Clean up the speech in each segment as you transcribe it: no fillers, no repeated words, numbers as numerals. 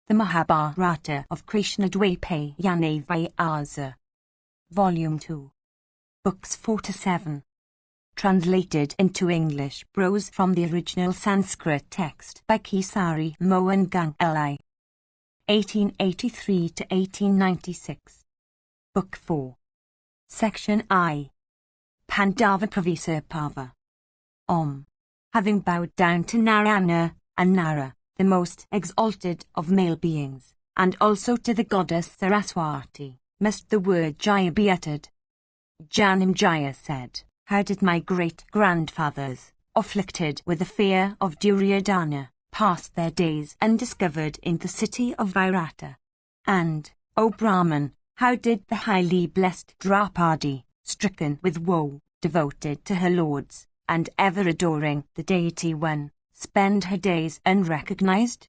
The Mahabharata of Krishna Dwapayana Vyasa. Volume 2. Books 4 to 7. Translated into English prose from the original Sanskrit text by Kesari Mohan Gang Li. 1883 to 1896. Book 4. Section I. Pandava Pravisa Pava. Having bowed down to Narayana and Nara, the most exalted of male beings, and also to the goddess Saraswati, must the word Jaya be uttered. Janamejaya said, "How did my great-grandfathers, afflicted with the fear of Duryodhana, pass their days undiscovered in the city of Virata? And, O Brahman, how did the highly blessed Draupadi, stricken with woe, devoted to her lords, and ever adoring the deity one, spend her days unrecognized?"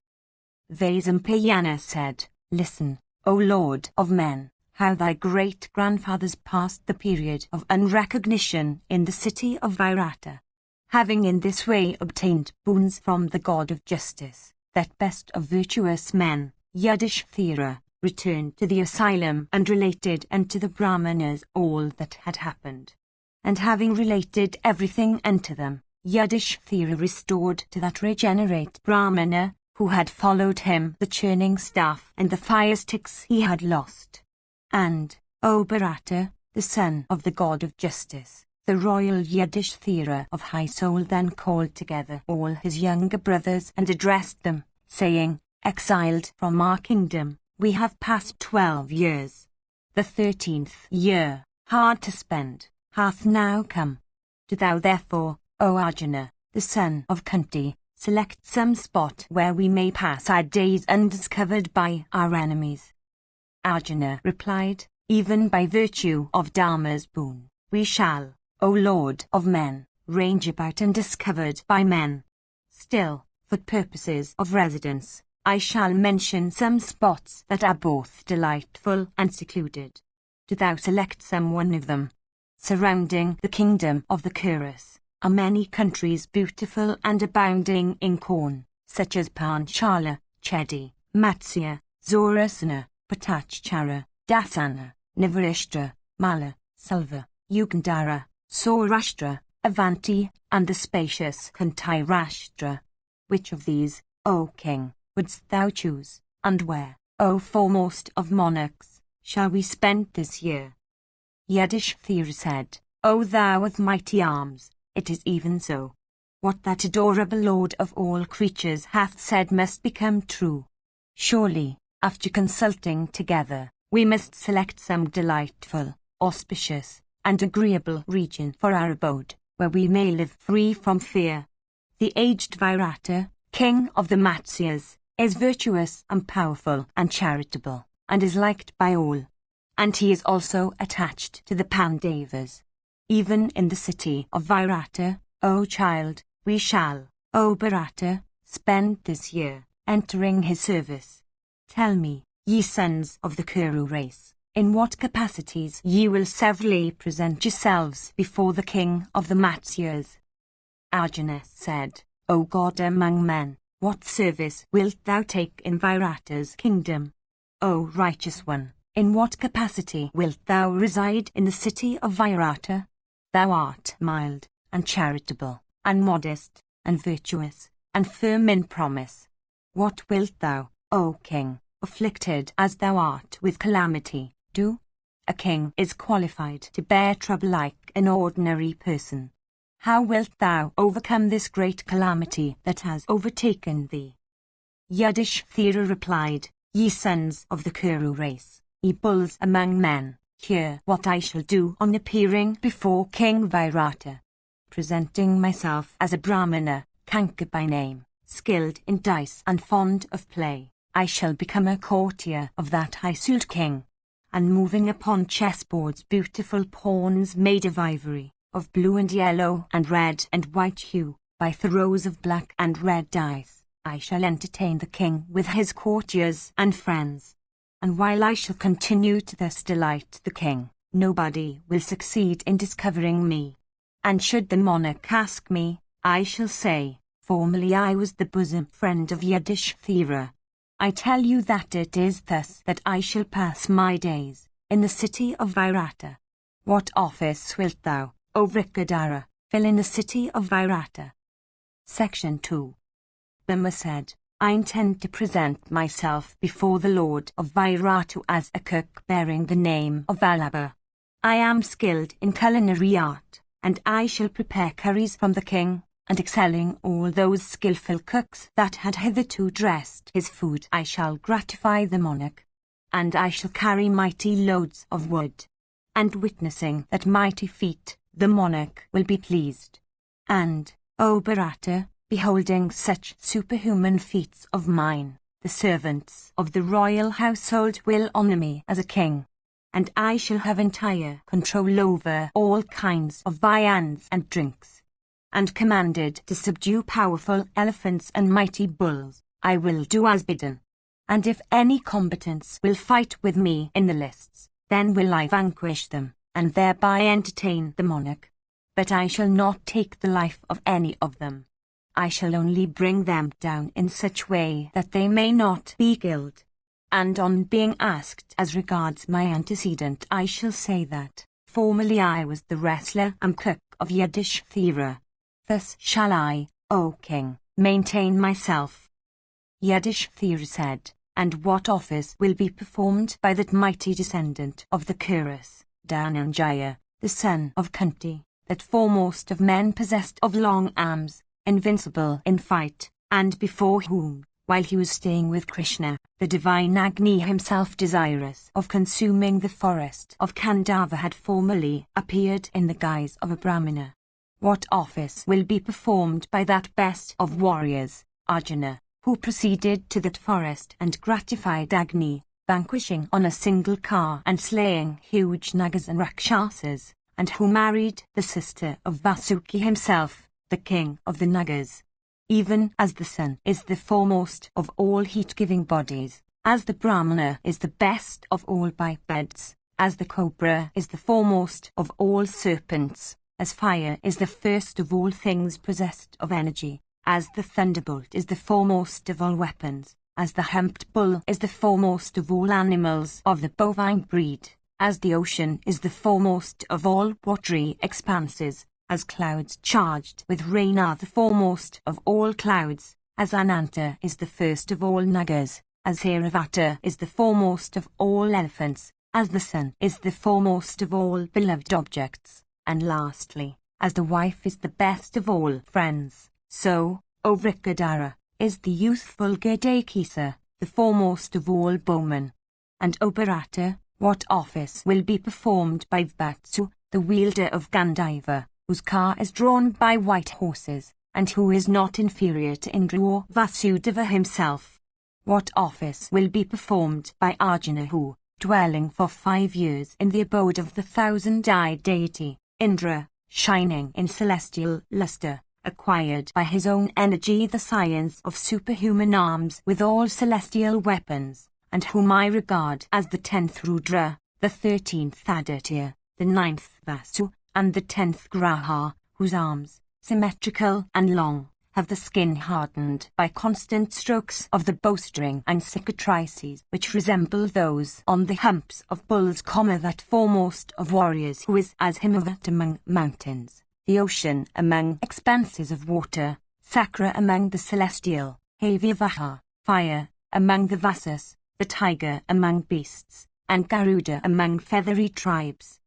Vaisampayana said, "Listen, O Lord of men, how thy great-grandfathers passed the period of unrecognition in the city of Virata, having in this way obtained boons from the God of justice. That best of virtuous men, Yudhishthira, returned to the asylum and related unto the Brahmanas all that had happened. And having related everything unto them, Yudhishthira restored to that regenerate Brahmana, who had followed him, the churning staff and the fire sticks he had lost. And, O Bharata, the son of the God of justice, the royal Yudhishthira of high soul then called together all his younger brothers and addressed them, saying, Exiled from our kingdom, we have passed 12 years. The 13th year, hard to spend, hath now come. Do thou therefore, O Arjuna, the son of Kunti, select some spot where we may pass our days undiscovered by our enemies." Arjuna replied, "Even by virtue of Dharma's boon, we shall, O Lord of men, range about undiscovered by men. Still, for purposes of residence, I shall mention some spots that are both delightful and secluded. Do thou select some one of them. Surrounding the kingdom of the Kuras are many countries beautiful and abounding in corn, such as Panchala, Chedi, Matsya, Zorasana, Patachara, Dasana, Nivarishtra, Mala, Salva, Yugandhara, Saurashtra, Avanti, and the spacious Kantirashtra. Which of these, O king, wouldst thou choose, and where, O foremost of monarchs, shall we spend this year?" Yudhishthira said, "O thou of mighty arms, it is even so. What that adorable Lord of all creatures hath said must become true. Surely, after consulting together, we must select some delightful, auspicious, and agreeable region for our abode, where we may live free from fear. The aged Virata, king of the Matsyas, is virtuous and powerful and charitable, and is liked by all. And he is also attached to the Pandavas. Even in the city of Virata, O child, we shall, O Bharata, spend this year, entering his service. Tell me, ye sons of the Kuru race, in what capacities ye will severally present yourselves before the king of the Matsyas?" Arjuna said, "O God among men, what service wilt thou take in Virata's kingdom? O righteous one, in what capacity wilt thou reside in the city of Virata? Thou art mild, and charitable, and modest, and virtuous, and firm in promise. What wilt thou, O king, afflicted as thou art with calamity, do? A king is qualified to bear trouble like an ordinary person. How wilt thou overcome this great calamity that has overtaken thee?" Yudhishthira replied, "Ye sons of the Kuru race, ye bulls among men, hear what I shall do on appearing before King Virata. Presenting myself as a Brahmana, Kanka by name, skilled in dice and fond of play, I shall become a courtier of that high-souled king, and moving upon chessboards beautiful pawns made of ivory, of blue and yellow and red and white hue, by throws of black and red dice, I shall entertain the king with his courtiers and friends. And while I shall continue to thus delight the king, nobody will succeed in discovering me. And should the monarch ask me, I shall say, formerly I was the bosom friend of Yudhishthira. I tell you that it is thus that I shall pass my days, in the city of Virata. What office wilt thou, O Vrikadara, fill in the city of Virata? Section 2. Bhima said, I intend to present myself before the Lord of Virata as a cook bearing the name of Vallabha. I am skilled in culinary art, and I shall prepare curries from the king, and excelling all those skilful cooks that had hitherto dressed his food, I shall gratify the monarch. And I shall carry mighty loads of wood. And witnessing that mighty feat, the monarch will be pleased. And, O Bharata, beholding such superhuman feats of mine, the servants of the royal household will honour me as a king. And I shall have entire control over all kinds of viands and drinks. And commanded to subdue powerful elephants and mighty bulls, I will do as bidden. And if any combatants will fight with me in the lists, then will I vanquish them, and thereby entertain the monarch. But I shall not take the life of any of them. I shall only bring them down in such way that they may not be killed. And on being asked as regards my antecedent, I shall say that, formerly I was the wrestler and cook of Yudhishthira. Thus shall I, O king, maintain myself. Yudhishthira said, and what office will be performed by that mighty descendant of the Kurus, Dhananjaya, the son of Kunti, that foremost of men possessed of long arms, invincible in fight, and before whom, while he was staying with Krishna, the divine Agni himself desirous of consuming the forest of Kandava had formerly appeared in the guise of a Brahmana? What office will be performed by that best of warriors, Arjuna, who proceeded to that forest and gratified Agni, vanquishing on a single car and slaying huge Nagas and Rakshasas, and who married the sister of Vasuki himself, the king of the Nagas? Even as the sun is the foremost of all heat-giving bodies, as the Brahmana is the best of all bipeds, as the cobra is the foremost of all serpents, as fire is the first of all things possessed of energy, as the thunderbolt is the foremost of all weapons, as the humped bull is the foremost of all animals of the bovine breed, as the ocean is the foremost of all watery expanses, as clouds charged with rain are the foremost of all clouds, as Ananta is the first of all Nagas, as Airavata is the foremost of all elephants, as the sun is the foremost of all beloved objects, and lastly, as the wife is the best of all friends, so, O Vrikadara, is the youthful Gadakisa, the foremost of all bowmen. And O Bharata, what office will be performed by Vatsu, the wielder of Gandhiva, whose car is drawn by white horses, and who is not inferior to Indra or Vasudeva himself? What office will be performed by Arjuna who, dwelling for 5 years in the abode of the thousand-eyed deity, Indra, shining in celestial lustre, acquired by his own energy the science of superhuman arms with all celestial weapons, and whom I regard as the 10th Rudra, the 13th Aditya, the 9th Vasu, and the 10th Graha, whose arms, symmetrical and long, have the skin hardened by constant strokes of the bowstring and cicatrices which resemble those on the humps of bulls, that foremost of warriors who is as Himavat among mountains, the ocean among expanses of water, Sakra among the celestial, Havyavaha, fire, among the Vasas, the tiger among beasts, and Garuda among feathery tribes.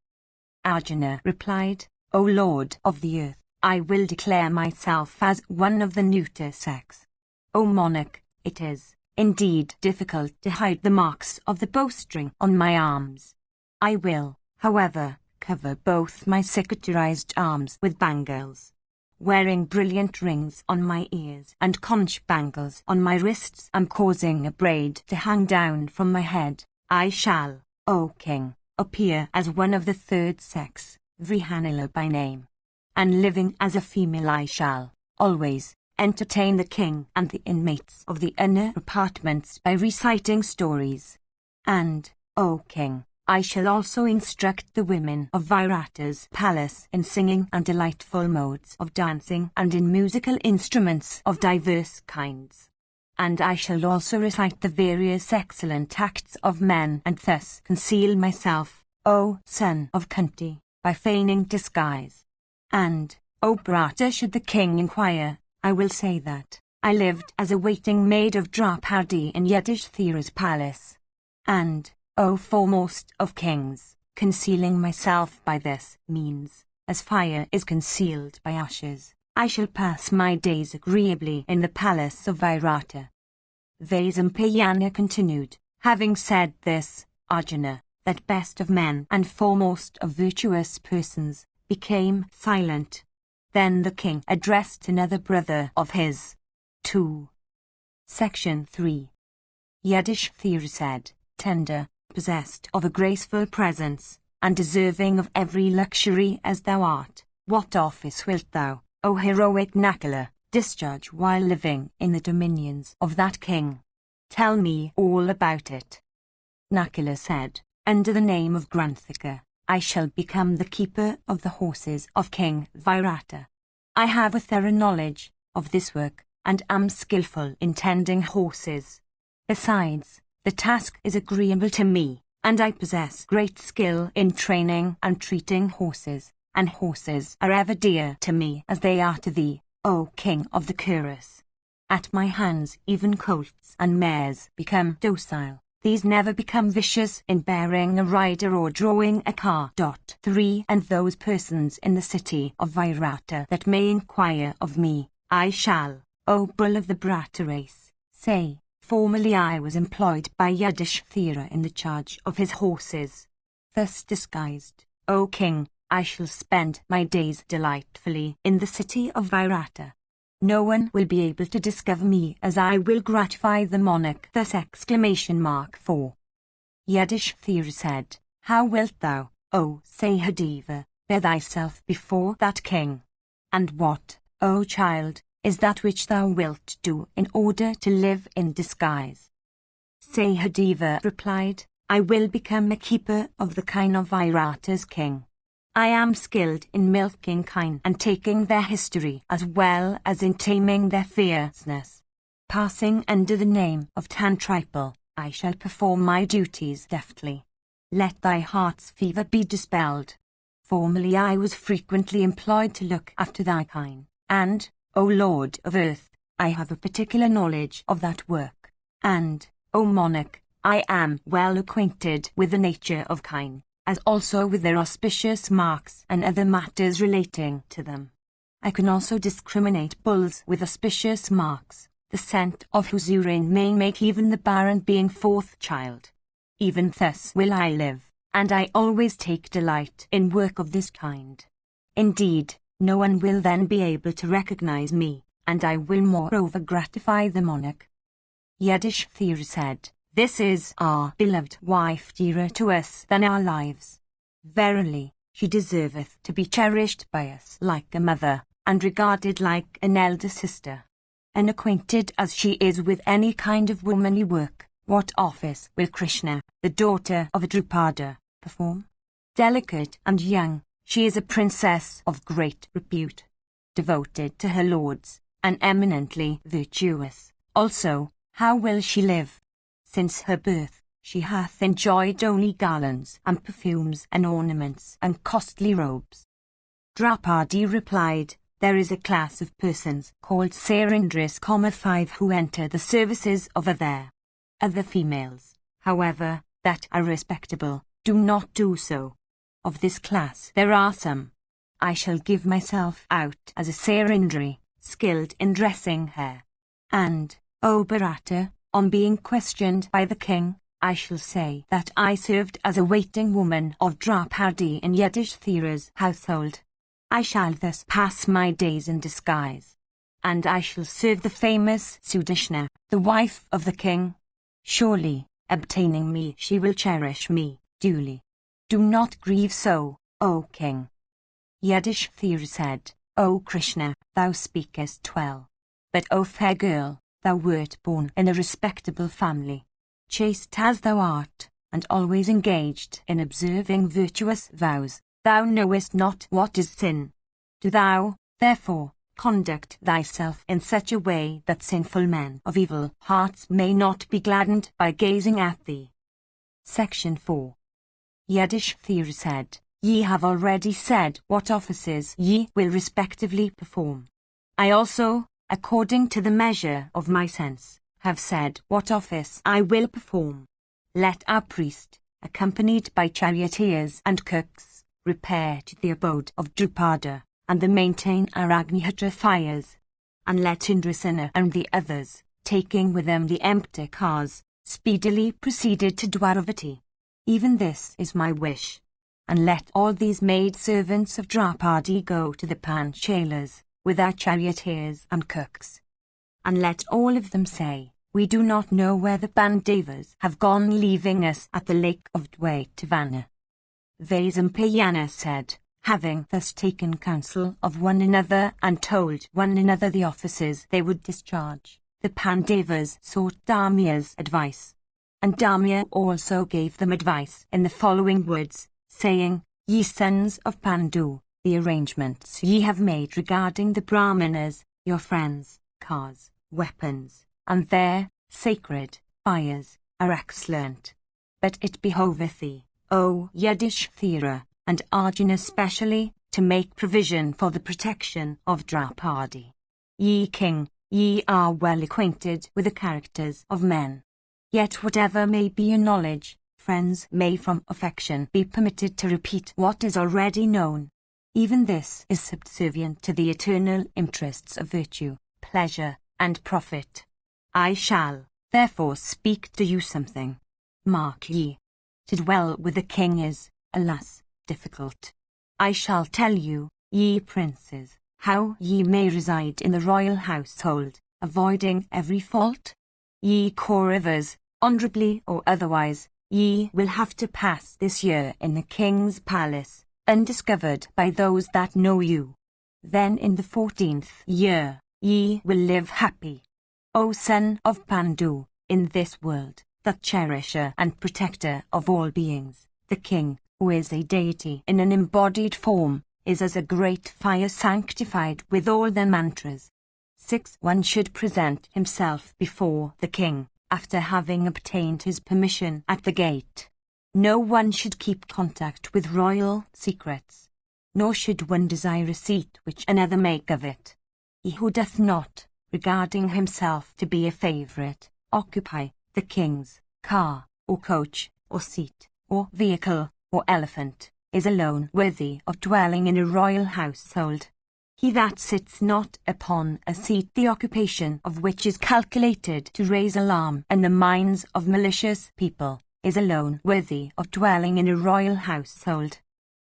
Arjuna replied, O Lord of the earth, I will declare myself as one of the neuter sex. O monarch, it is, indeed, difficult to hide the marks of the bowstring on my arms. I will, however, cover both my cicatrized arms with bangles. Wearing brilliant rings on my ears and conch bangles on my wrists and causing a braid to hang down from my head, I shall, O king, appear as one of the third sex, Vrihanila by name. And living as a female I shall, always, entertain the king and the inmates of the inner apartments by reciting stories. And, O king, I shall also instruct the women of Virata's palace in singing and delightful modes of dancing and in musical instruments of diverse kinds. and I shall also recite the various excellent acts of men, and thus conceal myself, O son of Kunti, by feigning disguise. And, O Bharata, should the king inquire, I will say that I lived as a waiting maid of Draupadi in Yudhishthira's palace. And, O foremost of kings, concealing myself by this means, as fire is concealed by ashes, I shall pass my days agreeably in the palace of Virata. Vaisampayana continued, having said this, Arjuna, that best of men and foremost of virtuous persons, became silent. Then the king addressed another brother of his. 2. Section 3. Yudhishthira said, tender, possessed of a graceful presence, and deserving of every luxury as thou art, what office wilt thou, O heroic Nakula, discharge while living in the dominions of that king? Tell me all about it. Nakula said, under the name of Granthika, I shall become the keeper of the horses of King Virata. I have a thorough knowledge of this work, and am skillful in tending horses. Besides, the task is agreeable to me, and I possess great skill in training and treating horses, and horses are ever dear to me as they are to thee, O King of the Kurus. At my hands even colts and mares become docile. These never become vicious in bearing a rider or drawing a car. 3. And those persons in the city of Virata that may inquire of me, I shall, O bull of the Brata race, say, formerly I was employed by Yudhishthira in the charge of his horses. Thus disguised, O king, I shall spend my days delightfully in the city of Virata. No one will be able to discover me, as I will gratify the monarch. Thus 4. Yudhishthira said, how wilt thou, O Sahadeva, bear thyself before that king? And what, O child, is that which thou wilt do in order to live in disguise? Sahadeva replied, I will become a keeper of the kine of Virata's king. I am skilled in milking kine and taking their history, as well as in taming their fierceness. Passing under the name of Tantripal, I shall perform my duties deftly. Let thy heart's fever be dispelled. Formerly I was frequently employed to look after thy kine, and, O Lord of earth, I have a particular knowledge of that work. And, O monarch, I am well acquainted with the nature of kine, as also with their auspicious marks and other matters relating to them. I can also discriminate bulls with auspicious marks, the scent of whose urine may make even the barren being fourth child. Even thus will I live, and I always take delight in work of this kind. Indeed, no one will then be able to recognize me, and I will moreover gratify the monarch. Yudhishthira said, this is our beloved wife dearer to us than our lives. Verily, she deserveth to be cherished by us like a mother, and regarded like an elder sister. Unacquainted as she is with any kind of womanly work, what office will Krishna, the daughter of a Drupada, perform? Delicate and young, she is a princess of great repute, devoted to her lords, and eminently virtuous. Also, how will she live? Since her birth, she hath enjoyed only garlands and perfumes and ornaments and costly robes. Draupadi replied, there is a class of persons called Sarindris, 5 who enter the services of other females, however, that are respectable, do not do so. Of this class there are some. I shall give myself out as a Sarindri, skilled in dressing hair. And, O Bharata, on being questioned by the king, I shall say that I served as a waiting woman of Draupadi in Yudhishthira's household. I shall thus pass my days in disguise. And I shall serve the famous Sudashna, the wife of the king. Surely, obtaining me, she will cherish me duly. Do not grieve so, O king. Yudhishthira said, O Krishna, thou speakest well. But O fair girl, thou wert born in a respectable family. Chaste as thou art, and always engaged in observing virtuous vows, thou knowest not what is sin. Do thou, therefore, conduct thyself in such a way that sinful men of evil hearts may not be gladdened by gazing at thee. Section 4. Yudhishthira said, Ye have already said what offices ye will respectively perform. I also, according to the measure of my sense, have said what office I will perform. Let our priest, accompanied by charioteers and cooks, repair to the abode of Drupada, and the maintain our Agnihotra fires. And let Indrasena and the others, taking with them the empty cars, speedily proceeded to Dwaravati. Even this is my wish. And let all these maid-servants of Draupadi go to the Panchalas, with our charioteers and cooks. And let all of them say, We do not know where the Pandavas have gone, leaving us at the lake of Dwaitavana. Vaisampayana said, having thus taken counsel of one another and told one another the offices they would discharge, the Pandavas sought Dharmia's advice. And Dharmia also gave them advice in the following words, saying, Ye sons of Pandu, the arrangements ye have made regarding the Brahmanas, your friends, cars, weapons, and their sacred fires, are excellent. But it behoveth thee, O Yudhishthira, and Arjuna especially, to make provision for the protection of Draupadi. Ye king, ye are well acquainted with the characters of men. Yet whatever may be your knowledge, friends may from affection be permitted to repeat what is already known. Even this is subservient to the eternal interests of virtue, pleasure, and profit. I shall, therefore, speak to you something. Mark ye. To dwell with the king is, alas, difficult. I shall tell you, ye princes, how ye may reside in the royal household, avoiding every fault. Ye Kauravas, honorably or otherwise, ye will have to pass this year in the king's palace, undiscovered by those that know you. Then in the 14th year, ye will live happy. O son of Pandu, in this world, the cherisher and protector of all beings, the king, who is a deity in an embodied form, is as a great fire sanctified with all the mantras. 6. One should present himself before the king, after having obtained his permission at the gate. No one should keep contact with royal secrets, nor should one desire a seat which another make of it. He who doth not, regarding himself to be a favourite, occupy the king's car, or coach, or seat, or vehicle, or elephant, is alone worthy of dwelling in a royal household. He that sits not upon a seat the occupation of which is calculated to raise alarm in the minds of malicious people, is alone worthy of dwelling in a royal household.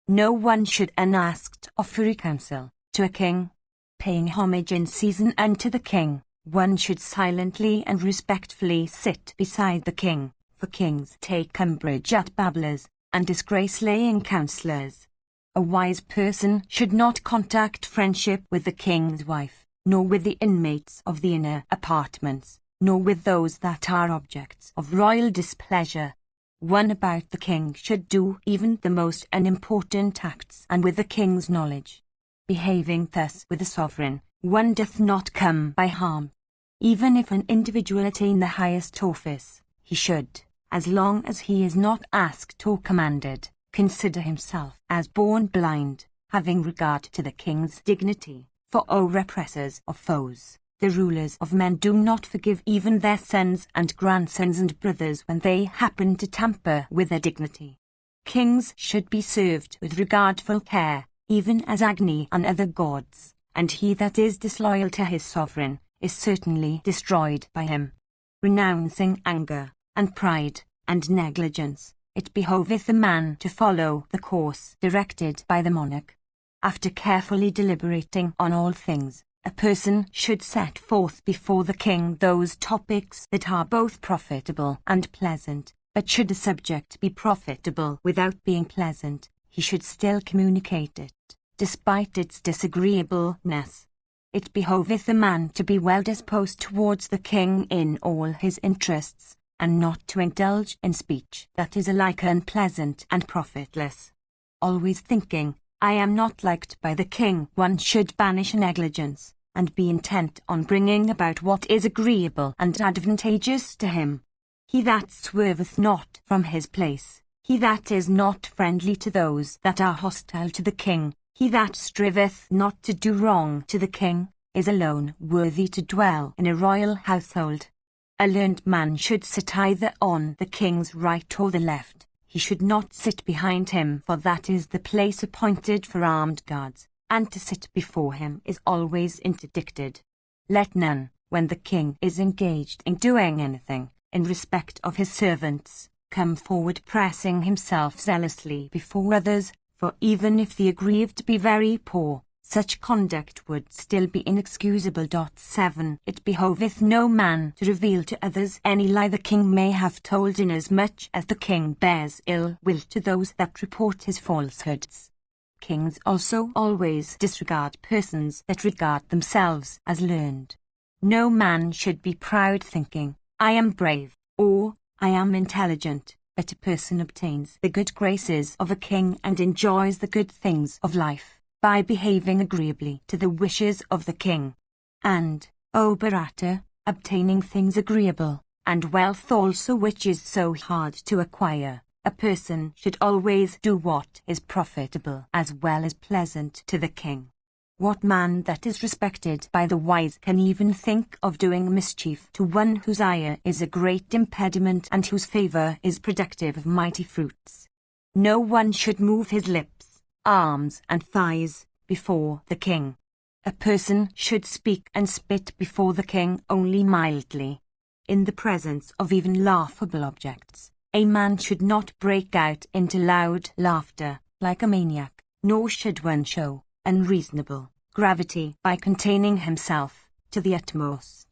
No one should unasked offer a counsel to a king. Paying homage in season unto the king, one should silently and respectfully sit beside the king, for kings take umbrage at babblers, and disgrace laying counsellors. A wise person should not contact friendship with the king's wife, nor with the inmates of the inner apartments, nor with those that are objects of royal displeasure. One about the king should do even the most unimportant acts and with the king's knowledge. Behaving thus with the sovereign, one doth not come by harm. Even if an individual attain the highest office, he should, as long as he is not asked or commanded, consider himself as born blind, having regard to the king's dignity. For O repressors of foes, the rulers of men do not forgive even their sons and grandsons and brothers when they happen to tamper with their dignity. Kings should be served with regardful care, even as Agni and other gods, and he that is disloyal to his sovereign is certainly destroyed by him. Renouncing anger, and pride, and negligence, it behoveth a man to follow the course directed by the monarch. After carefully deliberating on all things, a person should set forth before the king those topics that are both profitable and pleasant, but should the subject be profitable without being pleasant, he should still communicate it, despite its disagreeableness. It behoveth a man to be well disposed towards the king in all his interests, and not to indulge in speech that is alike unpleasant and profitless. Always thinking, I am not liked by the king, one should banish negligence, and be intent on bringing about what is agreeable and advantageous to him. He that swerveth not from his place, he that is not friendly to those that are hostile to the king, he that striveth not to do wrong to the king, is alone worthy to dwell in a royal household. A learned man should sit either on the king's right or the left. He should not sit behind him, for that is the place appointed for armed guards, and to sit before him is always interdicted. Let none, when the king is engaged in doing anything, in respect of his servants, come forward pressing himself zealously before others, for even if the aggrieved be very poor, such conduct would still be inexcusable. 7. It behoveth no man to reveal to others any lie the king may have told, inasmuch as the king bears ill will to those that report his falsehoods. Kings also always disregard persons that regard themselves as learned. No man should be proud, thinking, I am brave, or I am intelligent, but a person obtains the good graces of a king and enjoys the good things of life by behaving agreeably to the wishes of the king. And, O Bharata, obtaining things agreeable, and wealth also which is so hard to acquire, a person should always do what is profitable as well as pleasant to the king. What man that is respected by the wise can even think of doing mischief to one whose ire is a great impediment and whose favor is productive of mighty fruits? No one should move his lips, arms and thighs before the king. A person should speak and spit before the king only mildly. In the presence of even laughable objects, a man should not break out into loud laughter like a maniac, nor should one show unreasonable gravity by containing himself to the utmost.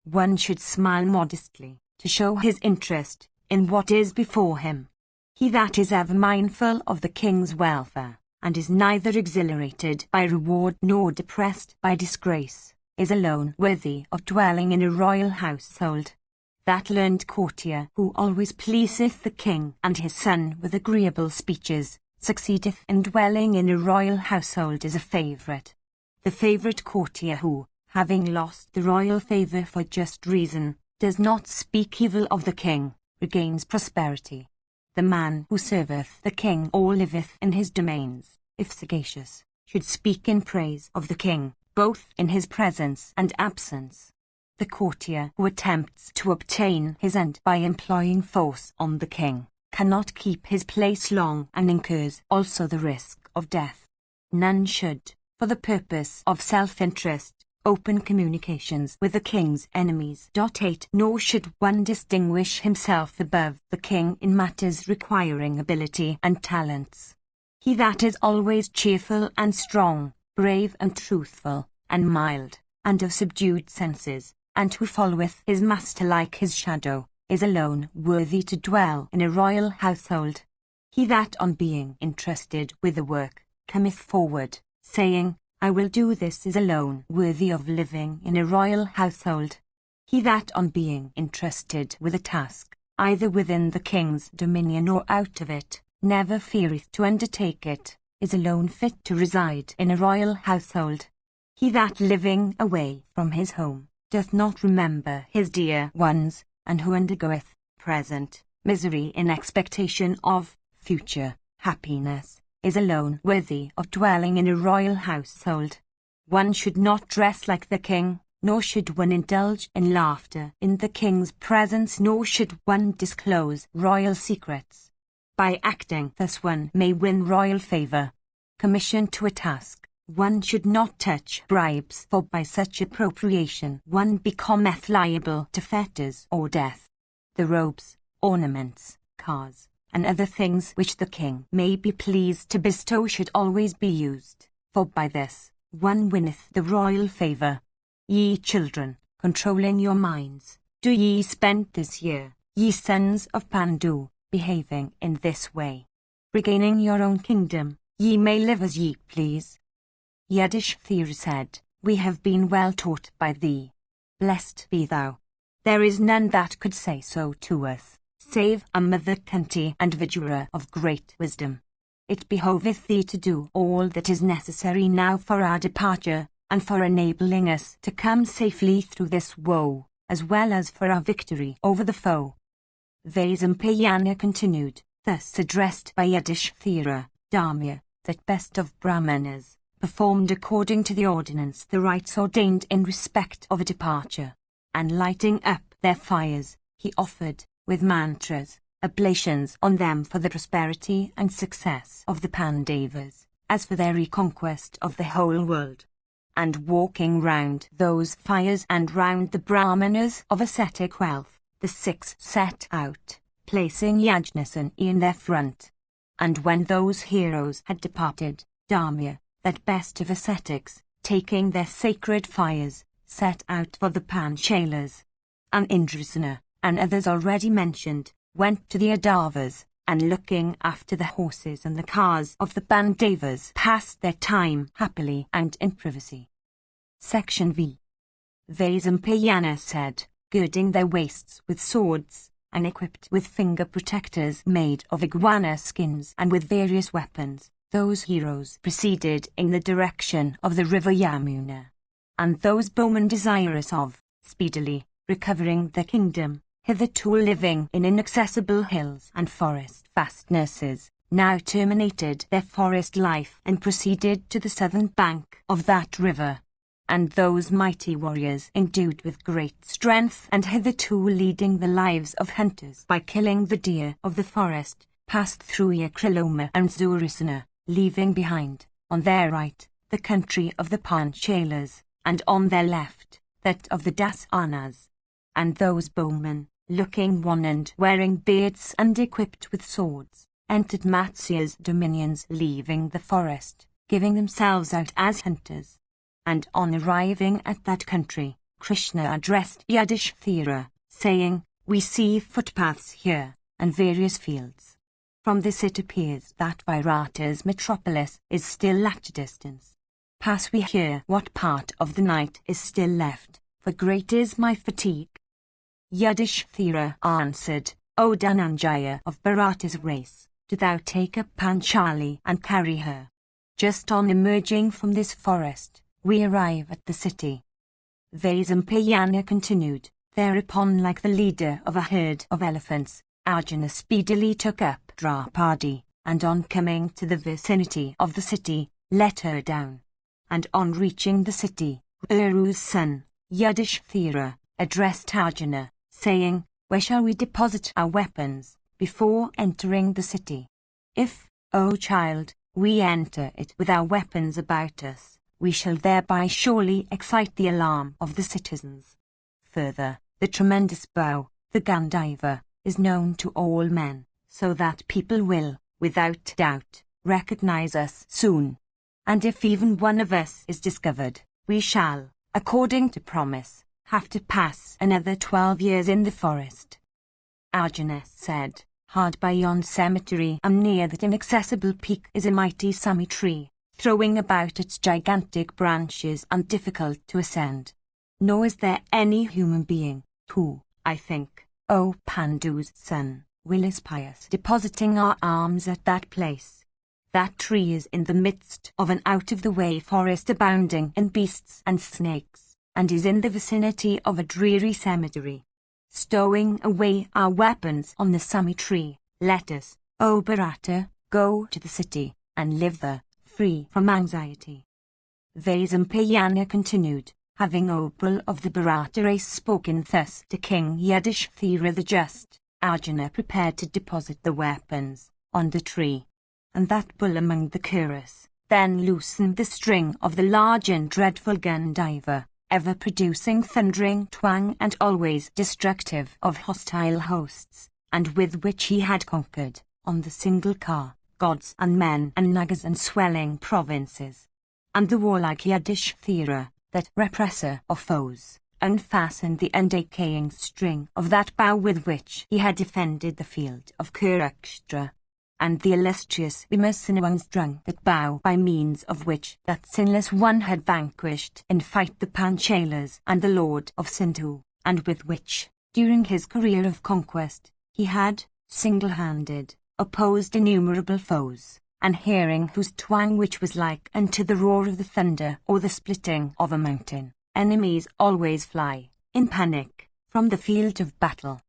One should smile modestly to show his interest in what is before him. He that is ever mindful of the king's welfare, and is neither exhilarated by reward nor depressed by disgrace, is alone worthy of dwelling in a royal household. That learned courtier who always pleaseth the king and his son with agreeable speeches, succeedeth in dwelling in a royal household as a favourite. The favourite courtier who, having lost the royal favour for just reason, does not speak evil of the king, regains prosperity. The man who serveth the king or liveth in his domains, if sagacious, should speak in praise of the king, both in his presence and absence. The courtier who attempts to obtain his end by employing force on the king, cannot keep his place long and incurs also the risk of death. None should, for the purpose of self-interest, open communications with the king's enemies. 8. Nor should one distinguish himself above the king in matters requiring ability and talents. He that is always cheerful and strong, brave and truthful, and mild, and of subdued senses, and who followeth his master like his shadow, is alone worthy to dwell in a royal household. He that on being entrusted with a work, cometh forward, saying, I will do this, is alone worthy of living in a royal household. He that on being entrusted with a task, either within the king's dominion or out of it, never feareth to undertake it, is alone fit to reside in a royal household. He that living away from his home, doth not remember his dear ones, and who undergoeth present misery in expectation of future happiness, is alone worthy of dwelling in a royal household. One should not dress like the king, nor should one indulge in laughter in the king's presence, nor should one disclose royal secrets. By acting thus one may win royal favour. Commissioned to a task, one should not touch bribes, for by such appropriation one becometh liable to fetters or death. The robes, ornaments, cars, and other things which the king may be pleased to bestow should always be used, for by this one winneth the royal favour. Ye children, controlling your minds, do ye spend this year, ye sons of Pandu, behaving in this way. Regaining your own kingdom, ye may live as ye please. Yudhishthira said, We have been well taught by thee. Blessed be thou. There is none that could say so to us, save a mother Kunti and Vijaya of great wisdom. It behoveth thee to do all that is necessary now for our departure, and for enabling us to come safely through this woe, as well as for our victory over the foe. Vaisampayana continued, thus addressed by Yudhishthira, Dharmya, that best of Brahmanas, performed according to the ordinance the rites ordained in respect of a departure, and lighting up their fires, he offered, with mantras, oblations on them for the prosperity and success of the Pandavas, as for their reconquest of the whole world. And walking round those fires and round the Brahmanas of ascetic wealth, the six set out, placing Yajnasan in their front. And when those heroes had departed, Dharmya, that best of ascetics, taking their sacred fires, set out for the Panchalas. And Indrasena, and others already mentioned, went to the Adavas, and looking after the horses and the cars of the Pandavas, passed their time happily and in privacy. Section V. Vaisampayana said, girding their waists with swords, and equipped with finger protectors made of iguana skins and with various weapons, those heroes proceeded in the direction of the river Yamuna. And those bowmen desirous of, speedily, recovering the kingdom, hitherto living in inaccessible hills and forest fastnesses, now terminated their forest life and proceeded to the southern bank of that river. And those mighty warriors endued with great strength and hitherto leading the lives of hunters by killing the deer of the forest, passed through Yakriloma and Zurasana, leaving behind, on their right, the country of the Panchalas, and on their left, that of the Dasanas. And those bowmen, looking one and wearing beards and equipped with swords, entered Matsya's dominions, leaving the forest, giving themselves out as hunters. And on arriving at that country, Krishna addressed Yudhishthira, saying, we see footpaths here, and various fields. From this it appears that Virata's metropolis is still at a distance. Pass we here what part of the night is still left, for great is my fatigue. Yudhishthira answered, O Dhananjaya of Bharata's race, do thou take up Panchali and carry her. Just on emerging from this forest, we arrive at the city. Vaisampayana continued, thereupon like the leader of a herd of elephants, Arjuna speedily took up Draupadi, and on coming to the vicinity of the city, let her down. And on reaching the city, Uru's son, Yudhishthira, addressed Arjuna, saying, where shall we deposit our weapons, before entering the city? If, O child, we enter it with our weapons about us, we shall thereby surely excite the alarm of the citizens. Further, the tremendous bow, the Gandiva, is known to all men, so that people will, without doubt, recognize us soon. And if even one of us is discovered, we shall, according to promise, have to pass another 12 years in the forest. Arjuna said, hard by yon cemetery and near that inaccessible peak is a mighty sami tree, throwing about its gigantic branches and difficult to ascend. Nor is there any human being who, I think, O Pandu's son, will aspire depositing our arms at that place. That tree is in the midst of an out-of-the-way forest abounding in beasts and snakes, and is in the vicinity of a dreary cemetery. Stowing away our weapons on the sami tree, let us, O Bharata, go to the city, and live there, free from anxiety. Vaisampayana continued, having Opal of the Bharata race spoken thus to King Yudhishthira the Just, Arjuna prepared to deposit the weapons on the tree. And that bull among the Kuras then loosened the string of the large and dreadful Gandiva, ever producing thundering twang and always destructive of hostile hosts, and with which he had conquered, on the single car, gods and men and nagas and swelling provinces. And the warlike Yudhishthira, that repressor of foes, unfastened the undecaying string of that bow with which he had defended the field of Kurukshetra. And the illustrious Vimasana unstrung that bow by means of which that sinless one had vanquished in fight the Panchalas and the Lord of Sindhu, and with which, during his career of conquest, he had, single-handed, opposed innumerable foes, and hearing whose twang which was like unto the roar of the thunder or the splitting of a mountain, enemies always fly, in panic, from the field of battle.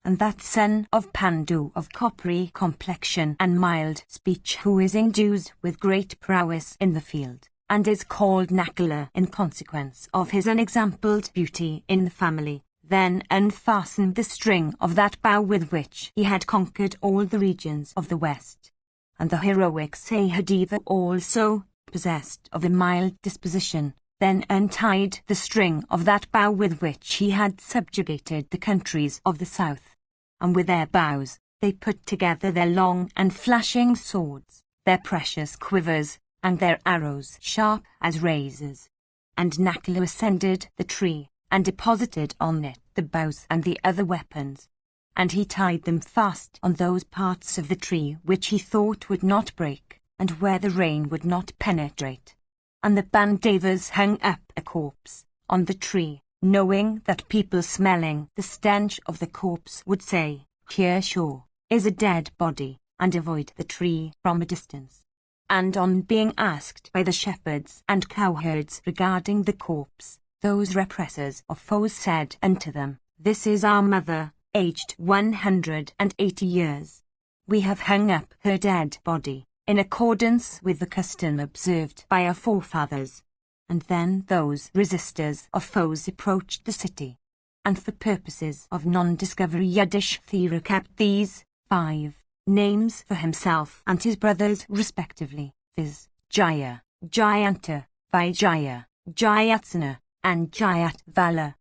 And that son of Pandu of coppery complexion and mild speech who is endued with great prowess in the field, and is called Nakula in consequence of his unexampled beauty in the family, then unfastened the string of that bow with which he had conquered all the regions of the west. And the heroic Sahadeva also, possessed of a mild disposition, then untied the string of that bow with which he had subjugated the countries of the south. And with their bows, they put together their long and flashing swords, their precious quivers, and their arrows sharp as razors. And Nakula ascended the tree, and deposited on it the bows and the other weapons. And he tied them fast on those parts of the tree which he thought would not break, and where the rain would not penetrate. And the Bandavas hung up a corpse on the tree, knowing that people smelling the stench of the corpse would say, "Here sure is a dead body," and avoid the tree from a distance. And on being asked by the shepherds and cowherds regarding the corpse, those repressors of foes said unto them, "This is our mother, aged 180 years. We have hung up her dead body, in accordance with the custom observed by our forefathers." And then those resistors of foes approached the city. And for purposes of non-discovery Yudhishthira kept these 5 names for himself and his brothers respectively, viz. Jaya, Jayanta, Vijaya, Jayatsana, and Jayatvala.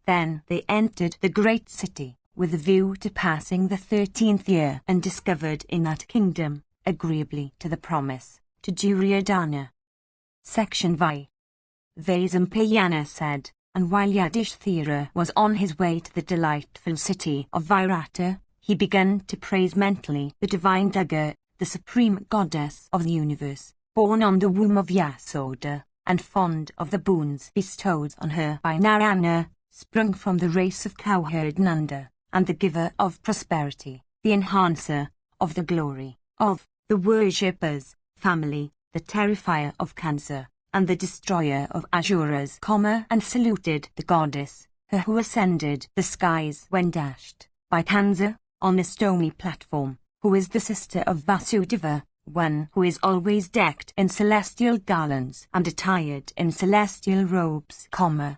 Then they entered the great city, with a view to passing the 13th year and discovered in that kingdom, agreeably to the promise, to Duryodhana. Section Vi. Vaisampayana said, and while Yudhishthira was on his way to the delightful city of Virata, he began to praise mentally the divine Durga, the supreme goddess of the universe, born on the womb of Yasoda, and fond of the boons bestowed on her by Narayana, sprung from the race of cowherd Nanda, and the giver of prosperity, the enhancer of the glory of the worshippers' family, the terrifier of Kansa, and the destroyer of Asuras, and saluted the goddess, her who ascended the skies when dashed by Kansa, on a stony platform, who is the sister of Vasudeva, one who is always decked in celestial garlands and attired in celestial robes,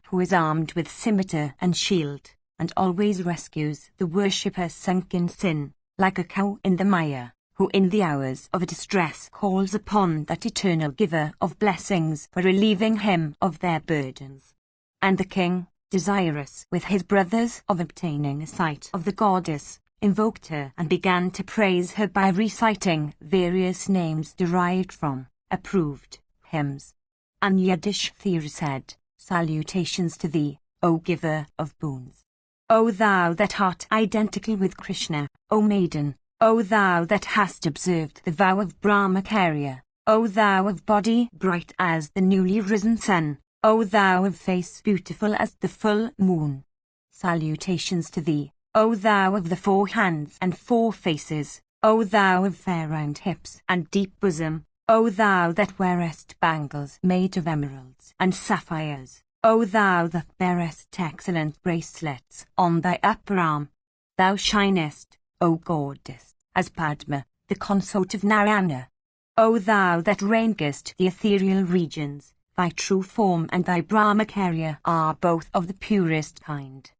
who is armed with scimitar and shield, and always rescues the worshipper sunk in sin, like a cow in the mire, who in the hours of distress calls upon that eternal giver of blessings for relieving him of their burdens. And the king, desirous with his brothers of obtaining a sight of the goddess, invoked her and began to praise her by reciting various names derived from approved hymns. And Yudhishthira said, "Salutations to thee, O giver of boons. O thou that art identical with Krishna, O maiden, O thou that hast observed the vow of Brahmacharya, O thou of body bright as the newly risen sun, O thou of face beautiful as the full moon. Salutations to thee, O thou of the 4 hands and 4 faces, O thou of fair round hips and deep bosom, O thou that wearest bangles made of emeralds and sapphires, O thou that bearest excellent bracelets on thy upper arm. Thou shinest, O goddess, as Padma, the consort of Narayana. O thou that reignest the ethereal regions, thy true form and thy Brahmacharya are both of the purest kind.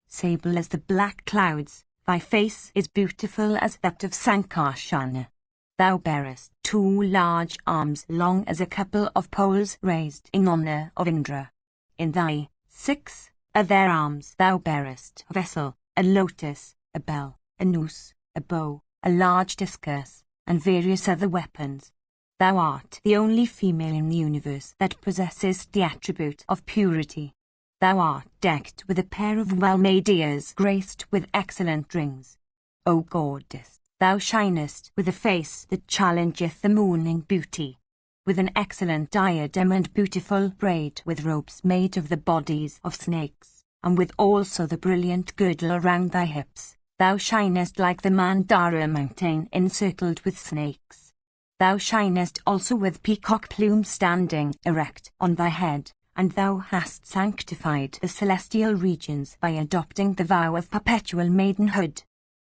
Sable as the black clouds, thy face is beautiful as that of Sankarsana. Thou bearest 2 large arms long as a couple of poles raised in honor of Indra. In thy 6 other arms thou bearest a vessel, a lotus, a bell, a noose, a bow, a large discus, and various other weapons. Thou art the only female in the universe that possesses the attribute of purity. Thou art decked with a pair of well-made ears graced with excellent rings. O goddess, thou shinest with a face that challengeth the moon in beauty, with an excellent diadem and beautiful braid with ropes made of the bodies of snakes, and with also the brilliant girdle around thy hips. Thou shinest like the Mandara mountain encircled with snakes. Thou shinest also with peacock plumes standing erect on thy head, and thou hast sanctified the celestial regions by adopting the vow of perpetual maidenhood.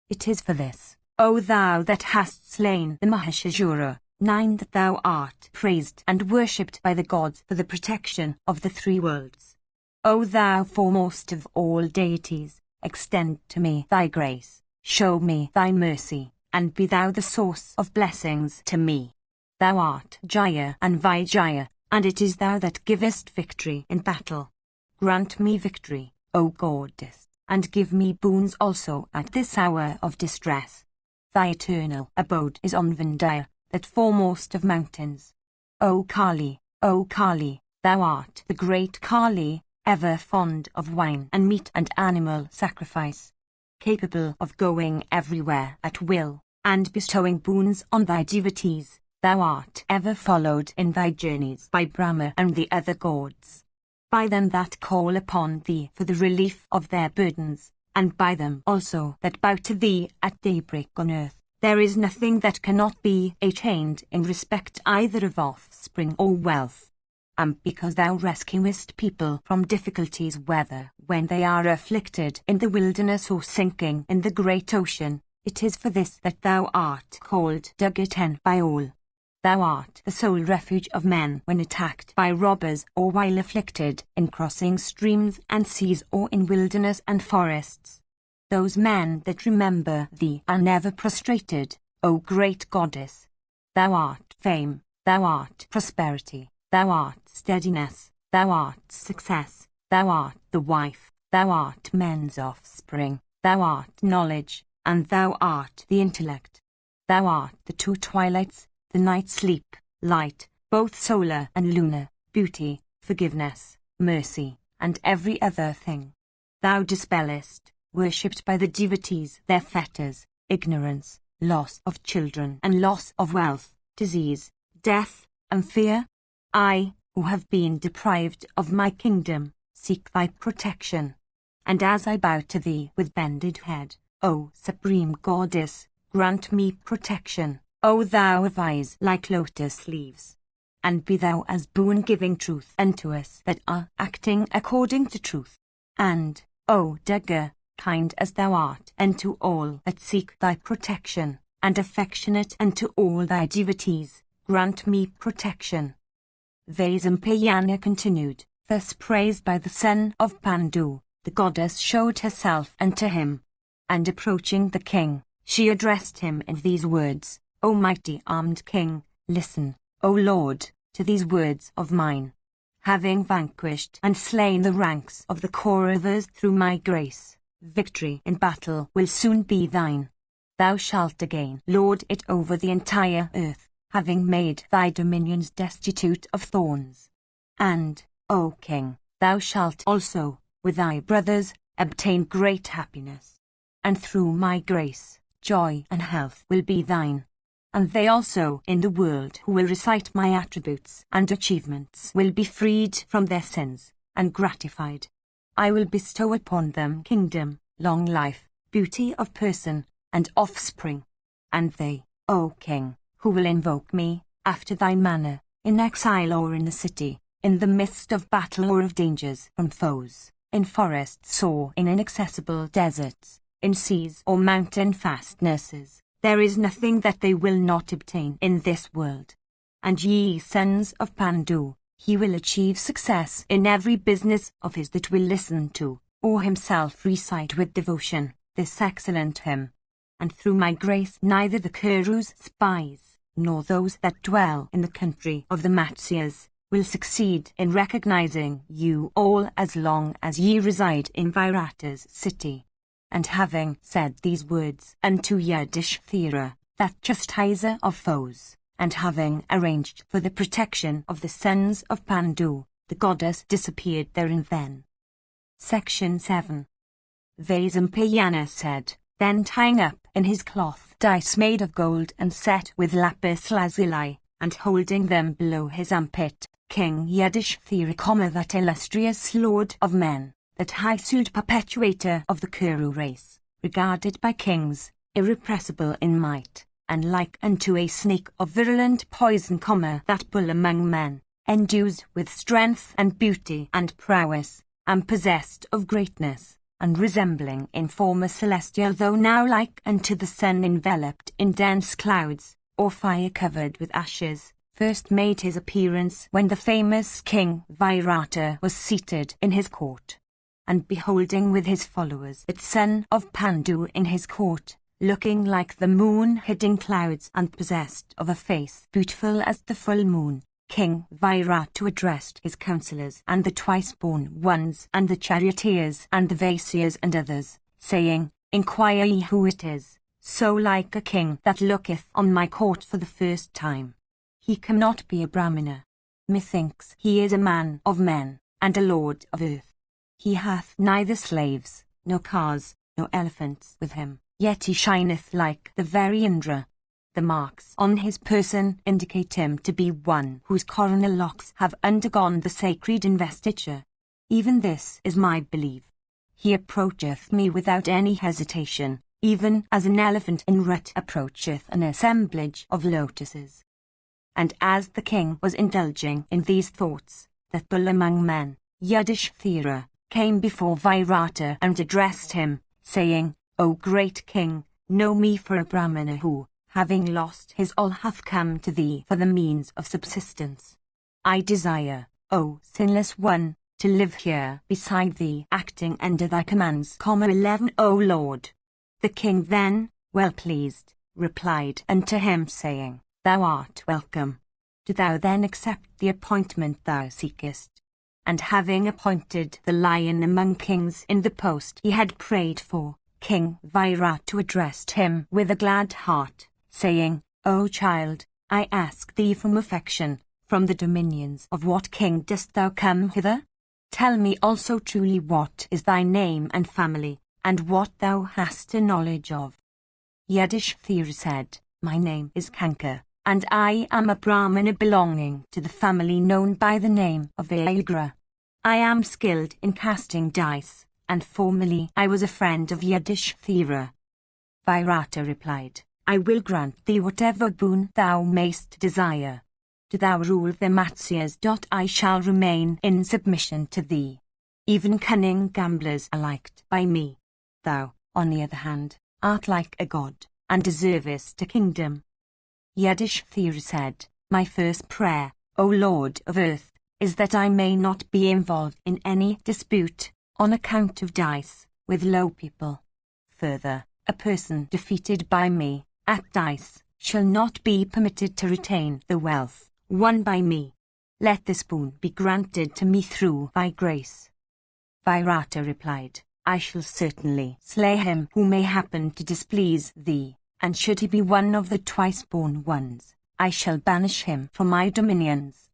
It is for this, O thou that hast slain the Mahishasura, 9, that thou art praised and worshipped by the gods for the protection of the three worlds. O thou foremost of all deities, extend to me thy grace, show me thy mercy, and be thou the source of blessings to me. Thou art Jaya and Vijaya, and it is thou that givest victory in battle. Grant me victory, O goddess, and give me boons also at this hour of distress. Thy eternal abode is on Vindhya, that foremost of mountains. O Kali, thou art the great Kali, ever fond of wine and meat and animal sacrifice, capable of going everywhere at will, and bestowing boons on thy devotees. Thou art ever followed in thy journeys by Brahma and the other gods, by them that call upon thee for the relief of their burdens, and by them also that bow to thee at daybreak on earth. There is nothing that cannot be attained in respect either of offspring or wealth. And because thou rescuest people from difficulties, whether when they are afflicted in the wilderness or sinking in the great ocean, it is for this that thou art called Dugaten by all. Thou art the sole refuge of men when attacked by robbers or while afflicted in crossing streams and seas or in wilderness and forests. Those men that remember thee are never prostrated, O great goddess. Thou art fame, thou art prosperity, thou art steadiness, thou art success, thou art the wife, thou art men's offspring, thou art knowledge, and thou art the intellect. Thou art the two twilights, the night sleep, light, both solar and lunar, beauty, forgiveness, mercy, and every other thing. Thou dispellest, worshipped by the devotees, their fetters, ignorance, loss of children and loss of wealth, disease, death, and fear. I, who have been deprived of my kingdom, seek thy protection. And as I bow to thee with bended head, O Supreme Goddess, grant me protection. O thou of eyes like lotus leaves, and be thou as boon-giving truth unto us that are acting according to truth. And, O Durga, kind as thou art unto all that seek thy protection, and affectionate unto all thy devotees, grant me protection. Vaisampayana continued, thus praised by the son of Pandu, the goddess showed herself unto him, and approaching the king, she addressed him in these words, O mighty armed king, listen, O Lord, to these words of mine. Having vanquished and slain the ranks of the Kauravas through my grace, victory in battle will soon be thine. Thou shalt again lord it over the entire earth, having made thy dominions destitute of thorns. And, O king, thou shalt also, with thy brothers, obtain great happiness. And through my grace, joy and health will be thine. And they also in the world who will recite my attributes and achievements will be freed from their sins, and gratified. I will bestow upon them kingdom, long life, beauty of person, and offspring. And they, O king, who will invoke me, after thy manner, in exile or in the city, in the midst of battle or of dangers from foes, in forests or in inaccessible deserts, in seas or mountain fastnesses, there is nothing that they will not obtain in this world. And ye sons of Pandu, he will achieve success in every business of his that will listen to, or himself recite with devotion, this excellent hymn. And through my grace neither the Kurus' spies, nor those that dwell in the country of the Matsyas, will succeed in recognizing you all as long as ye reside in Virata's city. And having said these words unto Yudhishthira, that chastiser of foes, and having arranged for the protection of the sons of Pandu, the goddess disappeared therein then. Section 7. Vaisampayana said, then tying up in his cloth dice made of gold and set with lapis lazuli, and holding them below his armpit, King Yudhishthira, that illustrious lord of men, that high-souled perpetuator of the Kuru race, regarded by kings, irrepressible in might, and like unto a snake of virulent poison, that bull among men, endued with strength and beauty and prowess, and possessed of greatness, and resembling in form a celestial, though now like unto the sun enveloped in dense clouds, or fire covered with ashes, first made his appearance when the famous King Virata was seated in his court. And beholding with his followers that son of Pandu in his court, looking like the moon hid in clouds and possessed of a face beautiful as the full moon, King Virata addressed his counsellors and the twice-born ones and the charioteers and the Vaishyas and others, saying, Inquire ye who it is, so like a king that looketh on my court for the first time. He cannot be a Brahmana. Methinks he is a man of men, and a lord of earth. He hath neither slaves, nor cars, nor elephants with him, yet he shineth like the very Indra. The marks on his person indicate him to be one whose coronal locks have undergone the sacred investiture. Even this is my belief. He approacheth me without any hesitation, even as an elephant in rut approacheth an assemblage of lotuses. And as the king was indulging in these thoughts, that bull among men, Yudhishthira, came before Virata and addressed him, saying, O great king, know me for a Brahmana who, having lost his all, hath come to thee for the means of subsistence. I desire, O sinless one, to live here beside thee, acting under thy commands. 11 O Lord. The king then, well pleased, replied unto him, saying, Thou art welcome. Do thou then accept the appointment thou seekest. And having appointed the lion among kings in the post he had prayed for, King Virata addressed him with a glad heart, saying, O child, I ask thee from affection, from the dominions of what king dost thou come hither? Tell me also truly what is thy name and family, and what thou hast a knowledge of. Yudhishthira said, My name is Kanka, and I am a Brahmana belonging to the family known by the name of Vyagra. I am skilled in casting dice, and formerly I was a friend of Yudhishthira. Virata replied, I will grant thee whatever boon thou mayst desire. Do thou rule the Matsyas. I shall remain in submission to thee. Even cunning gamblers are liked by me. Thou, on the other hand, art like a god, and deservest a kingdom. Yudhishthira said, My first prayer, O Lord of earth, is that I may not be involved in any dispute, on account of dice, with low people. Further, a person defeated by me, at dice, shall not be permitted to retain the wealth won by me. Let this boon be granted to me through thy grace. Virata replied, I shall certainly slay him who may happen to displease thee, and should he be one of the twice-born ones, I shall banish him from my dominions.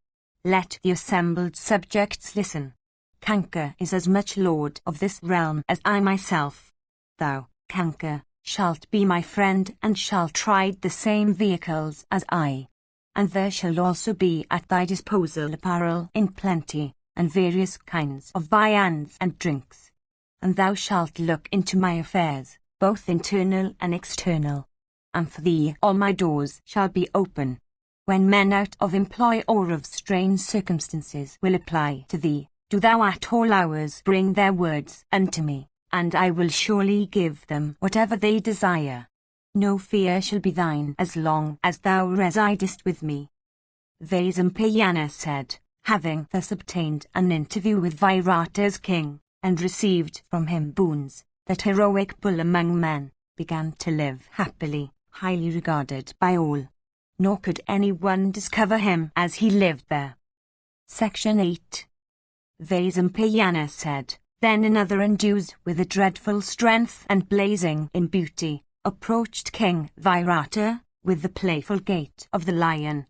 Let the assembled subjects listen. Kanka is as much lord of this realm as I myself. Thou, Kanka, shalt be my friend and shalt ride the same vehicles as I. And there shall also be at thy disposal apparel in plenty, and various kinds of viands and drinks. And thou shalt look into my affairs, both internal and external. And for thee all my doors shall be open. When men out of employ or of strange circumstances will apply to thee, do thou at all hours bring their words unto me, and I will surely give them whatever they desire. No fear shall be thine as long as thou residest with me. Vaisampayana said, having thus obtained an interview with Virata's king, and received from him boons, that heroic bull among men began to live happily, highly regarded by all. Nor could anyone discover him as he lived there. Section 8. Vaisampayana said, Then another endued with a dreadful strength and blazing in beauty, approached King Virata, with the playful gait of the lion,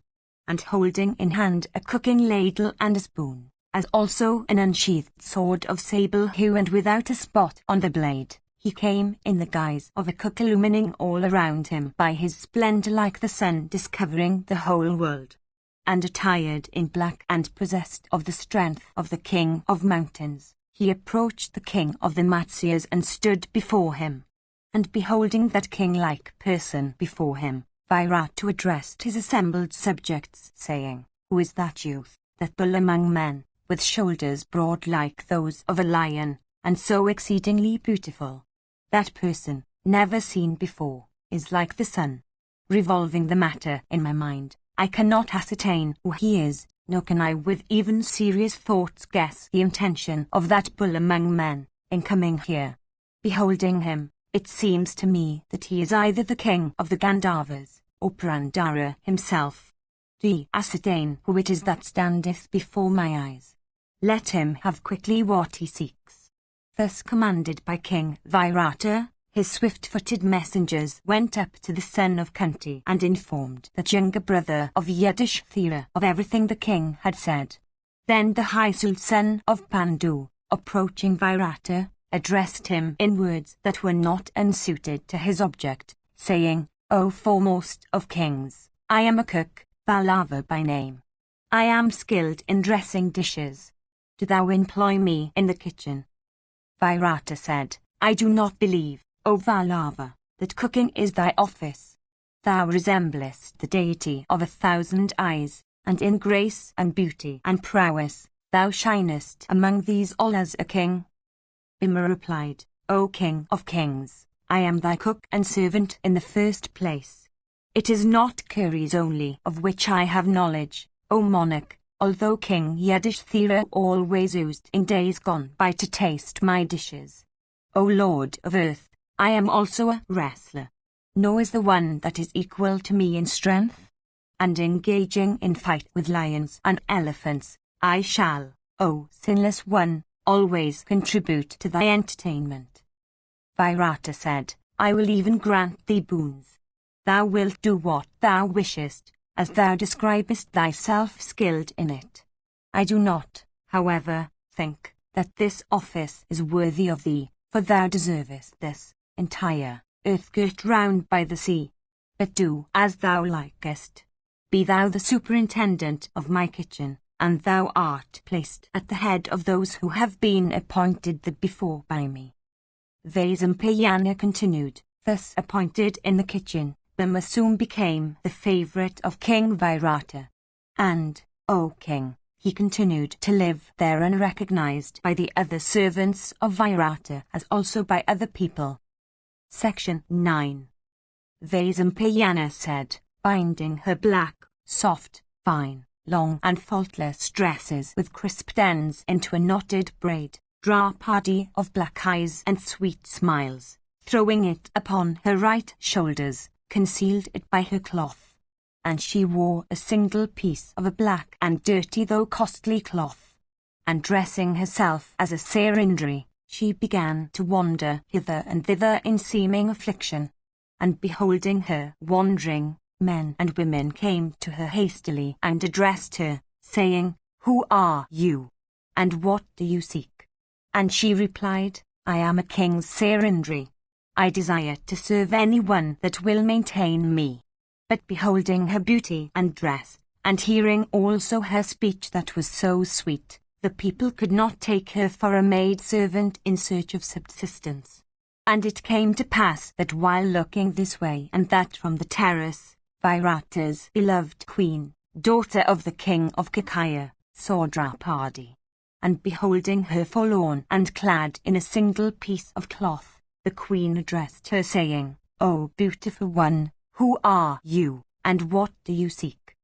and holding in hand a cooking ladle and a spoon, as also an unsheathed sword of sable hue and without a spot on the blade. He came in the guise of a cook, illumining all around him by his splendor like the sun discovering the whole world. And attired in black and possessed of the strength of the king of mountains, he approached the king of the Matsyas and stood before him. And beholding that king-like person before him, Virata addressed his assembled subjects, saying, "Who is that youth, that bull among men, with shoulders broad like those of a lion, and so exceedingly beautiful? That person, never seen before, is like the sun. Revolving the matter in my mind, I cannot ascertain who he is, nor can I with even serious thoughts guess the intention of that bull among men, in coming here. Beholding him, it seems to me that he is either the king of the Gandharvas, or Purandara himself. Do ye ascertain who it is that standeth before my eyes? Let him have quickly what he seeks." Thus commanded by King Virata, his swift-footed messengers went up to the son of Kunti and informed the younger brother of Yudhishthira of everything the king had said. Then the high-souled son of Pandu, approaching Virata, addressed him in words that were not unsuited to his object, saying, "O foremost of kings, I am a cook, Balava by name. I am skilled in dressing dishes. Do thou employ me in the kitchen?" Virata said, "I do not believe, O Valava, that cooking is thy office. Thou resemblest the deity of 1,000 eyes, and in grace and beauty and prowess, thou shinest among these all as a king." Bhima replied, "O king of kings, I am thy cook and servant in the first place. It is not curries only of which I have knowledge, O monarch, although King Yudhishthira always used in days gone by to taste my dishes. O Lord of earth, I am also a wrestler. Nor is the one that is equal to me in strength. And engaging in fight with lions and elephants, I shall, O sinless one, always contribute to thy entertainment." Virata said, "I will even grant thee boons. Thou wilt do what thou wishest, as thou describest thyself skilled in it. I do not, however, think that this office is worthy of thee, for thou deservest this entire earth girt round by the sea. But do as thou likest. Be thou the superintendent of my kitchen, and thou art placed at the head of those who have been appointed the before by me." Vaisampayana continued, "Thus appointed in the kitchen, Bhima soon became the favourite of King Virata. And, O king, he continued to live there unrecognized by the other servants of Virata as also by other people. Section 9. Vaisampayana said, binding her black, soft, fine, long and faultless dresses with crisped ends into a knotted braid, Draupadi of black eyes and sweet smiles, throwing it upon her right shoulders, concealed it by her cloth. And she wore a single piece of a black and dirty though costly cloth. And dressing herself as a Sarindri, she began to wander hither and thither in seeming affliction. And beholding her wandering, men and women came to her hastily and addressed her, saying, "Who are you? And what do you seek?" And she replied, "I am a king's Sarindri. I desire to serve anyone that will maintain me." But beholding her beauty and dress, and hearing also her speech that was so sweet, the people could not take her for a maid-servant in search of subsistence. And it came to pass that while looking this way and that from the terrace, Virata's beloved queen, daughter of the king of Kakaya, saw Draupadi. And beholding her forlorn and clad in a single piece of cloth, the queen addressed her saying, "O beautiful one, who are you, and what do you seek?"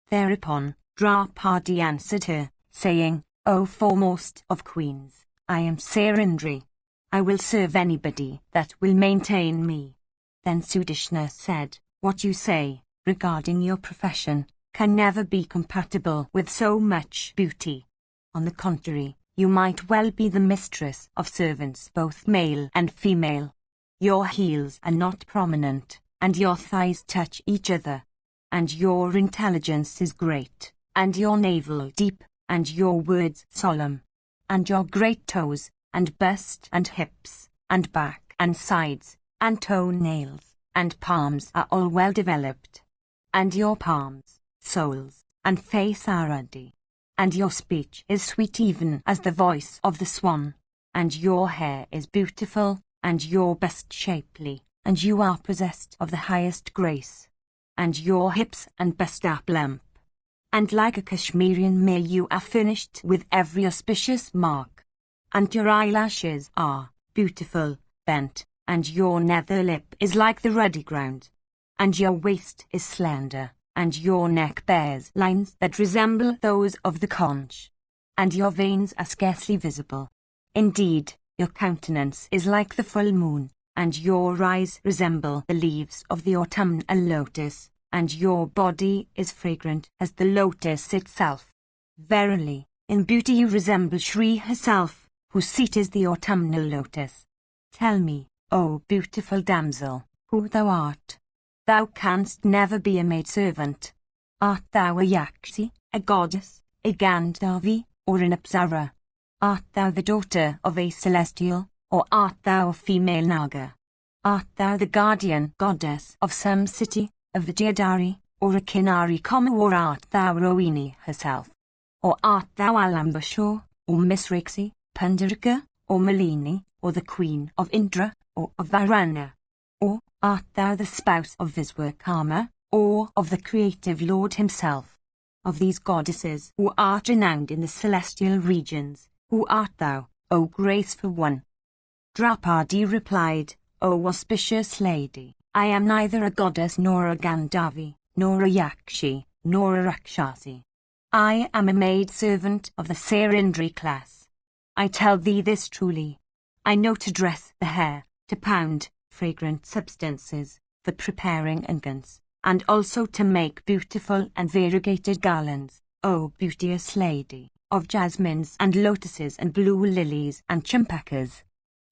Thereupon, Draupadi answered her, saying, "O foremost of queens, I am Sarindri. I will serve anybody that will maintain me." Then Sudishna said, "What you say, regarding your profession, can never be compatible with so much beauty. On the contrary, you might well be the mistress of servants both male and female. Your heels are not prominent, and your thighs touch each other. And your intelligence is great, and your navel deep, and your words solemn. And your great toes, and bust and hips, and back and sides, and toe-nails, and palms are all well developed. And your palms, soles, and face are ruddy. And your speech is sweet even as the voice of the swan. And your hair is beautiful, and your bust shapely, and you are possessed of the highest grace. and your hips and bust are plump. And like a Kashmirian male you are furnished with every auspicious mark. And your eyelashes are beautiful, bent, and your nether lip is like the ruddy ground. And your waist is slender, and your neck bears lines that resemble those of the conch. And your veins are scarcely visible. Indeed, your countenance is like the full moon, and your eyes resemble the leaves of the autumnal lotus, and your body is fragrant as the lotus itself. Verily, in beauty you resemble Shri herself, whose seat is the autumnal lotus. Tell me, O beautiful damsel, who thou art. Thou canst never be a maidservant. Art thou a Yakshi, a goddess, a Gandharvi, or an Apsara? Art thou the daughter of a celestial, or art thou a female Naga? Art thou the guardian goddess of some city, of the Jayadari, or a Kinari Kama, or art thou Rohini herself? Or art thou Alambashore, or Misrakshi, Pundarika, or Malini, or the queen of Indra, or of Varuna? Or art thou the spouse of Viswakarma, or of the creative Lord himself? Of these goddesses who art renowned in the celestial regions, who art thou, O graceful one? Draupadi replied, O auspicious lady, I am neither a goddess nor a Gandharvi, nor a Yakshi, nor a Rakshasi. I am a maid-servant of the Sarindri class. I tell thee this truly. I know to dress the hair, to pound fragrant substances, for preparing unguents, and also to make beautiful and variegated garlands, O beauteous lady, of jasmines and lotuses and blue lilies and champakas.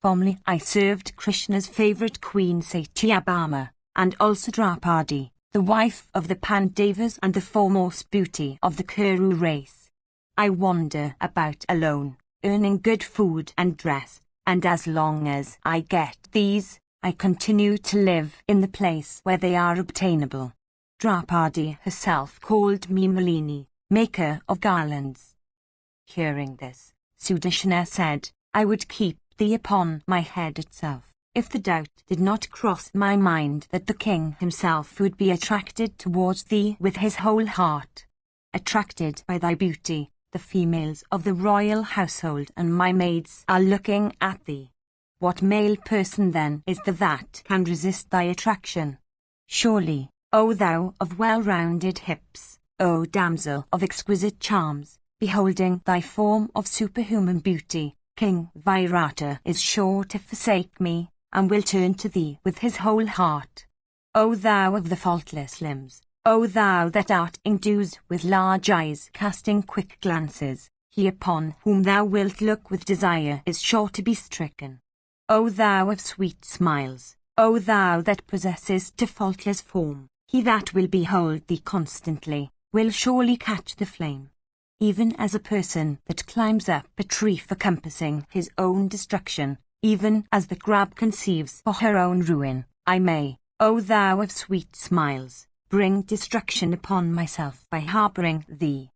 Formerly I served Krishna's favourite queen Satyabhama, and also Draupadi, the wife of the Pandavas and the foremost beauty of the Kuru race. I wander about alone, earning good food and dress, and as long as I get these, I continue to live in the place where they are obtainable. Draupadi herself called me Malini, maker of garlands. Hearing this, Sudashana said, I would keep thee upon my head itself, if the doubt did not cross my mind that the king himself would be attracted towards thee with his whole heart. Attracted by thy beauty, the females of the royal household and my maids are looking at thee. What male person then is there that can resist thy attraction? Surely, O thou of well-rounded hips, O damsel of exquisite charms, beholding thy form of superhuman beauty, King Virata is sure to forsake me, and will turn to thee with his whole heart. O thou of the faultless limbs, O thou that art endued with large eyes casting quick glances, he upon whom thou wilt look with desire is sure to be stricken. O thou of sweet smiles, O thou that possessest a faultless form, he that will behold thee constantly, will surely catch the flame. Even as a person that climbs up a tree for compassing his own destruction, even as the crab conceives for her own ruin, I may, O thou of sweet smiles, bring destruction upon myself by harbouring thee.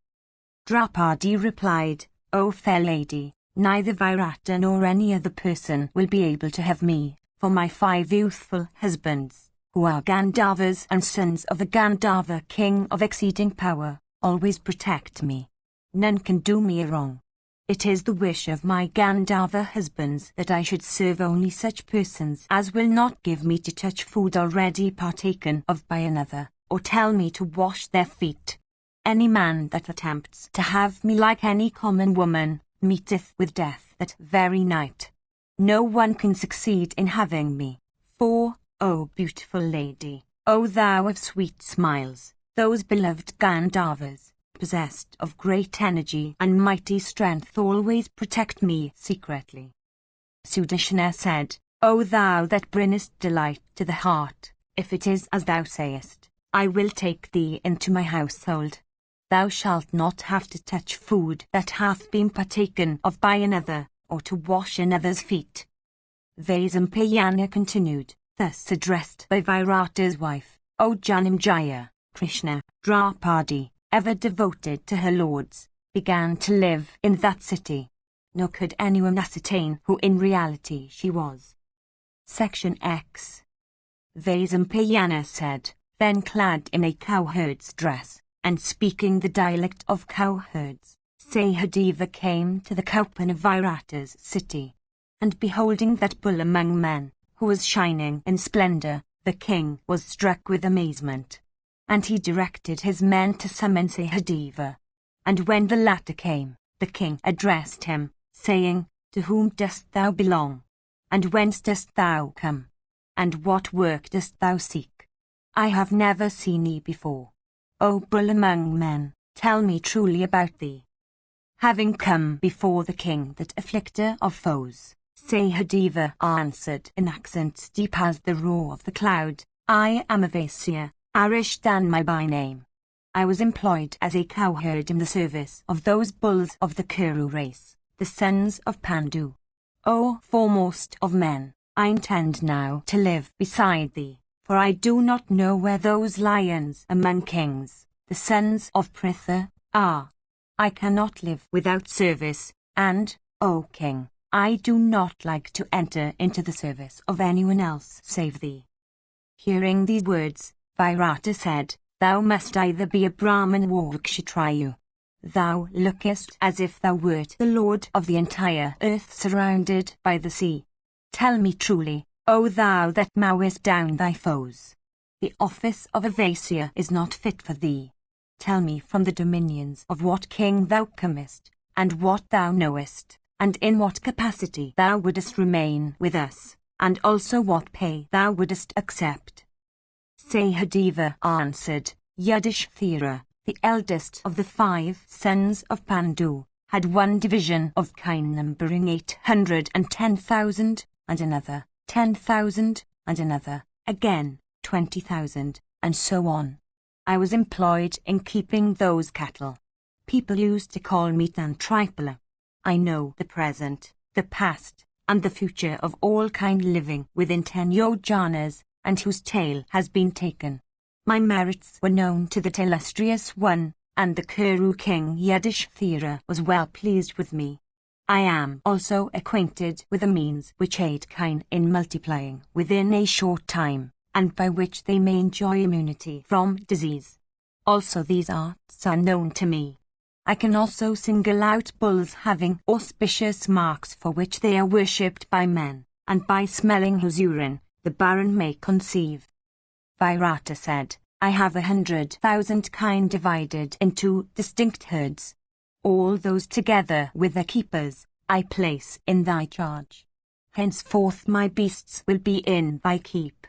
Draupadi replied, O fair lady, neither Virata nor any other person will be able to have me, for my 5 youthful husbands, who are Gandharvas and sons of the Gandharva king of exceeding power, always protect me. None can do me a wrong. It is the wish of my Gandharva husbands that I should serve only such persons as will not give me to touch food already partaken of by another, or tell me to wash their feet. Any man that attempts to have me like any common woman, meeteth with death that very night. No one can succeed in having me, for, O beautiful lady, O thou of sweet smiles, those beloved Gandharvas, possessed of great energy and mighty strength, always protect me secretly. Sudashana said, O thou that bringest delight to the heart, if it is as thou sayest, I will take thee into my household. Thou shalt not have to touch food that hath been partaken of by another, or to wash another's feet. Vaisampayana continued, thus addressed by Virata's wife, O Janamjaya, Krishna, Draupadi, ever devoted to her lords, began to live in that city. Nor could anyone ascertain who in reality she was. Section X. Vaisampayana said, Then clad in a cowherd's dress, and speaking the dialect of cowherds, Sahadeva came to the Kaupan of Virata's city. And beholding that bull among men, who was shining in splendor, the king was struck with amazement. And he directed his men to summon Sahadeva. And when the latter came, the king addressed him, saying, "To whom dost thou belong? And whence dost thou come? And what work dost thou seek? I have never seen thee before. O bull among men, tell me truly about thee." Having come before the king, that afflicter of foes, Sahadeva answered in accents deep as the roar of the cloud, "I am a Vaisya, Arishthan by name. I was employed as a cowherd in the service of those bulls of the Kuru race, the sons of Pandu. O foremost of men, I intend now to live beside thee, for I do not know where those lions among kings, the sons of Pritha, are. I cannot live without service, and, O king, I do not like to enter into the service of anyone else save thee." Hearing these words, Virata said, "Thou must either be a Brahmin or a Kshatriya. Thou lookest as if thou wert the lord of the entire earth surrounded by the sea. Tell me truly, O thou that mowest down thy foes. The office of a Vaisya is not fit for thee. Tell me from the dominions of what king thou comest, and what thou knowest, and in what capacity thou wouldest remain with us, and also what pay thou wouldest accept." Sahadeva answered, "Yudhishthira, the eldest of the 5 sons of Pandu, had one division of kine numbering 810,000, and another 10,000, and another, again, 20,000, and so on. I was employed in keeping those cattle. People used to call me Tantripala. I know the present, the past, and the future of all kind living within 10 yojanas, and whose tail has been taken. My merits were known to the illustrious one, and the Kuru king Yudhishthira was well pleased with me. I am also acquainted with the means which aid kine in multiplying within a short time, and by which they may enjoy immunity from disease. Also these arts are known to me. I can also single out bulls having auspicious marks for which they are worshipped by men, and by smelling whose urine the baron may conceive." Virata said, "I have 100,000 kine divided into distinct herds. All those together with their keepers, I place in thy charge. Henceforth my beasts will be in thy keep."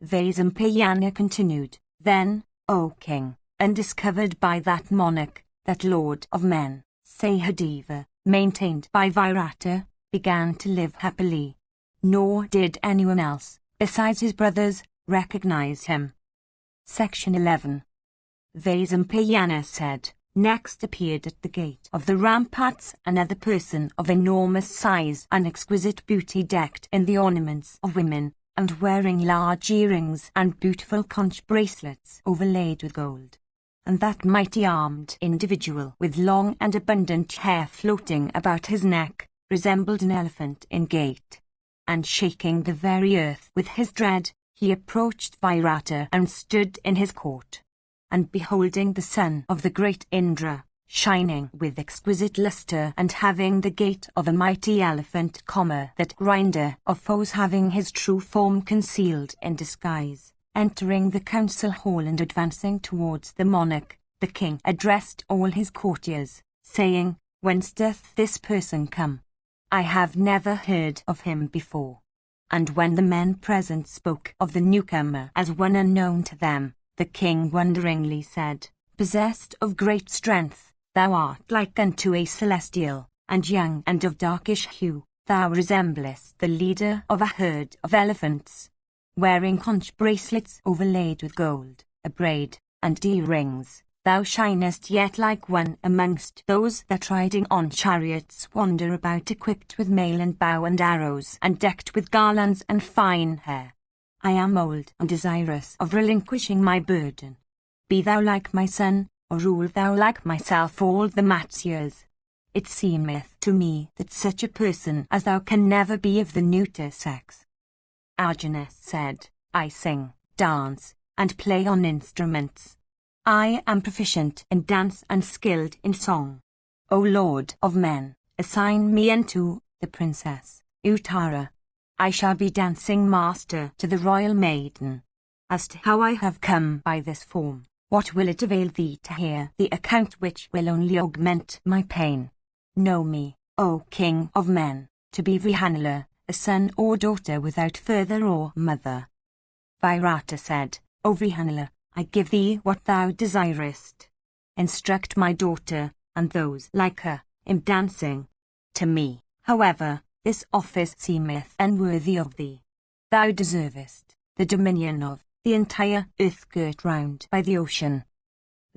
Vaisampayana continued, "Then, O king, undiscovered by that monarch, that lord of men, Sahadeva, maintained by Virata, began to live happily. Nor did anyone else, besides his brothers, recognize him." Section 11. Vaisampayana said, "Next appeared at the gate of the ramparts another person of enormous size and exquisite beauty, decked in the ornaments of women, and wearing large earrings and beautiful conch bracelets overlaid with gold. And that mighty armed individual, with long and abundant hair floating about his neck, resembled an elephant in gait. And shaking the very earth with his dread, he approached Virata and stood in his court. And beholding the son of the great Indra, shining with exquisite lustre and having the gait of a mighty elephant, that grinder of foes, having his true form concealed in disguise, entering the council hall and advancing towards the monarch, the king addressed all his courtiers, saying, "Whence doth this person come? I have never heard of him before." And when the men present spoke of the newcomer as one unknown to them, the king wonderingly said, "Possessed of great strength, thou art like unto a celestial, and young and of darkish hue, thou resemblest the leader of a herd of elephants. Wearing conch bracelets overlaid with gold, a braid, and earrings, thou shinest yet like one amongst those that riding on chariots wander about, equipped with mail and bow and arrows, and decked with garlands and fine hair. I am old and desirous of relinquishing my burden. Be thou like my son, or rule thou like myself all the Matsyas. It seemeth to me that such a person as thou can never be of the neuter sex." Arjuna said, "I sing, dance, and play on instruments. I am proficient in dance and skilled in song. O Lord of men, assign me unto the princess, Uttara. I shall be dancing master to the royal maiden. As to how I have come by this form, what will it avail thee to hear the account which will only augment my pain? Know me, O King of men, to be Vrihanala, a son or daughter without father or mother. Vairata said, O Vrihanala, I give thee what thou desirest. Instruct my daughter, and those like her, in dancing. To me, however, this office seemeth unworthy of thee. Thou deservest the dominion of the entire earth girt round by the ocean.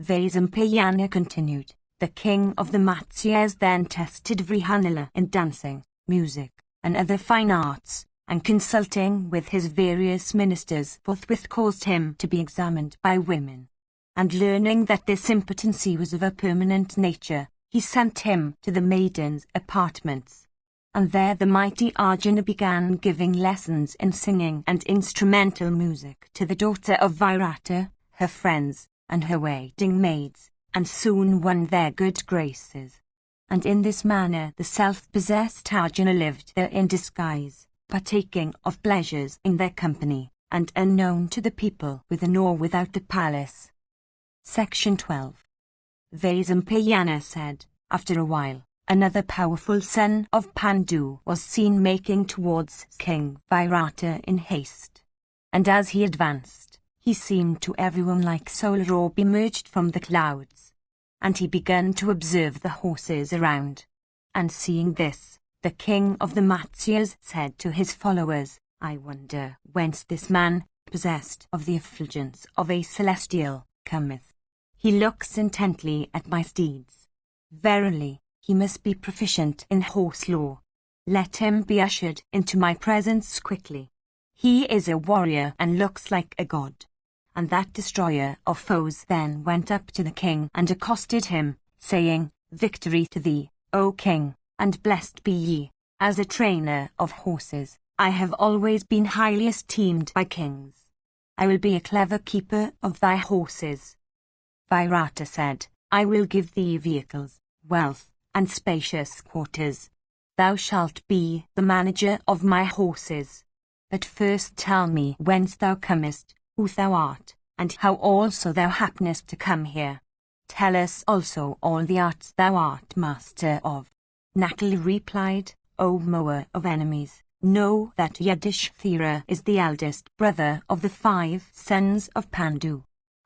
Vaisampayana continued. The king of the Matsyas then tested Vrihanala in dancing, music, and other fine arts, and consulting with his various ministers forthwith caused him to be examined by women. And learning that this impotency was of a permanent nature, he sent him to the maiden's apartments. And there the mighty Arjuna began giving lessons in singing and instrumental music to the daughter of Vairata, her friends, and her waiting maids, and soon won their good graces. And in this manner the self-possessed Arjuna lived there in disguise, partaking of pleasures in their company, and unknown to the people within or without the palace. Section 12. Vaisampayana said, after a while, another powerful son of Pandu was seen making towards King Vairata in haste. And as he advanced, he seemed to everyone like solar orb emerged from the clouds. And he began to observe the horses around. And seeing this, the king of the Matsyas said to his followers, I wonder whence this man, possessed of the effulgence of a celestial, cometh. He looks intently at my steeds. Verily, he must be proficient in horse lore. Let him be ushered into my presence quickly. He is a warrior and looks like a god. And that destroyer of foes then went up to the king and accosted him, saying, Victory to thee, O king, and blessed be ye. As a trainer of horses, I have always been highly esteemed by kings. I will be a clever keeper of thy horses. Vairata said, I will give thee vehicles, wealth, and spacious quarters. Thou shalt be the manager of my horses. But first tell me whence thou comest, who thou art, and how also thou happenest to come here. Tell us also all the arts thou art master of. Nakul replied, O mower of enemies, know that Yudhishthira is the eldest brother of the 5 sons of Pandu.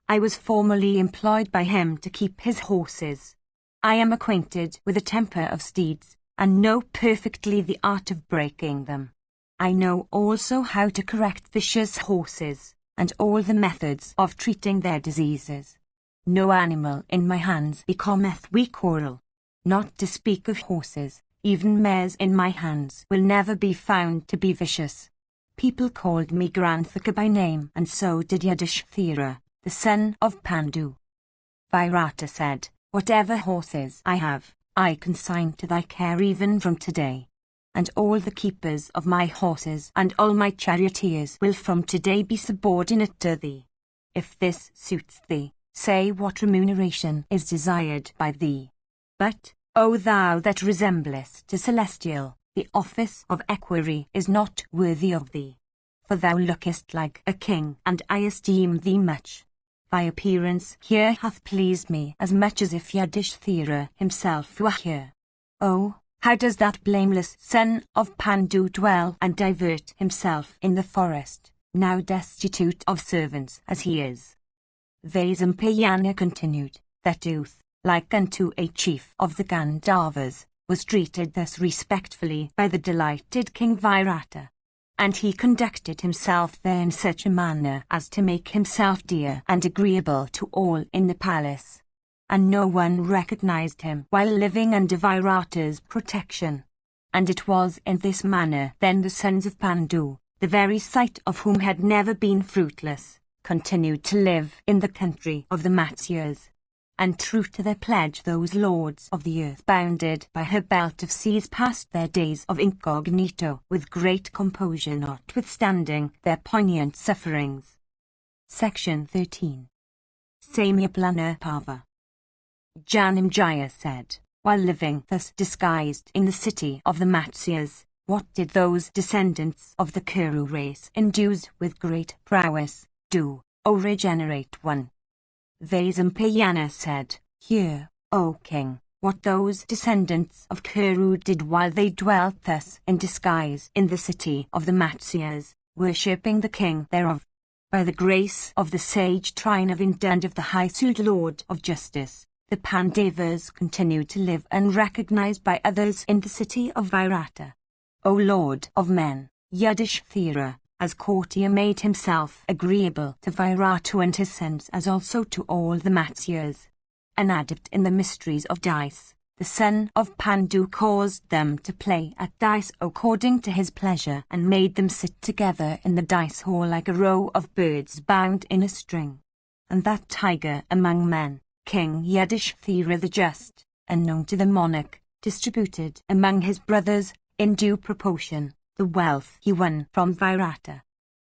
I was formerly employed by him to keep his horses. I am acquainted with the temper of steeds, and know perfectly the art of breaking them. I know also how to correct vicious horses, and all the methods of treating their diseases. No animal in my hands becometh weak or ill. Not to speak of horses, even mares in my hands will never be found to be vicious. People called me Granthaka by name, and so did Yudhishthira, the son of Pandu. Vairata said, Whatever horses I have, I consign to thy care even from today. And all the keepers of my horses and all my charioteers will from today be subordinate to thee. If this suits thee, say what remuneration is desired by thee. But, O thou that resemblest a celestial, the office of equerry is not worthy of thee. For thou lookest like a king, and I esteem thee much. Thy appearance here hath pleased me as much as if Yudhishthira himself were here. Oh, how does that blameless son of Pandu dwell and divert himself in the forest, now destitute of servants as he is? Vaisampayana continued, that youth, like unto a chief of the Gandharvas, was treated thus respectfully by the delighted King Vairata. And he conducted himself there in such a manner as to make himself dear and agreeable to all in the palace. And no one recognized him while living under Vairata's protection. And it was in this manner then the sons of Pandu, the very sight of whom had never been fruitless, continued to live in the country of the Matsyas. And true to their pledge those lords of the earth bounded by her belt of seas passed their days of incognito with great composure notwithstanding their poignant sufferings. Section 13. Samyaplana Parva. Janamjaya said, while living thus disguised in the city of the Matsyas, what did those descendants of the Kuru race endued with great prowess do, O regenerate one? Vaisampayana said, hear, O king, what those descendants of Kuru did while they dwelt thus in disguise in the city of the Matsyas, worshipping the king thereof. By the grace of the sage Trinavinda and of the high-souled Lord of Justice, the Pandavas continued to live unrecognized by others in the city of Virata. O Lord of men, Yudhishthira, as courtier made himself agreeable to Virata and his sons as also to all the Matsyas. An adept in the mysteries of dice, the son of Pandu caused them to play at dice according to his pleasure and made them sit together in the dice hall like a row of birds bound in a string. And that tiger among men, King Yudhishthira the Just, unknown to the monarch, distributed among his brothers, in due proportion, the wealth he won from Virata.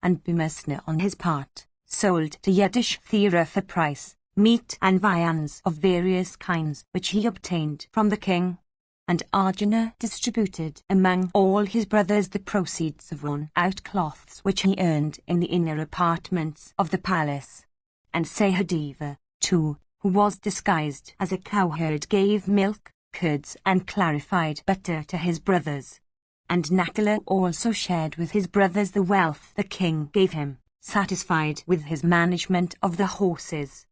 And Bhimasna on his part, sold to Yudhishthira for price, meat and viands of various kinds which he obtained from the king. And Arjuna distributed among all his brothers the proceeds of worn-out cloths which he earned in the inner apartments of the palace. And Sahadeva, too, who was disguised as a cowherd, gave milk, curds and clarified butter to his brothers. And Nakula also shared with his brothers the wealth the king gave him, satisfied with his management of the horses.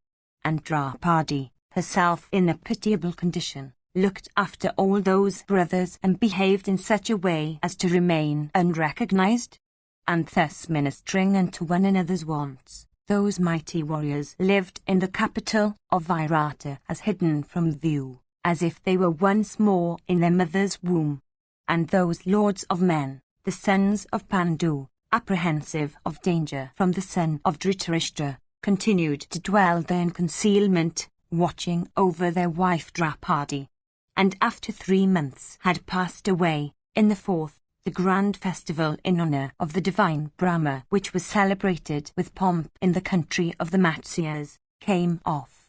And Draupadi, herself in a pitiable condition, looked after all those brothers and behaved in such a way as to remain unrecognized. And thus ministering unto one another's wants, those mighty warriors lived in the capital of Virata as hidden from view, as if they were once more in their mother's womb. And those lords of men, the sons of Pandu, apprehensive of danger from the son of Dhritarashtra, continued to dwell there in concealment, watching over their wife Draupadi. And after 3 months had passed away, in the 4th, the grand festival in honor of the divine Brahma, which was celebrated with pomp in the country of the Matsyas, came off.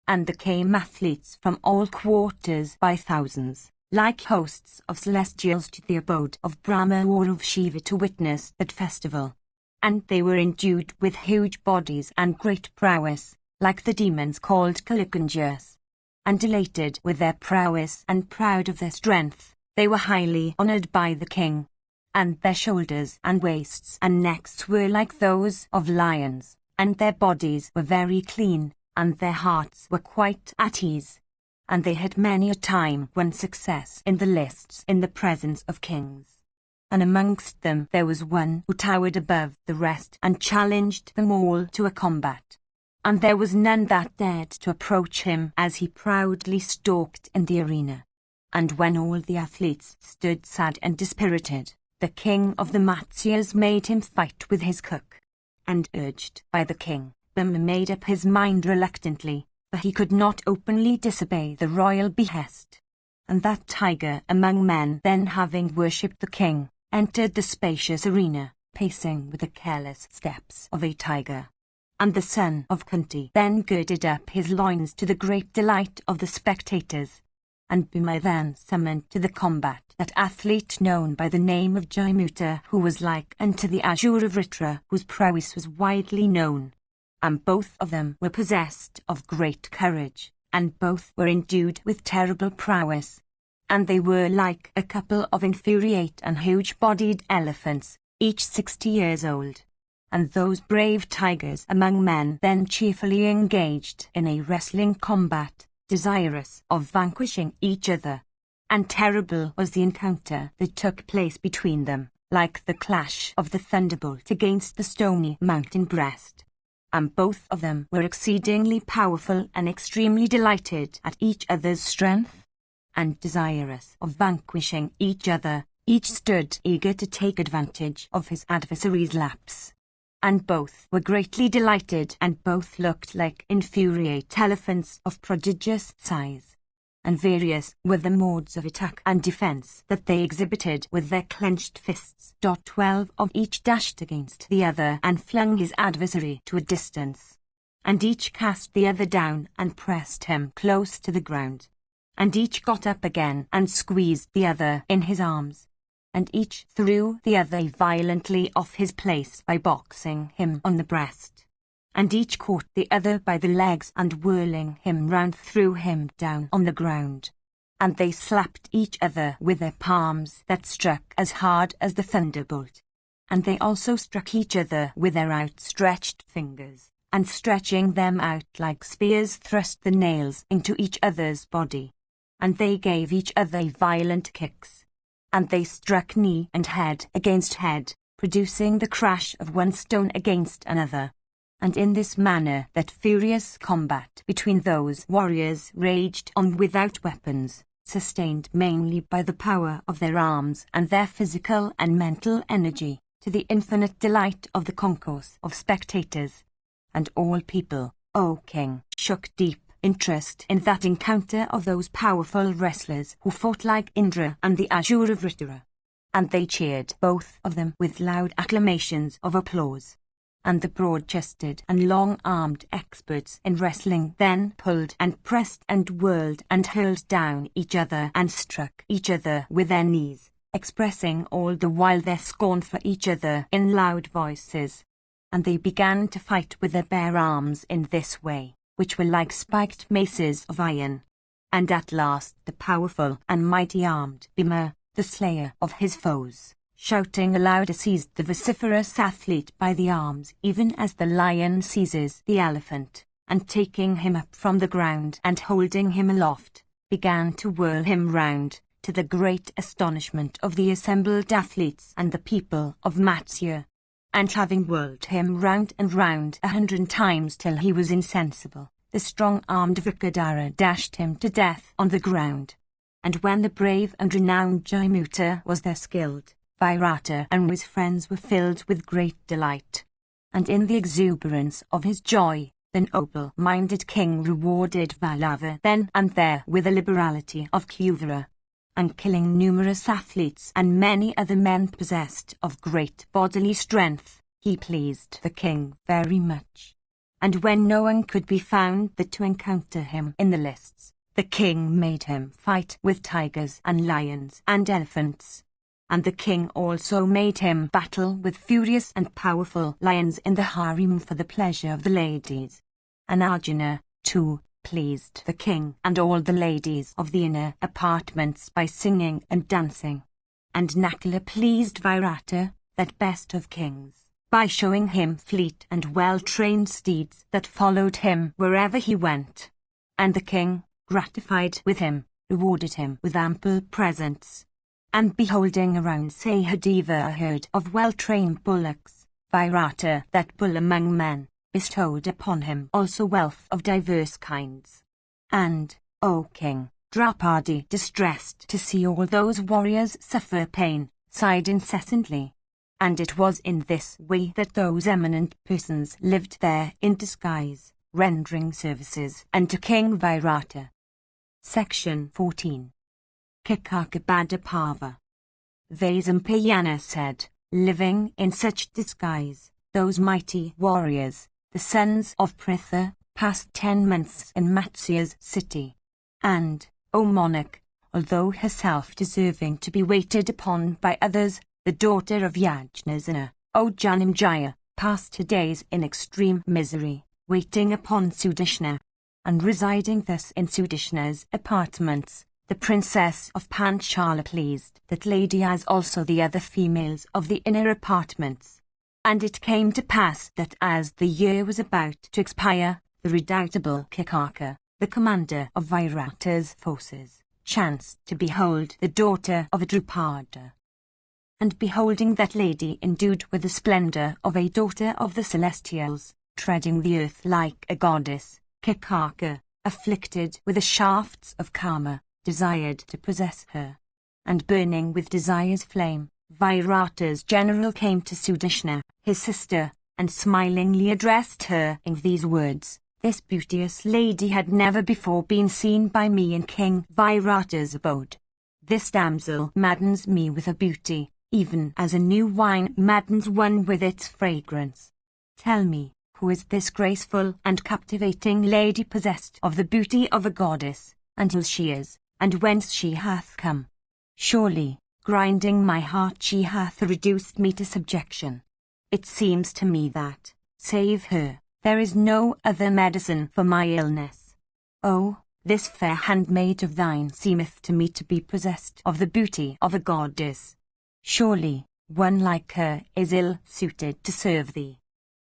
And there came athletes from all quarters by thousands, like hosts of celestials, to the abode of Brahma or of Shiva to witness that festival. And they were endued with huge bodies and great prowess, like the demons called Kalikanjas. And elated with their prowess and proud of their strength, they were highly honored by the king. And their shoulders and waists and necks were like those of lions, and their bodies were very clean, and their hearts were quite at ease. And they had many a time won success in the lists in the presence of kings. And amongst them there was one who towered above the rest and challenged them all to a combat. And there was none that dared to approach him as he proudly stalked in the arena. And when all the athletes stood sad and dispirited, the king of the Matsyas made him fight with his cook. And urged by the king, Bhima made up his mind reluctantly, for he could not openly disobey the royal behest. And that tiger among men, then having worshipped the king, entered the spacious arena, pacing with the careless steps of a tiger. And the son of Kunti then girded up his loins to the great delight of the spectators. And Bhima then summoned to the combat that athlete known by the name of Jaimuta, who was like unto the azure of Vritra, whose prowess was widely known. And both of them were possessed of great courage, and both were endued with terrible prowess. And they were like a couple of infuriate and huge-bodied elephants, each 60 years old. And those brave tigers among men then cheerfully engaged in a wrestling combat, desirous of vanquishing each other. And terrible was the encounter that took place between them, like the clash of the thunderbolt against the stony mountain breast. And both of them were exceedingly powerful and extremely delighted at each other's strength. And desirous of vanquishing each other, each stood eager to take advantage of his adversary's lapse. And both were greatly delighted, and both looked like infuriate elephants of prodigious size. and various were the modes of attack and defense that they exhibited with their clenched fists. 12 of each dashed against the other and flung his adversary to a distance, and each cast the other down and pressed him close to the ground, and each got up again and squeezed the other in his arms, and each threw the other violently off his place by boxing him on the breast, and each caught the other by the legs and whirling him round threw him down on the ground. And they slapped each other with their palms that struck as hard as the thunderbolt. And they also struck each other with their outstretched fingers, and stretching them out like spears thrust the nails into each other's body. And they gave each other violent kicks. And they struck knee and head against head, producing the crash of one stone against another. And in this manner that furious combat between those warriors raged on without weapons, sustained mainly by the power of their arms and their physical and mental energy, to the infinite delight of the concourse of spectators. And all people, O king, shook deep interest in that encounter of those powerful wrestlers who fought like Indra and the Azure of Ritara. And they cheered both of them with loud acclamations of applause. And the broad-chested and long-armed experts in wrestling then pulled and pressed and whirled and hurled down each other and struck each other with their knees, expressing all the while their scorn for each other in loud voices. And they began to fight with their bare arms in this way, which were like spiked maces of iron. And at last the powerful and mighty-armed Bhima, the slayer of his foes, shouting aloud, seized the vociferous athlete by the arms even as the lion seizes the elephant, and taking him up from the ground and holding him aloft, began to whirl him round, to the great astonishment of the assembled athletes and the people of Matsya. And having whirled him round and round 100 times till he was insensible, the strong-armed Vrikadara dashed him to death on the ground. And when the brave and renowned Jaimuta was there skilled, Virata and his friends were filled with great delight. And in the exuberance of his joy, the noble-minded king rewarded Vallava then and there with the liberality of Kuvara. And killing numerous athletes and many other men possessed of great bodily strength, he pleased the king very much. And when no one could be found that to encounter him in the lists, the king made him fight with tigers and lions and elephants. And the king also made him battle with furious and powerful lions in the harem for the pleasure of the ladies. And Arjuna, too, pleased the king and all the ladies of the inner apartments by singing and dancing. And Nakula pleased Virata, that best of kings, by showing him fleet and well-trained steeds that followed him wherever he went. And the king, gratified with him, rewarded him with ample presents. And beholding around Sahadeva a herd of well-trained bullocks, Virata, that bull among men, bestowed upon him also wealth of diverse kinds. And, O king, Draupadi, distressed to see all those warriors suffer pain, sighed incessantly. And it was in this way that those eminent persons lived there in disguise, rendering services unto King Virata. Section 14. Kikakabadapava. Vaisampayana said, living in such disguise, those mighty warriors, the sons of Pritha, passed 10 months in Matsya's city. And, O monarch, although herself deserving to be waited upon by others, the daughter of Yajnasena, O Janamjaya, passed her days in extreme misery, waiting upon Sudishna. And residing thus in Sudishna's apartments, the princess of Panchala pleased that lady as also the other females of the inner apartments. And it came to pass that as the year was about to expire, the redoubtable Kikaka, the commander of Virata's forces, chanced to behold the daughter of Drupada. And beholding that lady endued with the splendor of a daughter of the celestials, treading the earth like a goddess, Kikaka, afflicted with the shafts of karma, desired to possess her. And burning with desire's flame, Virata's general came to Sudishna, his sister, and smilingly addressed her in these words, This beauteous lady had never before been seen by me in King Virata's abode. This damsel maddens me with her beauty, even as a new wine maddens one with its fragrance. Tell me, who is this graceful and captivating lady possessed of the beauty of a goddess, and who she is, and whence she hath come? Surely, grinding my heart, she hath reduced me to subjection. It seems to me that, save her, there is no other medicine for my illness. Oh, this fair handmaid of thine seemeth to me to be possessed of the beauty of a goddess. Surely, one like her is ill-suited to serve thee.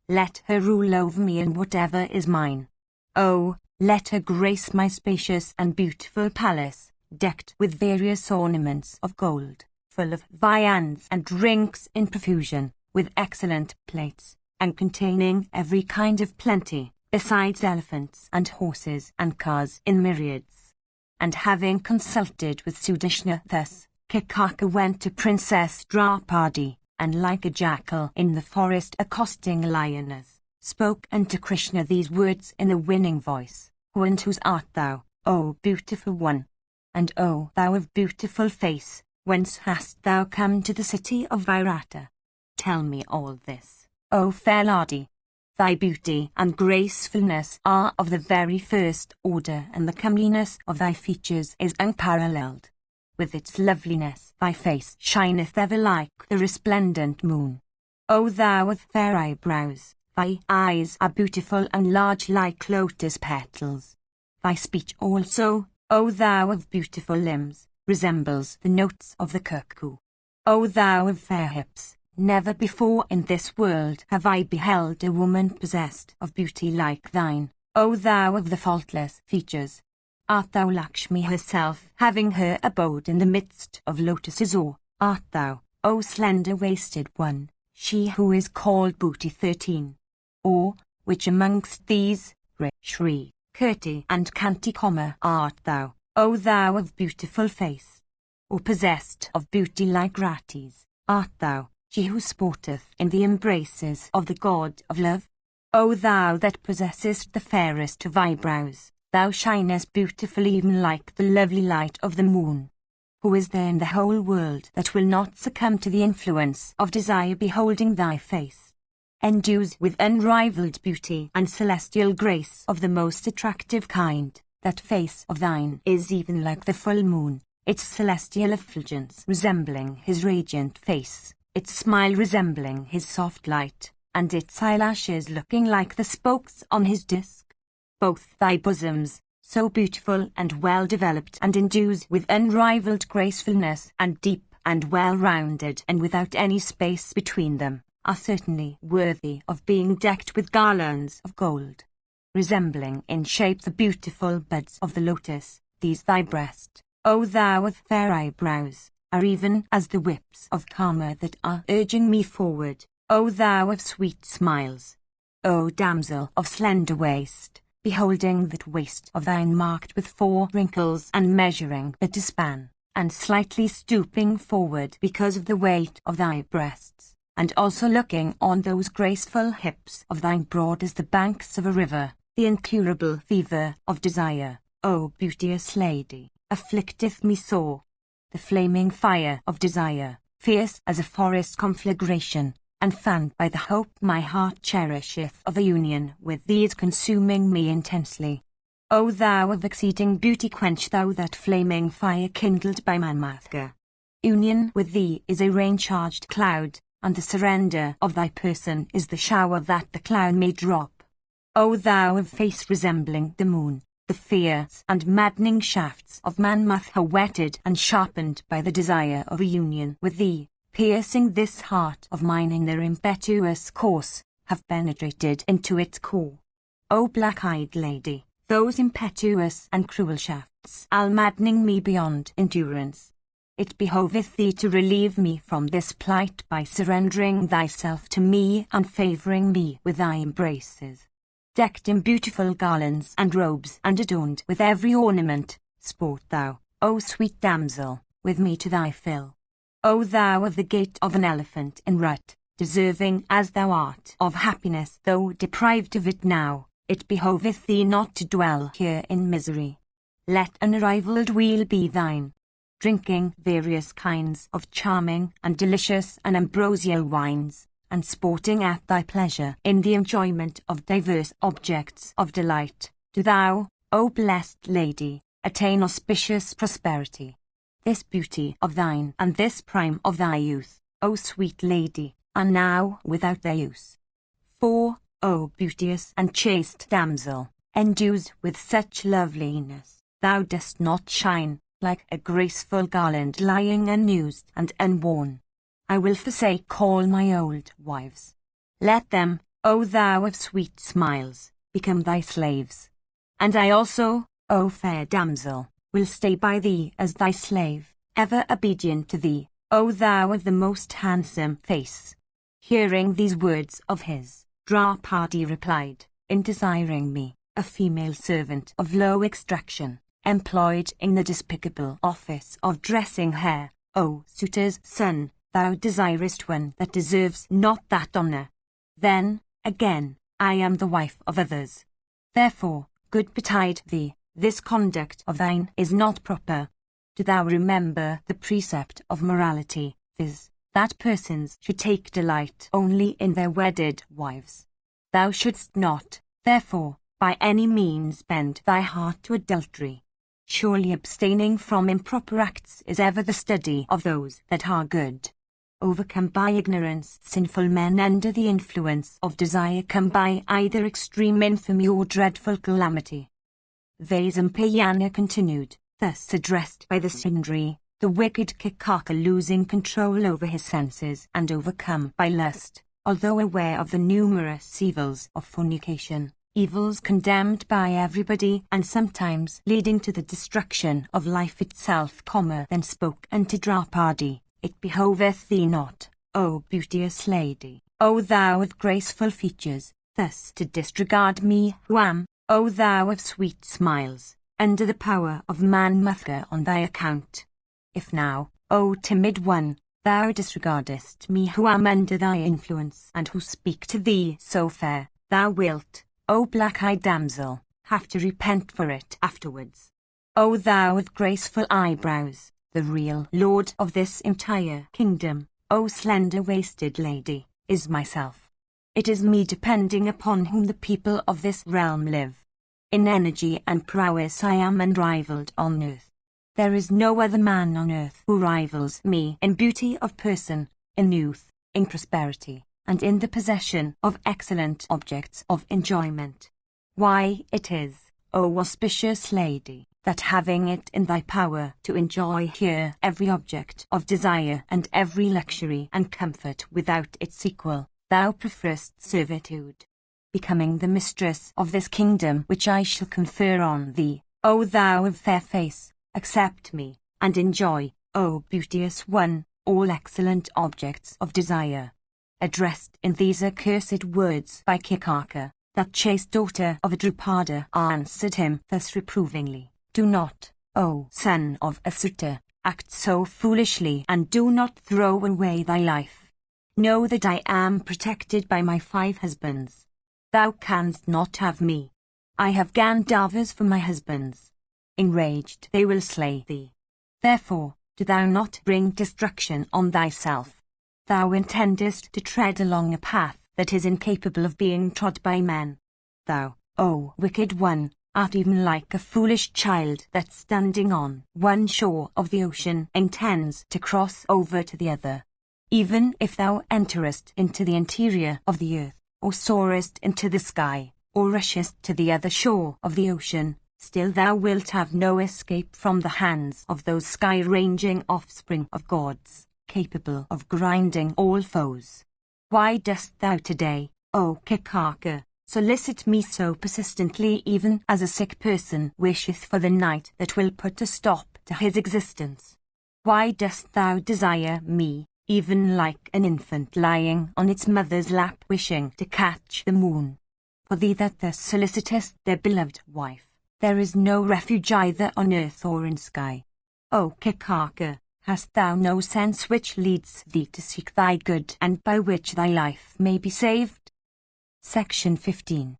Let her rule over me in whatever is mine. Oh, let her grace my spacious and beautiful palace, decked with various ornaments of gold, full of viands and drinks in profusion, with excellent plates, and containing every kind of plenty, besides elephants and horses and cars in myriads. And having consulted with Sudashna thus, Kakaka went to Princess Draupadi, and like a jackal in the forest accosting a lioness, spoke unto Krishna these words in a winning voice, Who and whose art thou, O beautiful one? And O thou of beautiful face, whence hast thou come to the city of Virata? Tell me all this, O fair lady. Thy beauty and gracefulness are of the very first order, and the comeliness of thy features is unparalleled. With its loveliness thy face shineth ever like the resplendent moon. O thou of fair eyebrows, thy eyes are beautiful and large like lotus petals. Thy speech also, O thou of beautiful limbs, resembles the notes of the cuckoo. O thou of fair hips, never before in this world have I beheld a woman possessed of beauty like thine. O thou of the faultless features, art thou Lakshmi herself, having her abode in the midst of lotuses, or art thou, O slender-waisted one, she who is called Booty 13? Or, which amongst these, Shri, Kirti and Kanti, art thou, O thou of beautiful face? Or possessed of beauty like Ratis, art thou, she who sporteth in the embraces of the god of love? O thou that possessest the fairest of eyebrows, thou shinest beautiful even like the lovely light of the moon. Who is there in the whole world that will not succumb to the influence of desire beholding thy face? Endues with unrivalled beauty and celestial grace of the most attractive kind, that face of thine is even like the full moon, its celestial effulgence resembling his radiant face, its smile resembling his soft light, and its eyelashes looking like the spokes on his disk. Both thy bosoms, so beautiful and well-developed and endues with unrivalled gracefulness and deep and well-rounded and without any space between them, are certainly worthy of being decked with garlands of gold. Resembling in shape the beautiful buds of the lotus, these thy breast, O thou of fair eyebrows, are even as the whips of Karma that are urging me forward, O thou of sweet smiles. O damsel of slender waist, beholding that waist of thine marked with 4 wrinkles and measuring but a span, and slightly stooping forward because of the weight of thy breasts, and also looking on those graceful hips of thine broad as the banks of a river, the incurable fever of desire, O beauteous lady, afflicteth me sore. The flaming fire of desire, fierce as a forest conflagration, and fanned by the hope my heart cherisheth of a union with thee, is consuming me intensely. O thou of exceeding beauty, quench thou that flaming fire kindled by Manmatha. Union with thee is a rain-charged cloud, and the surrender of thy person is the shower that the cloud may drop. O thou of face resembling the moon, the fierce and maddening shafts of Manmatha, whetted and sharpened by the desire of a union with thee, piercing this heart of mine in their impetuous course, have penetrated into its core. O black-eyed lady, those impetuous and cruel shafts are maddening me beyond endurance. It behoveth thee to relieve me from this plight by surrendering thyself to me and favouring me with thy embraces. Decked in beautiful garlands and robes and adorned with every ornament, sport thou, O sweet damsel, with me to thy fill. O thou of the gait of an elephant in rut, deserving as thou art of happiness though deprived of it now, it behoveth thee not to dwell here in misery. Let an unrivalled weal be thine, drinking various kinds of charming and delicious and ambrosial wines, and sporting at thy pleasure in the enjoyment of diverse objects of delight. Do thou, O blessed Lady, attain auspicious prosperity. This beauty of thine and this prime of thy youth, O sweet Lady, are now without their use. For, O beauteous and chaste damsel, endued with such loveliness, thou dost not shine, like a graceful garland lying unused and unworn. I will forsake all my old wives. Let them, O thou of sweet smiles, become thy slaves. And I also, O fair damsel, will stay by thee as thy slave, ever obedient to thee, O thou of the most handsome face. Hearing these words of his, Draupadi replied, in desiring me, a female servant of low extraction, employed in the despicable office of dressing hair, O suitor's son, thou desirest one that deserves not that honour. Then, again, I am the wife of others. Therefore, good betide thee, this conduct of thine is not proper. Do thou remember the precept of morality, viz., that persons should take delight only in their wedded wives. Thou shouldst not, therefore, by any means bend thy heart to adultery. Surely abstaining from improper acts is ever the study of those that are good. Overcome by ignorance, sinful men under the influence of desire come by either extreme infamy or dreadful calamity. Vaisampayana continued, thus addressed by the Sindri, the wicked Kikaka losing control over his senses and overcome by lust, although aware of the numerous evils of fornication, evils condemned by everybody and sometimes leading to the destruction of life itself, then spoke unto Draupadi, it behoveth thee not, O beauteous lady, O thou of graceful features, thus to disregard me who am, O thou of sweet smiles, under the power of man-mother on thy account. If now, O timid one, thou disregardest me who am under thy influence and who speak to thee so fair, thou wilt, O black-eyed damsel, have to repent for it afterwards. O thou with graceful eyebrows, the real lord of this entire kingdom, O slender-waisted lady, is myself. It is me depending upon whom the people of this realm live. In energy and prowess I am unrivaled on earth. There is no other man on earth who rivals me in beauty of person, in youth, in prosperity, and in the possession of excellent objects of enjoyment. Why it is, O auspicious lady, that having it in thy power to enjoy here every object of desire and every luxury and comfort without its equal, thou preferest servitude. Becoming the mistress of this kingdom which I shall confer on thee, O thou of fair face, accept me, and enjoy, O beauteous one, all excellent objects of desire. Addressed in these accursed words by Kikaka, that chaste daughter of Drupada answered him thus reprovingly, do not, O son of a suitor, act so foolishly and do not throw away thy life. Know that I am protected by my 5 husbands. Thou canst not have me. I have Gandharvas for my husbands. Enraged they will slay thee. Therefore, do thou not bring destruction on thyself. Thou intendest to tread along a path that is incapable of being trod by men. Thou, O wicked one, art even like a foolish child that standing on one shore of the ocean intends to cross over to the other. Even if thou enterest into the interior of the earth, or soarest into the sky, or rushest to the other shore of the ocean, still thou wilt have no escape from the hands of those sky-ranging offspring of gods, capable of grinding all foes. Why dost thou today, O Kikaka, solicit me so persistently even as a sick person wisheth for the night that will put a stop to his existence? Why dost thou desire me, even like an infant lying on its mother's lap wishing to catch the moon? For thee that thus solicitest their beloved wife, there is no refuge either on earth or in sky. O Kikaka, hast thou no sense which leads thee to seek thy good and by which thy life may be saved? Section 15.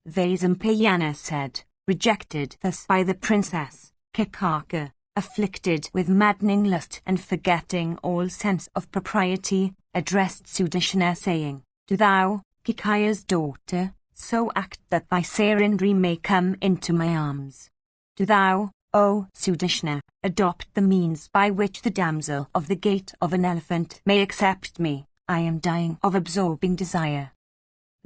Vaisampayana said, rejected thus by the princess, Kakaka, afflicted with maddening lust and forgetting all sense of propriety, addressed Sudashna saying, Do thou, Kikaya's daughter, so act that thy Sarindri may come into my arms. Do thou, O Sudashna, adopt the means by which the damsel of the gait of an elephant may accept me. I am dying of absorbing desire.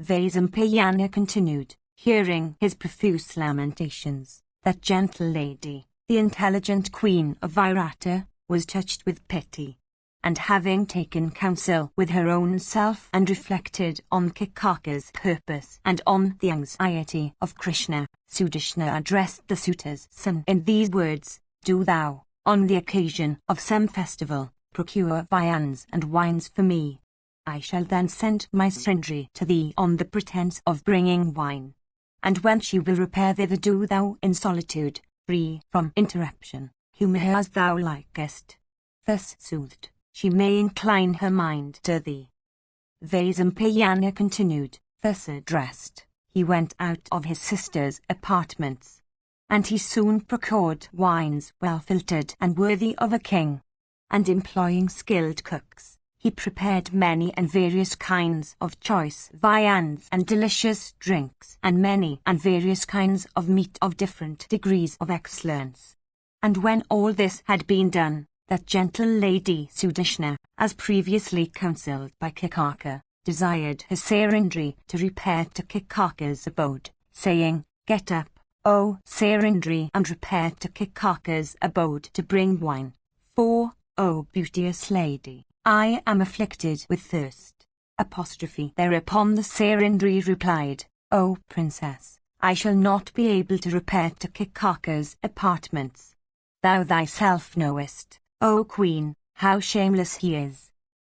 Vaisampayana continued, hearing his profuse lamentations. That gentle lady, the intelligent queen of Virata, was touched with pity. And having taken counsel with her own self and reflected on Kakaka's purpose and on the anxiety of Krishna, Sudashna addressed the suitor's son in these words, Do thou, on the occasion of some festival, procure viands and wines for me. I shall then send my Srindri to thee on the pretence of bringing wine. And when she will repair thither, do thou in solitude, free from interruption, humour her as thou likest. Thus soothed, she may incline her mind to thee. Vaisampayana continued, thus addressed, he went out of his sister's apartments. And he soon procured wines well filtered and worthy of a king. And employing skilled cooks, he prepared many and various kinds of choice viands and delicious drinks, and many and various kinds of meat of different degrees of excellence. And when all this had been done, that gentle lady Sudashna, as previously counselled by Kakaka, desired her Sarindri to repair to Kakaka's abode, saying, Get up, O Sarindri, and repair to Kakaka's abode to bring wine. For, O beauteous lady, I am afflicted with thirst. Thereupon the Sarindri replied, O princess, I shall not be able to repair to Kakaka's apartments. Thou thyself knowest, O queen, how shameless he is.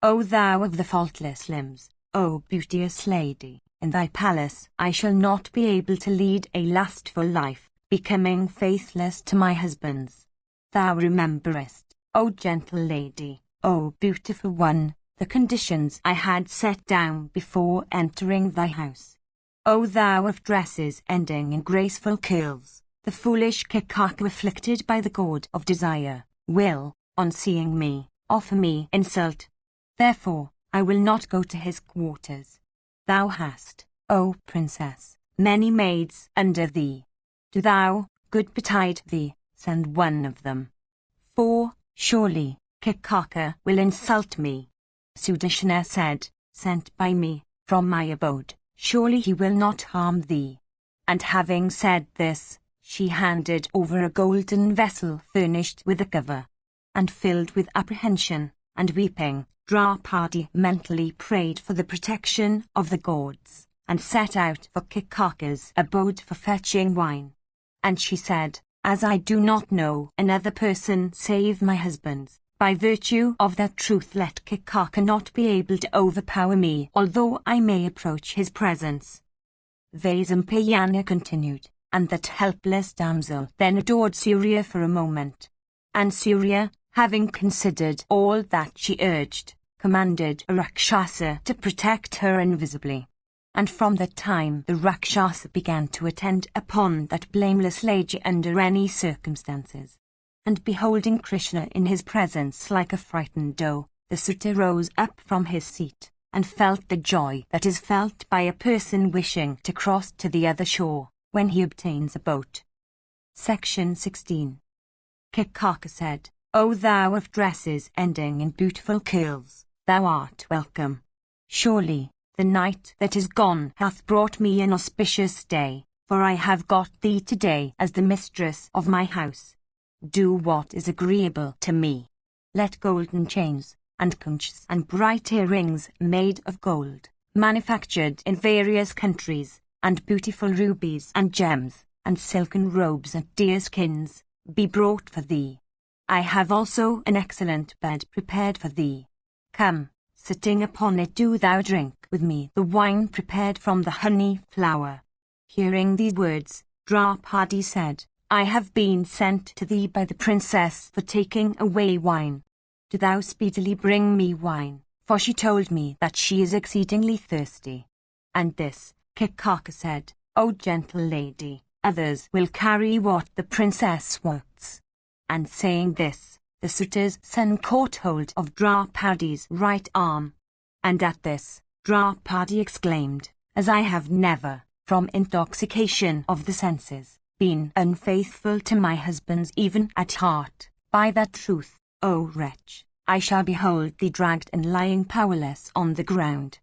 O thou of the faultless limbs, O beauteous lady, in thy palace I shall not be able to lead a lustful life, becoming faithless to my husbands. Thou rememberest, O gentle lady, O beautiful one, the conditions I had set down before entering thy house. O thou of dresses ending in graceful curls, the foolish Kakaka afflicted by the god of desire, will, on seeing me, offer me insult. Therefore, I will not go to his quarters. Thou hast, O princess, many maids under thee. Do thou, good betide thee, send one of them. For, surely, Kakaka will insult me. Sudashna said, Sent by me, from my abode, surely he will not harm thee. And having said this, she handed over a golden vessel furnished with a cover. And filled with apprehension and weeping, Draupadi mentally prayed for the protection of the gods, and set out for Kakaka's abode for fetching wine. And she said, As I do not know another person save my husband's, by virtue of that truth let Kakaka not be able to overpower me, although I may approach his presence. Vaisampayana continued, and that helpless damsel then adored Surya for a moment. And Surya, having considered all that she urged, commanded a Rakshasa to protect her invisibly. And from that time the Rakshasa began to attend upon that blameless lady under any circumstances. And beholding Krishna in his presence like a frightened doe, the suitor rose up from his seat, and felt the joy that is felt by a person wishing to cross to the other shore, when he obtains a boat. Section 16. Kakaka said, O thou of dresses ending in beautiful curls, thou art welcome. Surely, the night that is gone hath brought me an auspicious day, for I have got thee today as the mistress of my house. Do what is agreeable to me. Let golden chains, and conchs and bright earrings made of gold, manufactured in various countries, and beautiful rubies and gems, and silken robes and deerskins, be brought for thee. I have also an excellent bed prepared for thee. Come, sitting upon it do thou drink with me the wine prepared from the honey flower. Hearing these words, Draupadi said, I have been sent to thee by the princess for taking away wine. Do thou speedily bring me wine, for she told me that she is exceedingly thirsty. And this, Kakaka said, O gentle lady, others will carry what the princess wants. And saying this, the suitor's son caught hold of Draupadi's right arm. And at this, Draupadi exclaimed, as I have never, from intoxication of the senses, been unfaithful to my husband's even at heart, by that truth, O wretch, I shall behold thee dragged and lying powerless on the ground.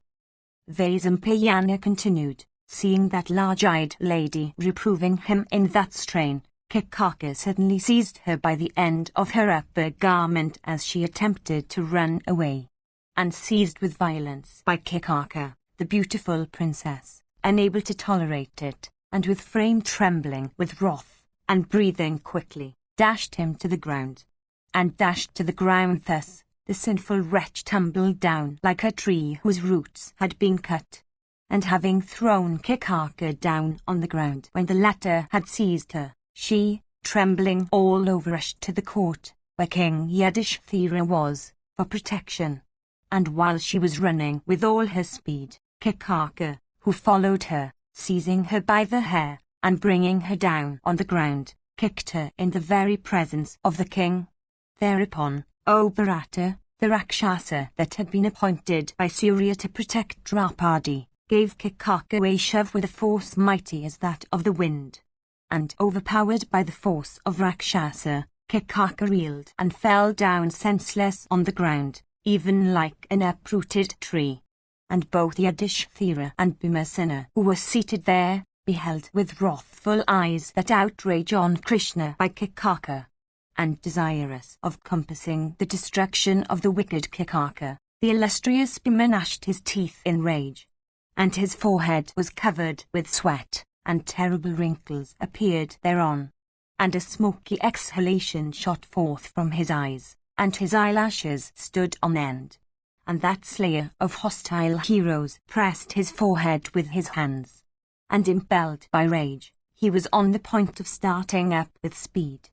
Vaisampayana continued, seeing that large-eyed lady reproving him in that strain. Kikaka suddenly seized her by the end of her upper garment as she attempted to run away. And seized with violence by Kikaka, the beautiful princess, unable to tolerate it, and with frame trembling with wrath, and breathing quickly, dashed him to the ground. And dashed to the ground thus, the sinful wretch tumbled down like a tree whose roots had been cut. And having thrown Kikaka down on the ground when the latter had seized her, she, trembling all over, rushed to the court, where King Yudhishthira was, for protection. And while she was running with all her speed, Kikaka, who followed her, seizing her by the hair, and bringing her down on the ground, kicked her in the very presence of the king. Thereupon, O Bharata, the Rakshasa that had been appointed by Surya to protect Draupadi, gave Kikaka a shove with a force mighty as that of the wind. And overpowered by the force of Rakshasa, Kikaka reeled and fell down senseless on the ground, even like an uprooted tree. And both Yudhishthira and Bhimasena, who were seated there, beheld with wrathful eyes that outrage on Krishna by Kikaka. And desirous of compassing the destruction of the wicked Kikaka, the illustrious Bhima gnashed his teeth in rage. And his forehead was covered with sweat, and terrible wrinkles appeared thereon. And a smoky exhalation shot forth from his eyes, and his eyelashes stood on end. And that slayer of hostile heroes pressed his forehead with his hands. And impelled by rage, he was on the point of starting up with speed.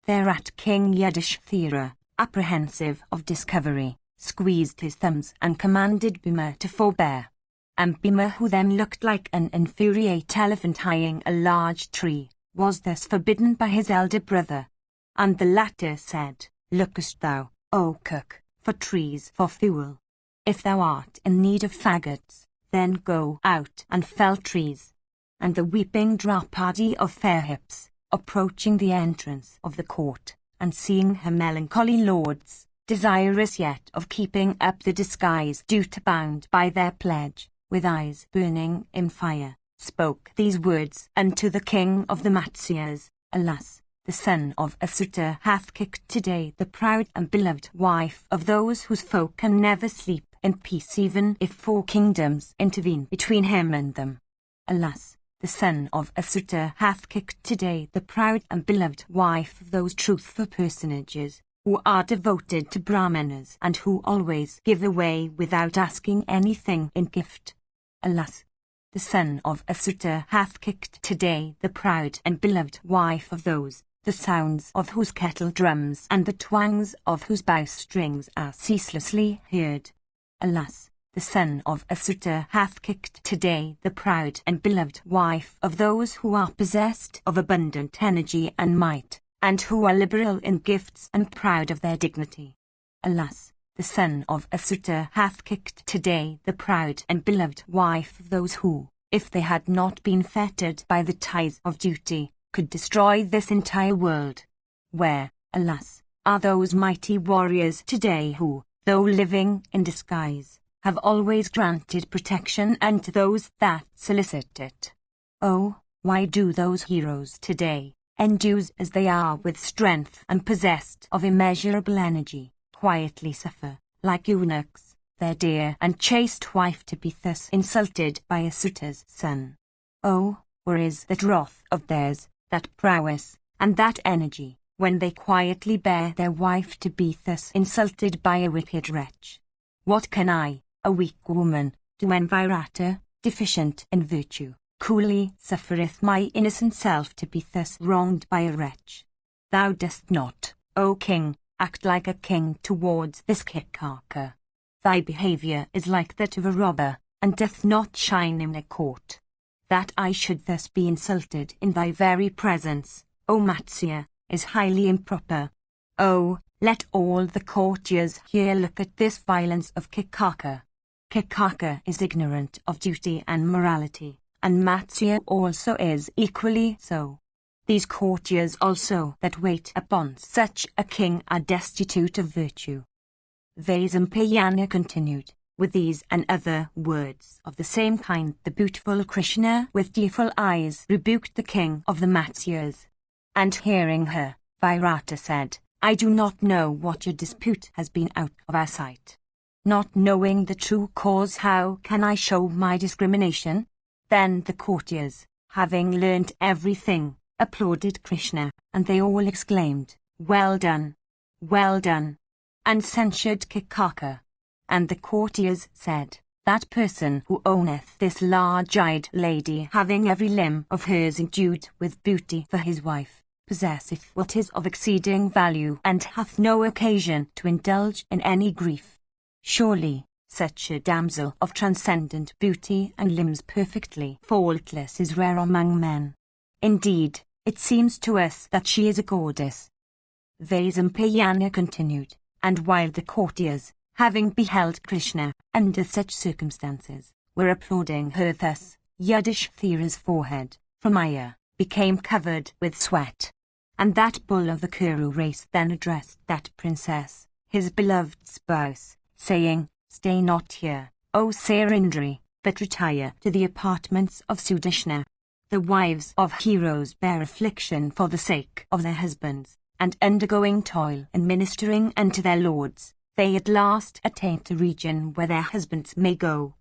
Thereat King Yudhishthira, apprehensive of discovery, squeezed his thumbs and commanded Bhima to forbear. And Bhima, who then looked like an infuriate elephant eyeing a large tree, was thus forbidden by his elder brother. And the latter said, Lookest thou, O cook, for trees for fuel? If thou art in need of faggots, then go out and fell trees. And the weeping Draupadi of fair hips, approaching the entrance of the court, and seeing her melancholy lords, desirous yet of keeping up the disguise due to bound by their pledge, with eyes burning in fire, spoke these words unto the king of the Matsyas, Alas, the son of a suitor hath kicked today the proud and beloved wife of those whose folk can never sleep in peace even if 4 kingdoms intervene between him and them. Alas, the son of a suitor hath kicked today the proud and beloved wife of those truthful personages, who are devoted to Brahmanas and who always give away without asking anything in gift. Alas, the son of a suitor hath kicked today the proud and beloved wife of those, the sounds of whose kettle drums and the twangs of whose bowstrings are ceaselessly heard. Alas, the son of a suitor hath kicked today the proud and beloved wife of those who are possessed of abundant energy and might, and who are liberal in gifts and proud of their dignity. Alas, the son of a suitor hath kicked today the proud and beloved wife of those who, if they had not been fettered by the ties of duty, could destroy this entire world. Where, alas, are those mighty warriors today who, though living in disguise, have always granted protection unto those that solicit it? Oh, why do those heroes today, endued as they are with strength and possessed of immeasurable energy, quietly suffer, like eunuchs, their dear and chaste wife to be thus insulted by a suitor's son? Oh, where is that wrath of theirs, that prowess, and that energy, when they quietly bear their wife to be thus insulted by a wicked wretch? What can I, a weak woman, do when Virata, deficient in virtue, coolly suffereth my innocent self to be thus wronged by a wretch? Thou dost not, O king, act like a king towards this Kikaka. Thy behaviour is like that of a robber, and doth not shine in a court. That I should thus be insulted in thy very presence, O Matsya, is highly improper. Oh, let all the courtiers here look at this violence of Kikaka. Kikaka is ignorant of duty and morality, and Matsya also is equally so. These courtiers also that wait upon such a king are destitute of virtue. Vaisampayana continued, with these and other words of the same kind the beautiful Krishna with tearful eyes rebuked the king of the Matsyas. And hearing her, Virata said, I do not know what your dispute has been out of our sight. Not knowing the true cause, how can I show my discrimination? Then the courtiers, having learnt everything, applauded Krishna, and they all exclaimed, well done, and censured Kikaka. And the courtiers said, that person who owneth this large-eyed lady, having every limb of hers endued with beauty for his wife, possesseth what is of exceeding value, and hath no occasion to indulge in any grief. Surely, such a damsel of transcendent beauty and limbs perfectly faultless is rare among men. Indeed, it seems to us that she is a goddess. Vaisampayana continued, and while the courtiers, having beheld Krishna under such circumstances, were applauding her thus, Yudhishthira's forehead, from ire, became covered with sweat. And that bull of the Kuru race then addressed that princess, his beloved spouse, saying, stay not here, O Sarindri, but retire to the apartments of Sudeshna. The wives of heroes bear affliction for the sake of their husbands, and undergoing toil in ministering unto their lords, they at last attain to region where their husbands may go.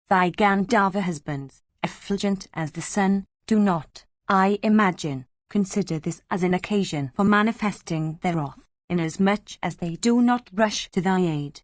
Thy Gandharva husbands, effulgent as the sun, do not, I imagine, consider this as an occasion for manifesting their wrath, inasmuch as they do not rush to thy aid.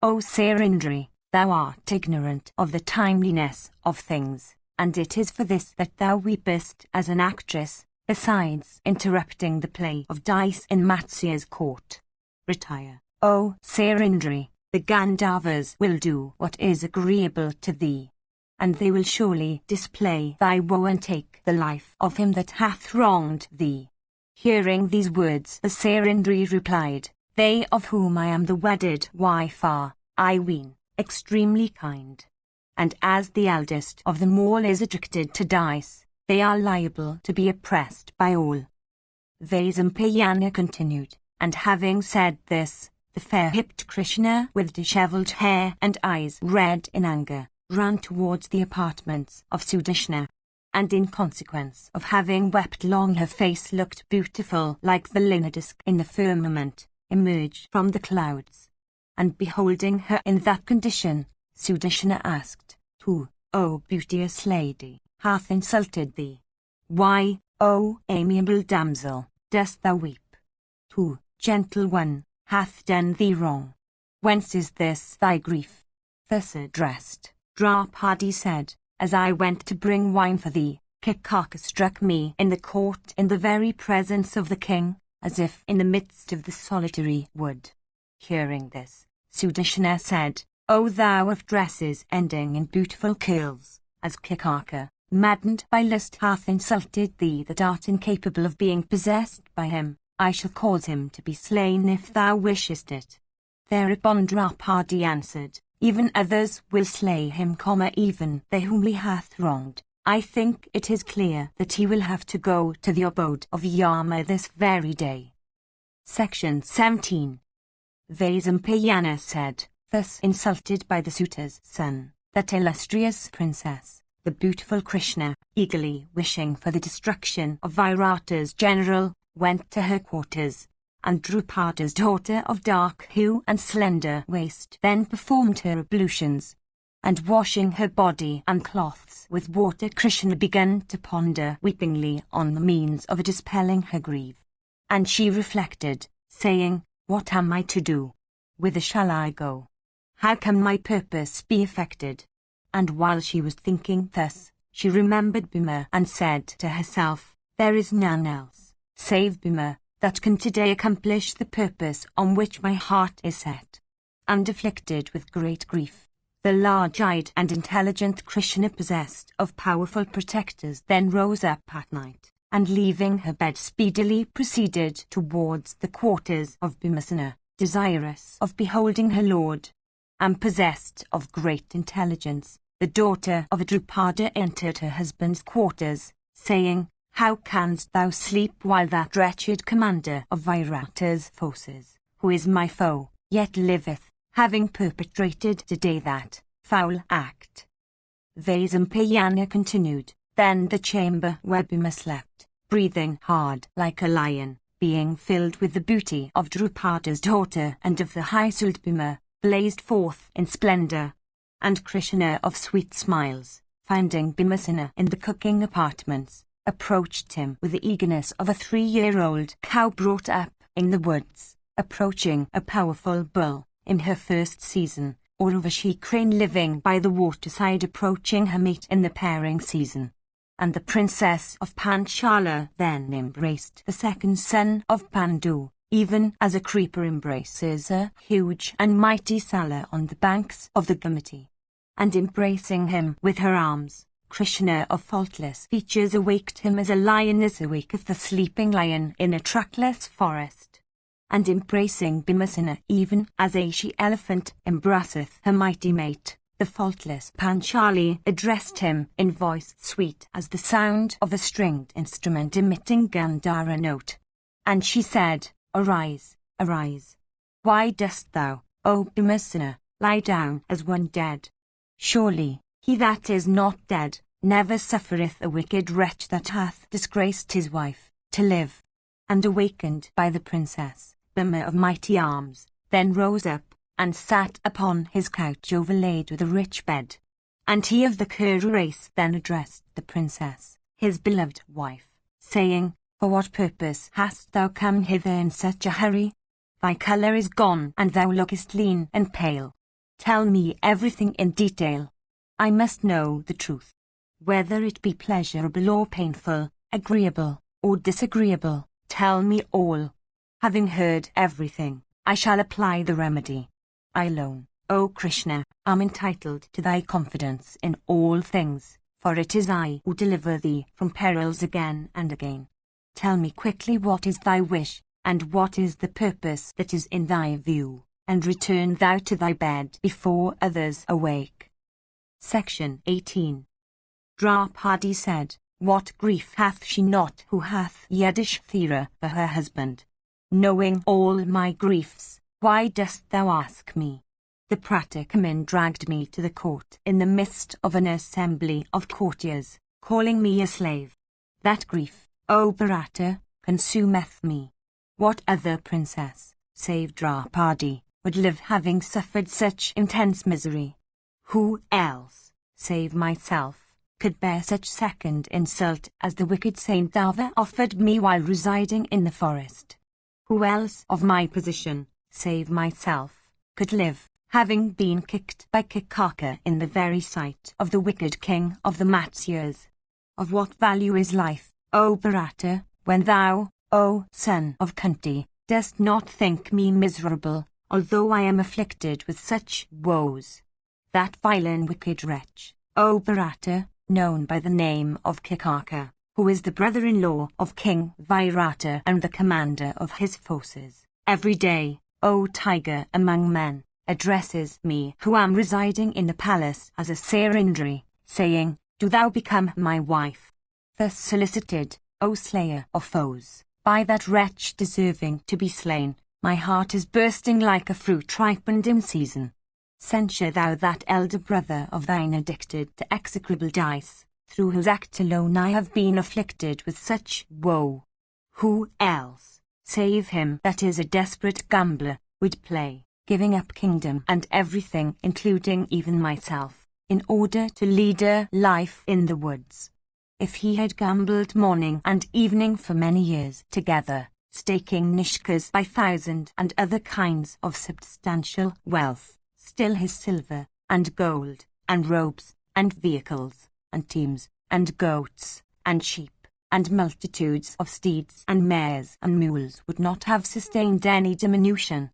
O Sarindri, thou art ignorant of the timeliness of things, and it is for this that thou weepest as an actress, besides interrupting the play of dice in Matsya's court. Retire, O Sarindri, the Gandharvas will do what is agreeable to thee, and they will surely display thy woe and take the life of him that hath wronged thee. Hearing these words, the Sarindri replied, they of whom I am the wedded wife are, I ween, extremely kind. And as the eldest of them all is addicted to dice, they are liable to be oppressed by all. Vaisampayana continued, and having said this, the fair-hipped Krishna with dishevelled hair and eyes red in anger, ran towards the apartments of Sudeshna. And in consequence of having wept long, her face looked beautiful like the lunar disk in the firmament, emerged from the clouds. And beholding her in that condition, Sudeshna asked, who, O beauteous lady, hath insulted thee? Why, O amiable damsel, dost thou weep? Who, gentle one, hath done thee wrong? Whence is this thy grief? Thus addressed, Draupadi said, as I went to bring wine for thee, Kikaka struck me in the court in the very presence of the king, as if in the midst of the solitary wood. Hearing this, Sudeshna said, O thou of dresses ending in beautiful curls, as Kikaka, maddened by lust, hath insulted thee that art incapable of being possessed by him, I shall cause him to be slain if thou wishest it. Thereupon Draupadi answered, even others will slay him, even they whom he hath wronged. I think it is clear that he will have to go to the abode of Yama this very day. Section 17. Vaisampayana said, thus insulted by the suitor's son, that illustrious princess, the beautiful Krishna, eagerly wishing for the destruction of Virata's general, went to her quarters, and Drupada's daughter of dark hue and slender waist then performed her ablutions, and washing her body and cloths with water, Krishna began to ponder weepingly on the means of dispelling her grief. And she reflected, saying, what am I to do? Whither shall I go? How can my purpose be effected? And while she was thinking thus, she remembered Bhima and said to herself, there is none else, save Bhima, that can today accomplish the purpose on which my heart is set. And afflicted with great grief, The large-eyed and intelligent Krishna, possessed of powerful protectors, then rose up at night, and leaving her bed speedily proceeded towards the quarters of Bhimasena, desirous of beholding her lord. And possessed of great intelligence, the daughter of a Drupada entered her husband's quarters, saying, "How canst thou sleep while that wretched commander of Virata's forces, who is my foe, yet liveth, having perpetrated today that foul act?" Vaisampayana continued, "Then the chamber where Bhima slept, breathing hard like a lion, being filled with the beauty of Drupada's daughter and of the high-souled Bhima, blazed forth in splendor. And Krishna of sweet smiles, finding Bhimasena in the cooking apartments, approached him with the eagerness of a 3-year-old cow brought up in the woods, approaching a powerful bull in her first season, or of a she-crane living by the waterside approaching her mate in the pairing season. And the princess of Panchala then embraced the second son of Pandu, even as a creeper embraces a huge and mighty Sala on the banks of the Gomati. And embracing him with her arms, Krishna of faultless features awaked him as a lioness awaketh the sleeping lion in a trackless forest. And embracing Bhimasena even as a she-elephant embraceth her mighty mate, the faultless Panchali addressed him in voice sweet as the sound of a stringed instrument emitting Gandhara note. And she said, "Arise, arise. Why dost thou, O Bhimasena, lie down as one dead? Surely, he that is not dead, never suffereth a wicked wretch that hath disgraced his wife, to live." And awakened by the princess, Bhima of mighty arms, then rose up, and sat upon his couch overlaid with a rich bed. And he of the Kuru race then addressed the princess, his beloved wife, saying, "For what purpose hast thou come hither in such a hurry? Thy colour is gone, and thou lookest lean and pale. Tell me everything in detail. I must know the truth. Whether it be pleasurable or painful, agreeable or disagreeable, tell me all. Having heard everything, I shall apply the remedy. I alone, O Krishna, am entitled to thy confidence in all things, for it is I who deliver thee from perils again and again. Tell me quickly what is thy wish, and what is the purpose that is in thy view, and return thou to thy bed before others awake." Section 18. Draupadi said, "What grief hath she not who hath Yudhishthira for her husband? Knowing all my griefs, why dost thou ask me?" The Pratikamin dragged me to the court in the midst of an assembly of courtiers, calling me a slave. That grief, O Bharata, consumeth me. What other princess, save Draupadi, would live having suffered such intense misery? Who else, save myself, could bear such second insult as the wicked Saint Dava offered me while residing in the forest? Who else of my position, save myself, could live, having been kicked by Kikaka in the very sight of the wicked king of the Matsyas? Of what value is life, O Bharata, when thou, O son of Kunti, dost not think me miserable, although I am afflicted with such woes? That vile and wicked wretch, O Bharata, known by the name of Kikaka, who is the brother-in-law of King Virata and the commander of his forces, every day, O tiger among men, addresses me who am residing in the palace as a Sarindri, saying, "Do thou become my wife?" Thus solicited, O slayer of foes, by that wretch deserving to be slain, my heart is bursting like a fruit ripened in season. Censure thou that elder brother of thine addicted to execrable dice, through whose act alone I have been afflicted with such woe. Who else, save him that is a desperate gambler, would play, giving up kingdom and everything including even myself, in order to lead a life in the woods? If he had gambled morning and evening for many years together, staking nishkas by thousand and other kinds of substantial wealth, still his silver, and gold, and robes, and vehicles, and teams, and goats, and sheep, and multitudes of steeds and mares and mules would not have sustained any diminution.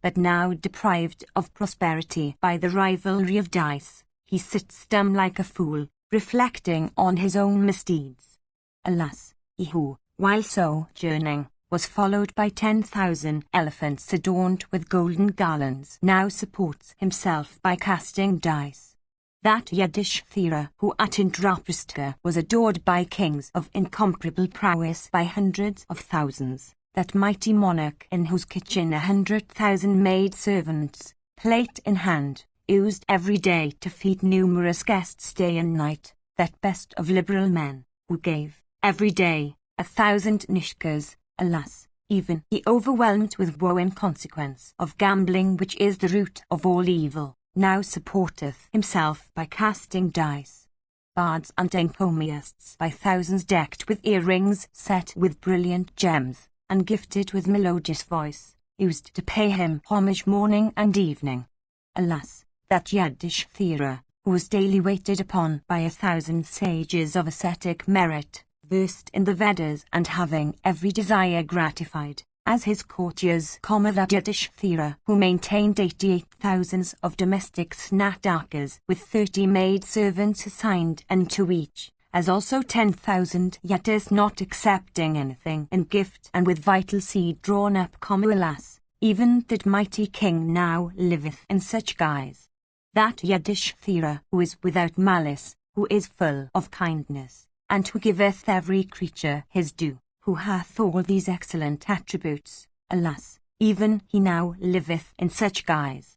but now deprived of prosperity by the rivalry of dice, he sits dumb like a fool, reflecting on his own misdeeds. Alas, he who, while sojourning, was followed by 10,000 elephants adorned with golden garlands, now supports himself by casting dice. That Yudhishthira who at Indraprastha was adored by kings of incomparable prowess by hundreds of thousands, that mighty monarch in whose kitchen 100,000 maid-servants, plate in hand, used every day to feed numerous guests day and night, that best of liberal men, who gave, every day, 1,000 nishkas, alas, even he overwhelmed with woe in consequence of gambling, which is the root of all evil, now supporteth himself by casting dice. Bards and encomiasts by thousands decked with earrings set with brilliant gems, and gifted with melodious voice, used to pay him homage morning and evening. Alas, that Yudhishthira, who was daily waited upon by 1,000 sages of ascetic merit, versed in the Vedas and having every desire gratified, as his courtiers, that Yudhishthira, who maintained 88,000 of domestic snatakas with 30 maid-servants assigned unto each, as also 10,000 yatas not accepting anything in gift, and with vital seed drawn up, alas, even that mighty king now liveth in such guise. That Yudhishthira who is without malice, who is full of kindness, and who giveth every creature his due, who hath all these excellent attributes, alas, even he now liveth in such guise.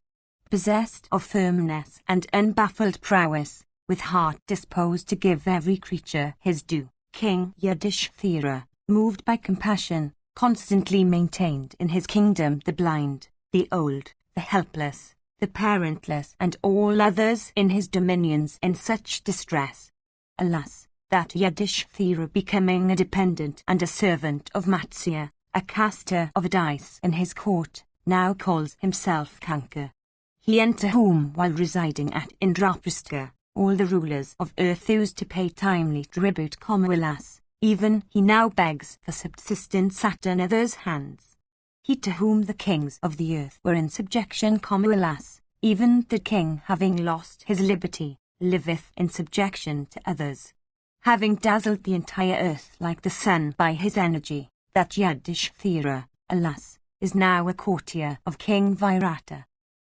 Possessed of firmness and unbaffled prowess, with heart disposed to give every creature his due, King Yudhishthira, moved by compassion, constantly maintained in his kingdom the blind, the old, the helpless, the parentless, and all others in his dominions in such distress. Alas, that Yudhishthira, becoming a dependent and a servant of Matsya, a caster of dice in his court, now calls himself Kanka. He unto whom, while residing at Indraprastha, all the rulers of earth used to pay timely tribute, alas, even he now begs for subsistence at another's hands. He to whom the kings of the earth were in subjection, alas, even the king, having lost his liberty, liveth in subjection to others. Having dazzled the entire earth like the sun by his energy, that Yudhishthira, alas, is now a courtier of King Virata.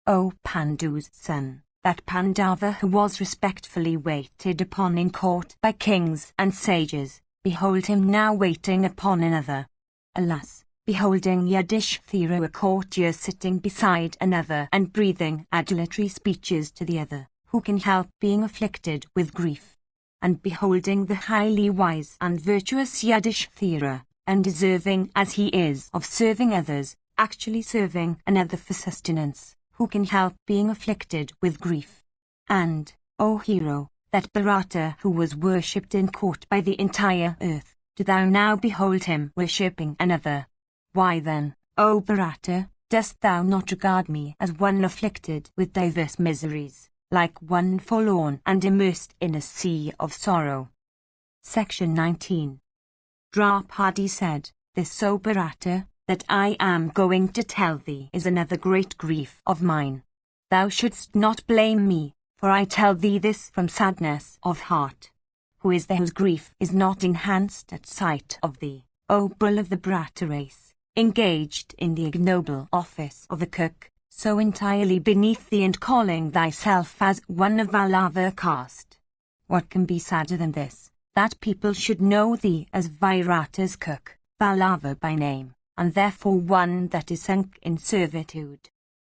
O Pandu's son, that Pandava who was respectfully waited upon in court by kings and sages, behold him now waiting upon another. Alas, beholding Yudhishthira, a courtier, sitting beside another and breathing adulatory speeches to the other, who can help being afflicted with grief? And beholding the highly wise and virtuous Yudhishthira, undeserving as he is of serving others, actually serving another for sustenance, who can help being afflicted with grief? And, O hero, that Bharata who was worshipped in court by the entire earth, do thou now behold him worshipping another? Why then, O Bharata, dost thou not regard me as one afflicted with diverse miseries, like one forlorn and immersed in a sea of sorrow? Section 19. Draupadi said, This, O Bharata, that I am going to tell thee is another great grief of mine. Thou shouldst not blame me, for I tell thee this from sadness of heart. Who is there whose grief is not enhanced at sight of thee, O bull of the Bharata race, engaged in the ignoble office of a cook, so entirely beneath thee and calling thyself as one of Vallava caste? What can be sadder than this, that people should know thee as Virata's cook, Vallava by name, and therefore one that is sunk in servitude?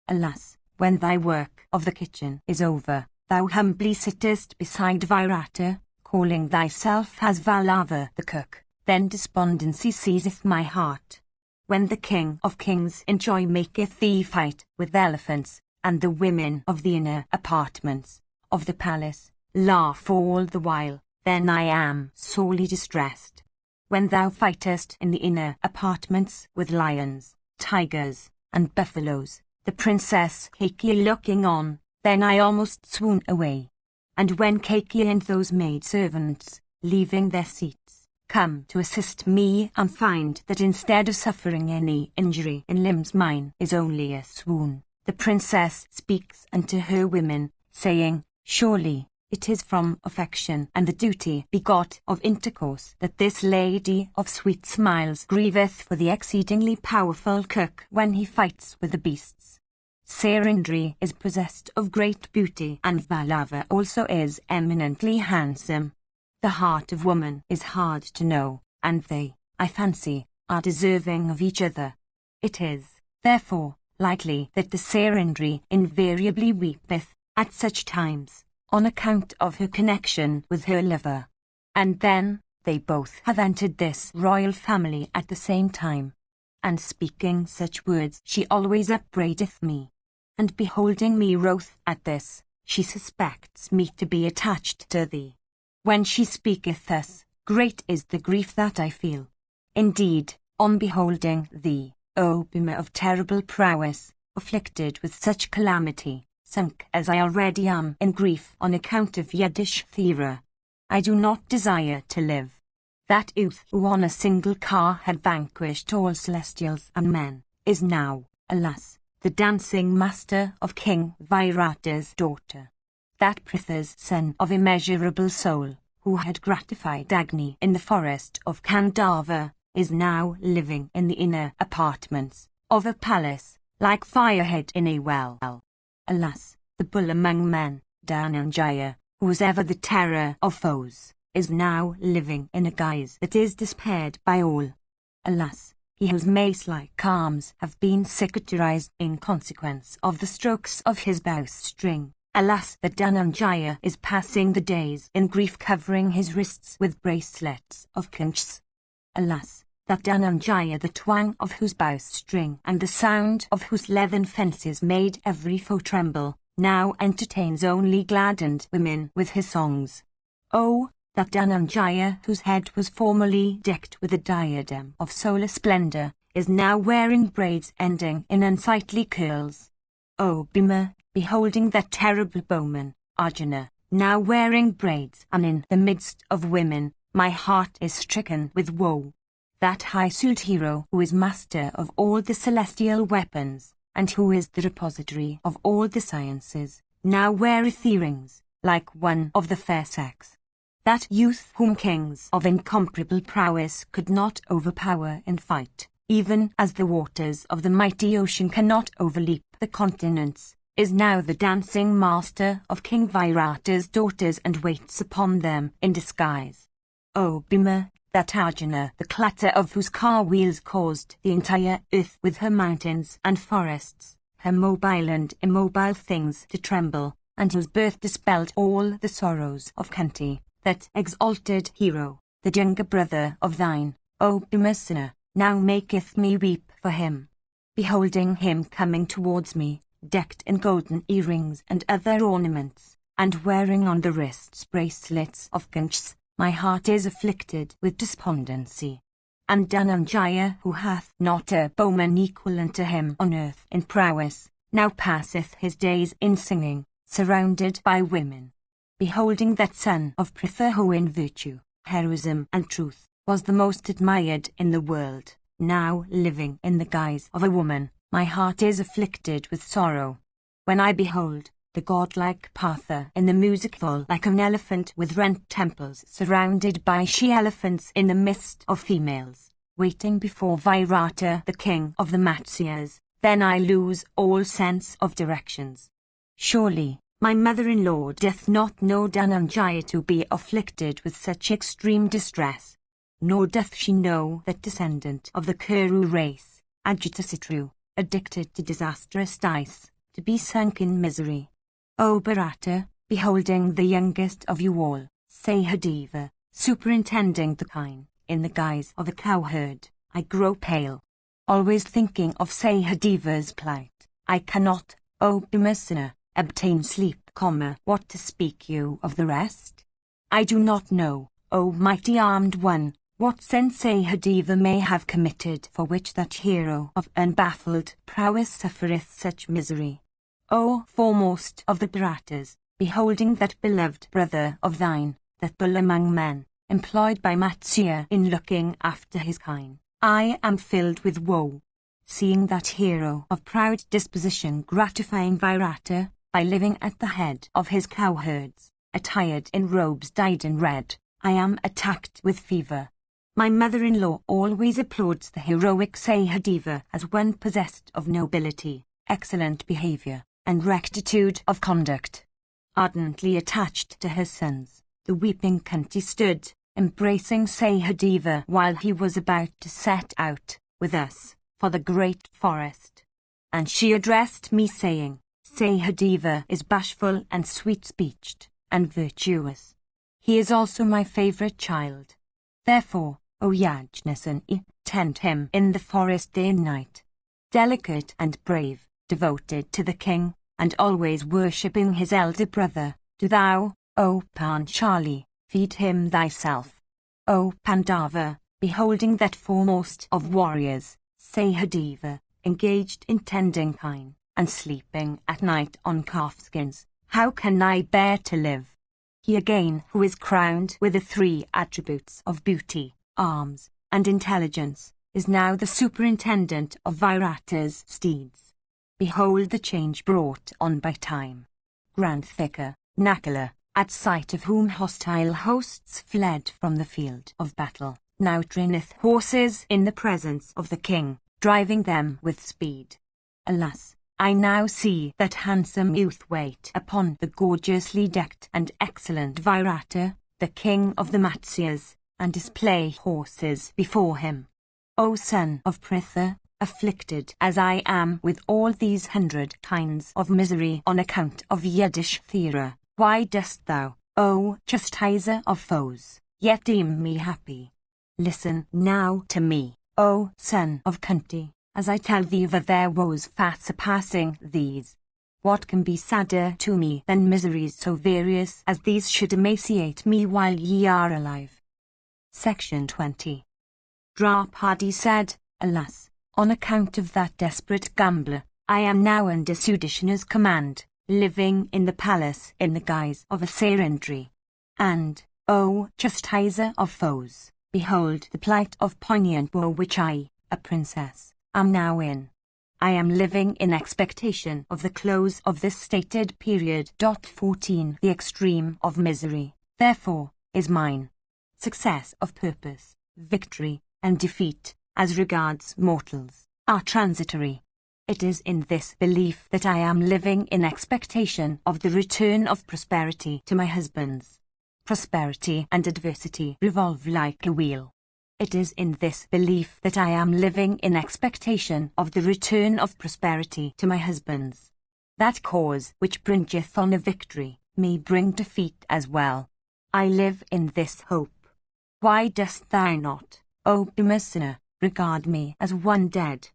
Alas, when thy work of the kitchen is over, thou humbly sittest beside Virata, calling thyself as Vallava the cook, then despondency seizeth my heart. When the king of kings in joy maketh thee fight with elephants, and the women of the inner apartments of the palace laugh all the while, then I am sorely distressed. When thou fightest in the inner apartments with lions, tigers, and buffaloes, the princess Kaikeyi looking on, then I almost swoon away. And when Kaikeyi and those maid-servants, leaving their seats, come to assist me and find that instead of suffering any injury in limbs mine is only a swoon. The princess speaks unto her women, saying, Surely, it is from affection and the duty begot of intercourse that this lady of sweet smiles grieveth for the exceedingly powerful cook when he fights with the beasts. Sarindri is possessed of great beauty, and Vallava also is eminently handsome. The heart of woman is hard to know, and they, I fancy, are deserving of each other. It is, therefore, likely that the Sarindri invariably weepeth at such times, on account of her connection with her lover. And then, they both have entered this royal family at the same time. And speaking such words she always upbraideth me. And beholding me wroth at this, she suspects me to be attached to thee. When she speaketh thus, great is the grief that I feel. Indeed, on beholding thee, O Bhima of terrible prowess, afflicted with such calamity, sunk as I already am in grief on account of Yudhishthira, I do not desire to live. That youth who on a single car had vanquished all celestials and men, is now, alas, the dancing master of King Virata's daughter. That Pritha's son of immeasurable soul, who had gratified Agni in the forest of Kandava, is now living in the inner apartments of a palace, like firehead in a well. Alas, the bull among men, Dhananjaya, who was ever the terror of foes, is now living in a guise that is despaired by all. Alas, he whose mace-like arms have been cicatrized in consequence of the strokes of his bowstring. Alas, that Dhananjaya is passing the days in grief, covering his wrists with bracelets of conchs. Alas, that Dhananjaya, the twang of whose bowstring and the sound of whose leathern fences made every foe tremble, now entertains only gladdened women with his songs. Oh, that Dhananjaya, whose head was formerly decked with a diadem of solar splendor, is now wearing braids ending in unsightly curls. O Bhima, beholding that terrible bowman, Arjuna, now wearing braids and in the midst of women, my heart is stricken with woe. That high-souled hero who is master of all the celestial weapons, and who is the repository of all the sciences, now weareth earrings, like one of the fair sex. That youth whom kings of incomparable prowess could not overpower in fight, even as the waters of the mighty ocean cannot overleap the continents, is now the dancing master of King Virata's daughters and waits upon them in disguise. O Bhima, that Arjuna, the clatter of whose car wheels caused the entire earth with her mountains and forests, her mobile and immobile things to tremble, and whose birth dispelled all the sorrows of Kunti, that exalted hero, the younger brother of thine, O Bhimasena, now maketh me weep for him. Beholding him coming towards me, decked in golden earrings and other ornaments, and wearing on the wrists bracelets of conchs, my heart is afflicted with despondency. And Dhananjaya, who hath not a bowman equal unto him on earth in prowess, now passeth his days in singing, surrounded by women. Beholding that son of Pritha who in virtue, heroism and truth, was the most admired in the world, now living in the guise of a woman, my heart is afflicted with sorrow. When I behold the godlike Partha in the music hall like an elephant with rent temples surrounded by she-elephants in the midst of females, waiting before Virata the king of the Matsyas, then I lose all sense of directions. Surely, my mother-in-law doth not know Dhananjaya to be afflicted with such extreme distress, nor doth she know that descendant of the Kuru race, Ajatasattu, addicted to disastrous dice, to be sunk in misery. O Bharata, beholding the youngest of you all, Sahadeva, superintending the kine, in the guise of a cowherd, I grow pale. Always thinking of Sahadeva's plight, I cannot, O Bhimasena, obtain sleep, what to speak you of the rest? I do not know, O mighty armed one, what sin Sahadeva may have committed for which that hero of unbaffled prowess suffereth such misery. O foremost of the Bharatas, beholding that beloved brother of thine, that bull among men, employed by Matsya in looking after his kind, I am filled with woe. Seeing that hero of proud disposition gratifying Virata by living at the head of his cowherds, attired in robes dyed in red, I am attacked with fever. My mother-in-law always applauds the heroic Sahadeva as one possessed of nobility, excellent behavior, and rectitude of conduct. Ardently attached to her sons, the weeping Kunti stood, embracing Sahadeva while he was about to set out, with us, for the great forest. And she addressed me saying, Sahadeva is bashful and sweet-speeched, and virtuous. He is also my favourite child. Therefore, O Yajnasan, tend him in the forest day and night. Delicate and brave, devoted to the king, and always worshipping his elder brother, do thou, O Panchali, feed him thyself. O Pandava, beholding that foremost of warriors, Sahadeva, engaged in tending kine, and sleeping at night on calfskins, how can I bear to live? He again who is crowned with the three attributes of beauty, arms, and intelligence, is now the superintendent of Virata's steeds. Behold the change brought on by time. Grandthika, Nakula, at sight of whom hostile hosts fled from the field of battle, now traineth horses in the presence of the king, driving them with speed. Alas, I now see that handsome youth wait upon the gorgeously decked and excellent Virata, the king of the Matsyas, and display horses before him. O son of Pritha, afflicted as I am with all these 100 kinds of misery on account of Yudhishthira, why dost thou, O chastiser of foes, yet deem me happy? Listen now to me, O son of Kunti, as I tell thee of their woes far surpassing these. What can be sadder to me than miseries so various as these should emaciate me while ye are alive? Section 20. Draupadi said, Alas, on account of that desperate gambler, I am now under Sudeshana's command, living in the palace in the guise of a Sairendri. And, O chastiser of foes, behold the plight of poignant woe which I, a princess, am now in. I am living in expectation of the close of this stated period. 14 The extreme of misery, therefore, is mine. Success of purpose, victory, and defeat, as regards mortals, are transitory. It is in this belief that I am living in expectation of the return of prosperity to my husbands. Prosperity and adversity revolve like a wheel. It is in this belief that I am living in expectation of the return of prosperity to my husbands. That cause which bringeth on a victory may bring defeat as well. I live in this hope. Why dost thou not, O Bhimasena, regard me as one dead?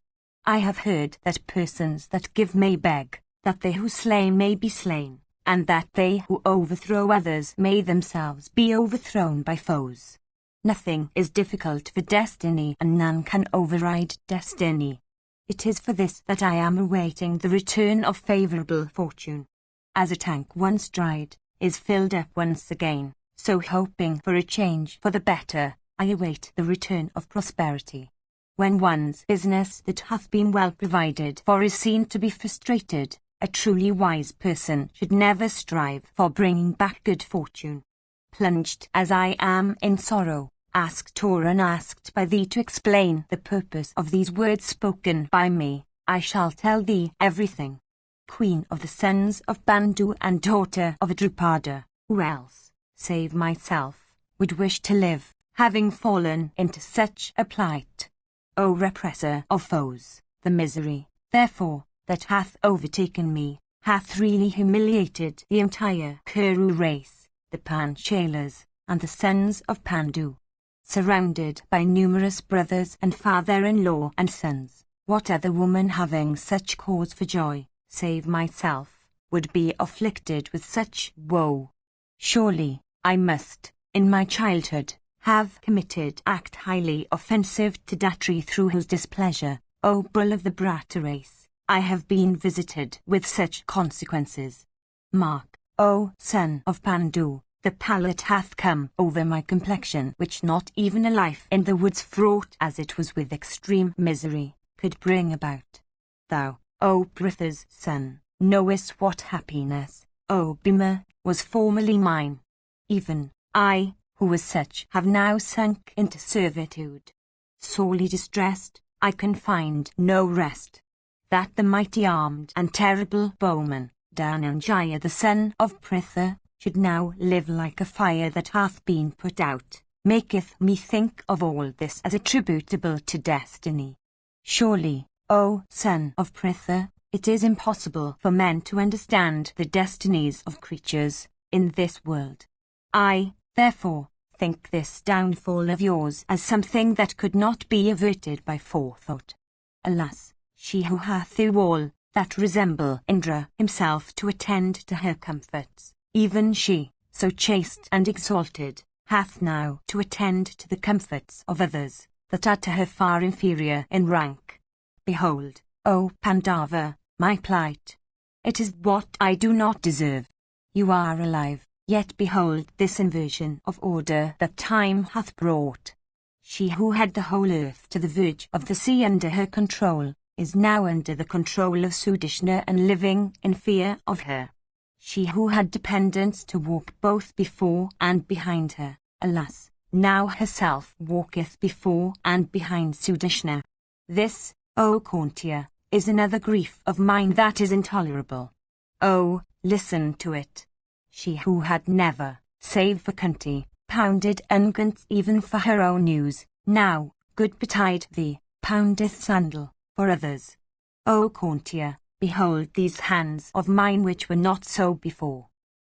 I have heard that persons that give may beg, that they who slay may be slain, and that they who overthrow others may themselves be overthrown by foes. Nothing is difficult for destiny, and none can override destiny. It is for this that I am awaiting the return of favourable fortune. As a tank once dried, is filled up once again, so hoping for a change for the better, I await the return of prosperity. When one's business that hath been well provided for is seen to be frustrated, a truly wise person should never strive for bringing back good fortune. Plunged as I am in sorrow, asked or unasked by thee to explain the purpose of these words spoken by me, I shall tell thee everything. Queen of the sons of Bandhu and daughter of Drupada, who else, save myself, would wish to live, having fallen into such a plight? O repressor of foes, the misery, therefore, that hath overtaken me, hath really humiliated the entire Kuru race, the Panchalas, and the sons of Pandu. Surrounded by numerous brothers and father-in-law and sons, what other woman having such cause for joy, save myself, would be afflicted with such woe? Surely, I must, in my childhood, have committed act highly offensive to Datri, through whose displeasure, O bull of the Brata race, I have been visited with such consequences. Mark, O son of Pandu, The pallet hath come over my complexion which not even a life in the woods fraught as it was with extreme misery could bring about. Thou, O Pritha's son, knowest what happiness, O Bhima, was formerly mine. Even I, who was such, have now sunk into servitude. Sorely distressed, I can find no rest. That the mighty armed and terrible bowman, Dhananjaya the son of Pritha, should now live like a fire that hath been put out, maketh me think of all this as attributable to destiny. Surely, O son of Pritha, it is impossible for men to understand the destinies of creatures in this world. I, therefore, think this downfall of yours as something that could not be averted by forethought. Alas, she who hath through all that resemble Indra himself to attend to her comforts, even she, so chaste and exalted, hath now to attend to the comforts of others, that are to her far inferior in rank. Behold, O Pandava, my plight. It is what I do not deserve. You are alive, yet behold this inversion of order that time hath brought. She who had the whole earth to the verge of the sea under her control, is now under the control of Sudishna and living in fear of her. She who had dependents to walk both before and behind her, alas, now herself walketh before and behind Sudishna. This, O Kauntiya, is another grief of mine that is intolerable. Oh, listen to it. She who had never, save for Kunti, pounded unguents even for her own use, now, good betide thee, poundeth sandal for others. O Kauntiya, behold these hands of mine which were not so before.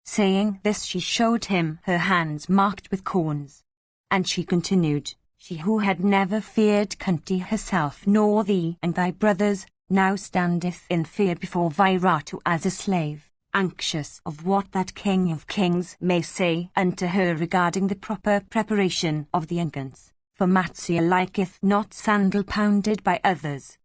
Saying this she showed him her hands marked with corns. And she continued, she who had never feared Kunti herself nor thee and thy brothers, now standeth in fear before Viratu as a slave, anxious of what that King of Kings may say unto her regarding the proper preparation of the unguents, for Matsya liketh not sandal pounded by others.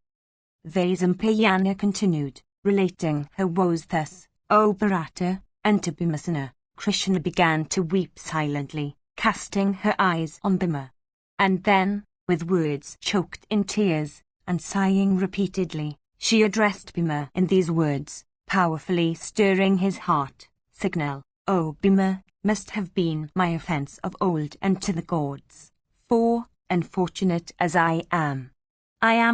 Vaisampayana continued, relating her woes thus, O Bharata, unto Bhimasena, Krishna began to weep silently, casting her eyes on Bhima. And then, with words choked in tears, and sighing repeatedly, she addressed Bhima in these words, powerfully stirring his heart, Signal, O Bhima, must have been my offence of old unto the gods, for, unfortunate as I am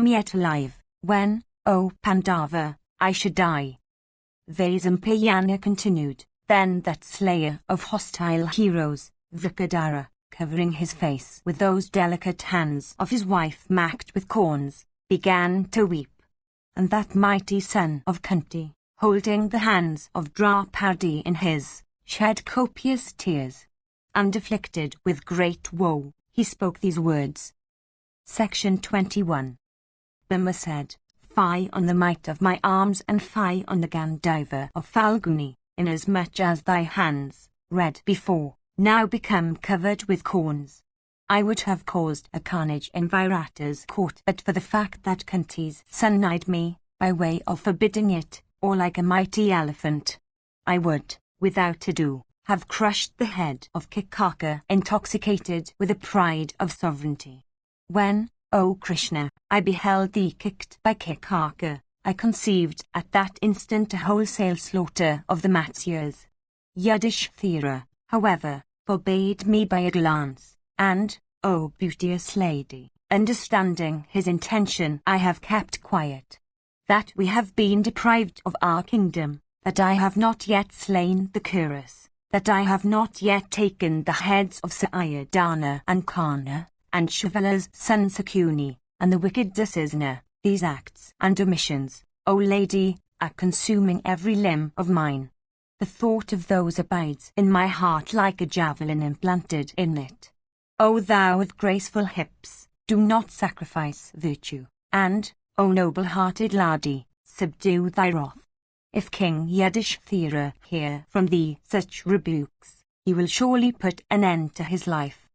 yet alive, when, O Pandava, I should die. Vaisampayana continued, then that slayer of hostile heroes, Vrikadara, covering his face with those delicate hands of his wife marked with corns, began to weep. And that mighty son of Kunti, holding the hands of Draupadi in his, shed copious tears. And afflicted with great woe, he spoke these words. Section 21. Bhima said, Fie on the might of my arms and fie on the Gandhiva of Falguni, inasmuch as thy hands, red before, now become covered with corns. I would have caused a carnage in Virata's court but for the fact that Kunti's son eyed me, by way of forbidding it, or like a mighty elephant. I would, without ado, have crushed the head of Kikaka intoxicated with the pride of sovereignty. When, O Krishna, I beheld thee kicked by Kikaka, I conceived at that instant a wholesale slaughter of the Matsyas. Yudhishthira, however, forbade me by a glance, and, O beauteous lady, understanding his intention I have kept quiet. That we have been deprived of our kingdom, that I have not yet slain the Kuras, that I have not yet taken the heads of Sayadana and Karna, and Shivala's son Sakuni, and the wicked Dusasana, these acts and omissions, O lady, are consuming every limb of mine. The thought of those abides in my heart like a javelin implanted in it. O thou with graceful hips, do not sacrifice virtue, and, O noble-hearted laddie, subdue thy wrath. If King Yudhishthira hear from thee such rebukes, he will surely put an end to his life.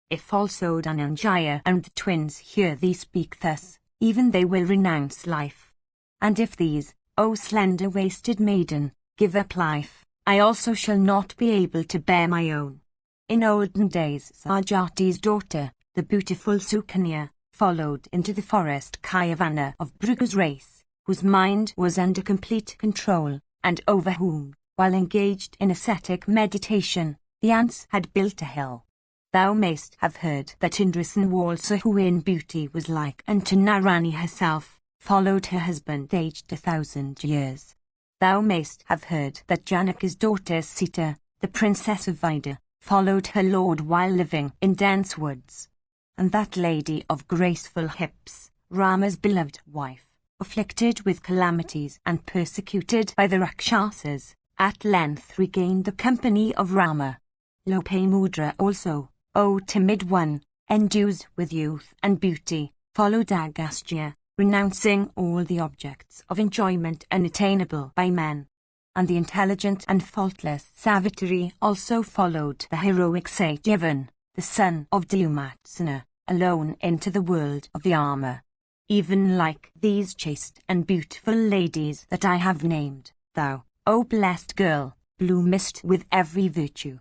If also Dhananjaya and the twins hear thee speak thus, even they will renounce life. And if these, O slender-waisted maiden, give up life, I also shall not be able to bear my own. In olden days Sarjati's daughter, the beautiful Sukanya, followed into the forest Kayavana of Bhrigu's race, whose mind was under complete control, and over whom, while engaged in ascetic meditation, the ants had built a hill. Thou mayst have heard that Indrasen also, who in beauty was like unto Narani herself, followed her husband aged 1,000 years. Thou mayst have heard that Janaka's daughter Sita, the princess of Vida, followed her lord while living in dense woods. And that lady of graceful hips, Rama's beloved wife, afflicted with calamities and persecuted by the Rakshasas, at length regained the company of Rama. Lopamudra also, O timid one, endued with youth and beauty, followed Agastya, renouncing all the objects of enjoyment unattainable by men. And the intelligent and faultless Savitri also followed the heroic Satyavan, the son of Dhumatsana, alone into the world of the armor. Even like these chaste and beautiful ladies that I have named, thou, O blessed girl, bloomest with every virtue.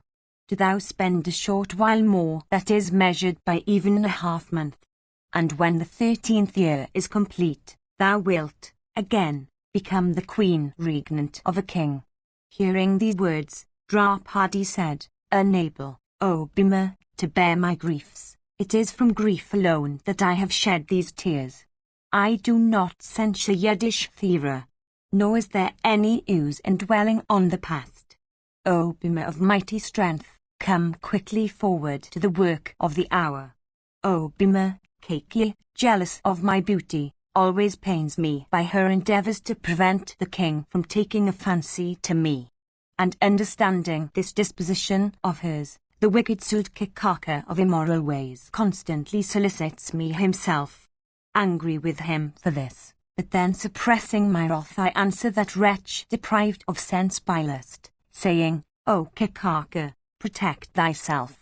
Do thou spend a short while more that is measured by even a half month. And when the 13th year is complete, thou wilt, again, become the queen regnant of a king. Hearing these words, Draupadi said, Unable, O Bhima, to bear my griefs, it is from grief alone that I have shed these tears. I do not censure Yudhishthira, nor is there any use in dwelling on the past. O Bhima of mighty strength, come quickly forward to the work of the hour. O Bhima, Kaikeyi, jealous of my beauty, always pains me by her endeavors to prevent the king from taking a fancy to me. And understanding this disposition of hers, the wicked Suddhikaka of immoral ways constantly solicits me himself. Angry with him for this, but then suppressing my wrath, I answer that wretch deprived of sense by lust, saying, O Kikaka, protect thyself.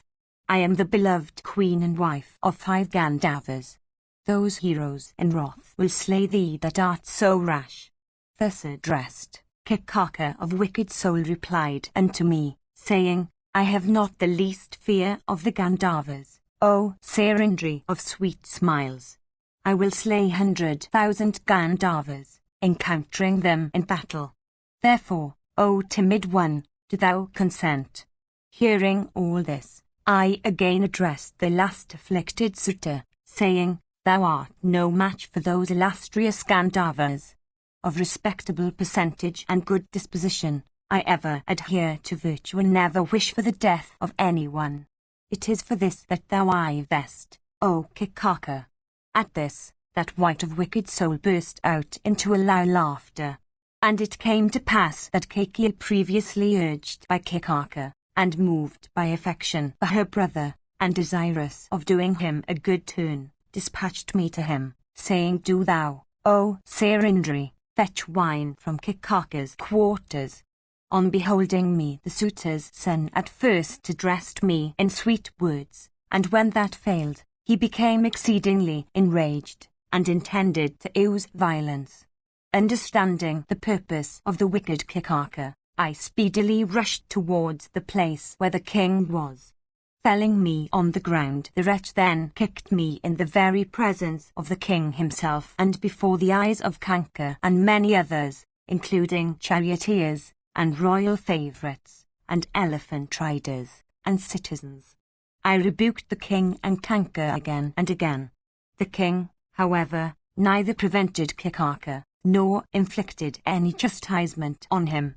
I am the beloved queen and wife of 5 Gandharvas. Those heroes in wrath will slay thee that art so rash. Thus addressed, Kikaka of wicked soul replied unto me, saying, I have not the least fear of the Gandharvas, O Sarindri of sweet smiles. I will slay 100,000 Gandharvas, encountering them in battle. Therefore, O timid one, do thou consent. Hearing all this, I again addressed the last afflicted Sutta, saying, Thou art no match for those illustrious Gandharvas. Of respectable percentage and good disposition, I ever adhere to virtue and never wish for the death of anyone. It is for this that thou I vest, O Kikaka. At this, that wight of wicked soul burst out into a loud laughter. And it came to pass that Kaikeyi, previously urged by Kikaka, and moved by affection for her brother, and desirous of doing him a good turn, dispatched me to him, saying, Do thou, O Sarindri, fetch wine from Kikaka's quarters. On beholding me, the suitor's son at first addressed me in sweet words, and when that failed, he became exceedingly enraged, and intended to use violence. Understanding the purpose of the wicked Kikaka, I speedily rushed towards the place where the king was. Felling me on the ground, the wretch then kicked me in the very presence of the king himself and before the eyes of Kanka and many others, including charioteers, and royal favourites, and elephant riders, and citizens. I rebuked the king and Kanka again and again. The king, however, neither prevented Kikaka, nor inflicted any chastisement on him.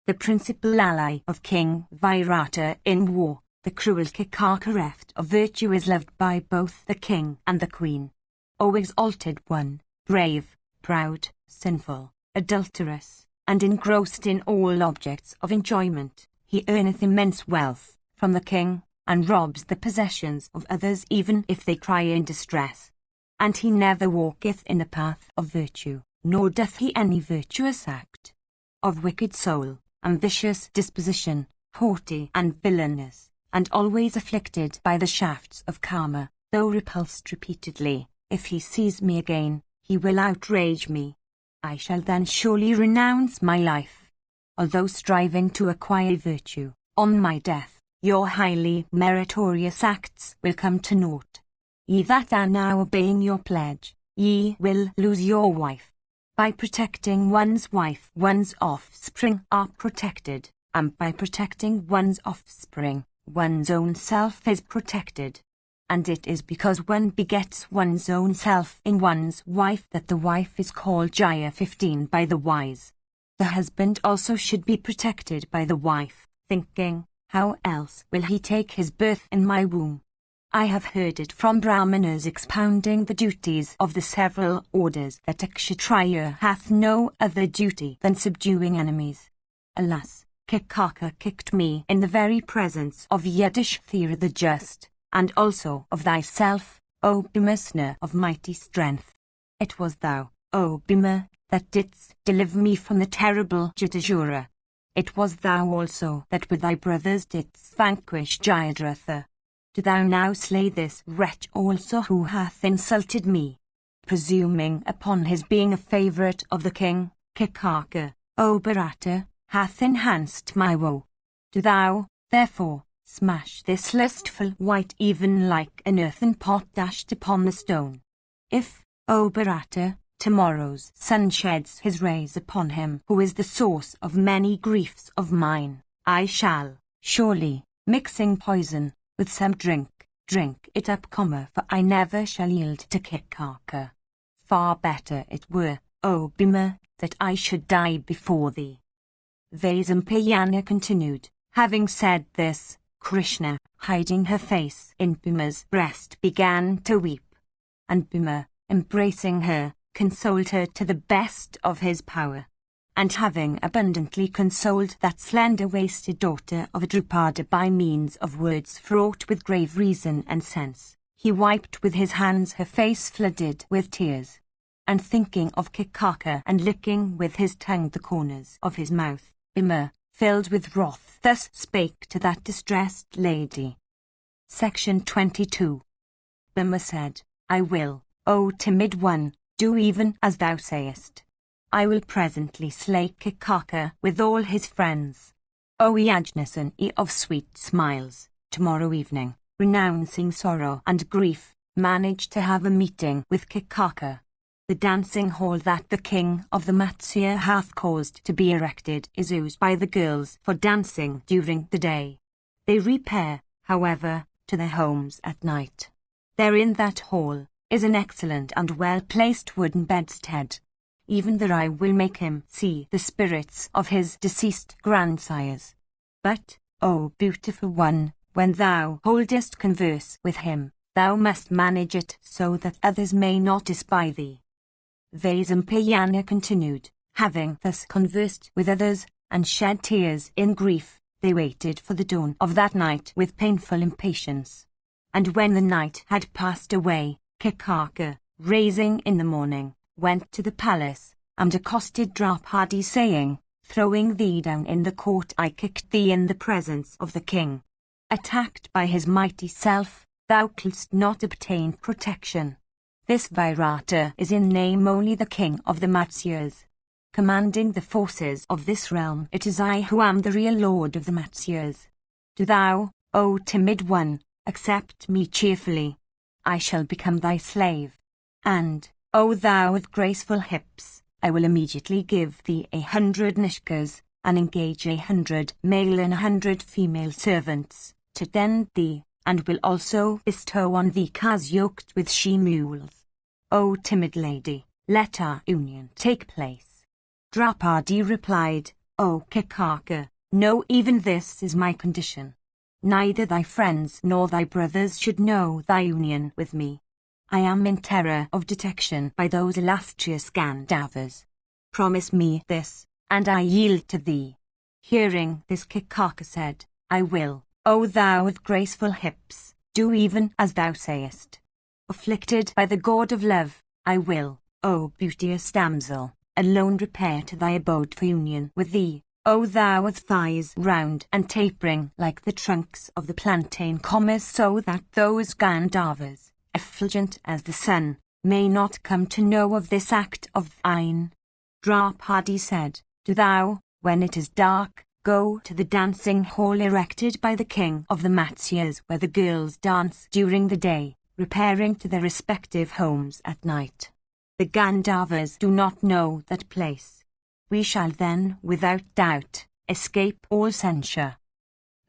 The principal ally of King Virata in war, the cruel Kikaka reft of virtue, is loved by both the king and the queen. O exalted one, brave, proud, sinful, adulterous, and engrossed in all objects of enjoyment, he earneth immense wealth from the king, and robs the possessions of others even if they cry in distress. And he never walketh in the path of virtue, nor doth he any virtuous act. Of wicked soul, and vicious disposition, haughty and villainous, and always afflicted by the shafts of karma, though repulsed repeatedly, if he sees me again, he will outrage me. I shall then surely renounce my life. although striving to acquire virtue, on my death, your highly meritorious acts will come to naught. Ye that are now obeying your pledge, ye will lose your wife. By protecting one's wife, one's offspring are protected, and by protecting one's offspring, one's own self is protected. And it is because one begets one's own self in one's wife that the wife is called Jaya 15 by the wise. The husband also should be protected by the wife, thinking, how else will he take his birth in my womb? I have heard it from Brahmanas expounding the duties of the several orders that a Kshatriya hath no other duty than subduing enemies. Alas, Kikaka kicked me in the very presence of Yudhishthira the just, and also of thyself, O Bhimasna of mighty strength. It was thou, O Bhima, that didst deliver me from the terrible Jatasura. It was thou also that with thy brothers didst vanquish Jayadratha. Do thou now slay this wretch also who hath insulted me, presuming upon his being a favourite of the king. Kikaka, O Bharata, hath enhanced my woe. Do thou, therefore, smash this lustful wight even like an earthen pot dashed upon the stone. If, O Bharata, tomorrow's sun sheds his rays upon him who is the source of many griefs of mine, I shall, surely, mixing poison with some drink it up, for I never shall yield to Kikaka. Far better it were, O Bhima, that I should die before thee. Vaisampayana continued. Having said this, Krishna, hiding her face in Bhima's breast, began to weep. And Bhima, embracing her, consoled her to the best of his power. And having abundantly consoled that slender-waisted daughter of Drupada by means of words fraught with grave reason and sense, he wiped with his hands her face flooded with tears. And thinking of Kikaka and licking with his tongue the corners of his mouth, Bhima, filled with wrath, thus spake to that distressed lady. Section 22. Bhima said, I will, O timid one, do even as thou sayest. I will presently slay Kikaka with all his friends. O Yajnasan of sweet smiles, tomorrow evening, renouncing sorrow and grief, manage to have a meeting with Kikaka. The dancing hall that the king of the Matsya hath caused to be erected is used by the girls for dancing during the day. They repair, however, to their homes at night. There in that hall is an excellent and well-placed wooden bedstead. Even there I will make him see the spirits of his deceased grandsires. But, O beautiful one, when thou holdest converse with him, thou must manage it so that others may not espy thee. Vaisampayana continued. Having thus conversed with others, and shed tears in grief, they waited for the dawn of that night with painful impatience. And when the night had passed away, Kikaka, rising in the morning, went to the palace, and accosted Draupadi saying, Throwing thee down in the court I kicked thee in the presence of the king. Attacked by his mighty self, thou couldst not obtain protection. This Virata is in name only the king of the Matsyas. Commanding the forces of this realm, it is I who am the real lord of the Matsyas. Do thou, O timid one, accept me cheerfully. I shall become thy slave. And, O thou with graceful hips, I will immediately give thee 100 nishkas, and engage 100 male and 100 female servants, to tend thee, and will also bestow on thee cars yoked with she-mules. O timid lady, let our union take place. Draupadi replied, O Kikaka, no, even this is my condition. Neither thy friends nor thy brothers should know thy union with me. I am in terror of detection by those illustrious Gandharvas. Promise me this, and I yield to thee. Hearing this, Kikaka said, I will, O thou with graceful hips, do even as thou sayest. Afflicted by the god of love, I will, O beauteous damsel, alone repair to thy abode for union with thee, O thou with thighs round and tapering like the trunks of the plantain commas, so that those Gandharvas, effulgent as the sun, may not come to know of this act of thine. Draupadi said, Do thou, when it is dark, go to the dancing hall erected by the king of the Matsyas where the girls dance during the day, repairing to their respective homes at night. The Gandharvas do not know that place. We shall then, without doubt, escape all censure.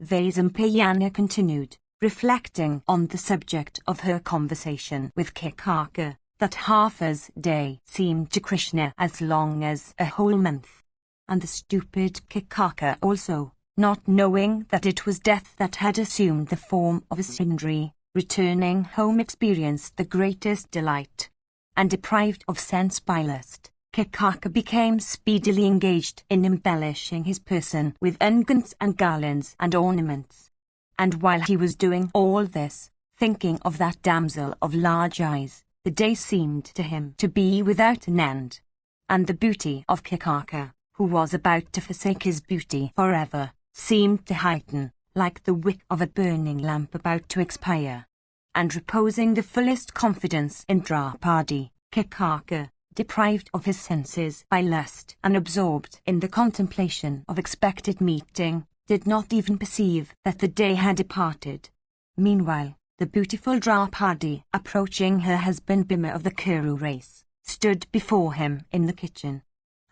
Vaisampayana continued, reflecting on the subject of her conversation with Kikaka, that half a day seemed to Krishna as long as a whole month. And the stupid Kikaka also, not knowing that it was death that had assumed the form of a Sindri, returning home experienced the greatest delight. And deprived of sense by lust, Kikaka became speedily engaged in embellishing his person with unguents and garlands and ornaments. And while he was doing all this, thinking of that damsel of large eyes, the day seemed to him to be without an end. And the beauty of Kikaka, who was about to forsake his beauty forever, seemed to heighten, like the wick of a burning lamp about to expire. And reposing the fullest confidence in Draupadi, Kikaka, deprived of his senses by lust and absorbed in the contemplation of expected meeting, did not even perceive that the day had departed. Meanwhile, the beautiful Draupadi, approaching her husband Bhima of the Kuru race, stood before him in the kitchen.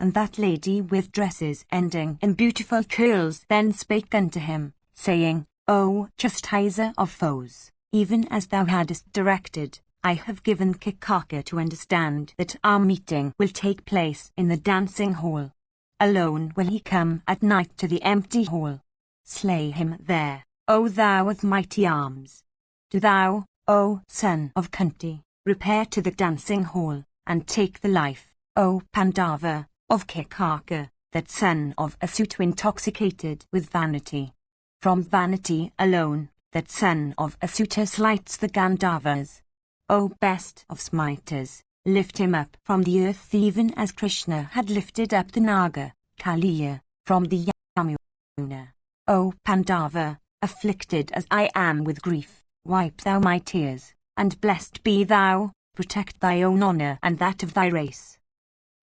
And that lady with dresses ending in beautiful curls then spake unto him, saying, O chastiser of foes, even as thou hadst directed, I have given Kikaka to understand that our meeting will take place in the dancing hall. Alone will he come at night to the empty hall. Slay him there, O thou of mighty arms. Do thou, O son of Kunti, repair to the dancing hall, and take the life, O Pandava, of Kikaka, that son of a suitor intoxicated with vanity. From vanity alone, that son of a suitor slights the Gandharvas. O best of smiters, lift him up from the earth even as Krishna had lifted up the Naga, Kaliya, from the Yamuna. O Pandava, afflicted as I am with grief, wipe thou my tears, and blessed be thou, protect thy own honour and that of thy race.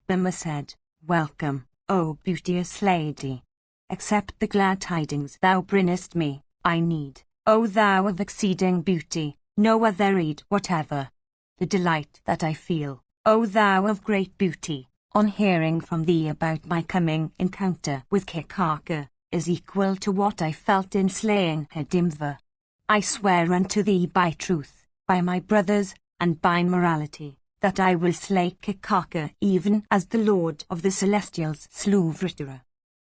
Bhima said, Welcome, O beauteous lady. Accept the glad tidings thou bringest me, I need, O thou of exceeding beauty, no other aid whatever. The delight that I feel, O thou of great beauty, on hearing from thee about my coming encounter with Kikaka, is equal to what I felt in slaying Hidimva. I swear unto thee by truth, by my brothers, and by morality, that I will slay Kikaka even as the Lord of the Celestials slew Vritara.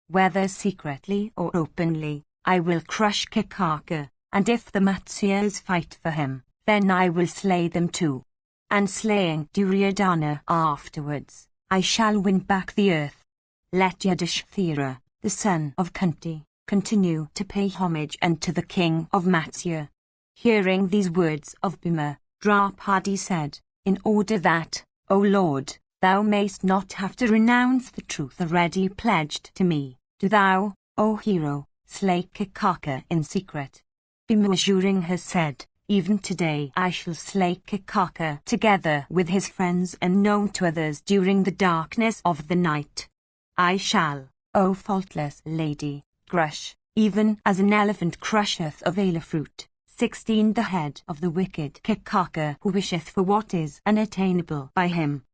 Whether secretly or openly, I will crush Kikaka, and if the Matsyas fight for him, then I will slay them too. And slaying Duryodhana afterwards, I shall win back the earth. Let Yudhishthira, the son of Kunti, continue to pay homage unto the king of Matsya. Hearing these words of Bhima, Draupadi said, In order that, O Lord, thou mayst not have to renounce the truth already pledged to me, do thou, O hero, slay Kikaka in secret. Bhima assuring her said, Even today I shall slay Kikaka together with his friends unknown to others during the darkness of the night. I shall, O faultless lady, crush, even as an elephant crusheth a vela fruit, 16 the head of the wicked Kikaka who wisheth for what is unattainable by him.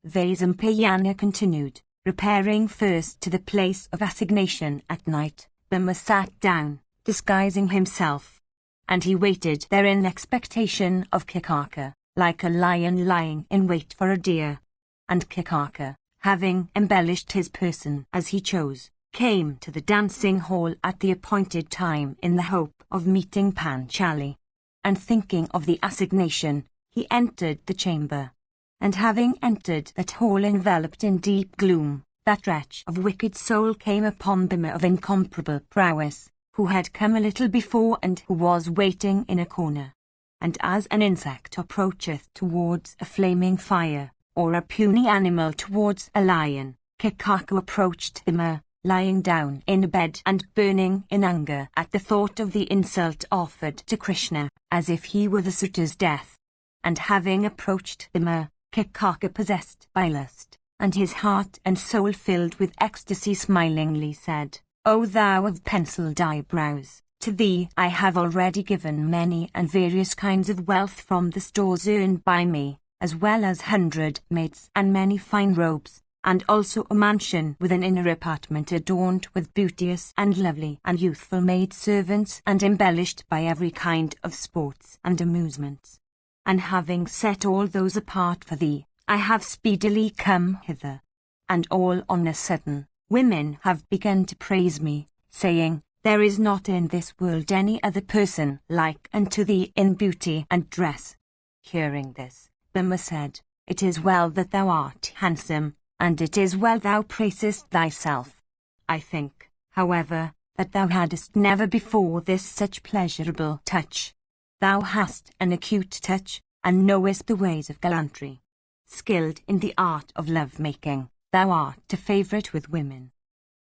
Vaisampayana continued, repairing first to the place of assignation at night, Bhima sat down, disguising himself. And he waited there in expectation of Kikaka, like a lion lying in wait for a deer. And Kikaka, having embellished his person as he chose, came to the dancing hall at the appointed time in the hope of meeting Panchali. And thinking of the assignation, he entered the chamber. And having entered that hall enveloped in deep gloom, that wretch of wicked soul came upon Bhima of incomparable prowess, who had come a little before and who was waiting in a corner. And as an insect approacheth towards a flaming fire, or a puny animal towards a lion, Kikaka approached Bhima, lying down in a bed and burning in anger at the thought of the insult offered to Krishna, as if he were the suitor's death. And having approached Bhima, Kikaka possessed by lust, and his heart and soul filled with ecstasy smilingly said, O thou of penciled eyebrows, to thee I have already given many and various kinds of wealth from the stores earned by me, as well as 100 maids and many fine robes, and also a mansion with an inner apartment adorned with beauteous and lovely and youthful maid-servants and embellished by every kind of sports and amusements. And having set all those apart for thee, I have speedily come hither. And all on a sudden, women have begun to praise me, saying, There is not in this world any other person like unto thee in beauty and dress. Hearing this, Bhima said, It is well that thou art handsome, and it is well thou praisest thyself. I think, however, that thou hadst never before this such pleasurable touch. Thou hast an acute touch, and knowest the ways of gallantry. Skilled in the art of love-making, thou art a favourite with women.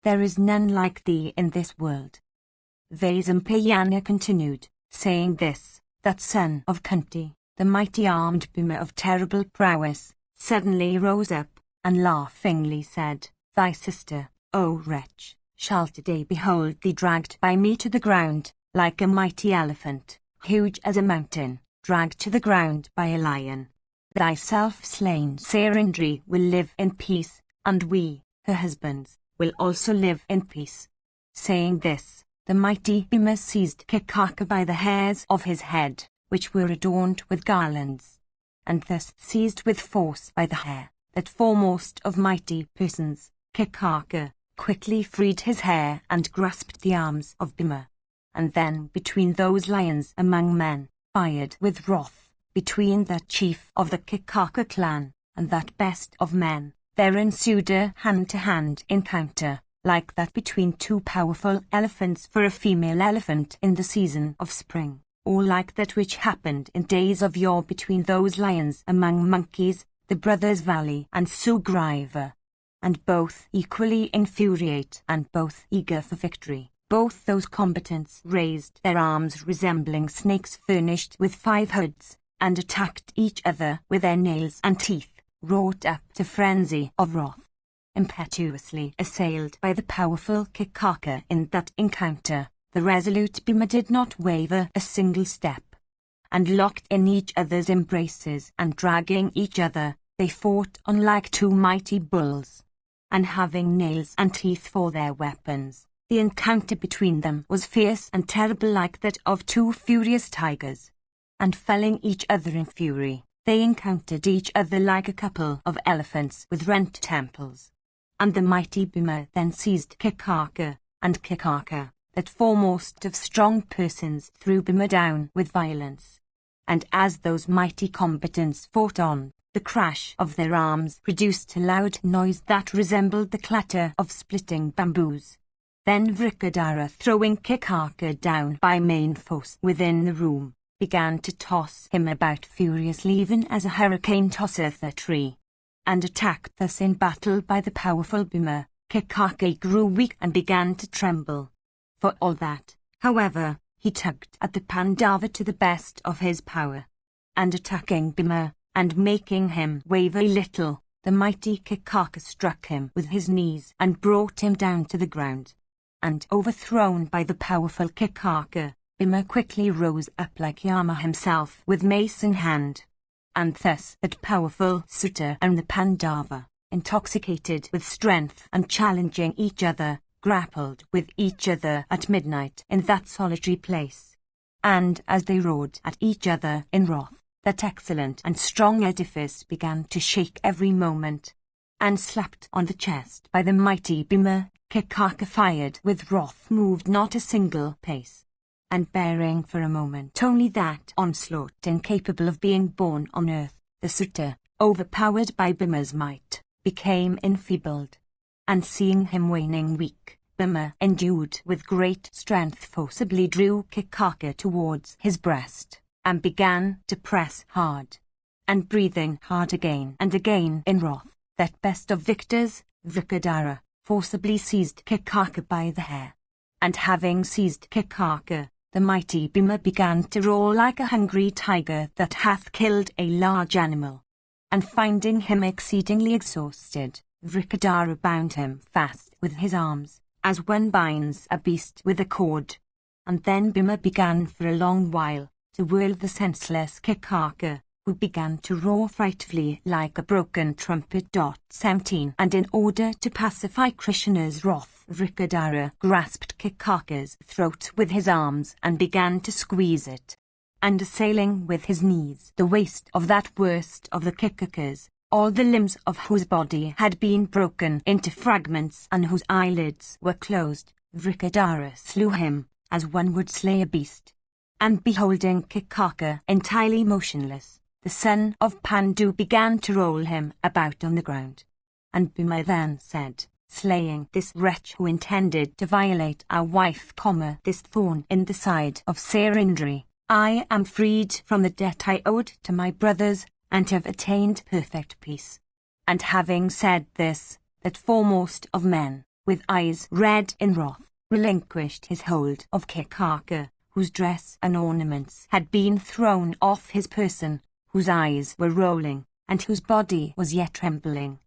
There is none like thee in this world. Vaisampayana continued, saying this, that son of Kunti, the mighty armed Bhima of terrible prowess, suddenly rose up, and laughingly said, Thy sister, O wretch, shall today behold thee dragged by me to the ground, like a mighty elephant, huge as a mountain, dragged to the ground by a lion. Thy self-slain Sarindri will live in peace, and we, her husbands, will also live in peace. Saying this, the mighty Bhima seized Kakaka by the hairs of his head, which were adorned with garlands, and thus seized with force by the hair, that foremost of mighty persons, Kakaka, quickly freed his hair and grasped the arms of Bhima. And then between those lions among men, fired with wrath, between that chief of the Kakaka clan, and that best of men, there ensued a hand-to-hand encounter, like that between two powerful elephants for a female elephant in the season of spring, or like that which happened in days of yore between those lions among monkeys, the brothers Vali and Sugriva. And both equally infuriate and both eager for victory. Both those combatants raised their arms resembling snakes furnished with 5 hoods, and attacked each other with their nails and teeth, wrought up to frenzy of wrath. Impetuously assailed by the powerful Kakaka in that encounter, the resolute Bhima did not waver a single step. And locked in each other's embraces and dragging each other, they fought on like 2 mighty bulls. And having nails and teeth for their weapons, the encounter between them was fierce and terrible like that of 2 furious tigers. And felling each other in fury, they encountered each other like a couple of elephants with rent temples. And the mighty Bhima then seized Kakaka, and Kakaka, that foremost of strong persons, threw Bhima down with violence. And as those mighty combatants fought on, the crash of their arms produced a loud noise that resembled the clatter of splitting bamboos. Then Vrikadara, throwing Kakaka down by main force within the room, began to toss him about furiously even as a hurricane tosseth a tree. And attacked thus in battle by the powerful Bhima, Kakaka grew weak and began to tremble. For all that, however, he tugged at the Pandava to the best of his power. And attacking Bhima, and making him waver a little, the mighty Kakaka struck him with his knees and brought him down to the ground. And overthrown by the powerful Kakaka, Bhima quickly rose up like Yama himself with mace in hand. And thus that powerful Sutta and the Pandava, intoxicated with strength and challenging each other, grappled with each other at midnight in that solitary place. And as they rode at each other in wrath, that excellent and strong edifice began to shake every moment. And slapped on the chest by the mighty Bhima, Kakaka fired with wrath moved not a single pace. And bearing for a moment only that onslaught incapable of being borne on earth, the Sutta, overpowered by Bhima's might, became enfeebled. And seeing him waning weak, Bhima, endued with great strength, forcibly drew Kakaka towards his breast, and began to press hard. And breathing hard again and again in wrath, that best of victors, Vrikadara, forcibly seized Kakaka by the hair. And having seized Kakaka, the mighty Bhima began to roar like a hungry tiger that hath killed a large animal. and finding him exceedingly exhausted, Vrikadara bound him fast with his arms, as one binds a beast with a cord. And then Bhima began for a long while to whirl the senseless Kikaka, who began to roar frightfully like a broken trumpet. 17 And in order to pacify Krishna's wrath, Vrikadara grasped Kikaka's throat with his arms and began to squeeze it. And assailing with his knees the waist of that worst of the Kikakas, all the limbs of whose body had been broken into fragments and whose eyelids were closed, Vrikadara slew him, as one would slay a beast. And beholding Kikaka entirely motionless, the son of Pandu began to roll him about on the ground. And Bhima then said, slaying this wretch who intended to violate our wife, this thorn in the side of Sarindri, I am freed from the debt I owed to my brothers, and have attained perfect peace. And having said this, that foremost of men, with eyes red in wrath, relinquished his hold of Kikaka, whose dress and ornaments had been thrown off his person, whose eyes were rolling, and whose body was yet trembling.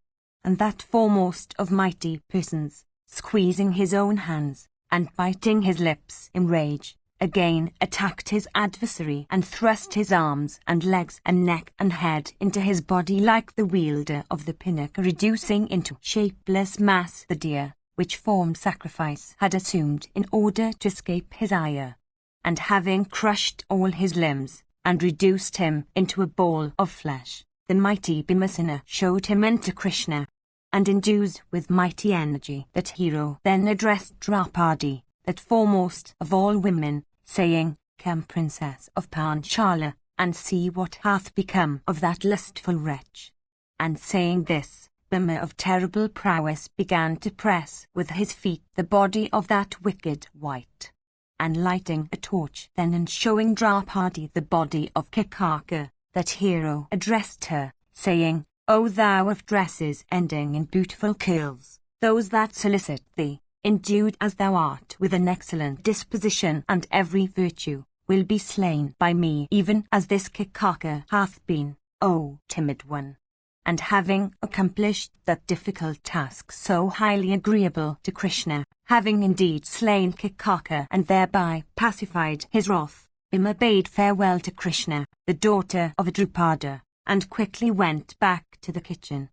And that foremost of mighty persons, squeezing his own hands, and biting his lips in rage, again attacked his adversary and thrust his arms and legs and neck and head into his body like the wielder of the pinnacle, reducing into shapeless mass the deer, which formed sacrifice had assumed in order to escape his ire. And having crushed all his limbs, and reduced him into a ball of flesh, the mighty Bhimasena showed him unto Krishna, and endued with mighty energy that hero then addressed Draupadi, that foremost of all women, saying, Come, princess of Panchala, and see what hath become of that lustful wretch. And saying this, Bhima of terrible prowess began to press with his feet the body of that wicked wight. And lighting a torch then and showing Draupadi the body of Kikaka, that hero addressed her, saying, O thou of dresses ending in beautiful curls, those that solicit thee, endued as thou art with an excellent disposition and every virtue, will be slain by me even as this Kikaka hath been, O timid one. And having accomplished that difficult task so highly agreeable to Krishna, having indeed slain Kikaka and thereby pacified his wrath, Bhima bade farewell to Krishna, the daughter of Drupada, and quickly went back to the kitchen.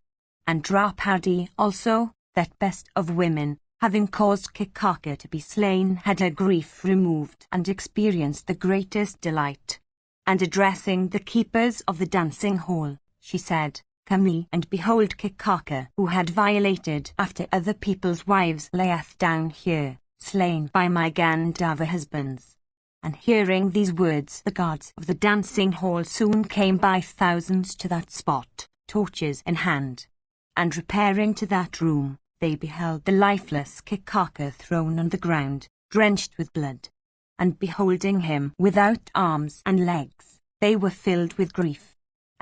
And Draupadi also, that best of women, having caused Kikaka to be slain, had her grief removed and experienced the greatest delight. And addressing the keepers of the dancing hall, she said, Come ye and behold Kikaka, who had violated after other people's wives, layeth down here, slain by my Gandhava husbands. And hearing these words, the guards of the dancing hall soon came by thousands to that spot, torches in hand. And repairing to that room, they beheld the lifeless Kikaka thrown on the ground, drenched with blood. And beholding him without arms and legs, they were filled with grief.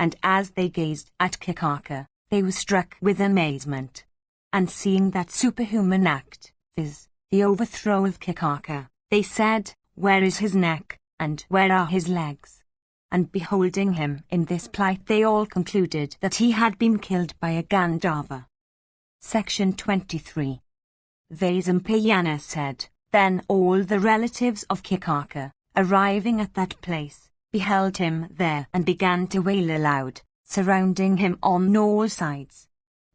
And as they gazed at Kikaka, they were struck with amazement. And seeing that superhuman act, viz., the overthrow of Kikaka, they said, Where is his neck, and where are his legs? And beholding him in this plight, they all concluded that he had been killed by a Gandhava. Section 23. Vaisampayana said, Then all the relatives of Kikaka, arriving at that place, beheld him there and began to wail aloud, surrounding him on all sides.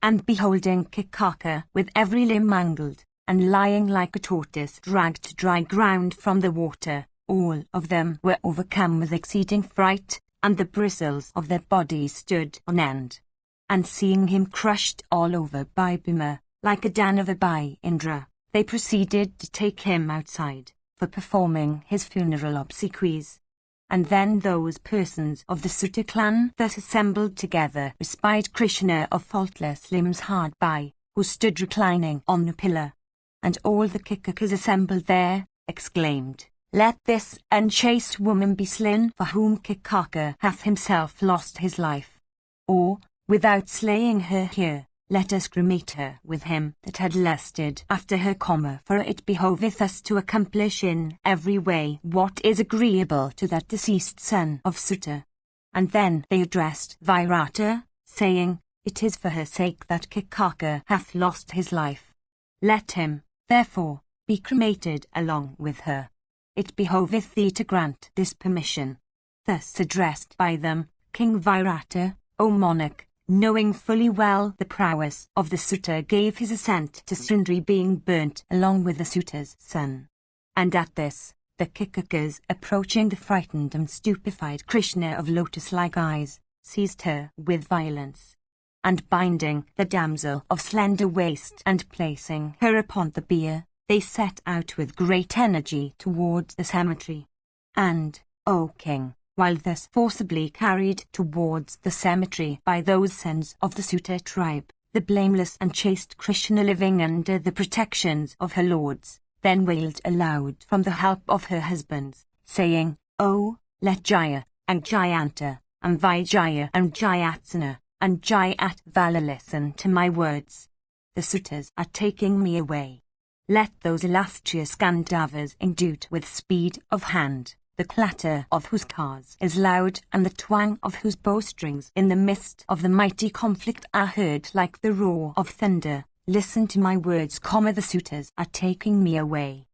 And beholding Kikaka with every limb mangled, and lying like a tortoise dragged to dry ground from the water, all of them were overcome with exceeding fright, and the bristles of their bodies stood on end. And seeing him crushed all over by Bhima, like a Danava by Indra, they proceeded to take him outside, for performing his funeral obsequies. And then those persons of the Suta clan that assembled together espied Krishna of faultless limbs hard by, who stood reclining on a pillar. And all the Kikakas assembled there, exclaimed, Let this unchaste woman be slain for whom Kikaka hath himself lost his life. Or, without slaying her here, let us cremate her with him that had lusted after her, for it behoveth us to accomplish in every way what is agreeable to that deceased son of Suta. And then they addressed Virata, saying, "It is for her sake that Kikaka hath lost his life. Let him, therefore, be cremated along with her. It behoveth thee to grant this permission." Thus addressed by them, King Virata, O monarch, knowing fully well the prowess of the suitor, gave his assent to Srindri being burnt along with the suitor's son. And at this, the Kikakas, approaching the frightened and stupefied Krishna of lotus-like eyes, seized her with violence, and binding the damsel of slender waist and placing her upon the bier, they set out with great energy towards the cemetery. And, O king, while thus forcibly carried towards the cemetery by those sons of the suitor tribe, the blameless and chaste Krishna, living under the protections of her lords, then wailed aloud from the help of her husbands, saying, "O, let Jaya, and Jayanta, and Vijaya, and Jayatsana, and Jayatvala listen to my words. The suitors are taking me away. Let those illustrious Gandharvas endued with speed of hand, the clatter of whose cars is loud and the twang of whose bowstrings in the midst of the mighty conflict are heard like the roar of thunder. Listen to my words, the suitors are taking me away."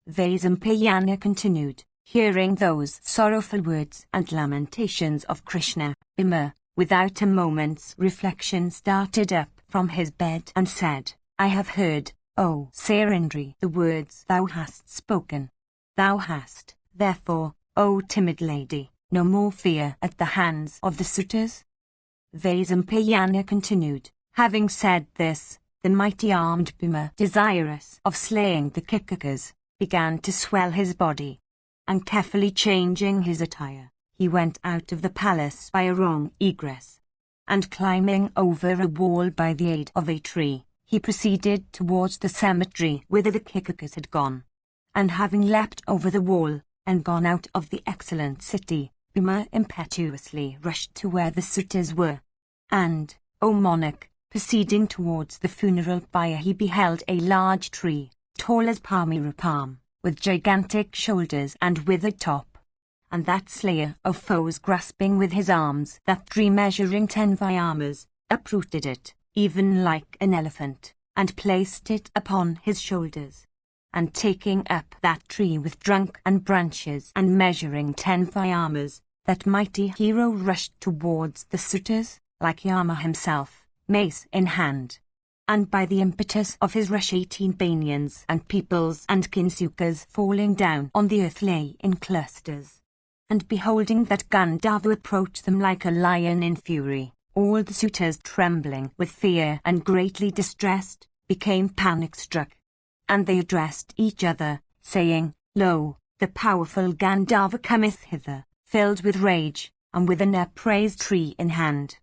Vaisampayana continued, hearing those sorrowful words and lamentations of Krishna, Bhima, without a moment's reflection started up from his bed and said, "I have heard, O Sarindri, the words thou hast spoken. Thou hast, therefore, O timid lady, no more fear at the hands of the suitors?" Vaisampayana continued, having said this, the mighty armed Bhima, desirous of slaying the Kikakas, began to swell his body, and carefully changing his attire, he went out of the palace by a wrong egress, and climbing over a wall by the aid of a tree, he proceeded towards the cemetery whither the Kikakas had gone. And having leapt over the wall, and gone out of the excellent city, Bhima impetuously rushed to where the suitors were. And, O monarch, proceeding towards the funeral pyre, he beheld a large tree, tall as palmyra palm, with gigantic shoulders and withered top. And that slayer of foes, grasping with his arms that tree measuring 10 vyamas, uprooted it, even like an elephant, and placed it upon his shoulders. And taking up that tree with trunk and branches and measuring 10 vyamas, that mighty hero rushed towards the suitors, like Yama himself, mace in hand. And by the impetus of his rush 18 banyans and peoples and kinsukas falling down on the earth lay in clusters. And beholding that Gandharva approach them like a lion in fury, all the suitors, trembling with fear and greatly distressed, became panic-struck. And they addressed each other, saying, "Lo, the powerful Gandharva cometh hither, filled with rage, and with an upraised tree in hand.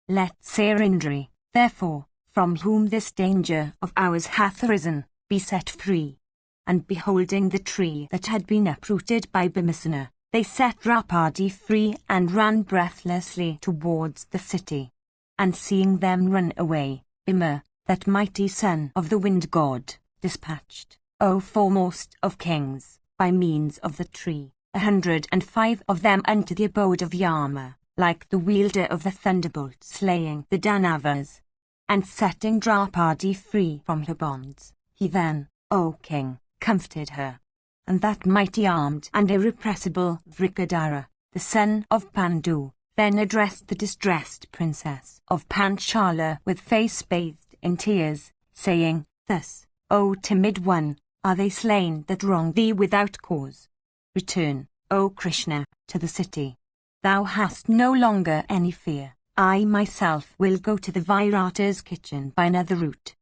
Let Sarindri, therefore, from whom this danger of ours hath arisen, be set free." And beholding the tree that had been uprooted by Bhimasena, they set Draupadi free and ran breathlessly towards the city. And seeing them run away, Bhima, that mighty son of the wind god, dispatched, O foremost of kings, by means of the tree, 105 of them unto the abode of Yama, like the wielder of the thunderbolt slaying the Danavas. And setting Draupadi free from her bonds, he then, O king, comforted her. And that mighty armed and irrepressible Vrikadara, the son of Pandu, then addressed the distressed princess of Panchala with face bathed in tears, saying, "Thus, O timid one, are they slain that wrong thee without cause. Return, O Krishna, to the city. Thou hast no longer any fear. I myself will go to the Virata's kitchen by another route."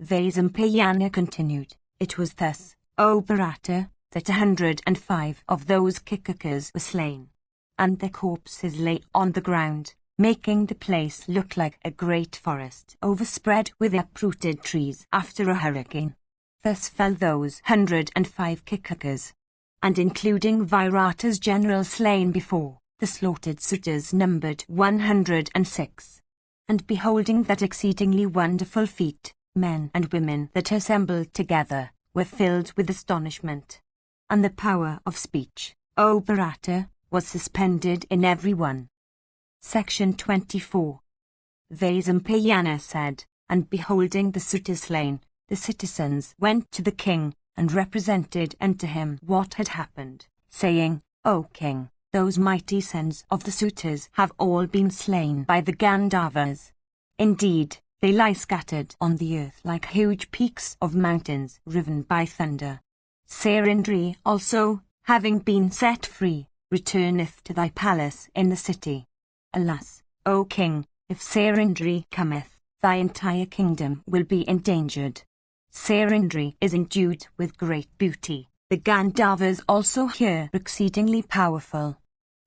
Vaisampayana continued, "It was thus, O Bharata, that 105 of those Kikakas were slain, and their corpses lay on the ground, making the place look like a great forest overspread with uprooted trees after a hurricane. Thus fell those 105 Kikakas, and including Virata's general slain before, the slaughtered suitors numbered 106. And beholding that exceedingly wonderful feat, men and women that assembled together were filled with astonishment, and the power of speech, O Bharata, was suspended in every one. Section 24. Vaisampayana said, and beholding the suitors slain, the citizens went to the king, and represented unto him what had happened, saying, O king, those mighty sons of the suitors have all been slain by the Gandharvas. Indeed, they lie scattered on the earth like huge peaks of mountains riven by thunder. Sairindri also, having been set free, returneth to thy palace in the city. Alas, O king, if Sairindri cometh, thy entire kingdom will be endangered. Sairindri is endued with great beauty. The Gandharvas also here exceedingly powerful.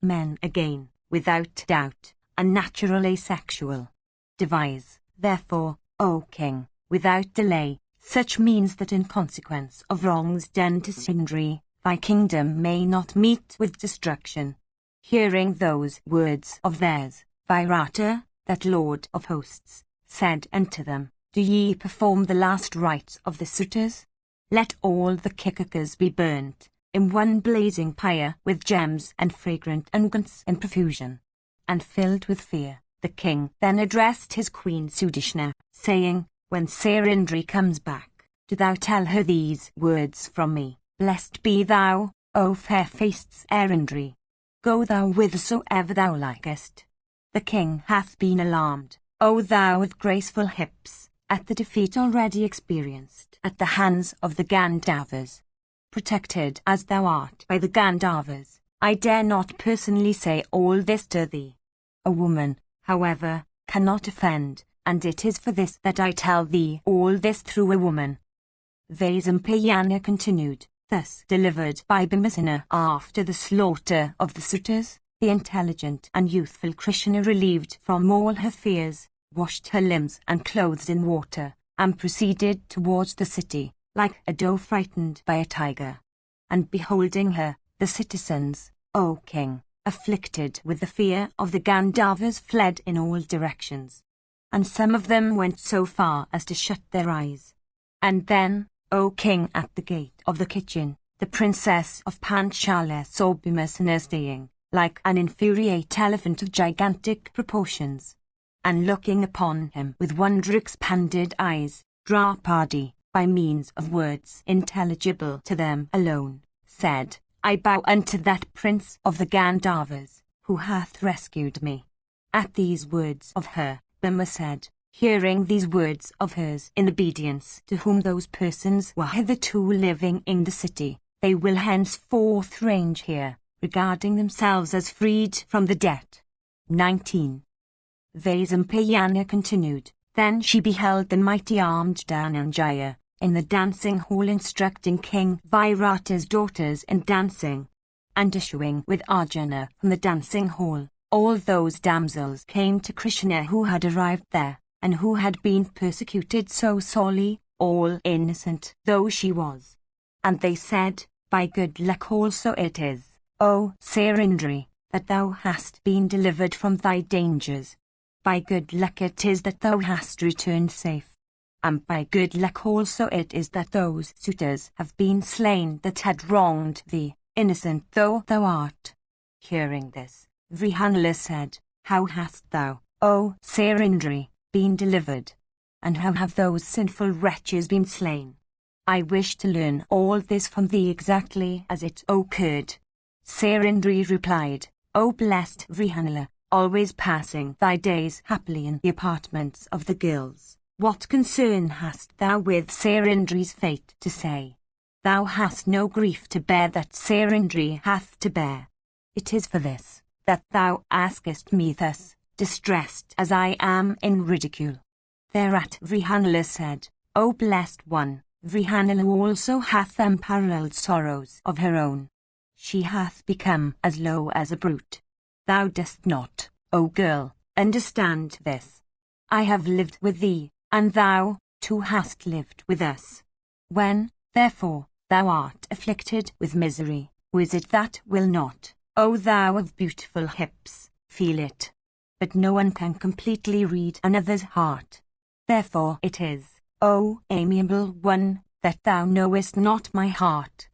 Men again, without doubt, are naturally sexual. Devise, therefore, O king, without delay, such means that in consequence of wrongs done to Sairindri, thy kingdom may not meet with destruction. Hearing those words of theirs, Virata, that lord of hosts, said unto them, Do ye perform the last rites of the suitors? Let all the kikakas be burnt, in one blazing pyre with gems and fragrant unguents in profusion. And filled with fear, the king then addressed his queen Sudishna, saying, When Sairindri comes back, do thou tell her these words from me, Blessed be thou, O fair-faced Sairindri. Go thou whithersoever thou likest. The king hath been alarmed, O thou with graceful hips, at the defeat already experienced at the hands of the Gandharvas. Protected as thou art by the Gandharvas, I dare not personally say all this to thee. A woman, however, cannot offend, and it is for this that I tell thee all this through a woman. Vaisampayana continued, thus delivered by Bhimasena after the slaughter of the suitors, the intelligent and youthful Krishna, relieved from all her fears, washed her limbs and clothes in water, and proceeded towards the city, like a doe frightened by a tiger. And beholding her, the citizens, O king, afflicted with the fear of the Gandharvas, fled in all directions. And some of them went so far as to shut their eyes. And then, O king, at the gate of the kitchen, the princess of Panchala saw Bhimasena staying, like an infuriate elephant of gigantic proportions. And looking upon him with wonder-expanded eyes, Draupadi, by means of words intelligible to them alone, said, I bow unto that prince of the Gandharvas, who hath rescued me. At these words of her, Bhima said, hearing these words of hers in obedience to whom those persons were hitherto living in the city, they will henceforth range here, regarding themselves as freed from the debt. 19. Vaisampayana continued, Then she beheld the mighty armed Dhananjaya, in the dancing hall, instructing King Virata's daughters in dancing. And issuing with Arjuna from the dancing hall, all those damsels came to Krishna who had arrived there, and who had been persecuted so sorely, all innocent though she was. And they said, By good luck also it is, O Sairindri, that thou hast been delivered from thy dangers. By good luck it is that thou hast returned safe. And by good luck also it is that those suitors have been slain that had wronged thee, innocent though thou art. Hearing this, Vrihanala said, How hast thou, O Sairindri, been delivered? And how have those sinful wretches been slain? I wish to learn all this from thee exactly as it occurred. Sairindri replied, O blessed Vrihanala, always passing thy days happily in the apartments of the girls, what concern hast thou with Sairindri's fate to say? Thou hast no grief to bear that Sairindri hath to bear. It is for this that thou askest me thus, distressed as I am in ridicule. Thereat Vrihanala said, O blessed one, Vrihanala also hath unparalleled sorrows of her own. She hath become as low as a brute. Thou dost not, O girl, understand this. I have lived with thee, and thou, too, hast lived with us. When, therefore, thou art afflicted with misery, who is it that will not, O thou of beautiful hips, feel it? But no one can completely read another's heart. Therefore it is, O amiable one, that thou knowest not my heart.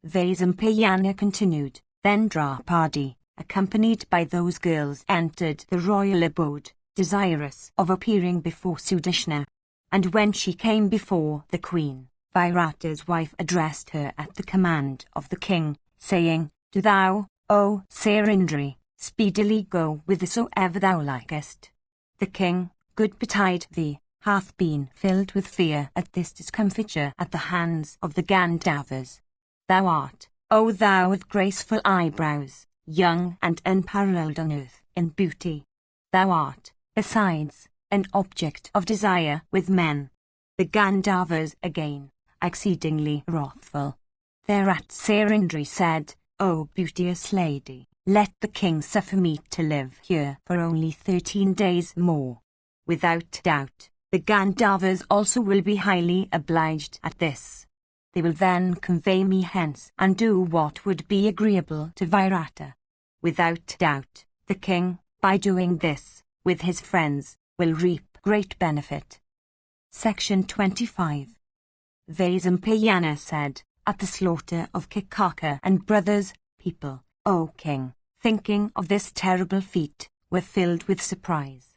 Vaisampayana continued, Then Draupadi, accompanied by those girls, entered the royal abode, desirous of appearing before Sudashna. And when she came before the queen, Virata's wife addressed her at the command of the king, saying, "Do thou, O Sarindri, speedily go whithersoever thou likest." The king, good betide thee, hath been filled with fear at this discomfiture at the hands of the Gandavas. Thou art, O thou with graceful eyebrows, young and unparalleled on earth in beauty. Thou art, besides, an object of desire with men. The Gandavas again, exceedingly wrathful. Thereat Sarindri said, "O beauteous lady, let the king suffer me to live here for only 13 days more. Without doubt, the Gandavas also will be highly obliged at this. They will then convey me hence and do what would be agreeable to Virata. Without doubt, the king, by doing this, with his friends, will reap great benefit." Section 25. Vaisampayana said, at the slaughter of Kikaka and brothers, people, O king, thinking of this terrible feat, were filled with surprise.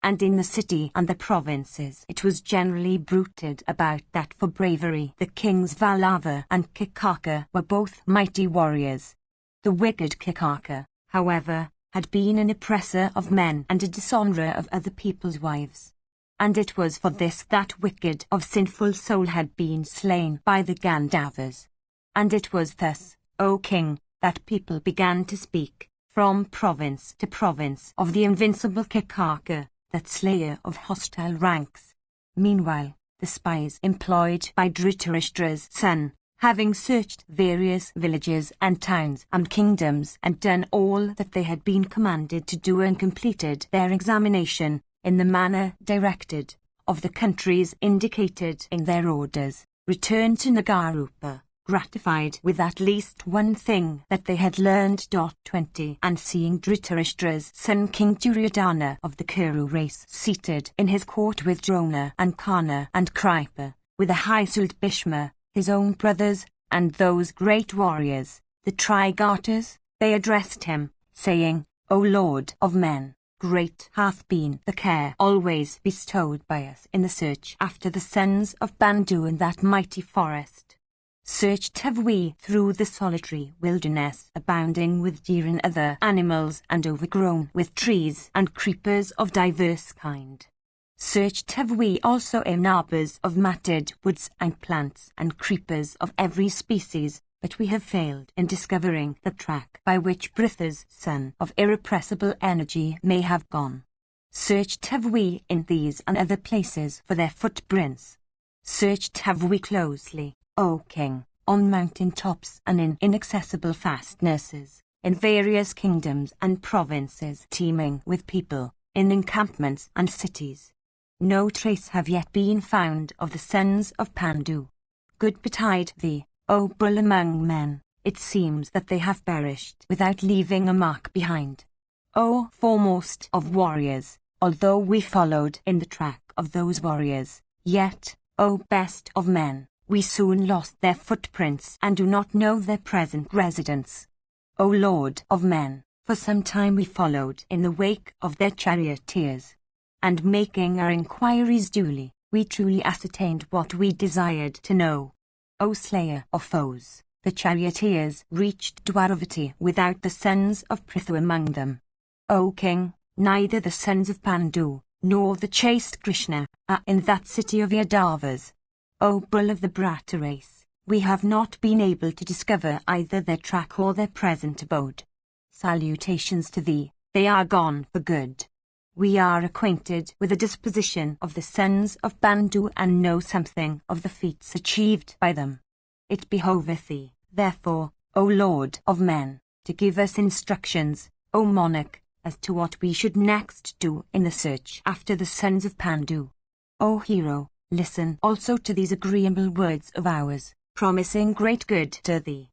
And in the city and the provinces it was generally bruited about that for bravery the kings Vallava and Kikaka were both mighty warriors. The wicked Kikaka, however, had been an oppressor of men and a dishonourer of other people's wives. And it was for this that wicked of sinful soul had been slain by the Gandavas. And it was thus, O king, that people began to speak, from province to province, of the invincible Kikaka, that slayer of hostile ranks. Meanwhile, the spies employed by Dhritarashtra's son, having searched various villages and towns and kingdoms and done all that they had been commanded to do and completed their examination, in the manner directed, of the countries indicated in their orders, returned to Nagarupa, gratified with at least one thing that they had learned. 20 And seeing Dhritarashtra's son King Duryodhana of the Kuru race seated in his court with Drona and Karna and Kripa, with a high-souled Bhishma, his own brothers, and those great warriors, the Trigarters, they addressed him, saying, "O Lord of men, great hath been the care always bestowed by us in the search after the sons of Bandhu in that mighty forest. Searched have we through the solitary wilderness, abounding with deer and other animals, and overgrown with trees and creepers of diverse kind. Searched have we also in arbors of matted woods and plants and creepers of every species, but we have failed in discovering the track by which Britha's son of irrepressible energy may have gone. Searched have we in these and other places for their footprints. Searched have we closely, O king, on mountain tops and in inaccessible fastnesses, in various kingdoms and provinces teeming with people, in encampments and cities. No trace have yet been found of the sons of Pandu. Good betide thee, O bull among men, it seems that they have perished without leaving a mark behind. O foremost of warriors, although we followed in the track of those warriors, yet, O best of men, we soon lost their footprints and do not know their present residence. O Lord of men, for some time we followed in the wake of their charioteers. And making our inquiries duly, we truly ascertained what we desired to know. O slayer of foes, the charioteers reached Dwaravati without the sons of Prithu among them. O king, neither the sons of Pandu, nor the chaste Krishna, are in that city of Yadavas. O bull of the Brata race, we have not been able to discover either their track or their present abode. Salutations to thee, they are gone for good. We are acquainted with the disposition of the sons of Bandhu and know something of the feats achieved by them. It behoveth thee, therefore, O Lord of men, to give us instructions, O monarch, as to what we should next do in the search after the sons of Pandu. O hero, listen also to these agreeable words of ours, promising great good to thee.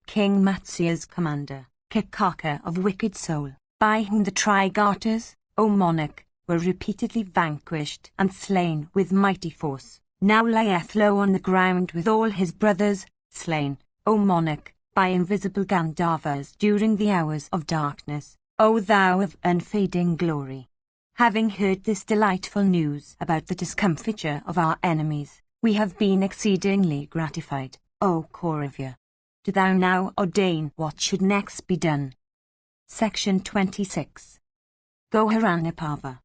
King Matsya's commander, Kikaka of wicked soul, by whom the Trigarters, O monarch, were repeatedly vanquished and slain with mighty force, now lieth low on the ground with all his brothers, slain, O monarch, by invisible Gandavas during the hours of darkness, O thou of unfading glory. Having heard this delightful news about the discomfiture of our enemies, we have been exceedingly gratified, O Corivia. Do thou now ordain what should next be done. Section 26. Goharanapava.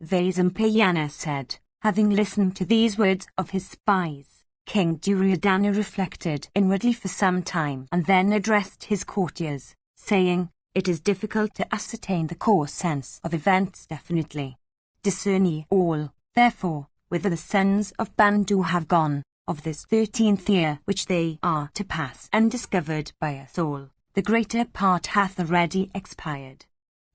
Vaisampayana said, having listened to these words of his spies, King Duryodhana reflected inwardly for some time and then addressed his courtiers, saying, "It is difficult to ascertain the course sense of events definitely. Discern ye all, therefore, whither the sons of Bandu have gone, of this 13th year which they are to pass undiscovered by us all. The greater part hath already expired.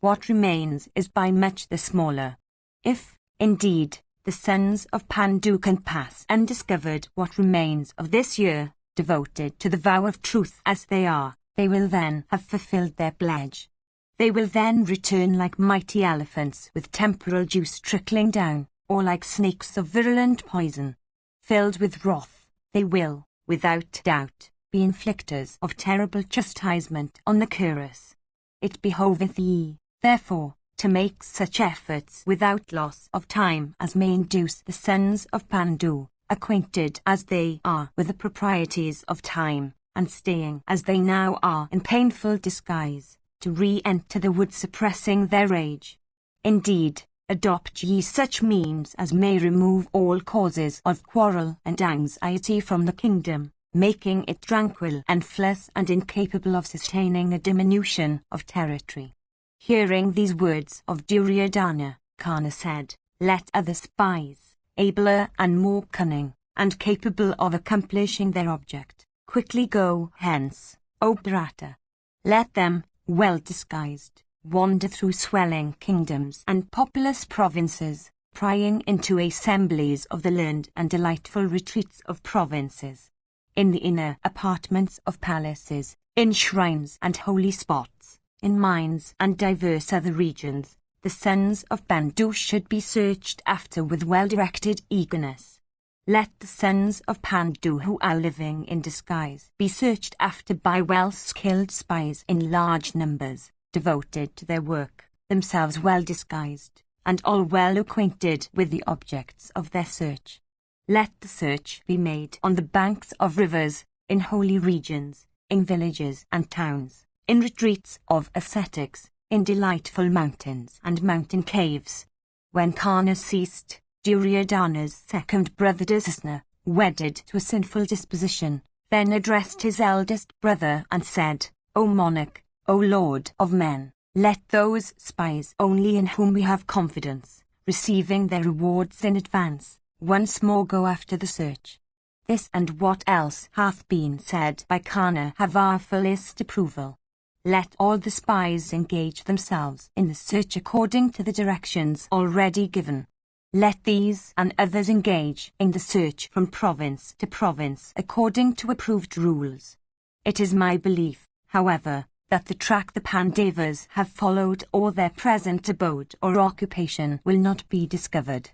What remains is by much the smaller. If, indeed, the sons of Pandu can pass undiscovered what remains of this year, devoted to the vow of truth as they are, they will then have fulfilled their pledge. They will then return like mighty elephants with temporal juice trickling down, or like snakes of virulent poison. Filled with wrath, they will, without doubt, be inflictors of terrible chastisement on the Kurus. It behoveth ye, therefore, to make such efforts without loss of time as may induce the sons of Pandu, acquainted as they are with the proprieties of time, and staying as they now are in painful disguise, to re-enter the wood suppressing their rage. Indeed, adopt ye such means as may remove all causes of quarrel and anxiety from the kingdom, making it tranquil and fless and incapable of sustaining a diminution of territory." Hearing these words of Duryodhana, Karna said, "Let other spies, abler and more cunning, and capable of accomplishing their object, quickly go hence, O Bharata. Let them, well disguised, wander through swelling kingdoms and populous provinces, prying into assemblies of the learned and delightful retreats of provinces, in the inner apartments of palaces, in shrines and holy spots, in mines and divers other regions. The sons of Bandu should be searched after with well-directed eagerness. Let the sons of Pandu who are living in disguise be searched after by well-skilled spies in large numbers, devoted to their work, themselves well disguised, and all well acquainted with the objects of their search. Let the search be made on the banks of rivers, in holy regions, in villages and towns, in retreats of ascetics, in delightful mountains and mountain caves." When Karna ceased, Duryodhana's second brother Dusasana, wedded to a sinful disposition, then addressed his eldest brother and said, "O monarch, O lord of men, let those spies only in whom we have confidence, receiving their rewards in advance, once more go after the search. This and what else hath been said by Karna have our fullest approval. Let all the spies engage themselves in the search according to the directions already given. Let these and others engage in the search from province to province according to approved rules. It is my belief, however, that the track the Pandavas have followed or their present abode or occupation will not be discovered.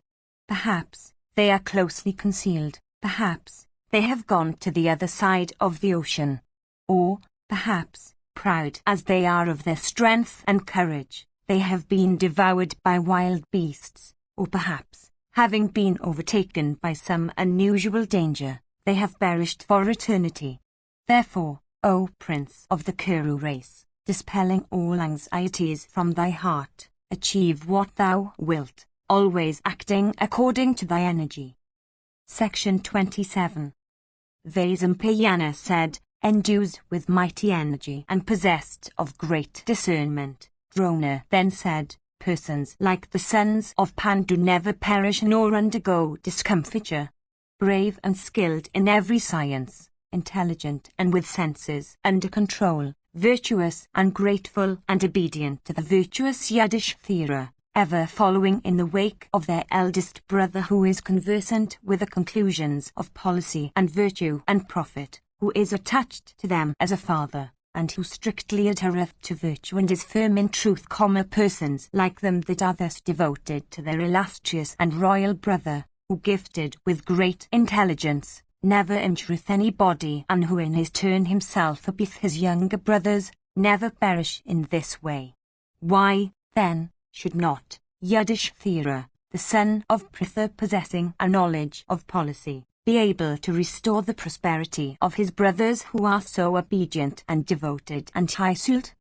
Perhaps they are closely concealed, perhaps they have gone to the other side of the ocean, or, perhaps, proud as they are of their strength and courage, they have been devoured by wild beasts, or perhaps, having been overtaken by some unusual danger, they have perished for eternity. Therefore, O Prince of the Kuru race, dispelling all anxieties from thy heart, achieve what thou wilt, always acting according to thy energy." Section 27. Vaisampayana said, endued with mighty energy and possessed of great discernment, Drona then said, "Persons like the sons of Pandu never perish nor undergo discomfiture. Brave and skilled in every science, intelligent and with senses under control, virtuous and grateful and obedient to the virtuous Yudhishthira, ever following in the wake of their eldest brother who is conversant with the conclusions of policy and virtue and profit, who is attached to them as a father, and who strictly adhereth to virtue and is firm in truth, persons like them that are thus devoted to their illustrious and royal brother, who gifted with great intelligence, never injureth anybody, and who in his turn himself abeteth his younger brothers, never perish in this way. Why, then, should not Yudhishthira, the son of Pritha, possessing a knowledge of policy, be able to restore the prosperity of his brothers who are so obedient and devoted and high-souled?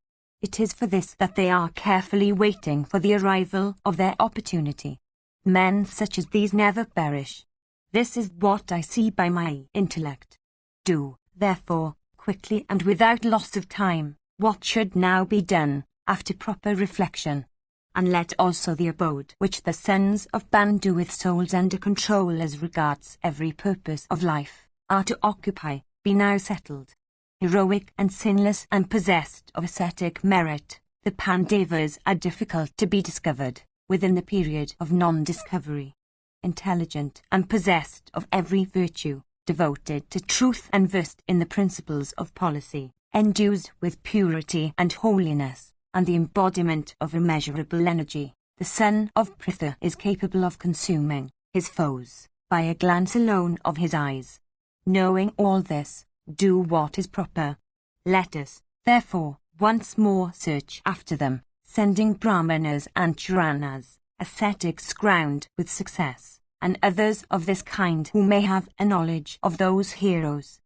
It is for this that they are carefully waiting for the arrival of their opportunity. Men such as these never perish. This is what I see by my intellect. Do, therefore, quickly and without loss of time, what should now be done, after proper reflection. And let also the abode which the sons of Bandu, with souls under control as regards every purpose of life, are to occupy, be now settled. Heroic and sinless and possessed of ascetic merit, the Pandavas are difficult to be discovered, within the period of non-discovery. Intelligent and possessed of every virtue, devoted to truth and versed in the principles of policy, endued with purity and holiness, and the embodiment of immeasurable energy, the son of Pritha is capable of consuming his foes by a glance alone of his eyes. Knowing all this, do what is proper. Let us, therefore, once more search after them, sending Brahmanas and Charanas, ascetics crowned with success, and others of this kind who may have a knowledge of those heroes.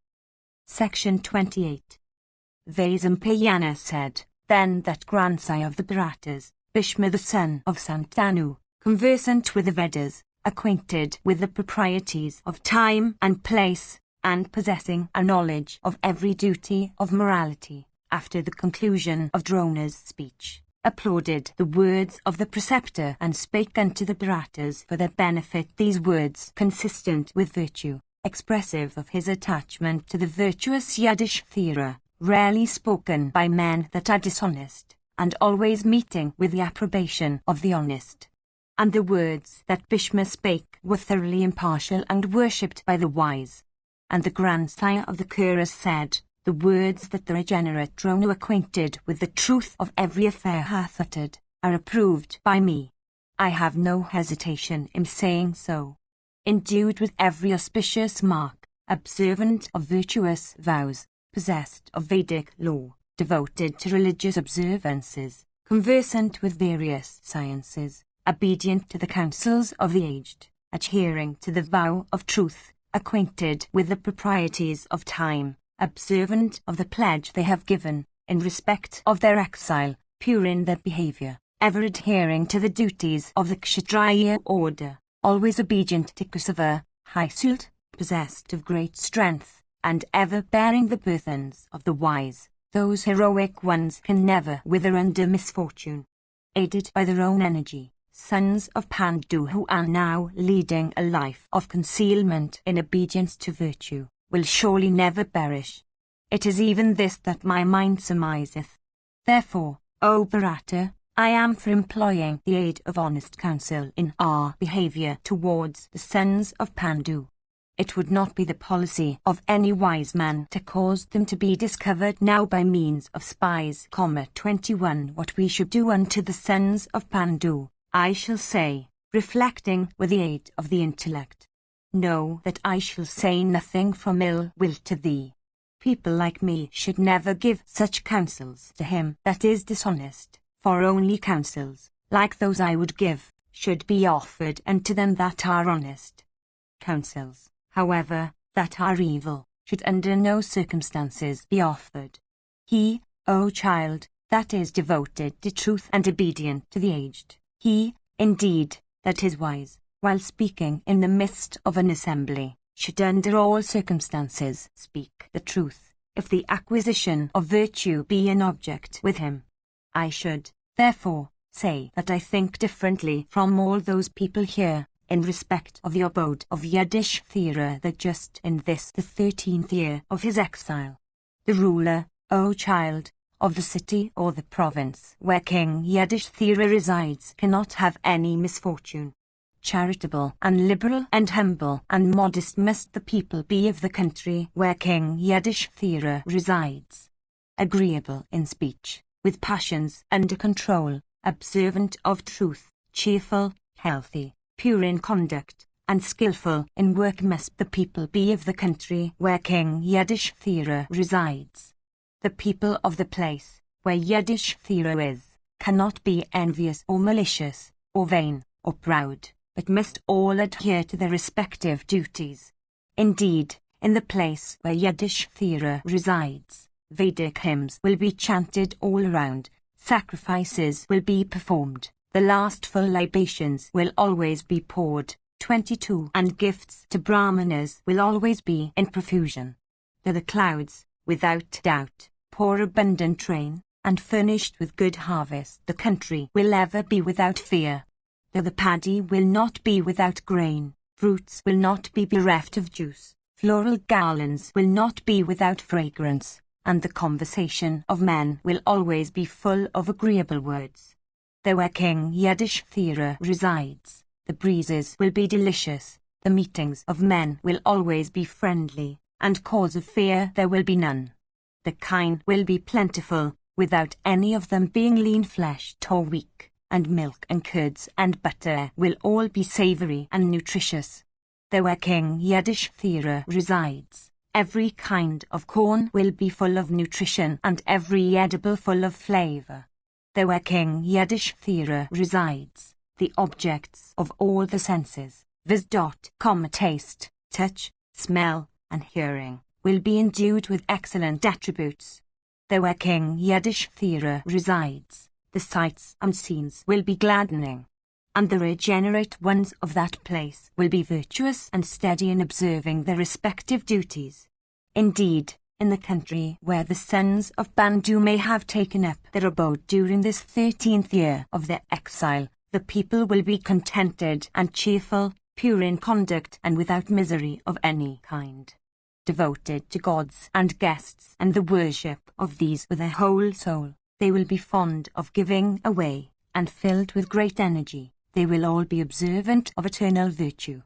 Section 28. Vaisampayana said, then, that grandsire of the Bharatas, Bhishma the son of Santanu, conversant with the Vedas, acquainted with the proprieties of time and place, and possessing a knowledge of every duty of morality, after the conclusion of Drona's speech, applauded the words of the preceptor and spake unto the Bharatas for their benefit these words consistent with virtue, expressive of his attachment to the virtuous Yudhishthira, rarely spoken by men that are dishonest, and always meeting with the approbation of the honest. And the words that Bhishma spake were thoroughly impartial and worshipped by the wise. And the grandsire of the Kuras said, the words that the regenerate Drona, acquainted with the truth of every affair, hath uttered, are approved by me. I have no hesitation in saying so. Endued with every auspicious mark, observant of virtuous vows, possessed of Vedic law, devoted to religious observances, conversant with various sciences, obedient to the counsels of the aged, adhering to the vow of truth, acquainted with the proprieties of time, observant of the pledge they have given, in respect of their exile, pure in their behavior, ever adhering to the duties of the Kshatriya order, always obedient to Kusava, high-souled, possessed of great strength, and ever bearing the burthens of the wise. Those heroic ones can never wither under misfortune. Aided by their own energy, sons of Pandu who are now leading a life of concealment in obedience to virtue, will surely never perish. It is even this that my mind surmiseth. Therefore, O Bharata, I am for employing the aid of honest counsel in our behavior towards the sons of Pandu. It would not be the policy of any wise man to cause them to be discovered now by means of spies. 21 What we should do unto the sons of Pandu, I shall say, reflecting with the aid of the intellect. Know that I shall say nothing from ill will to thee. People like me should never give such counsels to him that is dishonest, for only counsels, like those I would give, should be offered unto them that are honest. Counsels, however, that are evil, should under no circumstances be offered. He, O child, that is devoted to truth and obedient to the aged, he, indeed, that is wise, while speaking in the midst of an assembly, should under all circumstances speak the truth, if the acquisition of virtue be an object with him. I should, therefore, say that I think differently from all those people here, in respect of the abode of Yudhishthira, that just in this the 13th year of his exile, the ruler, O child, of the city or the province where King Yudhishthira resides cannot have any misfortune. Charitable and liberal and humble and modest must the people be of the country where King Yudhishthira resides. Agreeable in speech, with passions under control, observant of truth, cheerful, healthy, pure in conduct, and skillful in work must the people be of the country where King Yudhishthira resides. The people of the place where Yudhishthira is cannot be envious or malicious, or vain, or proud, but must all adhere to their respective duties. Indeed, in the place where Yudhishthira resides, Vedic hymns will be chanted all around, sacrifices will be performed, the last full libations will always be poured, 22, and gifts to Brahmanas will always be in profusion. Though the clouds, without doubt, pour abundant rain, and furnished with good harvest, the country will ever be without fear. Though the paddy will not be without grain, fruits will not be bereft of juice, floral garlands will not be without fragrance, and the conversation of men will always be full of agreeable words. Though where King Yudhishthira resides, the breezes will be delicious, the meetings of men will always be friendly, and cause of fear there will be none. The kine will be plentiful, without any of them being lean-fleshed or weak, and milk and curds and butter will all be savoury and nutritious. Though where King Yudhishthira resides, every kind of corn will be full of nutrition and every edible full of flavour. Though where King Yudhishthira resides, the objects of all the senses, viz. Taste, touch, smell, and hearing, will be endued with excellent attributes. Though where King Yudhishthira resides, the sights and scenes will be gladdening, and the regenerate ones of that place will be virtuous and steady in observing their respective duties. Indeed, in the country where the sons of Bandu may have taken up their abode during this 13th year of their exile, the people will be contented and cheerful, pure in conduct and without misery of any kind. Devoted to gods and guests and the worship of these with their whole soul, they will be fond of giving away, and filled with great energy, they will all be observant of eternal virtue.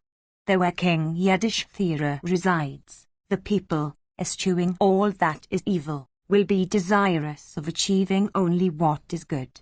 Though where King Yudhishthira resides, the people, eschewing all that is evil, will be desirous of achieving only what is good.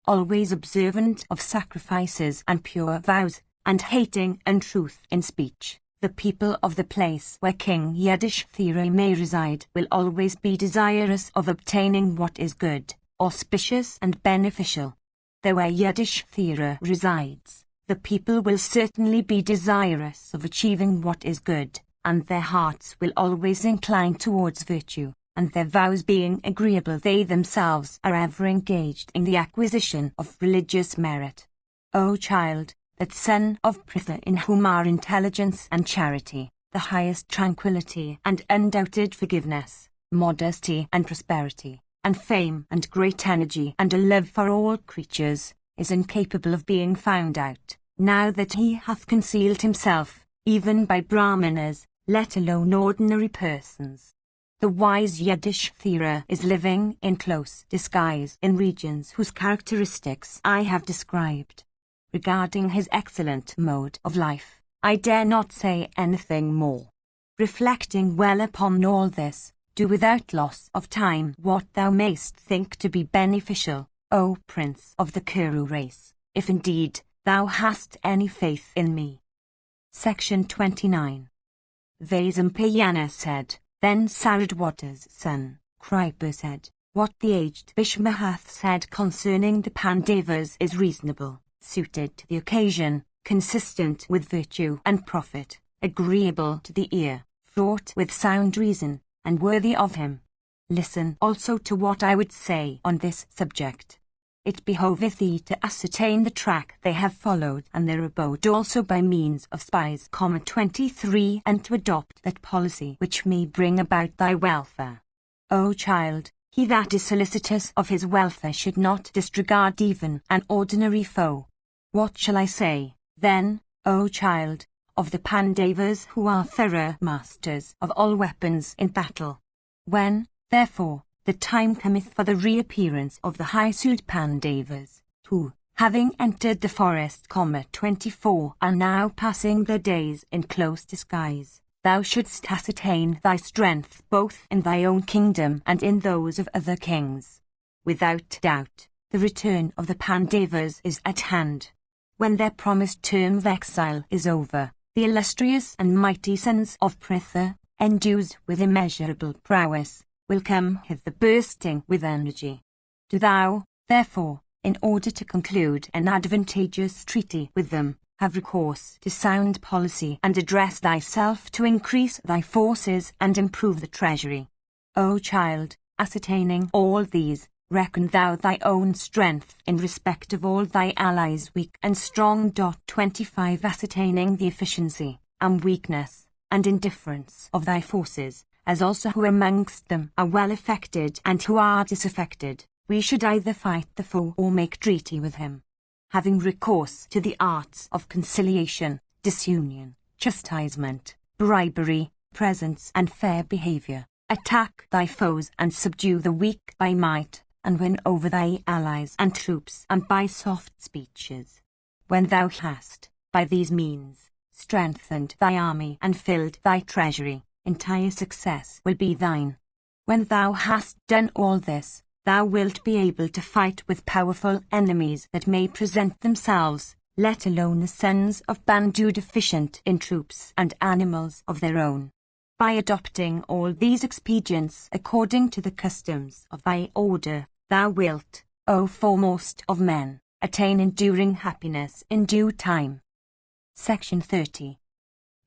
Always observant of sacrifices and pure vows, and hating untruth in speech, the people of the place where King Yudhishthira may reside will always be desirous of obtaining what is good, auspicious and beneficial. Though where Yudhishthira resides, the people will certainly be desirous of achieving what is good, and their hearts will always incline towards virtue, and their vows being agreeable they themselves are ever engaged in the acquisition of religious merit. O child, that son of Pritha in whom are intelligence and charity, the highest tranquility and undoubted forgiveness, modesty and prosperity, and fame and great energy and a love for all creatures, is incapable of being found out, now that he hath concealed himself, even by Brahmanas, let alone ordinary persons. The wise Yudhishthira is living in close disguise in regions whose characteristics I have described. Regarding his excellent mode of life, I dare not say anything more. Reflecting well upon all this, do without loss of time what thou mayst think to be beneficial, O Prince of the Kuru race, if indeed thou hast any faith in me. Section 29. Vaisampayana said, then Saradwata's son, Kripa said, what the aged Bhishma hath said concerning the Pandavas is reasonable, suited to the occasion, consistent with virtue and profit, agreeable to the ear, fraught with sound reason, and worthy of him. Listen also to what I would say on this subject. It behoveth thee to ascertain the track they have followed and their abode also by means of spies, 23, and to adopt that policy which may bring about thy welfare. O child, he that is solicitous of his welfare should not disregard even an ordinary foe. What shall I say, then, O child, of the Pandavas who are thorough masters of all weapons in battle? When, therefore, the time cometh for the reappearance of the high-souled Pandavas, who, having entered the forest, 24, are now passing their days in close disguise, thou shouldst ascertain thy strength both in thy own kingdom and in those of other kings. Without doubt, the return of the Pandavas is at hand. When their promised term of exile is over, the illustrious and mighty sons of Pritha, endued with immeasurable prowess, will come hither bursting with energy. Do thou, therefore, in order to conclude an advantageous treaty with them, have recourse to sound policy and address thyself to increase thy forces and improve the treasury. O child, ascertaining all these, reckon thou thy own strength in respect of all thy allies weak and strong. 25 Ascertaining the efficiency, and weakness, and indifference of thy forces, as also who amongst them are well affected and who are disaffected, we should either fight the foe or make treaty with him. Having recourse to the arts of conciliation, disunion, chastisement, bribery, presents and fair behavior, attack thy foes and subdue the weak by might, and win over thy allies and troops and by soft speeches. When thou hast, by these means, strengthened thy army and filled thy treasury, entire success will be thine. When thou hast done all this, thou wilt be able to fight with powerful enemies that may present themselves, let alone the sons of Bandu deficient in troops and animals of their own. By adopting all these expedients according to the customs of thy order, thou wilt, O foremost of men, attain enduring happiness in due time. Section 30.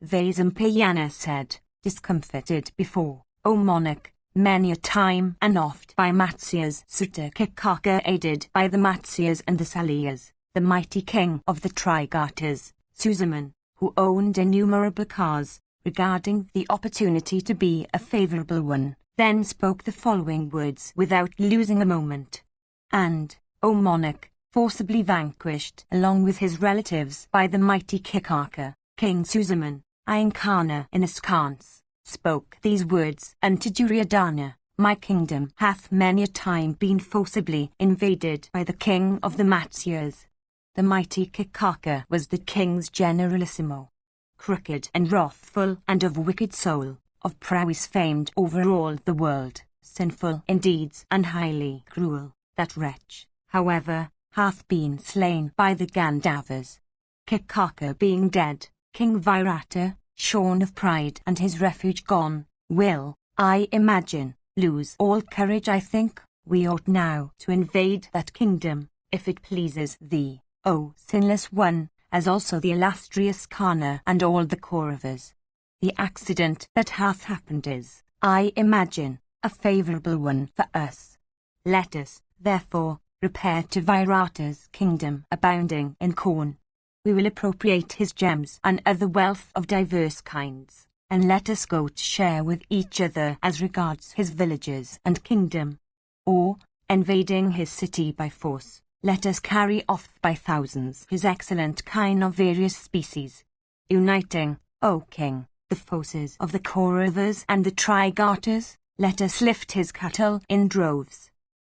Vaisampayana said, discomfited before, O monarch, many a time and oft by Matsyas Sutakakaka aided by the Matsyas and the Salyas, the mighty king of the Trigatas, Suzaman, who owned innumerable cars, regarding the opportunity to be a favorable one, then spoke the following words without losing a moment. And, O monarch, forcibly vanquished along with his relatives by the mighty Kikaka, King Suzaman, Ayankana in askance, spoke these words unto Duryodhana, my kingdom hath many a time been forcibly invaded by the king of the Matsyas. The mighty Kikaka was the king's generalissimo. Crooked and wrathful and of wicked soul, of prowess famed over all the world, sinful in deeds and highly cruel, that wretch, however, hath been slain by the Gandavas. Kikaka being dead, King Virata, shorn of pride and his refuge gone, will, I imagine, lose all courage. I think we ought now to invade that kingdom, if it pleases thee, O sinless one, as also the illustrious Kana and all the Kauravas. The accident that hath happened is, I imagine, a favourable one for us. Let us, therefore, repair to Virata's kingdom abounding in corn. We will appropriate his gems and other wealth of diverse kinds, and let us go to share with each other as regards his villages and kingdom. Or, invading his city by force, let us carry off by thousands his excellent kine of various species. Uniting, O king, the forces of the Kauravas and the Trigatas, let us lift his cattle in droves.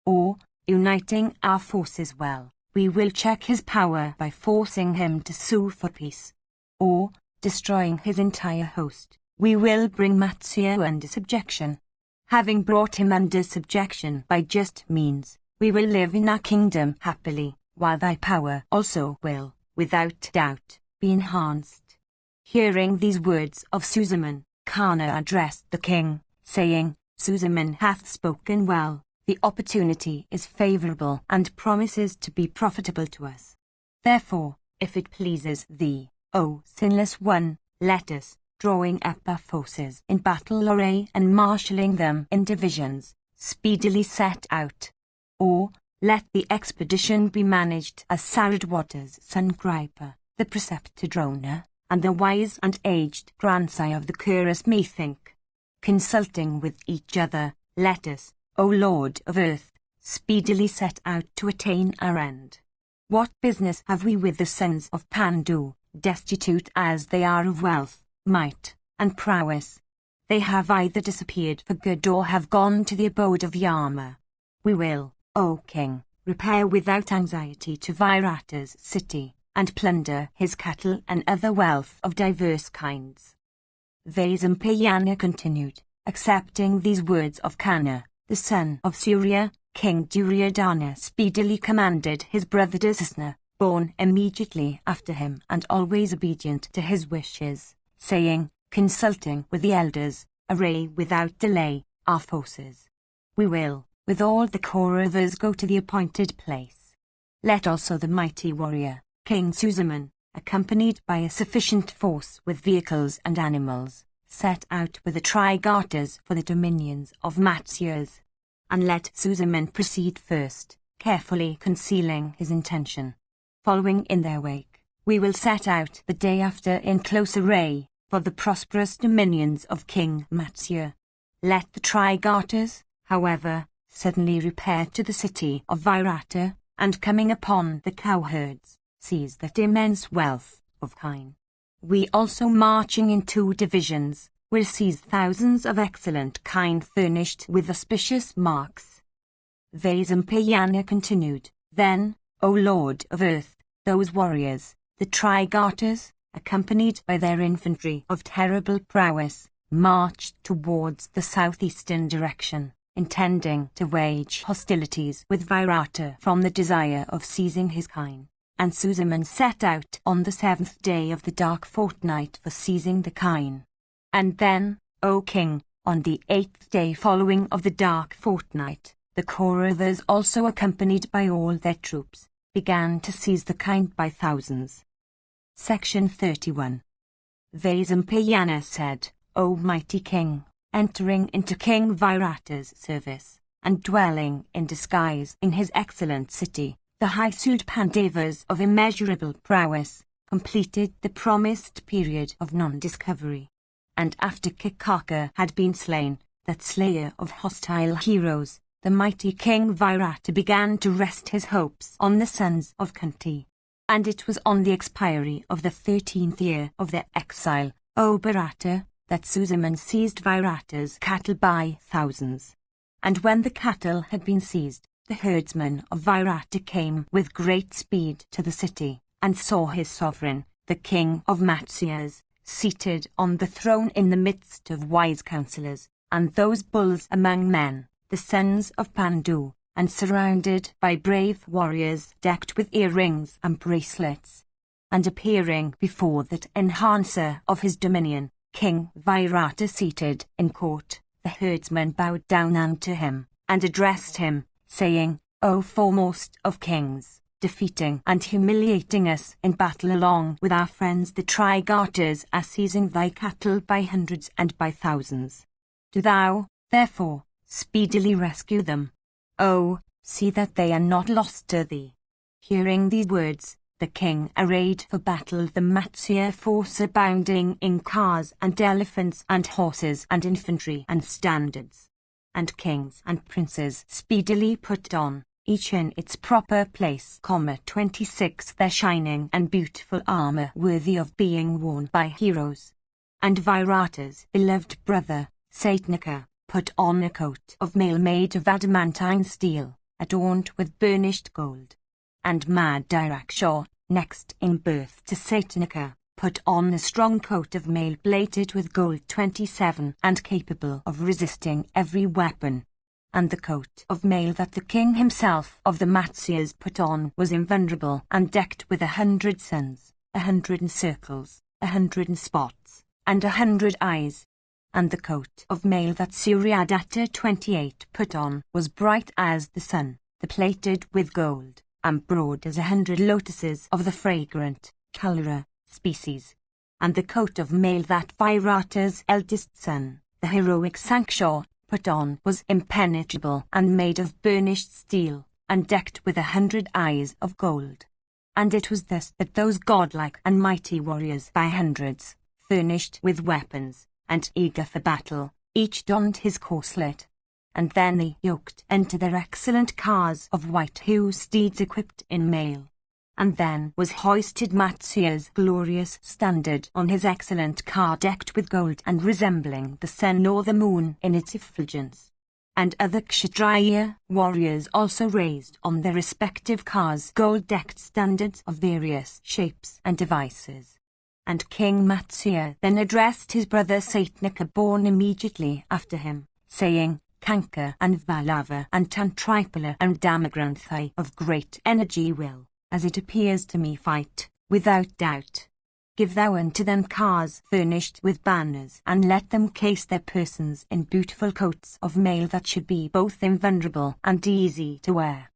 Or, uniting our forces well, we will check his power by forcing him to sue for peace. Or, destroying his entire host, we will bring Matsya under subjection. Having brought him under subjection by just means, we will live in our kingdom happily, while thy power also will, without doubt, be enhanced. Hearing these words of Suzaman, Kana addressed the king, saying, Suzaman hath spoken well. The opportunity is favourable and promises to be profitable to us. Therefore, if it pleases thee, O sinless one, let us, drawing up our forces in battle array and marshalling them in divisions, speedily set out. Or, let the expedition be managed as Saradwata's son Kripa, the preceptor Drona, and the wise and aged grandsire of the Kuras may think. Consulting with each other, let us, O Lord of earth, speedily set out to attain our end. What business have we with the sons of Pandu, destitute as they are of wealth, might, and prowess? They have either disappeared for good or have gone to the abode of Yama. We will, O king, repair without anxiety to Virata's city, and plunder his cattle and other wealth of diverse kinds. Vaisampayana continued, accepting these words of Kana, the son of Surya, King Duryodhana speedily commanded his brother Dusasna, born immediately after him and always obedient to his wishes, saying, consulting with the elders, array without delay our forces. We will, with all the Kauravas, go to the appointed place. let also the mighty warrior, King Suzuman, accompanied by a sufficient force with vehicles and animals, set out with the Trigarters for the dominions of Matsyas. And let Suzuman proceed first, carefully concealing his intention. Following in their wake, we will set out the day after in close array, for the prosperous dominions of King Matsya. Let the Trigarters, however, suddenly repair to the city of Virata, and coming upon the cowherds, seize that immense wealth of kine. We also, marching in 2 divisions, will seize thousands of excellent kine furnished with auspicious marks. Vaisampayana continued, then, O Lord of Earth, those warriors, the Trigarters, accompanied by their infantry of terrible prowess, marched towards the southeastern direction, intending to wage hostilities with Virata from the desire of seizing his kine. And Suzuman set out on the 7th day of the dark fortnight for seizing the kine. And then, O king, on the 8th day following of the dark fortnight, the Kauravas, also accompanied by all their troops, began to seize the kine by thousands. Section 31. Vaisampayana said, O mighty king, entering into King Virata's service, and dwelling in disguise in his excellent city, the high-souled Pandavas of immeasurable prowess completed the promised period of non-discovery. And after Kikaka had been slain, that slayer of hostile heroes, the mighty King Virata began to rest his hopes on the sons of Kunti. And it was on the expiry of the 13th year of their exile, O Bharata, that Suzuman seized Virata's cattle by thousands. And when the cattle had been seized, the herdsmen of Virata came with great speed to the city, and saw his sovereign, the king of Matsyas, seated on the throne in the midst of wise counsellors, and those bulls among men, the sons of Pandu, and surrounded by brave warriors decked with earrings and bracelets. And appearing before that enhancer of his dominion, King Virata seated in court, the herdsmen bowed down unto him, and addressed him, saying, O foremost of kings, defeating and humiliating us in battle along with our friends the Trigarters, are seizing thy cattle by hundreds and by thousands. Do thou, therefore, speedily rescue them. Oh, see that they are not lost to thee. Hearing these words, the king arrayed for battle the Matsya force, abounding in cars and elephants and horses and infantry and standards. And kings and princes speedily put on, each in its proper place, 26 their shining and beautiful armor worthy of being worn by heroes. And Virata's beloved brother, Satnika, put on a coat of mail made of adamantine steel, adorned with burnished gold. And Madiraksha, next in birth to Satnika, put on a strong coat of mail plated with gold 27 and capable of resisting every weapon. And the coat of mail that the king himself of the Matsyas put on was invulnerable and decked with 100 suns, 100 circles, 100 spots, and 100 eyes. And the coat of mail that Suryadatta 28 put on was bright as the sun, plated with gold, and broad as 100 lotuses of the fragrant Kalura species. And the coat of mail that Virata's eldest son, the heroic Sanksha, put on was impenetrable and made of burnished steel, and decked with 100 eyes of gold. And it was thus that those godlike and mighty warriors by hundreds, furnished with weapons, and eager for battle, each donned his corslet. And then they yoked into their excellent cars of white hue steeds equipped in mail. And then was hoisted Matsya's glorious standard on his excellent car decked with gold and resembling the sun or the moon in its effulgence. And other Kshatriya warriors also raised on their respective cars gold-decked standards of various shapes and devices. And King Matsya then addressed his brother Satnika, born immediately after him, saying, Kanka and Vallava and Tantripala and Damagranthi of great energy will, as it appears to me, fight, without doubt. Give thou unto them cars furnished with banners, and let them case their persons in beautiful coats of mail that should be both invulnerable and easy to wear.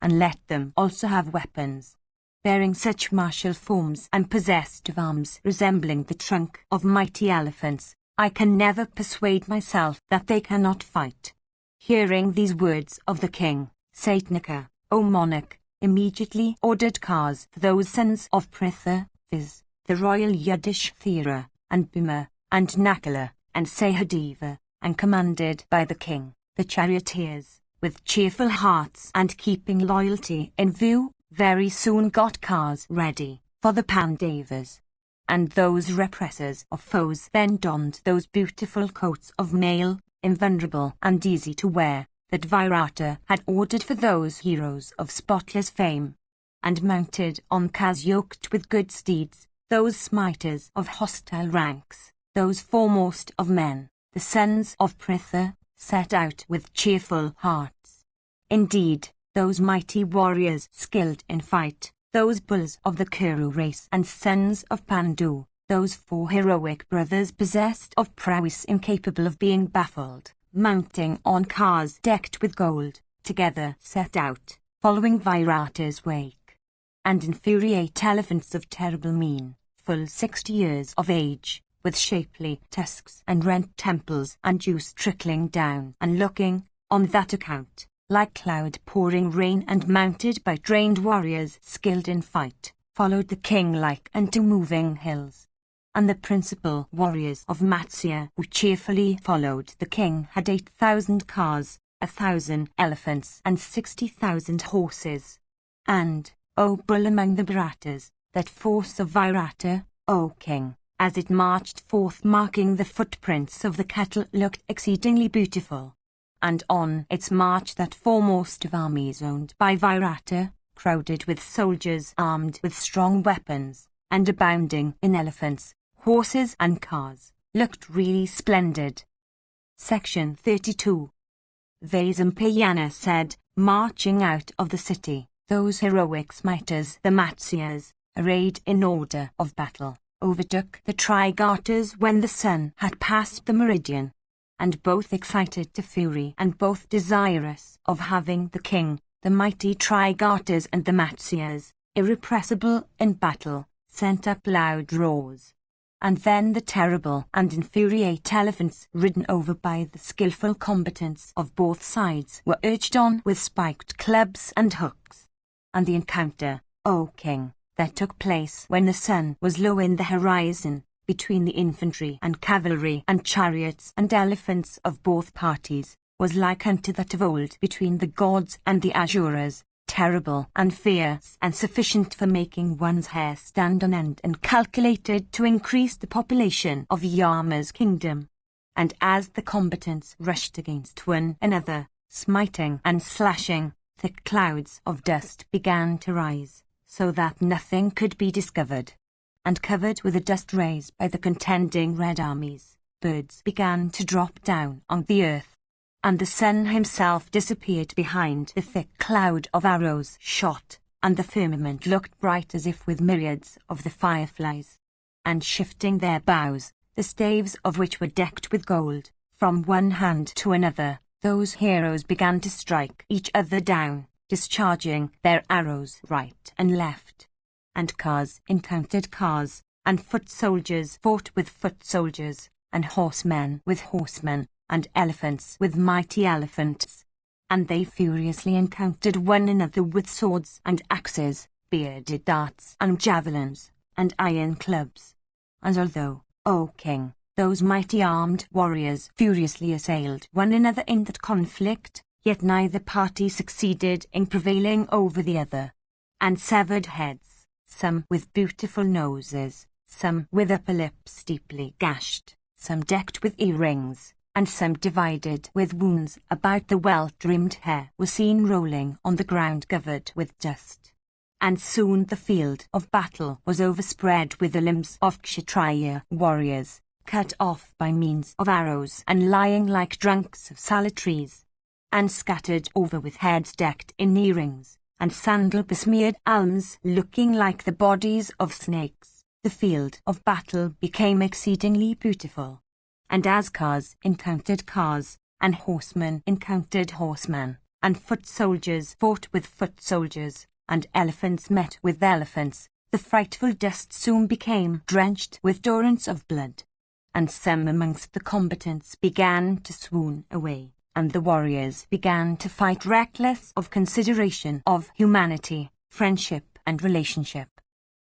and let them also have weapons, bearing such martial forms and possessed of arms resembling the trunk of mighty elephants. I can never persuade myself that they cannot fight. Hearing these words of the king, Satnika, O monarch, immediately ordered cars for those sons of Pritha, viz., the royal Yudhishthira, and Bhima, and Nakula, and Sahadeva, and commanded by the king, the charioteers, with cheerful hearts and keeping loyalty in view, very soon got cars ready for the Pandavas. And those repressors of foes then donned those beautiful coats of mail, invulnerable and easy to wear, that Virata had ordered for those heroes of spotless fame, and mounted on cars yoked with good steeds, those smiters of hostile ranks, those foremost of men, the sons of Pritha, set out with cheerful hearts. Indeed, those mighty warriors skilled in fight, those bulls of the Kuru race and sons of Pandu, those 4 heroic brothers possessed of prowess incapable of being baffled, mounting on cars decked with gold, together set out, following Virata's wake. And infuriate elephants of terrible mien, full 60 years of age, with shapely tusks and rent temples and juice trickling down, and looking, on that account, like cloud pouring rain, and mounted by trained warriors skilled in fight, followed the king like unto moving hills. And the principal warriors of Matsya who cheerfully followed the king had 8,000 cars, 1,000 elephants, and 60,000 horses. And, O bull among the Bharatas, that force of Virata, O king, as it marched forth marking the footprints of the cattle, looked exceedingly beautiful. And on its march that foremost of armies owned by Virata, crowded with soldiers armed with strong weapons, and abounding in elephants, horses and cars, looked really splendid. Section 32. Vaisampayana said, marching out of the city, those heroic smiters, the Matsyas, arrayed in order of battle, overtook the Trigartas when the sun had passed the meridian, and both excited to fury and both desirous of having the king, the mighty Trigartas and the Matsyas, irrepressible in battle, sent up loud roars. And then the terrible and infuriate elephants, ridden over by the skillful combatants of both sides, were urged on with spiked clubs and hooks. And the encounter, O king, that took place when the sun was low in the horizon, between the infantry and cavalry and chariots and elephants of both parties, was like unto that of old between the gods and the Asuras, terrible and fierce and sufficient for making one's hair stand on end, and calculated to increase the population of Yama's kingdom. And as the combatants rushed against one another, smiting and slashing, thick clouds of dust began to rise, so that nothing could be discovered. And covered with the dust raised by the contending red armies, birds began to drop down on the earth, and the sun himself disappeared behind the thick cloud of arrows shot, and the firmament looked bright as if with myriads of the fireflies. And shifting their boughs, the staves of which were decked with gold, from one hand to another, those heroes began to strike each other down, discharging their arrows right and left. And cars encountered cars, and foot soldiers fought with foot soldiers, and horsemen with horsemen, and elephants with mighty elephants. And they furiously encountered one another with swords and axes, bearded darts and javelins, and iron clubs. And although, O king, those mighty armed warriors furiously assailed one another in that conflict, yet neither party succeeded in prevailing over the other. And severed heads, some with beautiful noses, some with upper lips steeply gashed, some decked with earrings, and some divided with wounds about the well-trimmed hair, were seen rolling on the ground covered with dust. And soon the field of battle was overspread with the limbs of Kshatriya warriors, cut off by means of arrows and lying like trunks of salad trees, and scattered over with heads decked in earrings, and sandal-besmeared alms looking like the bodies of snakes. The field of battle became exceedingly beautiful. And as cars encountered cars, and horsemen encountered horsemen, and foot soldiers fought with foot soldiers, and elephants met with elephants. The frightful dust soon became drenched with torrents of blood, and some amongst the combatants began to swoon away, and the warriors began to fight reckless of consideration of humanity, friendship, and relationship,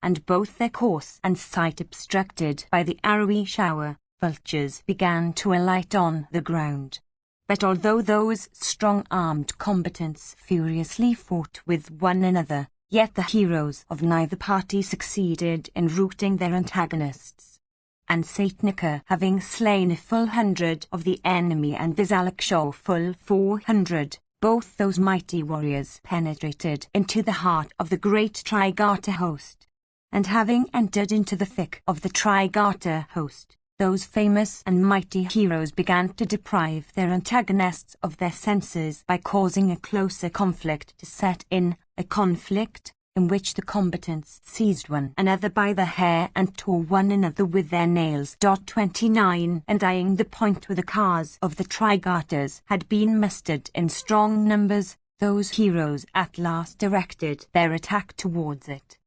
and both their course and sight obstructed by the arrowy shower, vultures began to alight on the ground. But although those strong-armed combatants furiously fought with one another, yet the heroes of neither party succeeded in routing their antagonists. And Satnica, having slain a full 100 of the enemy and Visalaksha full 400, both those mighty warriors penetrated into the heart of the great Trigarta host. And having entered into the thick of the Trigarta host, those famous and mighty heroes began to deprive their antagonists of their senses by causing a closer conflict to set in, a conflict in which the combatants seized one another by the hair and tore one another with their nails. 29 And eyeing the point where the cars of the Trigarters had been mustered in strong numbers, those heroes at last directed their attack towards it.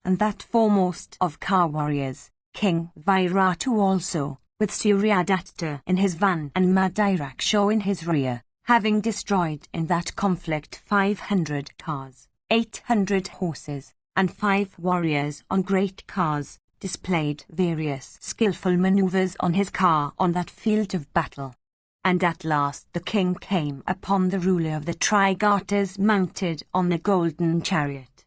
And that foremost of car warriors, King Viratu also, with Suryadatta in his van and Madiraksha in his rear, having destroyed in that conflict 500 cars, 800 horses, and 5 warriors on great cars, displayed various skillful maneuvers on his car on that field of battle. And at last the king came upon the ruler of the Trigarters mounted on a golden chariot.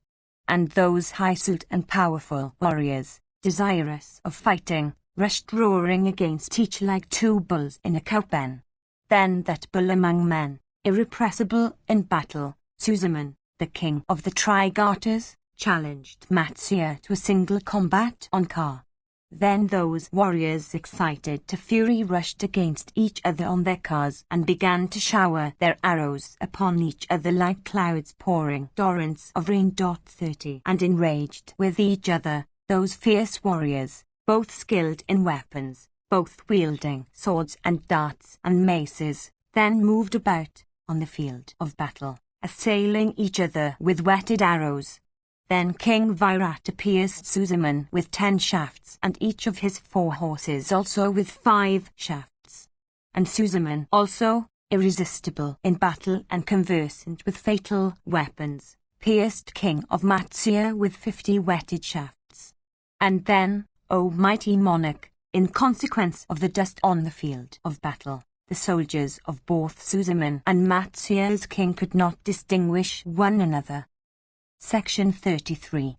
And those high-souled and powerful warriors, desirous of fighting, rushed roaring against each like two bulls in a cowpen. Then that bull among men, irrepressible in battle, Suzuman, the king of the Trigarters, challenged Matsya to a single combat on car. Then those warriors excited to fury rushed against each other on their cars and began to shower their arrows upon each other like clouds pouring torrents of rain. 30 And enraged with each other, those fierce warriors, both skilled in weapons, both wielding swords and darts and maces, then moved about on the field of battle, assailing each other with whetted arrows. Then King Virata pierced Suzuman with 10 shafts and each of his 4 horses also with 5 shafts. And Suzuman also, irresistible in battle and conversant with fatal weapons, pierced King of Matsya with 50 whetted shafts. And then, O mighty monarch, in consequence of the dust on the field of battle, the soldiers of both Suzuman and Matsya's king could not distinguish one another. Section 33.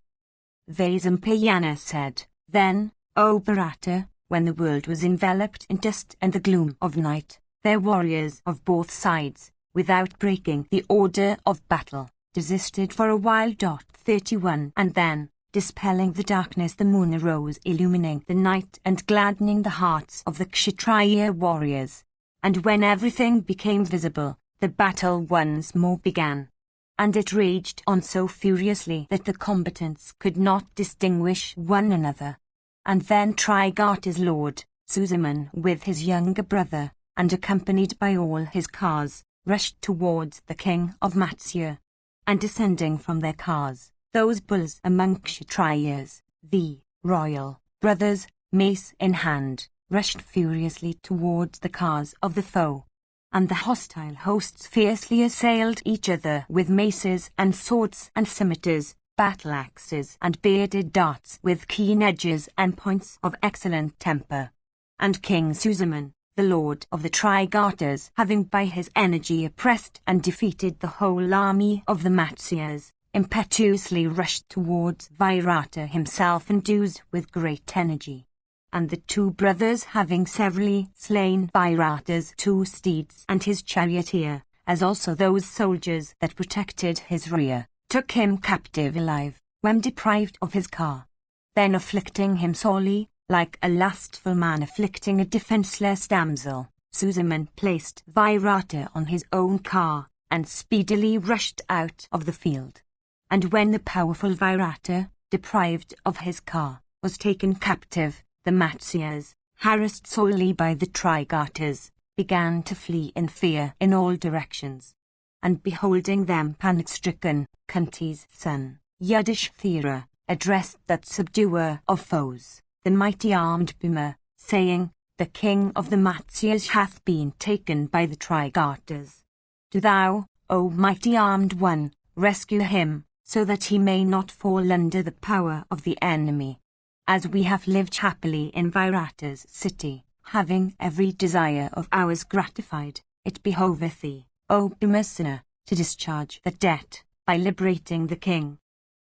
Vaisampayana said, Then, O Bharata, when the world was enveloped in dust and the gloom of night, their warriors of both sides, without breaking the order of battle, desisted for a while. 31 And then, dispelling the darkness, the moon arose, illumining the night and gladdening the hearts of the Kshatriya warriors. And when everything became visible, the battle once more began. And it raged on so furiously that the combatants could not distinguish one another. And then Trigarta's lord, Suzuman, with his younger brother, and accompanied by all his cars, rushed towards the king of Matsya. And descending from their cars, those bulls among Kshatriyas, the royal brothers, mace in hand, rushed furiously towards the cars of the foe. And the hostile hosts fiercely assailed each other with maces and swords and scimitars, battle-axes and bearded darts with keen edges and points of excellent temper. And King Suzuman, the lord of the Trigarters, having by his energy oppressed and defeated the whole army of the Matsyas, impetuously rushed towards Virata himself endued with great energy. And the 2 brothers, having severally slain Virata's 2 steeds and his charioteer, as also those soldiers that protected his rear, took him captive alive, when deprived of his car. Then afflicting him sorely, like a lustful man afflicting a defenceless damsel, Suzuman placed Virata on his own car, and speedily rushed out of the field. And when the powerful Virata, deprived of his car, was taken captive, the Matsyas, harassed sorely by the Trigarters, began to flee in fear in all directions. and beholding them panic-stricken, Kunti's son, Yudhishthira, addressed that subduer of foes, the mighty armed Bhima, saying, "The king of the Matsyas hath been taken by the Trigartas. Do thou, O mighty armed one, rescue him, so that he may not fall under the power of the enemy. As we have lived happily in Virata's city, having every desire of ours gratified, it behoveth thee, O Bhimasena, to discharge the debt, by liberating the king."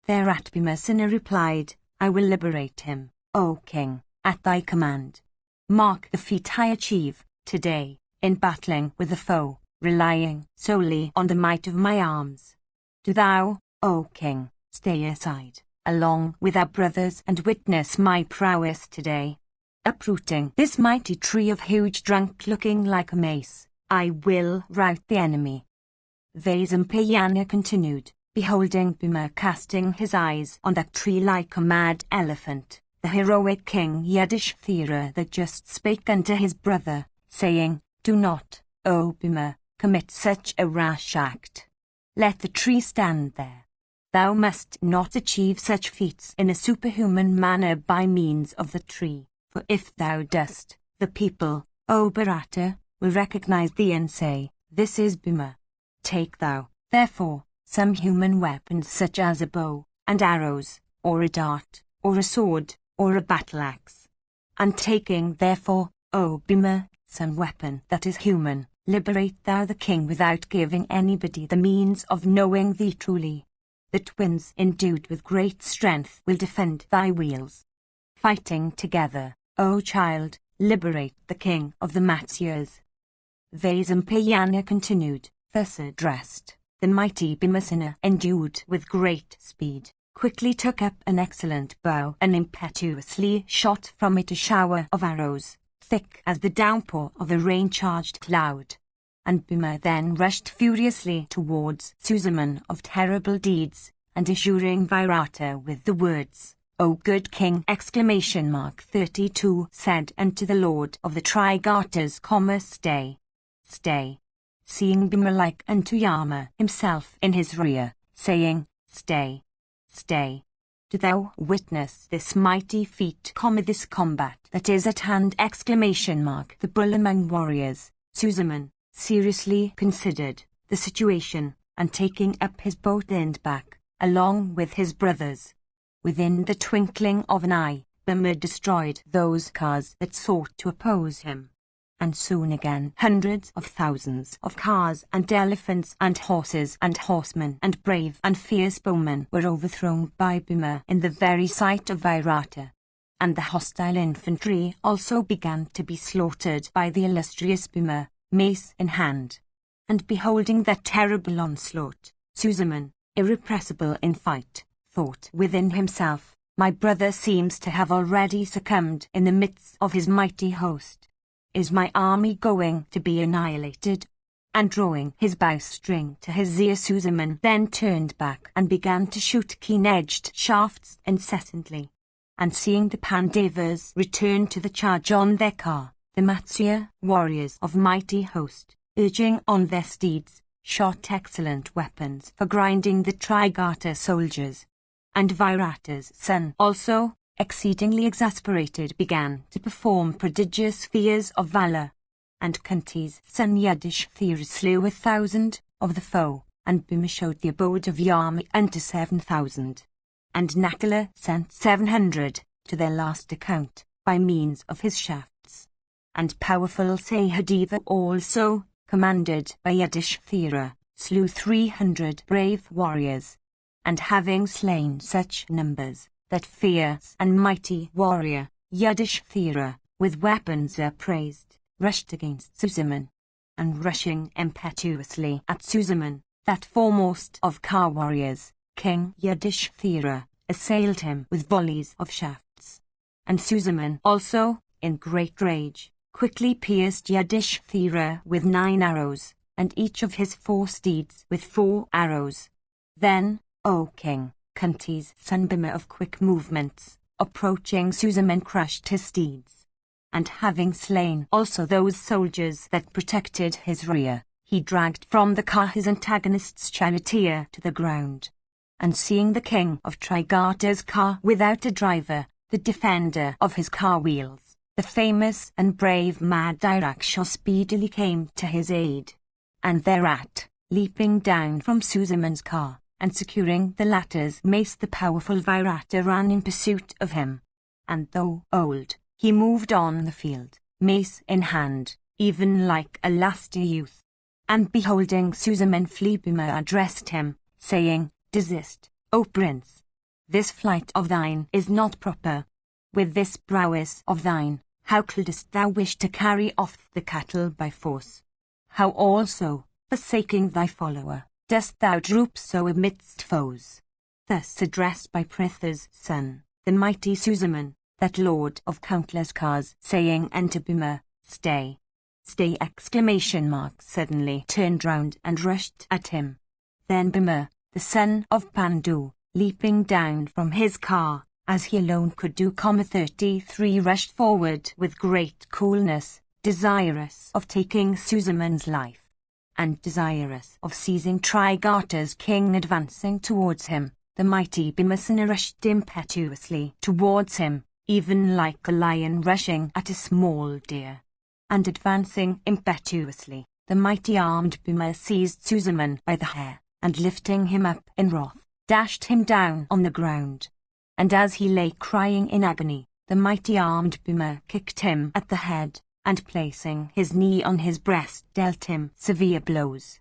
Thereat Bhimasena replied, "I will liberate him, O king, at thy command. Mark the feat I achieve, today, in battling with the foe, relying solely on the might of my arms. Do thou, O king, stay aside, along with our brothers, and witness my prowess today. Uprooting this mighty tree of huge trunk looking like a mace, I will rout the enemy." Vaisampayana continued, beholding Bhima casting his eyes on that tree like a mad elephant, the heroic king Yudhishthira that just spake unto his brother, saying, "Do not, O Bhima, commit such a rash act. Let the tree stand there. Thou must not achieve such feats in a superhuman manner by means of the tree, for if thou dost, the people, O Bharata, will recognize thee and say, 'This is Bhima.' Take thou, therefore, some human weapons such as a bow, and arrows, or a dart, or a sword, or a battle-axe. And taking therefore, O Bhima, some weapon that is human, liberate thou the king without giving anybody the means of knowing thee truly. The twins endued with great strength will defend thy wheels. Fighting together, O child, liberate the king of the Matsyas." Vaisampayana continued, thus addressed, the mighty Bhimasena, endued with great speed, quickly took up an excellent bow and impetuously shot from it a shower of arrows, thick as the downpour of a rain-charged cloud. And Bhima then rushed furiously towards Susaman of terrible deeds, and assuring Virata with the words, "O good king!" 32 said unto the lord of the Trigartas, "Stay, stay." Seeing Bhima like unto Yama himself in his rear, saying, "Stay, stay. Do thou witness this mighty feat, this combat that is at hand!" The bull among warriors, Susaman, seriously considered the situation, and taking up his bow turned back, along with his brothers. Within the twinkling of an eye, Bhima destroyed those cars that sought to oppose him. And soon again hundreds of thousands of cars and elephants and horses and horsemen and brave and fierce bowmen were overthrown by Bhima in the very sight of Virata. And the hostile infantry also began to be slaughtered by the illustrious Bhima, mace in hand. And beholding that terrible onslaught, Susaman, irrepressible in fight, thought within himself, "My brother seems to have already succumbed in the midst of his mighty host. Is my army going to be annihilated?" And drawing his bowstring to his ear, Susaman then turned back and began to shoot keen-edged shafts incessantly. And seeing the Pandavas return to the charge on their car, the Matsya warriors of mighty host, urging on their steeds, shot excellent weapons for grinding the Trigarta soldiers. And Virata's son also, exceedingly exasperated, began to perform prodigious feats of valor. And Kunti's son Yudhishthira slew 1,000 of the foe, and Bhima showed the abode of Yama unto 7,000. And Nakula sent 700 to their last account, by means of his shafts. And powerful Sahadeva also, commanded by Yudhishthira, slew 300 brave warriors. And having slain such numbers, that fierce and mighty warrior, Yudhishthira, with weapons upraised, rushed against Susaman. And rushing impetuously at Susaman, that foremost of car warriors, King Yudhishthira, assailed him with volleys of shafts. And Susaman also, in great rage, quickly pierced Yudhishthira with 9 arrows, and each of his 4 steeds with 4 arrows. Then, O king, Kunti's son Bhima of quick movements, approaching Susaman, crushed his steeds. And having slain also those soldiers that protected his rear, he dragged from the car his antagonist's charioteer to the ground. And seeing the king of Trigarta's car without a driver, the defender of his car wheels, the famous and brave Madiraksha speedily came to his aid. And thereat, leaping down from Susaman's car, and securing the latter's mace, the powerful Virata ran in pursuit of him. And though old, he moved on the field, mace in hand, even like a lusty youth. And beholding Susaman flee, Bhima addressed him, saying, "Desist, O prince. This flight of thine is not proper. With this prowess of thine, how couldst thou wish to carry off the cattle by force? How also, forsaking thy follower, dost thou droop so amidst foes?" Thus addressed by Pritha's son, the mighty Susaman, that lord of countless cars, saying unto Bhima, "Stay, stay!" Suddenly turned round and rushed at him. Then Bhima, the son of Pandu, leaping down from his car, as he alone could do, 33 rushed forward with great coolness, desirous of taking Susaman's life, and desirous of seizing Trigarta's king. Advancing towards him, the mighty Bhimasena rushed impetuously towards him, even like a lion rushing at a small deer. And advancing impetuously, the mighty armed Bhima seized Susaman by the hair, and lifting him up in wrath, dashed him down on the ground. And as he lay crying in agony, the mighty armed Bhima kicked him at the head, and placing his knee on his breast dealt him severe blows.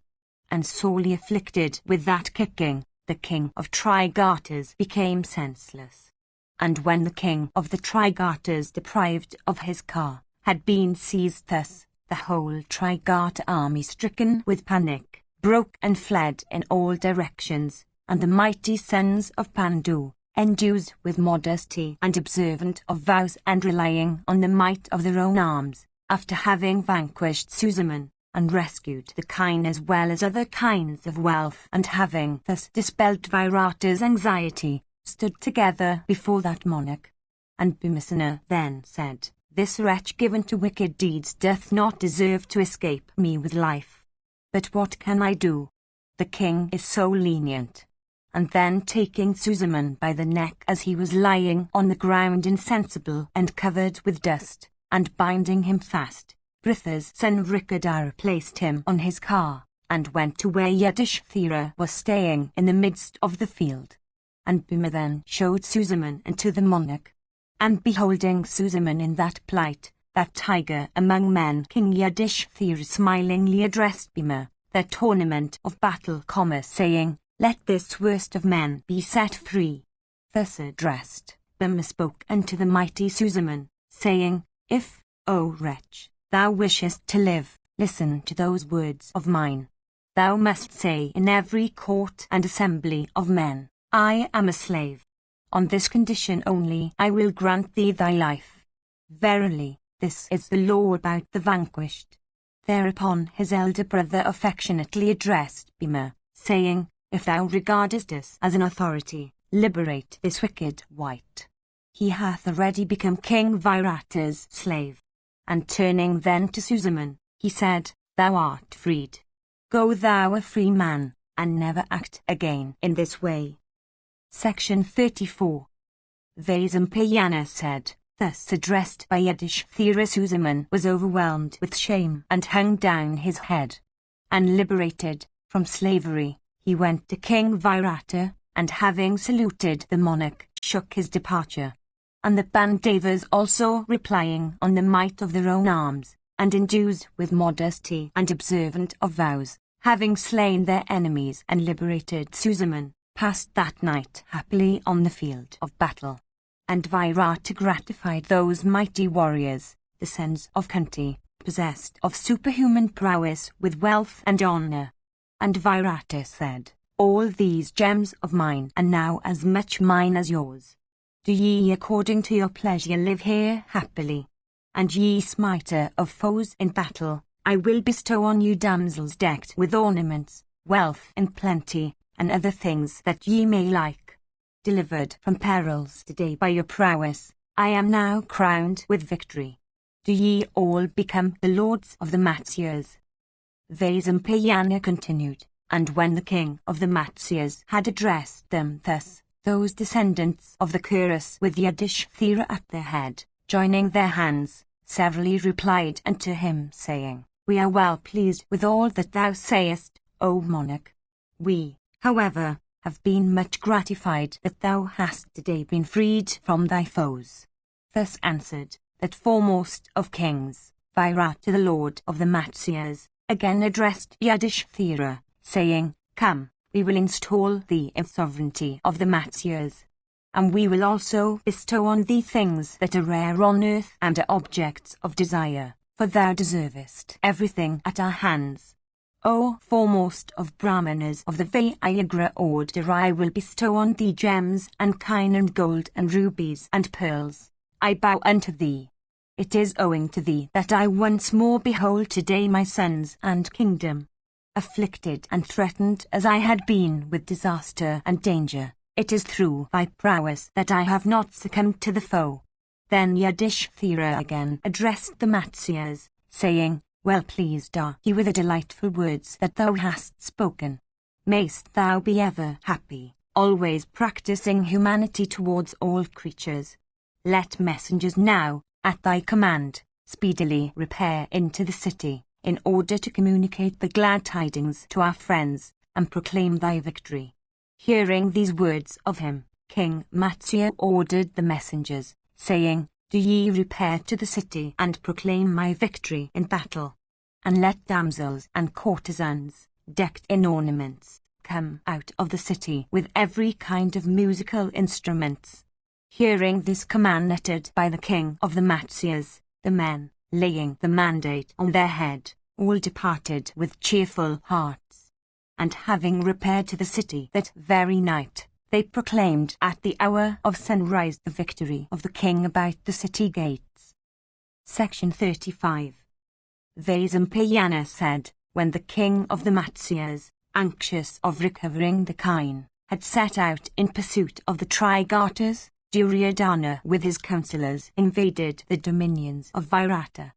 And sorely afflicted with that kicking, the king of Trigartas became senseless. And when the king of the Trigartas, deprived of his car, had been seized thus, the whole Trigarta army, stricken with panic, broke and fled in all directions, and the mighty sons of Pandu, endued with modesty and observant of vows and relying on the might of their own arms, after having vanquished Susaman, and rescued the kine as well as other kinds of wealth, and having thus dispelled Virata's anxiety, stood together before that monarch. And Bhimasena then said, "This wretch given to wicked deeds doth not deserve to escape me with life. But what can I do? The king is so lenient." And then taking Susaman by the neck as he was lying on the ground insensible and covered with dust, and binding him fast, Pritha's son Vrikadara placed him on his car, and went to where Yudhishthira was staying in the midst of the field. And Bhima then showed Susaman unto the monarch. And beholding Susaman in that plight, that tiger among men, King Yudhishthira smilingly addressed Bhima, their tournament of battle, saying, "Let this worst of men be set free." Thus addressed, Bhima spoke unto the mighty Susaman, saying, "If, O wretch, thou wishest to live, listen to those words of mine. Thou must say in every court and assembly of men, 'I am a slave. On this condition only I will grant thee thy life.' Verily, this is the law about the vanquished." Thereupon his elder brother affectionately addressed Bhima, saying, "If thou regardest us as an authority, liberate this wicked wight. He hath already become King Virata's slave." And turning then to Susaman, he said, "Thou art freed. Go thou a free man, and never act again in this way." Section 34. Vaisampayana said, thus addressed by Yudhishthira, Susaman was overwhelmed with shame and hung down his head. And liberated from slavery, he went to King Virata, and having saluted the monarch, shook his departure. And the Pandavas also, replying on the might of their own arms, and endued with modesty and observant of vows, having slain their enemies and liberated Susaman, passed that night happily on the field of battle. And Virata gratified those mighty warriors, the sons of Kunti, possessed of superhuman prowess, with wealth and honor. And Virata said, "All these gems of mine are now as much mine as yours. Do ye according to your pleasure live here happily. And ye smiter of foes in battle, I will bestow on you damsels decked with ornaments, wealth in plenty, and other things that ye may like. Delivered from perils today by your prowess, I am now crowned with victory. Do ye all become the lords of the Matsyas." Vaisampayana continued, and when the king of the Matsyas had addressed them thus, those descendants of the Kurus with Yudhishthira at their head, joining their hands, severally replied unto him, saying, We are well pleased with all that thou sayest, O monarch. We, however, have been much gratified that thou hast today been freed from thy foes. Thus answered that foremost of kings, Virata the lord of the Matsyas, again addressed Yudhishthira, saying, Come, we will install thee in sovereignty of the Matsyas. And we will also bestow on thee things that are rare on earth and are objects of desire, for thou deservest everything at our hands. O foremost of Brahmanas of the Vyagra order, I will bestow on thee gems and kine and gold and rubies and pearls. I bow unto thee. It is owing to thee that I once more behold today my sons and kingdom. Afflicted and threatened as I had been with disaster and danger, it is through thy prowess that I have not succumbed to the foe. Then Yudhishthira again addressed the Matsyas, saying, Well pleased are he with the delightful words that thou hast spoken. Mayst thou be ever happy, always practicing humanity towards all creatures. Let messengers now, at thy command, speedily repair into the city, in order to communicate the glad tidings to our friends, and proclaim thy victory. Hearing these words of him, King Matsya ordered the messengers, saying, Do ye repair to the city and proclaim my victory in battle. And let damsels and courtesans, decked in ornaments, come out of the city with every kind of musical instruments. Hearing this command uttered by the king of the Matsyas, the men, laying the mandate on their head, all departed with cheerful hearts. And having repaired to the city that very night, they proclaimed at the hour of sunrise the victory of the king about the city gates. Section 35. Vaisampayana said, when the king of the Matsyas, anxious of recovering the kine, had set out in pursuit of the Trigarters, Duryodhana with his counsellors invaded the dominions of Virata.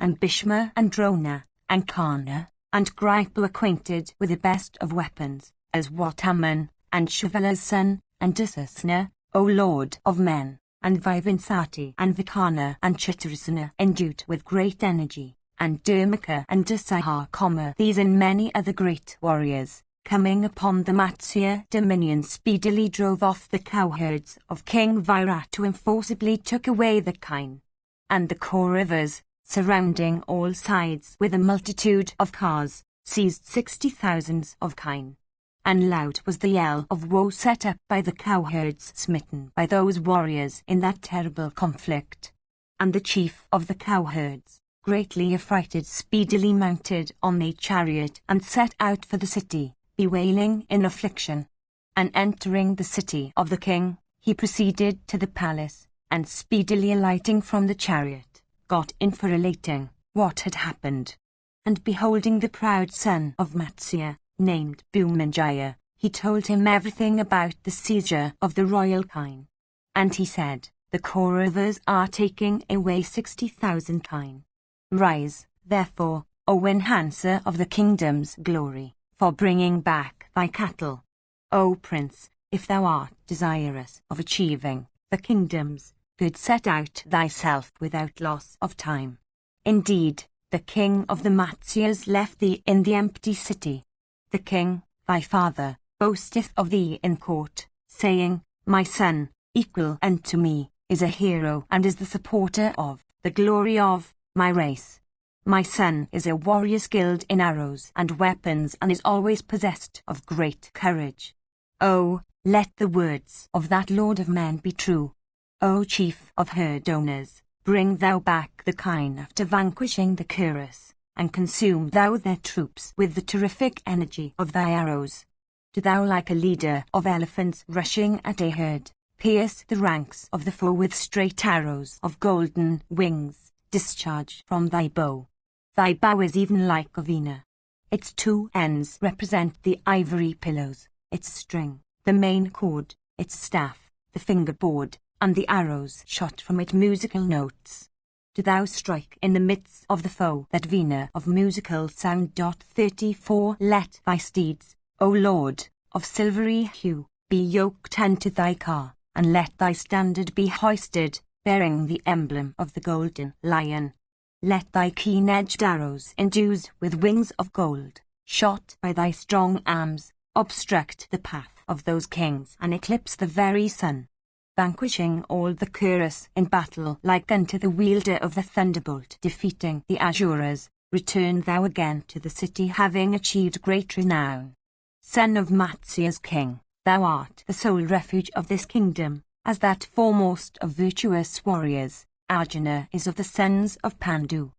And Bhishma and Drona, and Karna, and Gripa acquainted with the best of weapons, as Wataman, and Shivala's son, and Dusasana, O Lord of men, and Vivansati and Vikarna and Chitrasana endued with great energy, and Dharmaka and Dusahakama, these and many other great warriors, coming upon the Matsya dominion, speedily drove off the cowherds of King Virata and forcibly took away the kine. And the Kauravas, surrounding all sides with a multitude of cars, seized 60,000 of kine. And loud was the yell of woe set up by the cowherds smitten by those warriors in that terrible conflict. And the chief of the cowherds, greatly affrighted, speedily mounted on a chariot and set out for the city, bewailing in affliction. And entering the city of the king, he proceeded to the palace, and speedily alighting from the chariot, got in for relating what had happened. And beholding the proud son of Matsya, named Bhumanjaya, he told him everything about the seizure of the royal kine. And he said, The Kauravas are taking away 60,000 kine. Rise, therefore, O enhancer of the kingdom's glory, for bringing back thy cattle. O prince, if thou art desirous of achieving the kingdom's good, set out thyself without loss of time. Indeed, the king of the Matsyas left thee in the empty city. The king, thy father, boasteth of thee in court, saying, My son, equal unto me, is a hero and is the supporter of the glory of my race. My son is a warrior skilled in arrows and weapons and is always possessed of great courage. Oh, let the words of that Lord of men be true. O chief of herd owners, bring thou back the kine after vanquishing the Kurus, and consume thou their troops with the terrific energy of thy arrows. Do thou, like a leader of elephants rushing at a herd, pierce the ranks of the foe with straight arrows of golden wings, discharged from thy bow. Thy bow is even like a veena. Its two ends represent the ivory pillows, its string, the main cord, its staff, the fingerboard, and the arrows shot from it musical notes. do thou strike in the midst of the foe. That vina of musical sound. 34 Let thy steeds, O Lord, of silvery hue, be yoked unto thy car, and let thy standard be hoisted, bearing the emblem of the golden lion. Let thy keen-edged arrows endued with wings of gold, shot by thy strong arms, obstruct the path of those kings and eclipse the very sun. Vanquishing all the Cuirass in battle like unto the wielder of the thunderbolt, defeating the Azuras, return thou again to the city having achieved great renown. Son of Matsyah's king, thou art the sole refuge of this kingdom, as that foremost of virtuous warriors, Arjuna is of the sons of Pandu.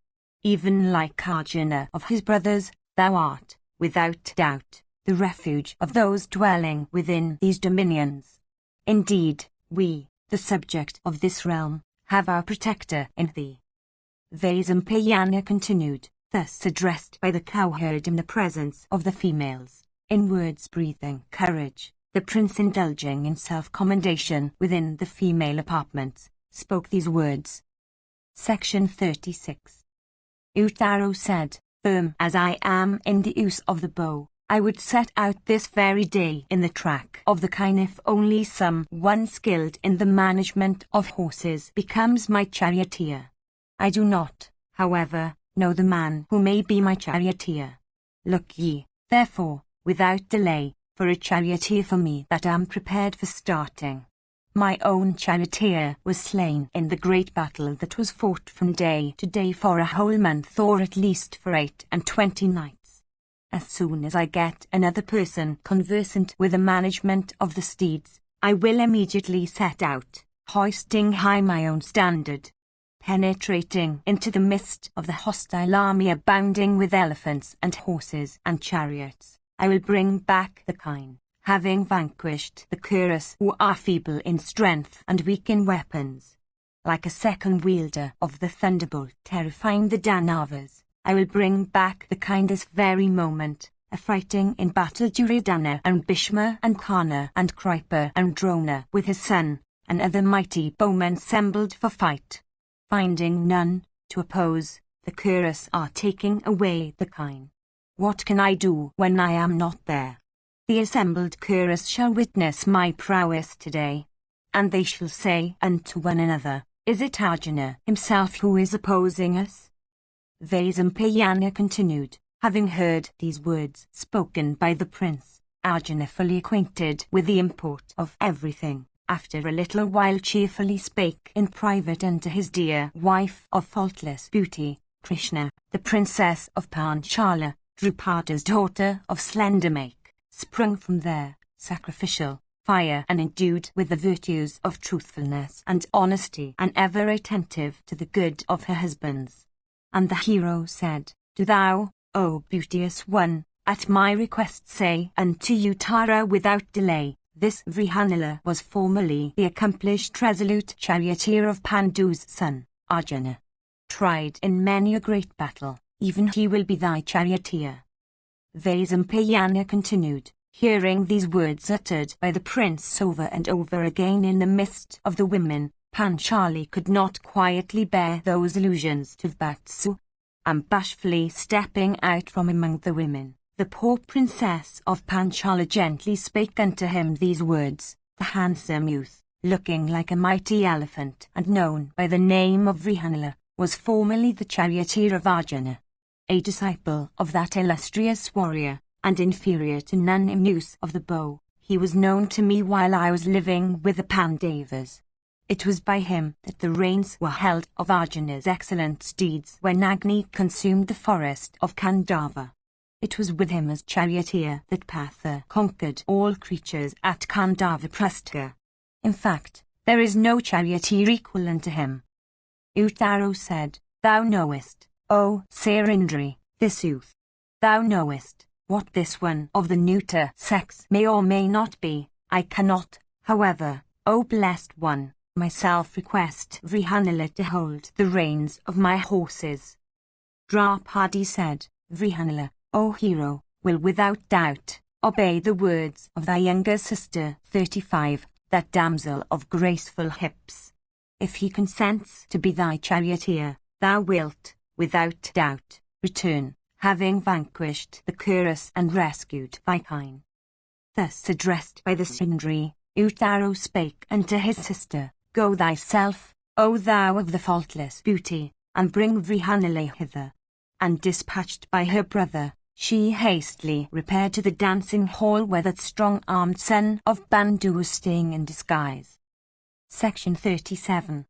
Even like Arjuna of his brothers, thou art, without doubt, the refuge of those dwelling within these dominions. Indeed, we, the subject of this realm, have our protector in thee. Vaisampayana continued, thus addressed by the cowherd in the presence of the females, in words breathing courage. The prince, indulging in self-commendation within the female apartments, spoke these words. Section 36. Uttaro said, firm as I am in the use of the bow, I would set out this very day in the track of the kine if only some one skilled in the management of horses becomes my charioteer. I do not, however, know the man who may be my charioteer. Look ye, therefore, without delay, for a charioteer for me that am prepared for starting. My own charioteer was slain in the great battle that was fought from day to day for a whole month, or at least for 28 nights. As soon as I get another person conversant with the management of the steeds, I will immediately set out, hoisting high my own standard. Penetrating into the midst of the hostile army abounding with elephants and horses and chariots, I will bring back the kine, having vanquished the Cuirass who are feeble in strength and weak in weapons. Like a second wielder of the thunderbolt terrifying the Danavas, I will bring back the kine this very moment, affrighting in battle Duryodhana and Bhishma and Karna and Kripa and Drona with his son, and other mighty bowmen assembled for fight. Finding none to oppose, the Cuirass are taking away the kine. What can I do when I am not there? The assembled Cuirass shall witness my prowess today. And they shall say unto one another, is it Arjuna himself who is opposing us? Vaisampayana continued, having heard these words spoken by the prince, Arjuna fully acquainted with the import of everything, after a little while cheerfully spake in private unto his dear wife of faultless beauty, Krishna, the princess of Panchala, Drupada's daughter of slender make, sprung from there, sacrificial, fire and endued with the virtues of truthfulness and honesty and ever attentive to the good of her husbands. And the hero said, do thou, O beauteous one, at my request say unto Uttara without delay, this Vrihanila was formerly the accomplished resolute charioteer of Pandu's son, Arjuna. Tried in many a great battle, even he will be thy charioteer. Vaisampayana continued, hearing these words uttered by the prince over and over again in the midst of the women, Panchali could not quietly bear those allusions to Vatsu. And bashfully stepping out from among the women, the poor princess of Panchala gently spake unto him these words, the handsome youth, looking like a mighty elephant and known by the name of Vrihanila, was formerly the charioteer of Arjuna. A disciple of that illustrious warrior, and inferior to none in use of the bow, he was known to me while I was living with the Pandavas. It was by him that the reins were held of Arjuna's excellent steeds when Agni consumed the forest of Kandava. It was with him as charioteer that Partha conquered all creatures at Kandavaprastha. In fact, there is no charioteer equal unto him. Uttaro said, thou knowest, O Sarindri, this youth. Thou knowest, what this one of the neuter sex may or may not be. I cannot, however, O blessed one, myself request Vrihanila to hold the reins of my horses. Draupadi said, Vrihanila, O hero, will without doubt obey the words of thy younger sister 35, that damsel of graceful hips. If he consents to be thy charioteer, thou wilt, without doubt, return, having vanquished the curse and rescued thy kind. Thus addressed by the Sindri, Uttaro spake unto his sister, Go thyself, O thou of the faultless beauty, and bring Vrihanile hither. And dispatched by her brother, she hastily repaired to the dancing hall where that strong-armed son of Bandu was staying in disguise. Section 37.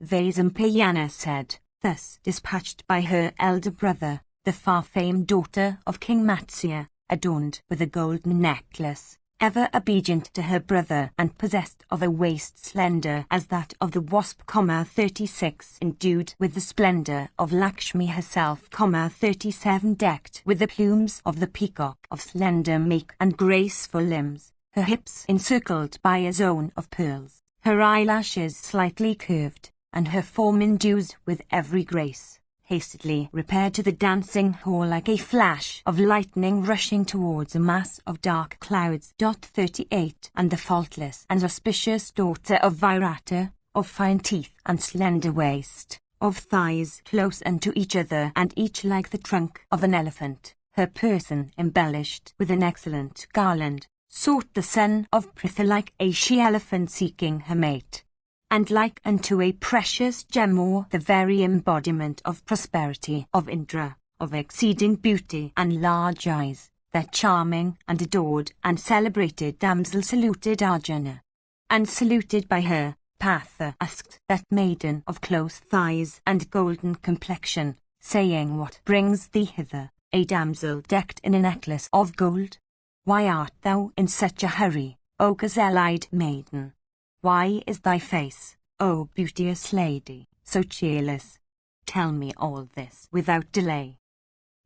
Vaisampayana said, thus dispatched by her elder brother, the far-famed daughter of King Matsya, adorned with a golden necklace, ever obedient to her brother and possessed of a waist slender as that of the wasp, 36, endued with the splendor of Lakshmi herself, 37, decked with the plumes of the peacock, of slender make and graceful limbs, her hips encircled by a zone of pearls, her eyelashes slightly curved, and her form endued with every grace, hastily repaired to the dancing hall like a flash of lightning rushing towards a mass of dark clouds. 38 And the faultless and auspicious daughter of Virata, of fine teeth and slender waist, of thighs close unto each other and each like the trunk of an elephant, her person embellished with an excellent garland, sought the son of Pritha like a she-elephant seeking her mate, and like unto a precious gem, or the very embodiment of prosperity, of Indra, of exceeding beauty and large eyes, that charming and adored and celebrated damsel saluted Arjuna. And saluted by her, Partha asked that maiden of close thighs and golden complexion, saying, What brings thee hither, a damsel decked in a necklace of gold? Why art thou in such a hurry, O gazelle-eyed maiden? Why is thy face, O beauteous lady, so cheerless? Tell me all this without delay.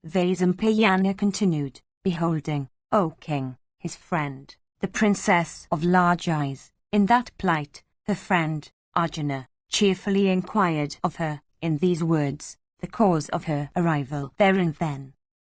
Vaisampayana continued, beholding, O king, his friend, the princess of large eyes, in that plight, her friend, Arjuna, cheerfully inquired of her, in these words, the cause of her arrival there and then.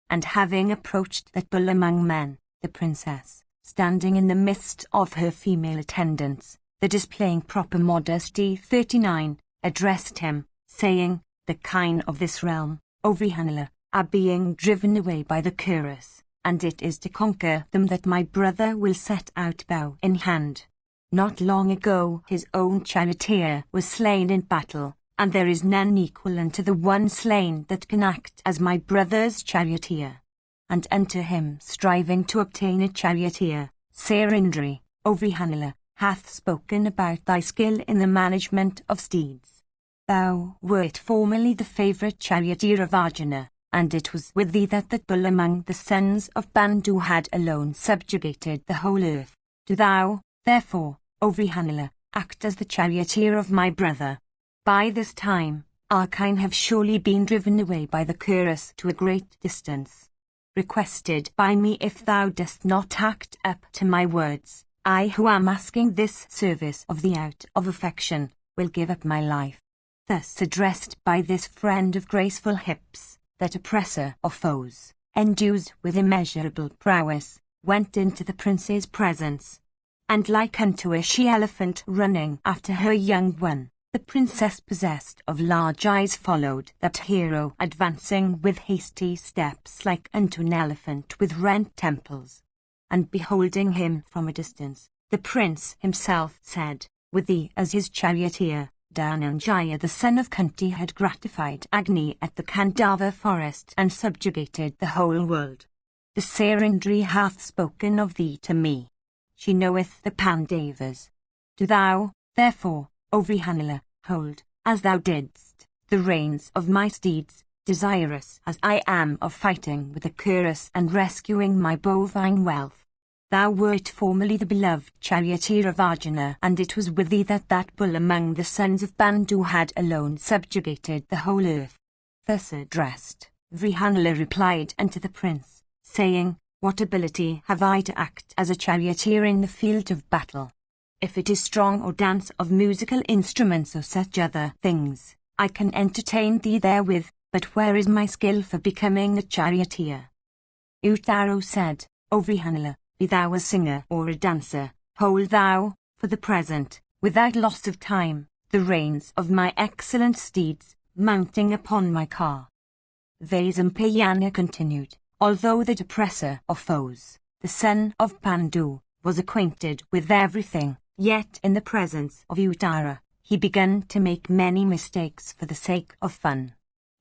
And having approached that bull among men, the princess, standing in the midst of her female attendants, the displaying proper modesty, 39, addressed him, saying, The kine of this realm, O Vrihanila, are being driven away by the curse, and it is to conquer them that my brother will set out bow in hand. Not long ago his own charioteer was slain in battle, and there is none equal unto the one slain that can act as my brother's charioteer. And unto him striving to obtain a charioteer, Sarindri, O Vrihanila, hath spoken about thy skill in the management of steeds. Thou wert formerly the favourite charioteer of Arjuna, and it was with thee that that bull among the sons of Bandu had alone subjugated the whole earth. Do thou, therefore, O Vrihanila, act as the charioteer of my brother. By this time, our kine have surely been driven away by the curse to a great distance. Requested by me, if thou dost not act up to my words, I who am asking this service of thee out of affection, will give up my life. Thus addressed by this friend of graceful hips, that oppressor of foes, endued with immeasurable prowess, went into the prince's presence. And like unto a she-elephant running after her young one, the princess possessed of large eyes followed that hero, advancing with hasty steps like unto an elephant with rent temples. And beholding him from a distance, the prince himself said, With thee as his charioteer, Dhananjaya the son of Kunti had gratified Agni at the Kandava forest and subjugated the whole world. The Sarindri hath spoken of thee to me. She knoweth the Pandavas. Do thou, therefore, O Vrihanila, hold, as thou didst, the reins of my steeds, desirous as I am of fighting with the curse and rescuing my bovine wealth. Thou wert formerly the beloved charioteer of Arjuna, and it was with thee that that bull among the sons of Bandu had alone subjugated the whole earth. Thus addressed, Vrihanila replied unto the prince, saying, What ability have I to act as a charioteer in the field of battle? If it is strong or dance of musical instruments or such other things, I can entertain thee therewith, but where is my skill for becoming a charioteer? Uttaro said, O Vrihanila, be thou a singer or a dancer, hold thou, for the present, without loss of time, the reins of my excellent steeds, mounting upon my car. Vaisampayana continued, although the oppressor of foes, the son of Pandu, was acquainted with everything, yet in the presence of Uttara, he began to make many mistakes for the sake of fun.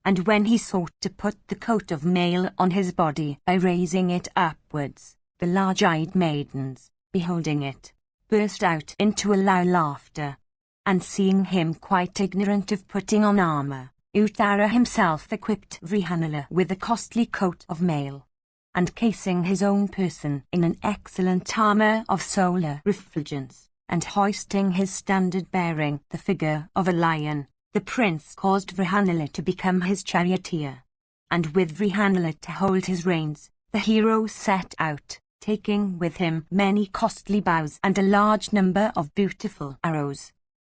And when he sought to put the coat of mail on his body by raising it upwards, the large-eyed maidens, beholding it, burst out into a loud laughter. And seeing him quite ignorant of putting on armor, Uttara himself equipped Vrihanala with a costly coat of mail, and casing his own person in an excellent armor of solar refulgence, and hoisting his standard bearing the figure of a lion, the prince caused Vrihanala to become his charioteer. And with Vrihanala to hold his reins, the hero set out, taking with him many costly bows and a large number of beautiful arrows.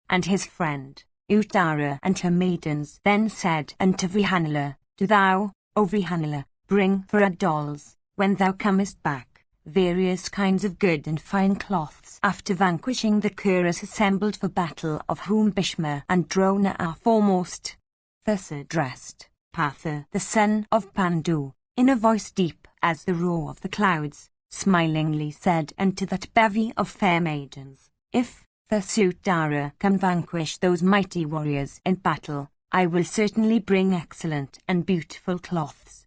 And his friend, Uttara, and her maidens then said unto Vrihanala, Do thou, O Vrihanala, bring for our dolls, when thou comest back, various kinds of good and fine cloths after vanquishing the Kuras assembled for battle, of whom Bhishma and Drona are foremost. Thus addressed Partha, the son of Pandu, in a voice deep as the roar of the clouds, smilingly said unto that bevy of fair maidens, If thus Uttara can vanquish those mighty warriors in battle, I will certainly bring excellent and beautiful cloths.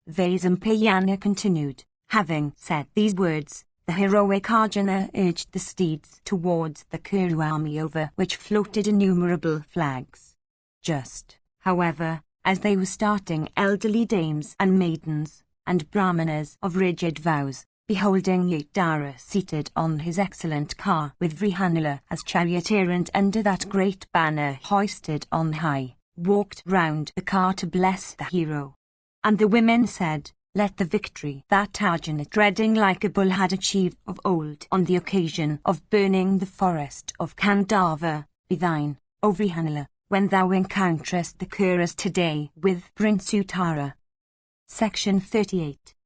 Vaisampayana continued, having said these words, the heroic Arjuna urged the steeds towards the Kuru army over which floated innumerable flags. Just, however, as they were starting, elderly dames and maidens, and brahmanas of rigid vows, beholding Uttara seated on his excellent car with Vrihanala as charioteer and under that great banner hoisted on high, walked round the car to bless the hero. And the women said, Let the victory that Arjuna, dreading like a bull, had achieved of old on the occasion of burning the forest of Kandava, be thine, O Vrihanala, when thou encounterest the Kuras today with Prince Uttara. Section 38.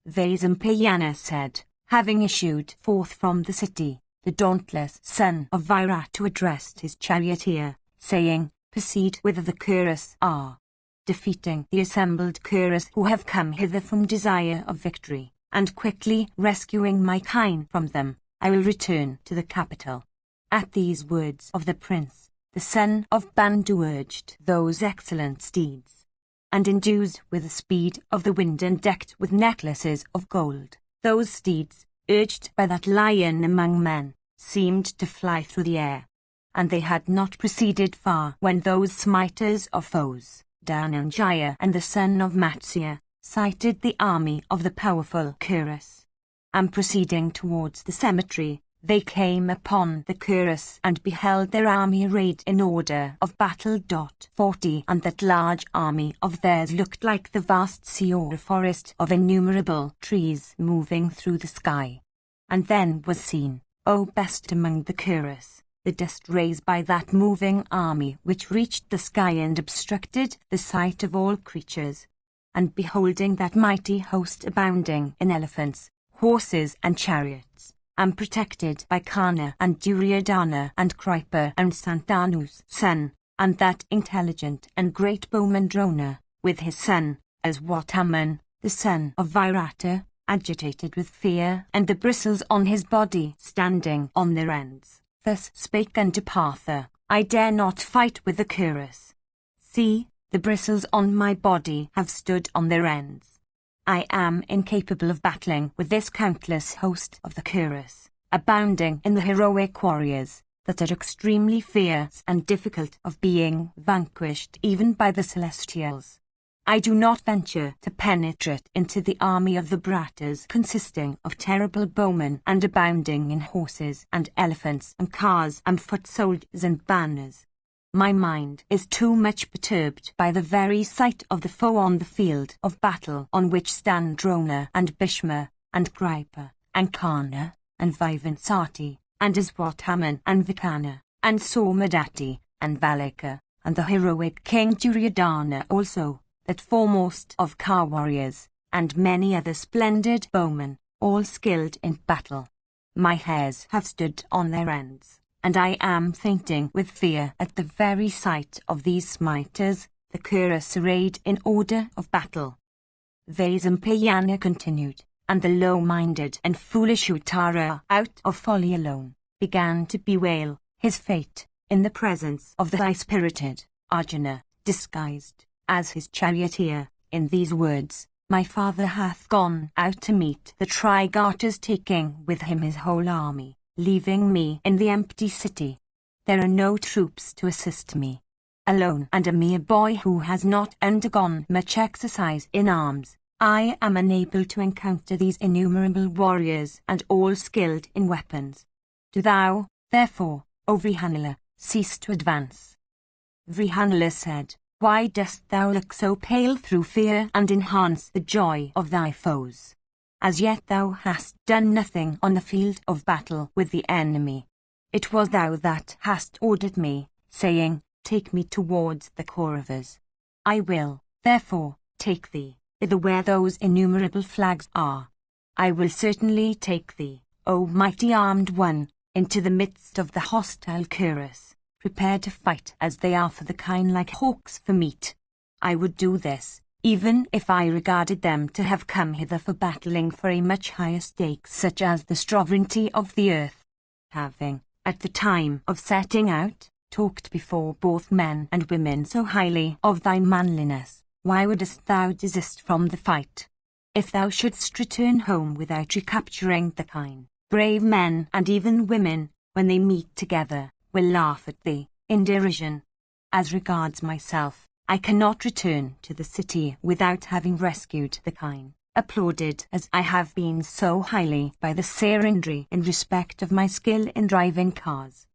Vaisampayana said, having issued forth from the city, the dauntless son of Virata addressed his charioteer, saying, Proceed whither the Kuras are. Defeating the assembled Kuras who have come hither from desire of victory, and quickly rescuing my kind from them, I will return to the capital. At these words of the prince, the son of Bandu urged those excellent steeds, and endued with the speed of the wind and decked with necklaces of gold, those steeds, urged by that lion among men, seemed to fly through the air. And they had not proceeded far when those smiters of foes, Dhananjaya and the son of Matsya, sighted the army of the powerful Kuras. And proceeding towards the cemetery, they came upon the Kuras and beheld their army arrayed in order of battle. 40 And that large army of theirs looked like the vast sea or forest of innumerable trees moving through the sky. And then was seen, O best among the Kuras, the dust raised by that moving army which reached the sky and obstructed the sight of all creatures. And beholding that mighty host abounding in elephants, horses and chariots, and protected by Karna and Duryodhana and Kripa and Santanu's son, and that intelligent and great bowman Drona, with his son, as Wataman, the son of Virata, agitated with fear and the bristles on his body standing on their ends, thus spake unto Partha, I dare not fight with the Kuras. See, the bristles on my body have stood on their ends. I am incapable of battling with this countless host of the Kuras, abounding in the heroic warriors, that are extremely fierce and difficult of being vanquished even by the celestials. I do not venture to penetrate into the army of the Brattas, consisting of terrible bowmen and abounding in horses and elephants and cars and foot soldiers and banners. My mind is too much perturbed by the very sight of the foe on the field of battle, on which stand Drona and Bhishma and Kripa and Karna and Vivansati and Aswathaman and Vikana and Somadati and Valika and the heroic King Duryodhana also, that foremost of car warriors, and many other splendid bowmen, all skilled in battle. My hairs have stood on their ends, and I am fainting with fear at the very sight of these smiters, the cuirass arrayed in order of battle. Vaisampayana continued, and the low-minded and foolish Uttara, out of folly alone, began to bewail his fate in the presence of the high-spirited Arjuna, disguised as his charioteer, in these words: "My father hath gone out to meet the Trigarters, taking with him his whole army, leaving me in the empty city. There are no troops to assist me. Alone and a mere boy who has not undergone much exercise in arms, I am unable to encounter these innumerable warriors and all skilled in weapons. Do thou, therefore, O Vrihanala, cease to advance." Vrihanala said, "Why dost thou look so pale through fear and enhance the joy of thy foes? As yet thou hast done nothing on the field of battle with the enemy. It was thou that hast ordered me, saying, 'Take me towards the Kauravas.' I will, therefore, take thee, thither where those innumerable flags are. I will certainly take thee, O mighty armed one, into the midst of the hostile cuirass, prepared to fight as they are for the kine like hawks for meat. I would do this, even if I regarded them to have come hither for battling for a much higher stake, such as the sovereignty of the earth." Having, at the time of setting out, talked before both men and women so highly of thy manliness, why wouldest thou desist from the fight? If thou shouldst return home without recapturing the kine, brave men and even women, when they meet together, will laugh at thee, in derision. As regards myself, I cannot return to the city without having rescued the kine, applauded as I have been so highly by the Serindri in respect of my skill in driving cars.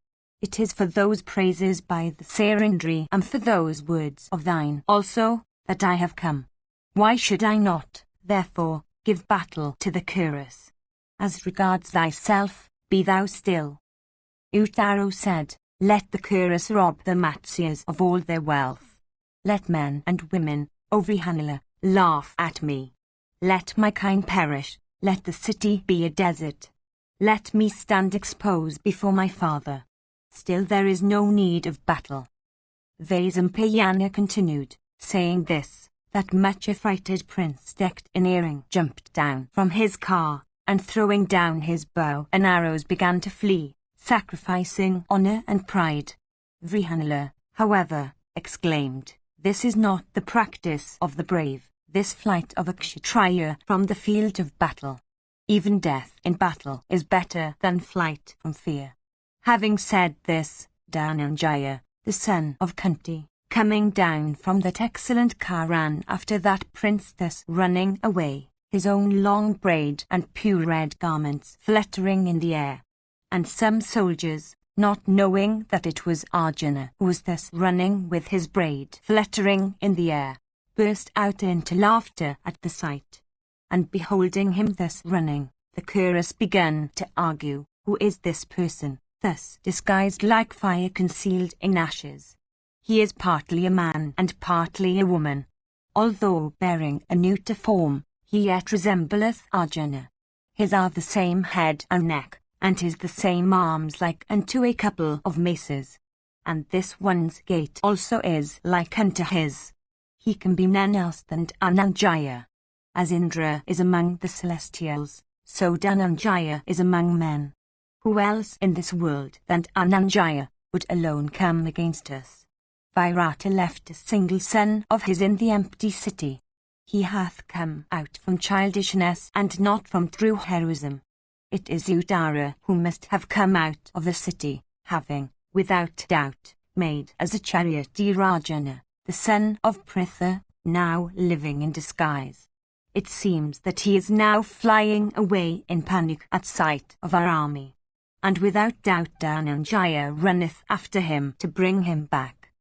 It is for those praises by the Serindri and for those words of thine also that I have come. Why should I not, therefore, give battle to the cuirass? As regards thyself, be thou still." Uttaro said, "Let the cuirass rob the Matsyas of all their wealth. Let men and women, O Vrihanala, laugh at me. Let my kine perish, let the city be a desert. Let me stand exposed before my father. Still there is no need of battle." Vaisampayana continued, saying this, that much affrighted prince decked in earring jumped down from his car, and throwing down his bow and arrows began to flee, sacrificing honor and pride. Vrihanala, however, exclaimed, "This is not the practice of the brave, this flight of a Kshatriya from the field of battle. Even death in battle is better than flight from fear." Having said this, Dhananjaya, the son of Kunti, coming down from that excellent car, ran after that prince, thus running away, his own long braid and pure red garments fluttering in the air. And some soldiers, not knowing that it was Arjuna who was thus running with his braid fluttering in the air, burst out into laughter at the sight. And beholding him thus running, the cuirass began to argue, "Who is this person, thus disguised like fire concealed in ashes? He is partly a man and partly a woman. Although bearing a neuter form, he yet resembleth Arjuna. His are the same head and neck, and his the same arms like unto a couple of maces. And this one's gait also is like unto his. He can be none else than Dhananjaya. As Indra is among the celestials, so Dhananjaya is among men. Who else in this world than Dhananjaya would alone come against us? Virata left a single son of his in the empty city. He hath come out from childishness and not from true heroism. It is Uttara who must have come out of the city, having, without doubt, made as a charioteer Arjuna, the son of Pritha, now living in disguise. It seems that he is now flying away in panic at sight of our army. And without doubt Dhananjaya runneth after him to bring him back."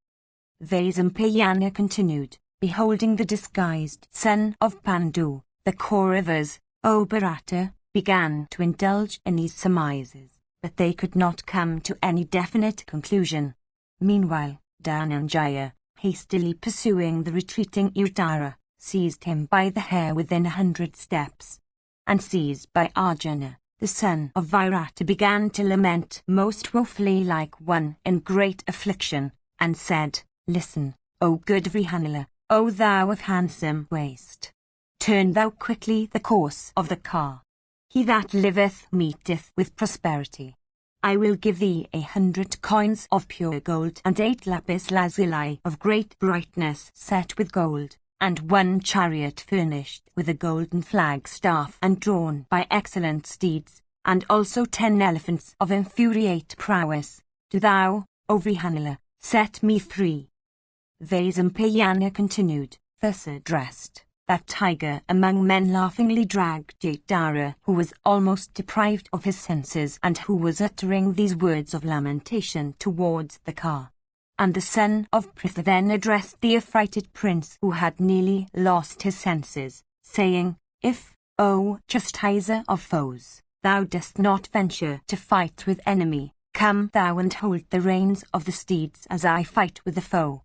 Vaisampayana continued, beholding the disguised son of Pandu, the Kauravas, O Bharata, began to indulge in these surmises, but they could not come to any definite conclusion. Meanwhile, Dhananjaya, hastily pursuing the retreating Uttara, seized him by the hair within 100 steps. And seized by Arjuna, the son of Virata, began to lament most woefully like one in great affliction, and said, Listen, O good Vrihanila, O thou of handsome waist. Turn thou quickly the course of the car. He that liveth meeteth with prosperity. I will give thee 100 coins of pure gold, and 8 lapis lazuli of great brightness set with gold, and 1 chariot furnished with a golden flagstaff and drawn by excellent steeds, and also 10 elephants of infuriate prowess. Do thou, O Vrihanila, set me free. Vaisampayana continued, thus addressed. That tiger among men laughingly dragged Jatara, who was almost deprived of his senses and who was uttering these words of lamentation towards the car. And the son of Pritha then addressed the affrighted prince who had nearly lost his senses, saying, If, O chastiser of foes, thou dost not venture to fight with enemy, come thou and hold the reins of the steeds as I fight with the foe.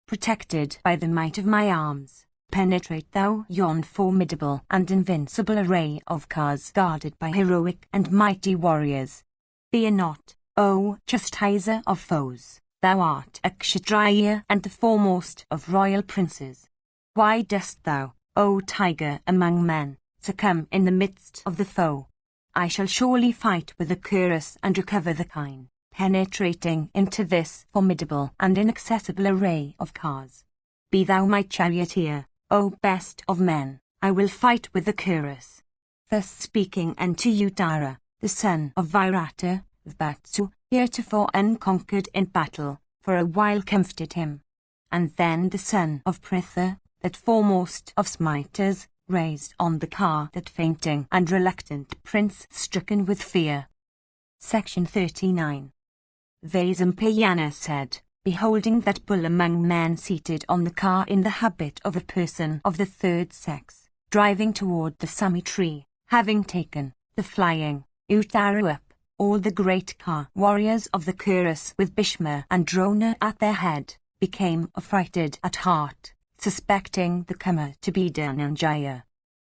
Protected by the might of my arms, penetrate thou yon formidable and invincible array of cars guarded by heroic and mighty warriors. Fear not, O chastiser of foes, thou art a Kshatriya and the foremost of royal princes. Why dost thou, O tiger among men, succumb in the midst of the foe? I shall surely fight with the cuirass and recover the kine, penetrating into this formidable and inaccessible array of cars. Be thou my charioteer, O best of men, I will fight with the cuirass. Thus speaking unto Uttara, the son of Virata, Vatsu, heretofore unconquered in battle, for a while comforted him. And then the son of Pritha, that foremost of smiters, raised on the car that fainting and reluctant prince stricken with fear. Section 39. Vaisampayana said, beholding that bull among men seated on the car in the habit of a person of the third sex, driving toward the summy tree, having taken the flying Uttara up, all the great car warriors of the cuirass with Bhishma and Drona at their head, became affrighted at heart, suspecting the comer to be Dhananjaya.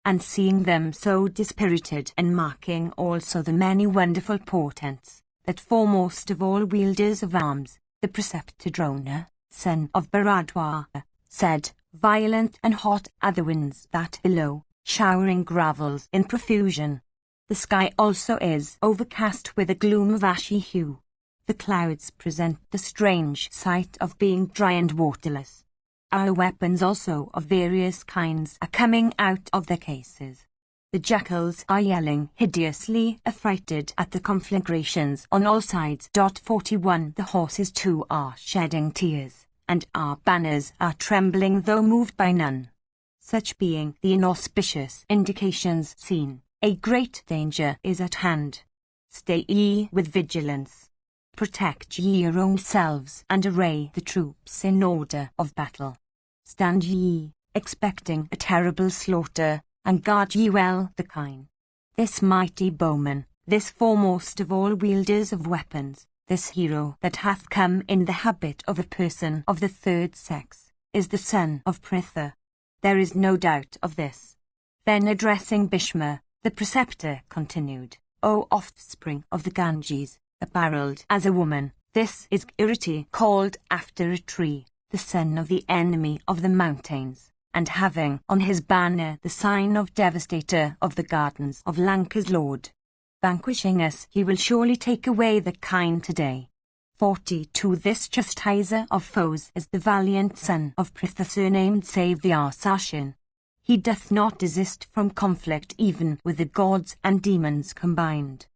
And seeing them so dispirited, and marking also the many wonderful portents, that foremost of all wielders of arms, the preceptor Drona, son of Bharadwaja, said, Violent and hot are the winds that below, showering gravels in profusion. The sky also is overcast with a gloom of ashy hue. The clouds present the strange sight of being dry and waterless. Our weapons also of various kinds are coming out of their cases. The jackals are yelling hideously affrighted at the conflagrations on all sides. 41 The horses too are shedding tears, and our banners are trembling though moved by none. Such being the inauspicious indications seen, a great danger is at hand. Stay ye with vigilance. Protect ye your own selves and array the troops in order of battle. Stand ye, expecting a terrible slaughter, and guard ye well the kine. This mighty bowman, this foremost of all wielders of weapons, this hero that hath come in the habit of a person of the third sex, is the son of Pritha. There is no doubt of this. Then addressing Bhishma, the preceptor continued, O offspring of the Ganges, apparelled as a woman, this is Iriti called after a tree, the son of the enemy of the mountains, and having on his banner the sign of devastator of the gardens of Lanka's lord. Vanquishing us, he will surely take away the kine today. 42 This chastiser of foes is the valiant son of Pritha surnamed Savyasashin. He doth not desist from conflict even with the gods and demons combined.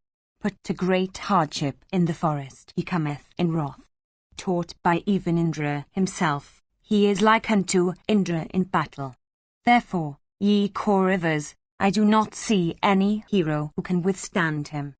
Put to great hardship in the forest he cometh in wrath. Taught by even Indra himself, he is like unto Indra in battle. Therefore, ye Kauravas, I do not see any hero who can withstand him.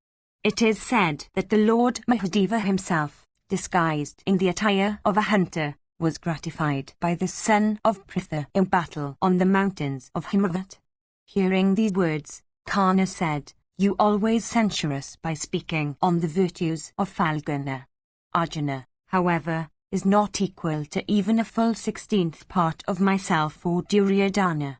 It is said that the Lord Mahadeva himself, disguised in the attire of a hunter, was gratified by the son of Pritha in battle on the mountains of Himavat. Hearing these words, Karna said, You always censure us by speaking on the virtues of Falguna. Arjuna, however, is not equal to even a full 16th part of myself or Duryodhana.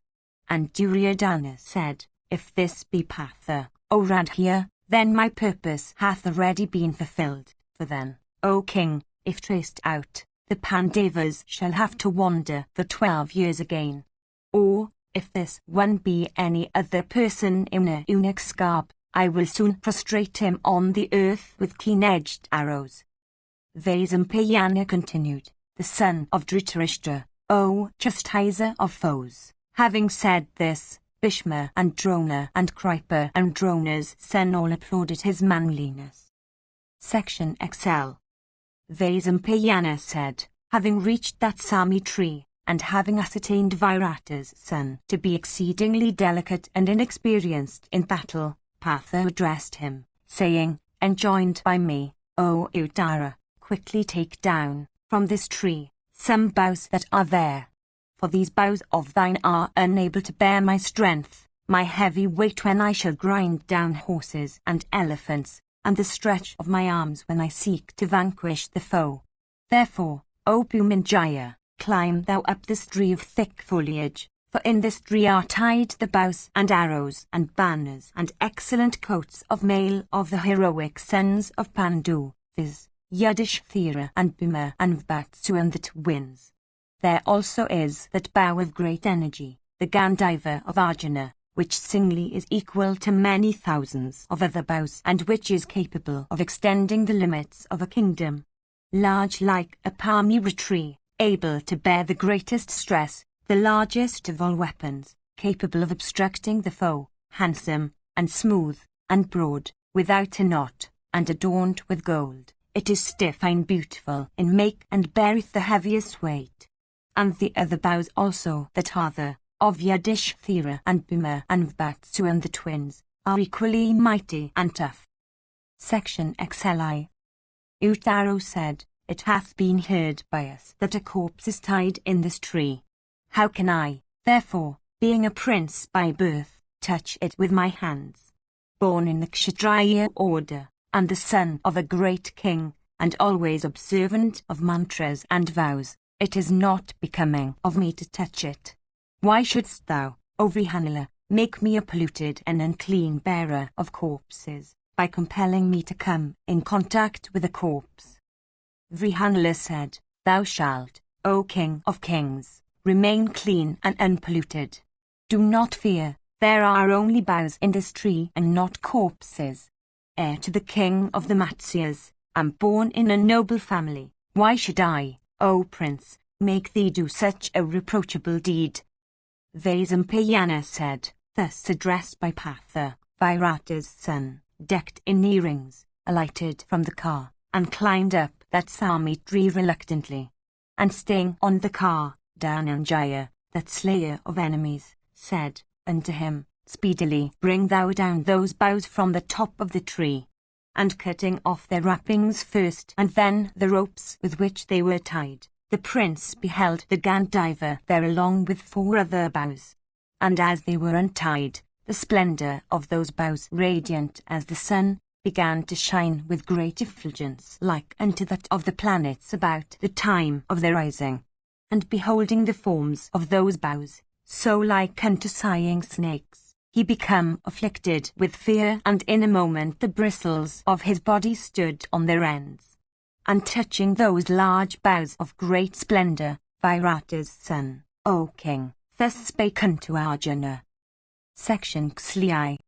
And Duryodhana said, If this be Patha, O Radhya, then my purpose hath already been fulfilled. For then, O king, if traced out, the Pandavas shall have to wander for 12 years again. Or, if this one be any other person in a eunuch's garb, I will soon prostrate him on the earth with keen-edged arrows. Vaisampayana continued, the son of Dhritarashtra, O chastiser of foes. Having said this, Bhishma and Drona and Kripa and Drona's son all applauded his manliness. Section XL. Vaisampayana said, having reached that Sami tree, and having ascertained Virata's son to be exceedingly delicate and inexperienced in battle, Partha addressed him, saying, enjoined by me, O Uttara, quickly take down, from this tree, some boughs that are there. For these boughs of thine are unable to bear my strength, my heavy weight when I shall grind down horses and elephants, and the stretch of my arms when I seek to vanquish the foe. Therefore, O Bhuminjaya, climb thou up this tree of thick foliage, for in this tree are tied the bows and arrows and banners and excellent coats of mail of the heroic sons of Pandu, viz., Yudhishthira and Bhima and Vatsu and the twins. There also is that bow of great energy, the Gandiva of Arjuna, which singly is equal to many thousands of other bows and which is capable of extending the limits of a kingdom. Large like a palmyra tree, able to bear the greatest stress, the largest of all weapons, capable of obstructing the foe, handsome, and smooth, and broad, without a knot, and adorned with gold. It is stiff and beautiful in make and beareth the heaviest weight. And the other bows also that are the of Yudhishthira and Bhima and Vatsu and the twins, are equally mighty and tough. Section XLI. Uttaro said, it hath been heard by us that a corpse is tied in this tree. How can I, therefore, being a prince by birth, touch it with my hands? Born in the Kshatriya order, and the son of a great king, and always observant of mantras and vows, it is not becoming of me to touch it. Why shouldst thou, O Vrihanila, make me a polluted and unclean bearer of corpses, by compelling me to come in contact with a corpse? Vrihanila said, thou shalt, O king of kings, remain clean and unpolluted. Do not fear, there are only boughs in this tree and not corpses. Heir to the king of the Matsyas, am born in a noble family, why should I, O prince, make thee do such a reproachable deed? Vaisampayana said, thus addressed by Partha, Virata's son, decked in earrings, alighted from the car, and climbed up that Sami tree reluctantly. And staying on the car, Dhananjaya, that slayer of enemies, said unto him, speedily bring thou down those boughs from the top of the tree. And cutting off their wrappings first and then the ropes with which they were tied, the prince beheld the Gandiva there along with 4 other boughs. And as they were untied, the splendor of those boughs, radiant as the sun, began to shine with great effulgence like unto that of the planets about the time of their rising. And beholding the forms of those boughs, so like unto sighing snakes, he became afflicted with fear, and in a moment the bristles of his body stood on their ends. And touching those large boughs of great splendor, Virata's son, O king, thus spake unto Arjuna. Section XLI.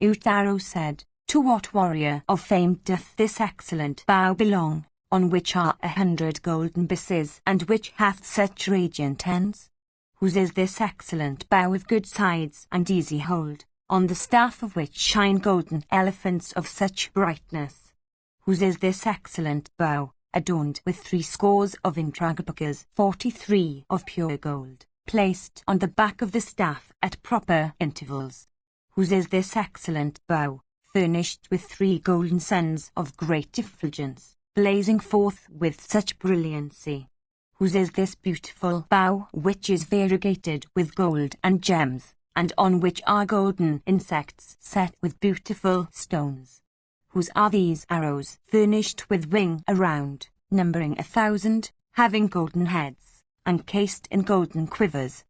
Uttaro said, to what warrior of fame doth this excellent bough belong, on which are 100 golden bases, and which hath such radiant ends? Whose is this excellent bough with good sides and easy hold, on the staff of which shine golden elephants of such brightness? Whose is this excellent bough, adorned with 60 of Indragapaka's 43 of pure gold, placed on the back of the staff at proper intervals? Whose is this excellent bough, furnished with 3 golden suns of great effulgence, blazing forth with such brilliancy? Whose is this beautiful bough which is variegated with gold and gems, and on which are golden insects set with beautiful stones? Whose are these arrows furnished with wing around, numbering 1,000, having golden heads, and cased in golden quivers?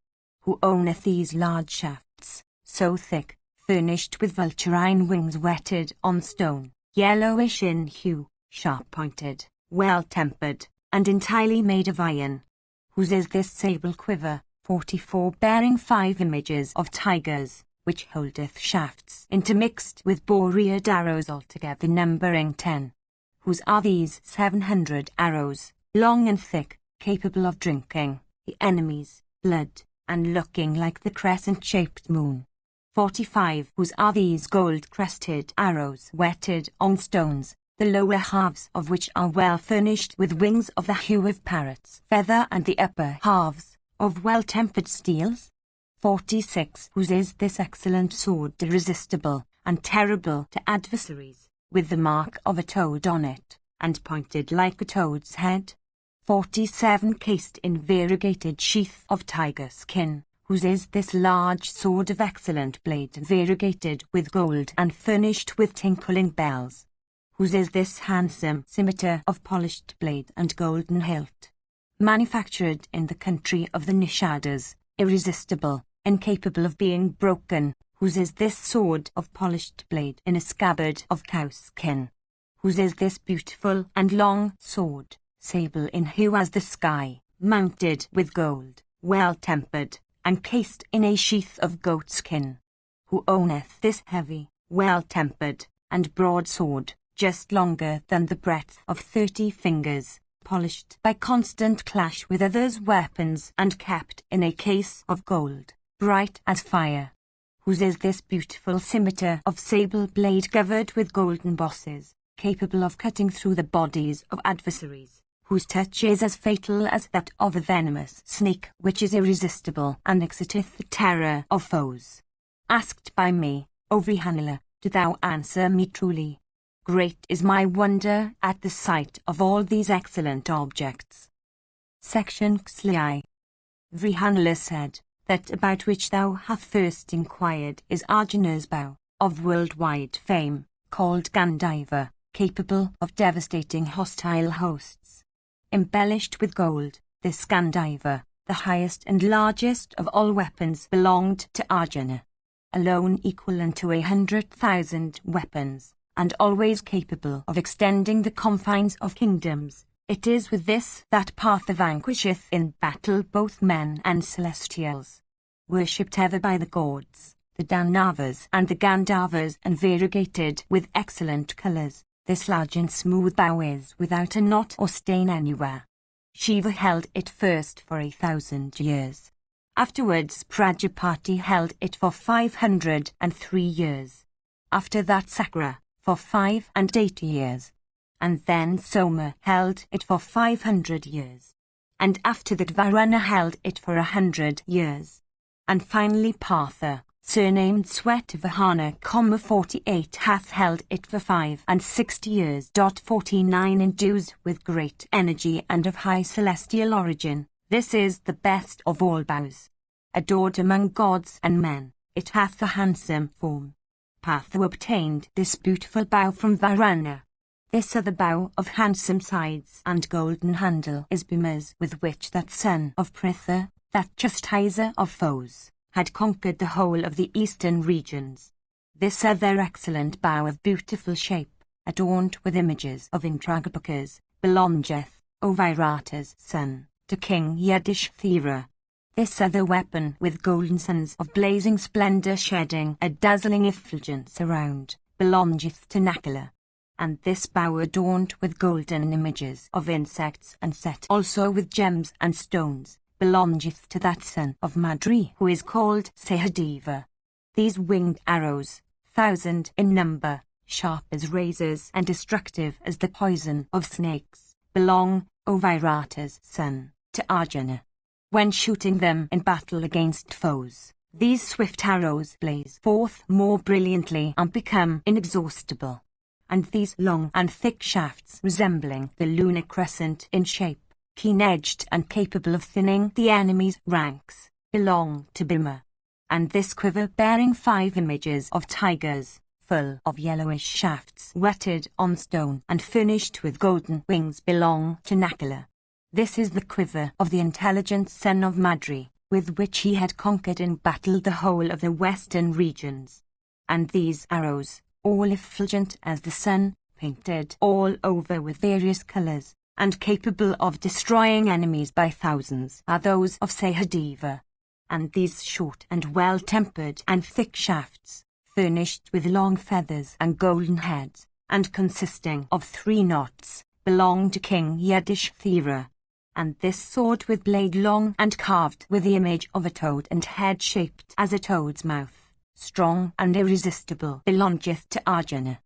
Who owneth these large shafts, so thick, furnished with vulturine wings whetted on stone, yellowish in hue, sharp-pointed, well-tempered, and entirely made of iron. Whose is this sable quiver, 44, bearing 5 images of tigers, which holdeth shafts intermixed with boar-eared arrows, altogether numbering 10. Whose are these 700 arrows, long and thick, capable of drinking the enemy's blood, and looking like the crescent-shaped moon? 45. Whose are these gold-crested arrows whetted on stones, the lower halves of which are well furnished with wings of the hue of parrot's feather, and the upper halves of well-tempered steels? 46. Whose is this excellent sword, irresistible and terrible to adversaries, with the mark of a toad on it, and pointed like a toad's head? 47. Cased in variegated sheath of tiger skin. Whose is this large sword of excellent blade, variegated with gold and furnished with tinkling bells? Whose is this handsome scimitar of polished blade and golden hilt, manufactured in the country of the Nishadas, irresistible, incapable of being broken? Whose is this sword of polished blade in a scabbard of cow skin? Whose is this beautiful and long sword, sable in hue as the sky, mounted with gold, well-tempered, and cased in a sheath of goat skin? Who owneth this heavy, well-tempered, and broad sword, just longer than the breadth of 30 fingers, polished by constant clash with others' weapons, and kept in a case of gold, bright as fire? Whose is this beautiful scimitar of sable blade covered with golden bosses, capable of cutting through the bodies of adversaries? Whose touch is as fatal as that of a venomous snake, which is irresistible, and exciteth the terror of foes? Asked by me, O Vrihanila, do thou answer me truly? Great is my wonder at the sight of all these excellent objects. Section Xli. Vrihanila said, that about which thou hast first inquired is Arjuna's bow, of worldwide fame, called Gandiva, capable of devastating hostile hosts. Embellished with gold, this Gandiva, the highest and largest of all weapons, belonged to Arjuna, alone equal unto 100,000 weapons, and always capable of extending the confines of kingdoms. It is with this that Partha vanquisheth in battle both men and celestials. Worshipped ever by the gods, the Danavas and the Gandharvas, and variegated with excellent colours, this large and smooth bow is without a knot or stain anywhere. Shiva held it first for 1,000 years. Afterwards Prajapati held it for 503 years. After that Sakra, for 580 years. And then Soma held it for 500 years. And after that Varuna held it for 100 years. And finally Partha, surnamed Swetavahana, 48, hath held it for 65 years. 49 endues with great energy and of high celestial origin. This is the best of all bows. Adored among gods and men, it hath a handsome form. Partha obtained this beautiful bow from Varuna. This other bow of handsome sides and golden handle is Bhima's, with which that son of Pritha, that chastiser of foes, had conquered the whole of the eastern regions. This other excellent bow of beautiful shape, adorned with images of Indragapaka's, belongeth, O Virata's son, to King Yudhishthira. This other weapon with golden suns of blazing splendour shedding a dazzling effulgence around, belongeth to Nakula. And this bow adorned with golden images of insects and set also with gems and stones, belongeth to that son of Madri who is called Sahadeva. These winged arrows, 1,000 in number, sharp as razors and destructive as the poison of snakes, belong, O Virata's son, to Arjuna. When shooting them in battle against foes, these swift arrows blaze forth more brilliantly and become inexhaustible. And these long and thick shafts, resembling the lunar crescent in shape, keen-edged and capable of thinning the enemy's ranks, belong to Bhima. And this quiver bearing 5 images of tigers, full of yellowish shafts whetted on stone and furnished with golden wings, belong to Nakula. This is the quiver of the intelligent son of Madri, with which he had conquered in battle the whole of the western regions. and these arrows, all effulgent as the sun, painted all over with various colors, and capable of destroying enemies by thousands, are those of Sahadeva. And these short and well-tempered and thick shafts, furnished with long feathers and golden heads, and consisting of 3 knots, belong to King Yudhishthira. And this sword with blade long and carved with the image of a toad and head shaped as a toad's mouth, strong and irresistible, belongeth to Arjuna.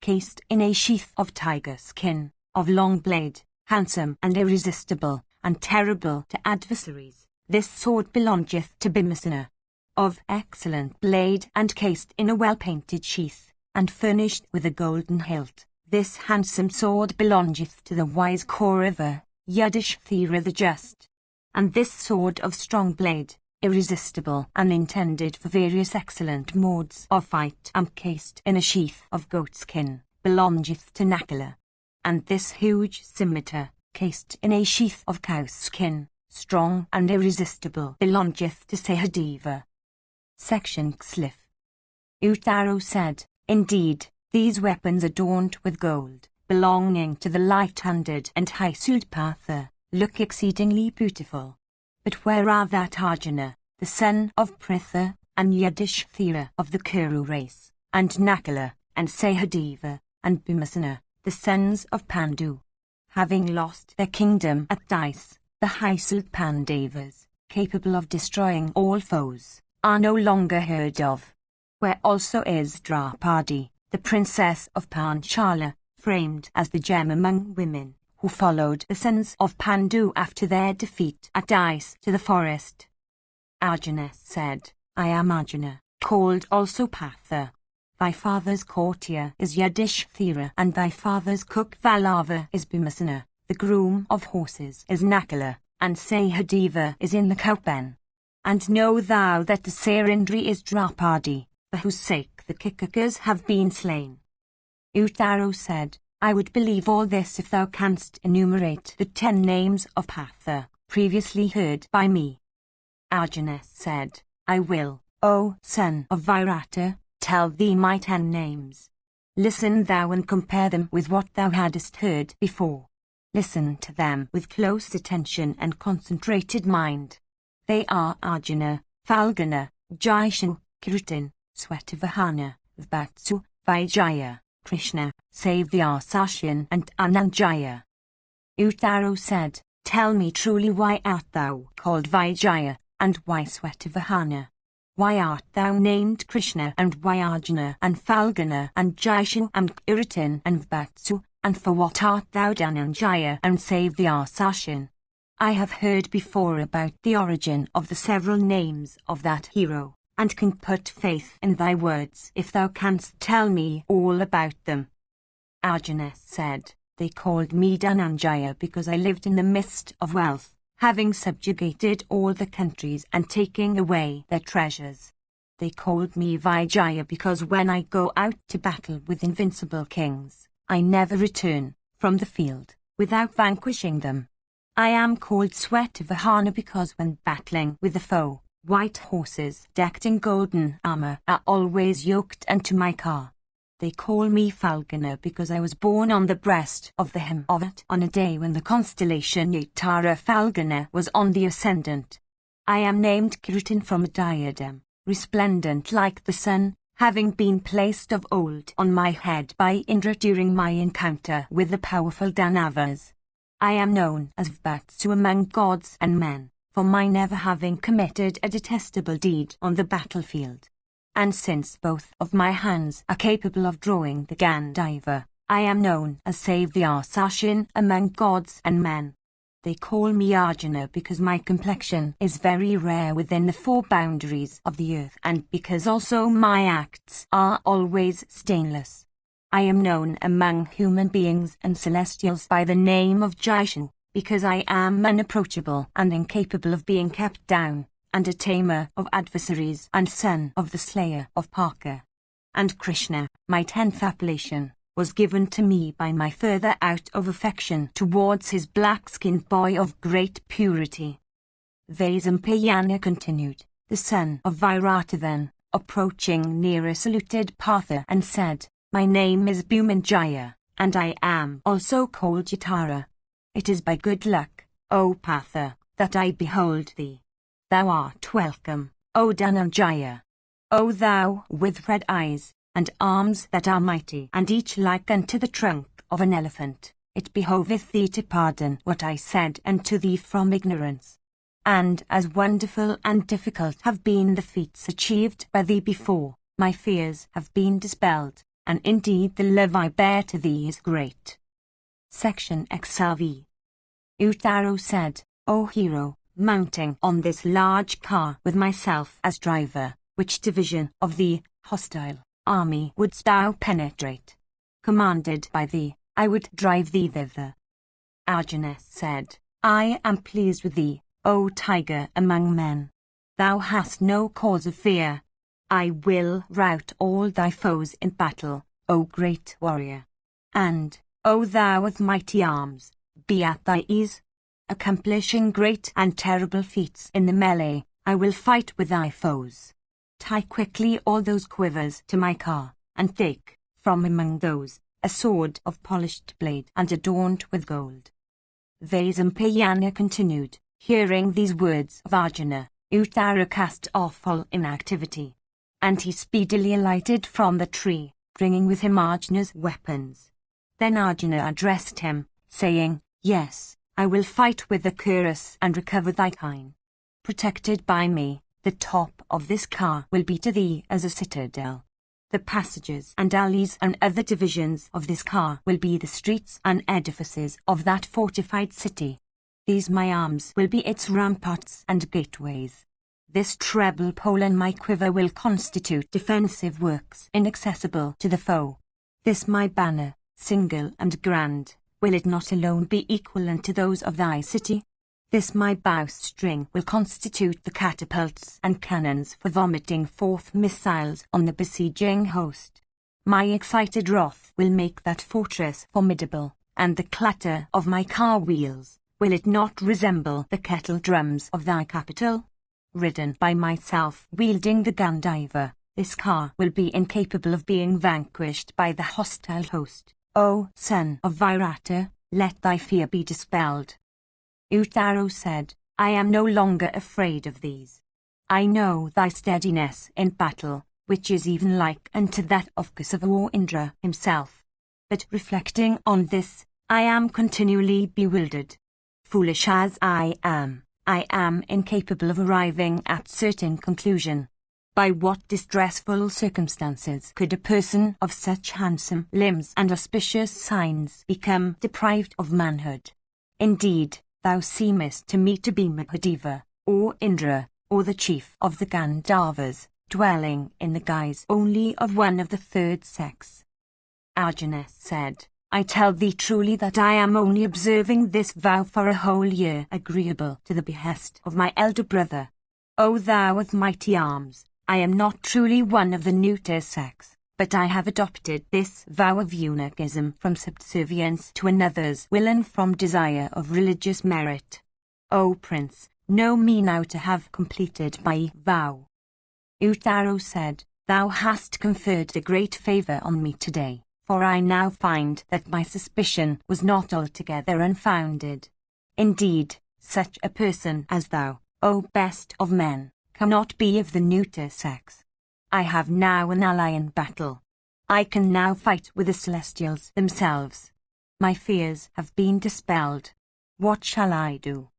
Cased in a sheath of tiger skin, of long blade, handsome and irresistible, and terrible to adversaries, this sword belongeth to Bhimasena. Of excellent blade and cased in a well-painted sheath, and furnished with a golden hilt, this handsome sword belongeth to the wise Kaurava, Yudhishthira the just. And this sword of strong blade, irresistible and intended for various excellent modes of fight, and cased in a sheath of goat skin, belongeth to Nakula. And this huge scimitar, cased in a sheath of cow skin, strong and irresistible, belongeth to Sahadeva. Section Xlif. Uttaro said, Indeed, these weapons adorned with gold, belonging to the light-handed and high-souled Partha, look exceedingly beautiful. But where are that Arjuna, the son of Pritha, and Yudhishthira of the Kuru race, and Nakula, and Sahadeva, and Bhimasena, the sons of Pandu? Having lost their kingdom at dice, the high-souled Pandavas, capable of destroying all foes, are no longer heard of. Where also is Draupadi, the princess of Panchala, framed as the gem among women, who followed the sons of Pandu after their defeat at dice to the forest. Arjuna said, I am Arjuna, called also Partha. Thy father's courtier is Yudhishthira, and thy father's cook Vallava is Bhimasena, the groom of horses is Nakula, and Sahadeva is in the cowpen. And know thou that the Sarindri is Draupadi, for whose sake the Kikakas have been slain. Uttaro said, I would believe all this if thou canst enumerate the 10 names of Partha, previously heard by me. Arjuna said, I will, O son of Virata, tell thee my 10 names. Listen thou and compare them with what thou hadst heard before. Listen to them with close attention and concentrated mind. They are Arjuna, Phalguna, Jaishu, Kirutin, Swetavahana, Vatsu, Vijaya, Krishna, Savyasashin, and Ananjaya. Uttaro said, Tell me truly, why art thou called Vijaya, and why Swetavahana? Why art thou named Krishna, and why Arjuna, and Phalguna, and Jaishu, and Kirutin, and Vatsu, and for what art thou Dhananjaya, and Savyasashin? I have heard before about the origin of the several names of that hero, and can put faith in thy words if thou canst tell me all about them. Arjuna said, They called me Dhananjaya because I lived in the midst of wealth, having subjugated all the countries and taking away their treasures. They called me Vijaya because when I go out to battle with invincible kings, I never return from the field without vanquishing them. I am called Swetavahana because when battling with the foe, white horses decked in golden armor are always yoked unto my car. They call me Phalguna because I was born on the breast of the Himavat on a day when the constellation Uttara Phalguna was on the ascendant. I am named Kirutin from a diadem, resplendent like the sun, having been placed of old on my head by Indra during my encounter with the powerful Danavas. I am known as Vatsu among gods and men, for my never having committed a detestable deed on the battlefield. And since both of my hands are capable of drawing the Gandiva, I am known as Savyasashin among gods and men. They call me Arjuna because my complexion is very rare within the 4 boundaries of the earth, and because also my acts are always stainless. I am known among human beings and celestials by the name of Jaishu, because I am unapproachable and incapable of being kept down, and a tamer of adversaries and son of the slayer of Parka. And Krishna, my 10th appellation, was given to me by my father out of affection towards his black-skinned boy of great purity. Vaisampayana continued, the son of Virata then, approaching nearer, saluted Partha and said, "My name is Bhumanjaya, and I am also called Yatara. It is by good luck, O Partha, that I behold thee. Thou art welcome, O Dhananjaya. O thou with red eyes, and arms that are mighty, and each like unto the trunk of an elephant, it behoveth thee to pardon what I said unto thee from ignorance. And as wonderful and difficult have been the feats achieved by thee before, my fears have been dispelled, and indeed the love I bear to thee is great." Section XLV. Uttaro said, "O hero, mounting on this large car with myself as driver, which division of the hostile army wouldst thou penetrate? Commanded by thee, I would drive thee thither." Arjuna said, "I am pleased with thee, O tiger among men. Thou hast no cause of fear. I will rout all thy foes in battle, O great warrior. And, O thou with mighty arms, be at thy ease. Accomplishing great and terrible feats in the melee, I will fight with thy foes. Tie quickly all those quivers to my car, and take, from among those, a sword of polished blade and adorned with gold." Vaisampayana continued, hearing these words of Arjuna, Uttara cast off all inactivity. And he speedily alighted from the tree, bringing with him Arjuna's weapons. Then Arjuna addressed him, saying, "Yes, I will fight with the cuirass and recover thy kind. Protected by me, the top of this car will be to thee as a citadel. The passages and alleys and other divisions of this car will be the streets and edifices of that fortified city. These my arms will be its ramparts and gateways. This treble pole and my quiver will constitute defensive works inaccessible to the foe. This my banner, single and grand, will it not alone be equal unto those of thy city? This my bowstring will constitute the catapults and cannons for vomiting forth missiles on the besieging host. My excited wrath will make that fortress formidable, and the clatter of my car wheels, will it not resemble the kettle drums of thy capital? Ridden by myself wielding the Gandiva, this car will be incapable of being vanquished by the hostile host. O son of Virata, let thy fear be dispelled." Uttaro said, "I am no longer afraid of these. I know thy steadiness in battle, which is even like unto that of Kesava or Indra himself. But reflecting on this, I am continually bewildered. Foolish as I am incapable of arriving at certain conclusion. By what distressful circumstances could a person of such handsome limbs and auspicious signs become deprived of manhood? Indeed, thou seemest to me to be Mahadeva, or Indra, or the chief of the Gandharvas, dwelling in the guise only of one of the third sex." Arjuna said, "I tell thee truly that I am only observing this vow for a whole year, agreeable to the behest of my elder brother. O thou with mighty arms, I am not truly one of the neuter sex, but I have adopted this vow of eunuchism from subservience to another's will and from desire of religious merit. O Prince, know me now to have completed my vow." Uttaro said, "Thou hast conferred a great favor on me today, for I now find that my suspicion was not altogether unfounded. Indeed, such a person as thou, O best of men, cannot be of the neuter sex. I have now an ally in battle. I can now fight with the celestials themselves. My fears have been dispelled. What shall I do?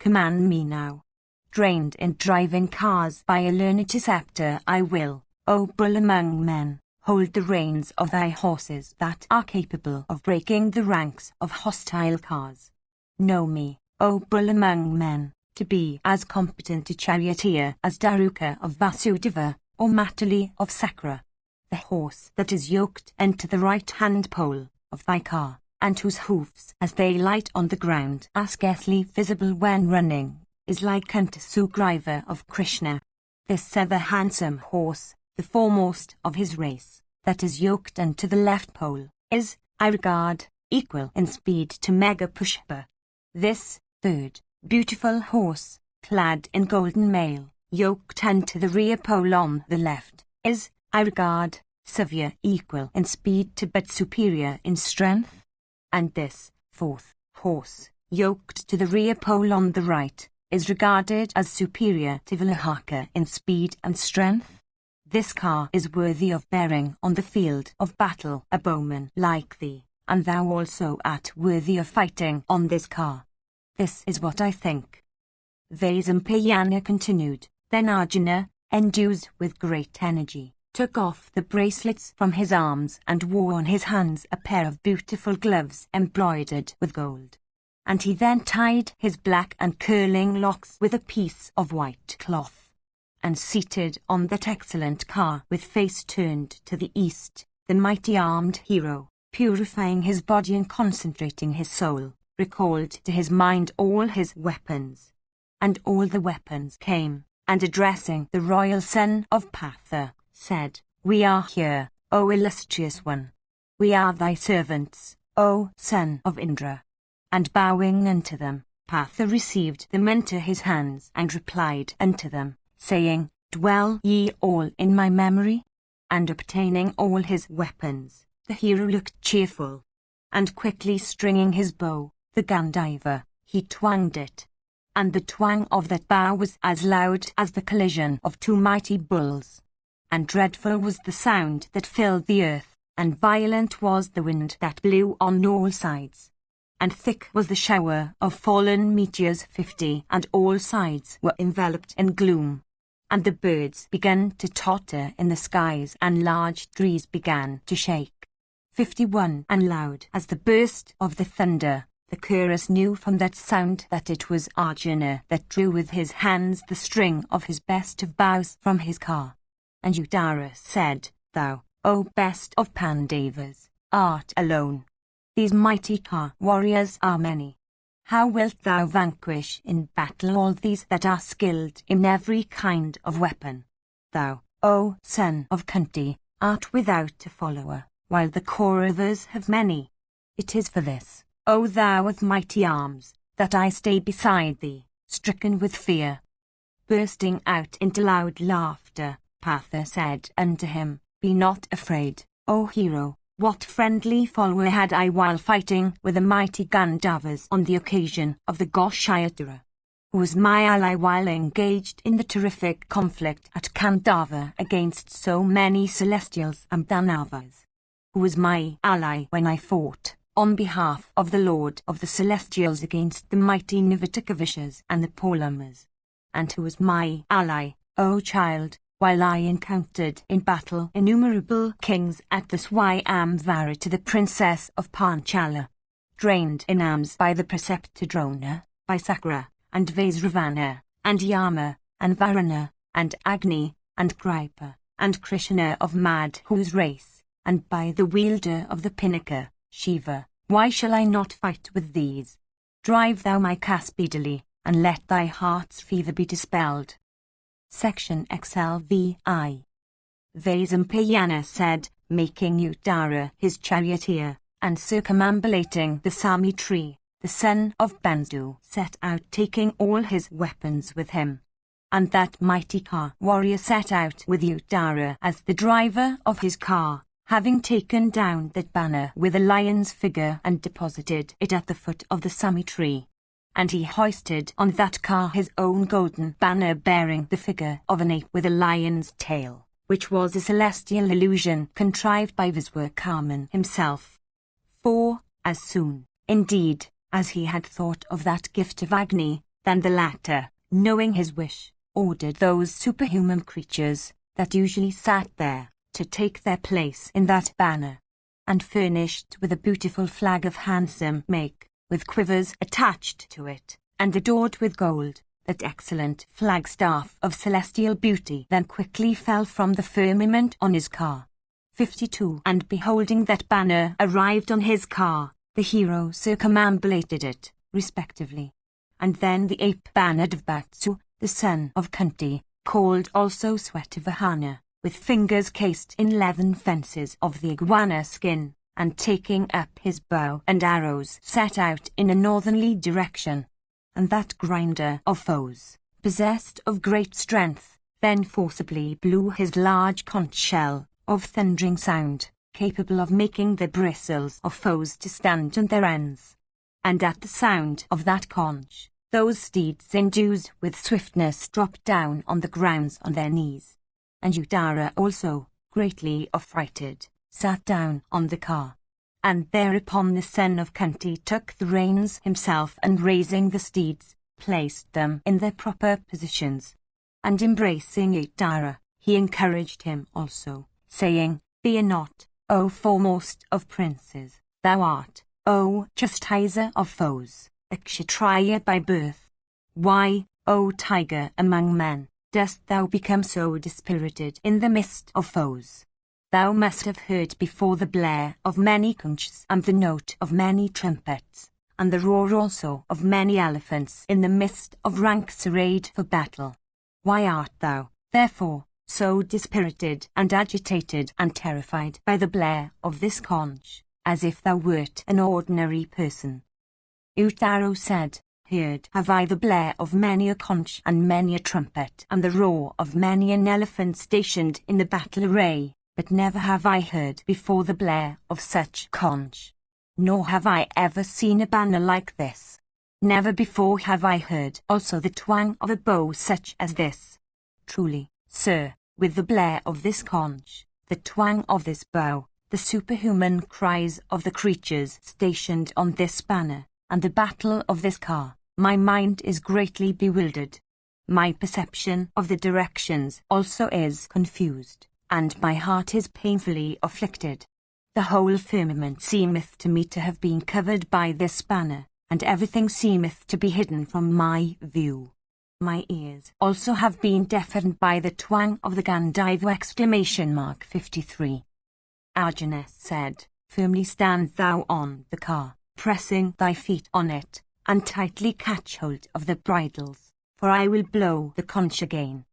Command me now. Trained in driving cars by a learned scepter, I will, O bull among men, hold the reins of thy horses that are capable of breaking the ranks of hostile cars. Know me, O bull among men, to be as competent a charioteer as Daruka of Vasudeva, or Matali of Sakra. The horse that is yoked into the right-hand pole of thy car, and whose hoofs as they light on the ground are scarcely visible when running, is like unto Sugriva of Krishna. This other handsome horse, the foremost of his race, that is yoked unto the left pole, is, I regard, equal in speed to Megha-Pushpa. This third beautiful horse, clad in golden mail, yoked unto the rear pole on the left, is, I regard, severe equal in speed to but superior in strength. And this fourth horse, yoked to the rear pole on the right, is regarded as superior to Valahaka in speed and strength. This car is worthy of bearing on the field of battle a bowman like thee, and thou also art worthy of fighting on this car. This is what I think. Vaisampayana continued. Then Arjuna, endued with great energy, took off the bracelets from his arms and wore on his hands a pair of beautiful gloves embroidered with gold. And he then tied his black and curling locks with a piece of white cloth. And seated on that excellent car with face turned to the east, the mighty armed hero, purifying his body and concentrating his soul, recalled to his mind all his weapons. And all the weapons came, and addressing the royal son of Partha, said, We are here, O illustrious one. We are thy servants, O son of Indra. And bowing unto them, Partha received them into his hands and replied unto them, saying, Dwell ye all in my memory? And obtaining all his weapons, the hero looked cheerful. And quickly stringing his bow, the Gandiva, he twanged it. And the twang of that bow was as loud as the collision of two mighty bulls. And dreadful was the sound that filled the earth, and violent was the wind that blew on all sides. And thick was the shower of fallen meteors 50, and all sides were enveloped in gloom. And the birds began to totter in the skies, and large trees began to shake. 51 And loud as the burst of the thunder, the chorus knew from that sound that it was Arjuna that drew with his hands the string of his best of bows from his car. And Udara said, Thou, O best of Pandavas, art alone. These mighty car warriors are many. How wilt thou vanquish in battle all these that are skilled in every kind of weapon? Thou, O son of Kunti, art without a follower, while the Kauravas have many. It is for this, O thou with mighty arms, that I stay beside thee, stricken with fear. Bursting out into loud laughter, Partha said unto him, Be not afraid, O hero. What friendly follower had I while fighting with the mighty Gandharvas on the occasion of the Goshyatara? Who was my ally while engaged in the terrific conflict at Kandava against so many celestials and Danavas? Who was my ally when I fought on behalf of the Lord of the Celestials against the mighty Nivatakavishas and the Polamas? And who was my ally, O child, while I encountered in battle innumerable kings at the Swayamvara to the princess of Panchala, drained in arms by the preceptor Drona, by Sakra, and Vaisravana, and Yama, and Varuna, and Agni, and Kripa, and Krishna of Madhu's race, and by the wielder of the Pinaka, Shiva. Why shall I not fight with these? Drive thou my car speedily, and let thy heart's fever be dispelled. Section XLVI. Vaisampayana said, making Udara his charioteer, and circumambulating the Sami tree, the son of Bandu set out taking all his weapons with him. And that mighty car warrior set out with Udara as the driver of his car, having taken down that banner with a lion's figure and deposited it at the foot of the Sami tree. And he hoisted on that car his own golden banner bearing the figure of an ape with a lion's tail, which was a celestial illusion contrived by Viswakarman himself. For, as soon, indeed, as he had thought of that gift of Agni, then the latter, knowing his wish, ordered those superhuman creatures that usually sat there to take their place in that banner, and furnished with a beautiful flag of handsome make, with quivers attached to it, and adored with gold, that excellent flagstaff of celestial beauty then quickly fell from the firmament on his car. 52 And beholding that banner arrived on his car, the hero circumambulated it, respectively. And then the ape bannered of Batsu, the son of Kunti, called also Swetivahana, with fingers cased in leathern fences of the iguana skin, and taking up his bow and arrows set out in a northerly direction. And that grinder of foes, possessed of great strength, then forcibly blew his large conch shell, of thundering sound, capable of making the bristles of foes to stand on their ends. And at the sound of that conch, those steeds endued with swiftness dropped down on the ground on their knees. And Udara also, greatly affrighted, sat down on the car. And thereupon the son of Kunti took the reins himself, and raising the steeds, placed them in their proper positions. And embracing Udara, he encouraged him also, saying, Fear not, O foremost of princes, thou art, O chastiser of foes, a Kshatriya by birth. Why, O tiger among men, dost thou become so dispirited in the midst of foes? Thou must have heard before the blare of many conchs, and the note of many trumpets, and the roar also of many elephants in the midst of ranks arrayed for battle. Why art thou, therefore, so dispirited and agitated and terrified by the blare of this conch, as if thou wert an ordinary person? Uttaro said, Heard have I the blare of many a conch and many a trumpet, and the roar of many an elephant stationed in the battle array, but never have I heard before the blare of such conch. Nor have I ever seen a banner like this. Never before have I heard also the twang of a bow such as this. Truly, sir, with the blare of this conch, the twang of this bow, the superhuman cries of the creatures stationed on this banner, and the battle of this car, my mind is greatly bewildered. My perception of the directions also is confused, and my heart is painfully afflicted. The whole firmament seemeth to me to have been covered by this banner, and everything seemeth to be hidden from my view. My ears also have been deafened by the twang of the Gandiva! 53. Arjuna said, Firmly stand thou on the car, pressing thy feet on it, and tightly catch hold of the bridles, for I will blow the conch again.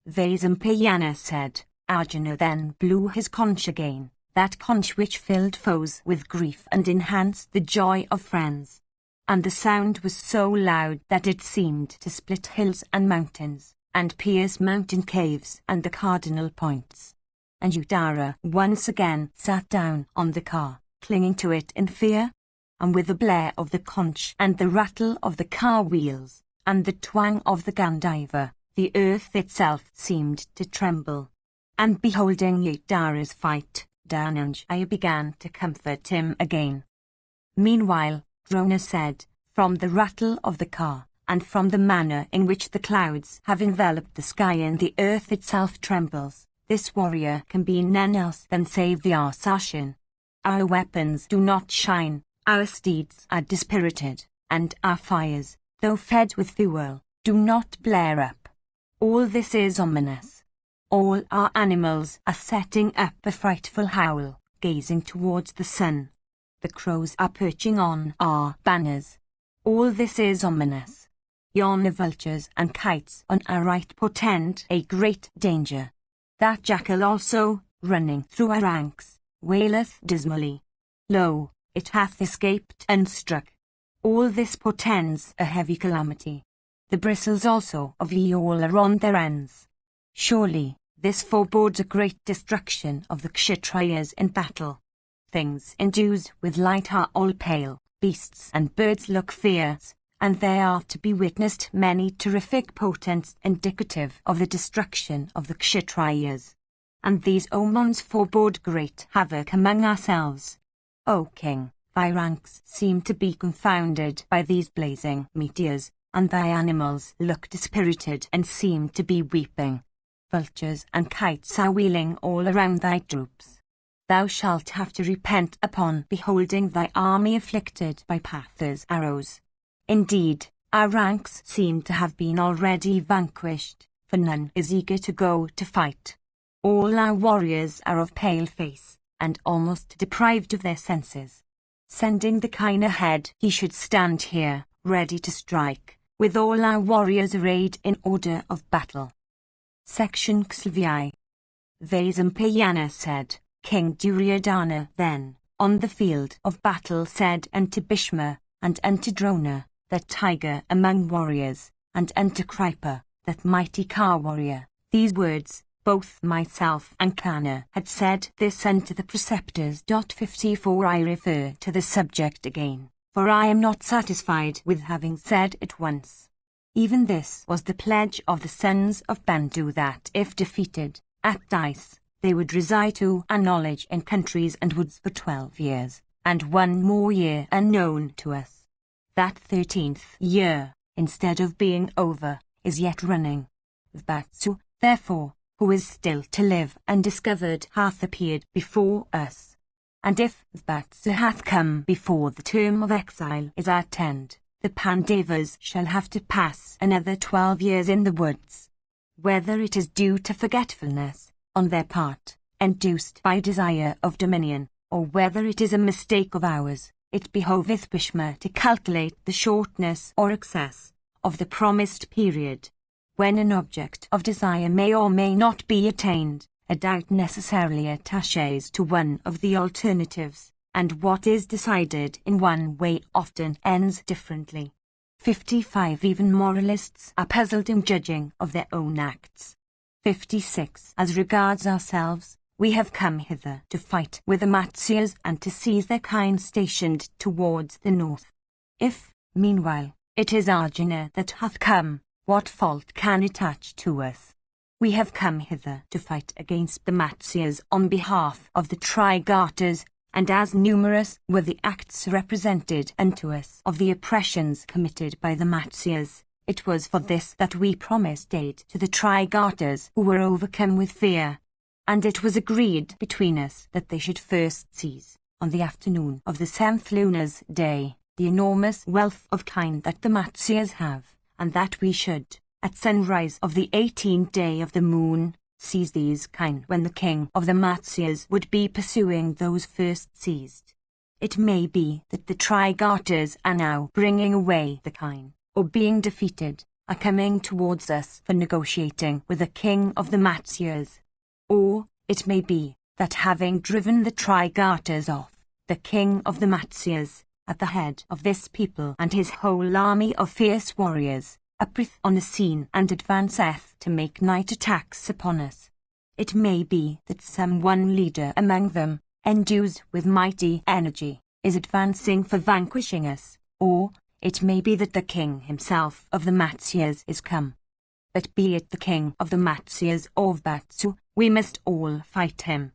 Vaisampayana said, Arjuna then blew his conch again, that conch which filled foes with grief and enhanced the joy of friends. And the sound was so loud that it seemed to split hills and mountains, and pierce mountain caves and the cardinal points. And Udara once again sat down on the car, clinging to it in fear. And with the blare of the conch and the rattle of the car wheels, and the twang of the Gandiva, the earth itself seemed to tremble. And beholding Udara's fight, Dhananjaya began to comfort him again. Meanwhile, Drona said, From the rattle of the car, and from the manner in which the clouds have enveloped the sky and the earth itself trembles, this warrior can be none else than save the Assassin. Our weapons do not shine, our steeds are dispirited, and our fires, though fed with fuel, do not blare up. All this is ominous. All our animals are setting up a frightful howl, gazing towards the sun. The crows are perching on our banners. All this is ominous. Yonder vultures and kites on our right portend a great danger. That jackal also, running through our ranks, waileth dismally. Lo, it hath escaped unstruck. All this portends a heavy calamity. The bristles also of ye all are on their ends. Surely, this forebodes a great destruction of the Kshatriyas in battle. Things endued with light are all pale, beasts and birds look fierce, and there are to be witnessed many terrific portents indicative of the destruction of the Kshatriyas. And these omens forebode great havoc among ourselves. O king, thy ranks seem to be confounded by these blazing meteors, and thy animals look dispirited and seem to be weeping. Vultures and kites are wheeling all around thy troops. Thou shalt have to repent upon beholding thy army afflicted by Patha's arrows. Indeed, our ranks seem to have been already vanquished, for none is eager to go to fight. All our warriors are of pale face, and almost deprived of their senses. Sending the kine ahead, he should stand here, ready to strike, with all our warriors arrayed in order of battle. Section Xlvi. Vaisampayana said, King Duryodhana then, on the field of battle said unto Bhishma, and unto Drona, that tiger among warriors, and unto Kripa, that mighty car warrior, These words, both myself and Kana had said this unto the preceptors. 54 I refer to the subject again, for I am not satisfied with having said it once. Even this was the pledge of the sons of Bandu, that if defeated at dice, they would reside to our knowledge in countries and woods for 12 years, and 1 more year unknown to us. That 13th year, instead of being over, is yet running. Vatsu, therefore, who is still to live undiscovered, hath appeared before us. And if Vatsu hath come before the term of exile is at end, the Pandavas shall have to pass another 12 years in the woods. Whether it is due to forgetfulness, on their part, induced by desire of dominion, or whether it is a mistake of ours, it behoveth Bhishma to calculate the shortness or excess of the promised period. When an object of desire may or may not be attained, a doubt necessarily attaches to one of the alternatives, and what is decided in one way often ends differently. 55 Even moralists are puzzled in judging of their own acts. 56 As regards ourselves, we have come hither to fight with the Matsyas and to seize their kind stationed towards the north. If, meanwhile, it is Arjuna that hath come, what fault can attach to us? We have come hither to fight against the Matsyas on behalf of the Trigartas, and as numerous were the acts represented unto us of the oppressions committed by the Matsyas, it was for this that we promised aid to the Trigartas who were overcome with fear. And it was agreed between us that they should first seize, on the afternoon of the 7th lunar day, the enormous wealth of kine that the Matsyas have, and that we should, at sunrise of the 18th day of the moon, seize these kine when the king of the Matsyas would be pursuing those first seized. It may be that the Trigartas are now bringing away the kine, or being defeated, are coming towards us for negotiating with the king of the Matsyas. Or, it may be, that having driven the Trigartas off, the king of the Matsyas, at the head of this people and his whole army of fierce warriors, appeareth on the scene and advanceth to make night attacks upon us. It may be that some one leader among them, endued with mighty energy, is advancing for vanquishing us, or, it may be that the king himself of the Matsyas is come. But be it the king of the Matsyas or of Vatsu, we must all fight him.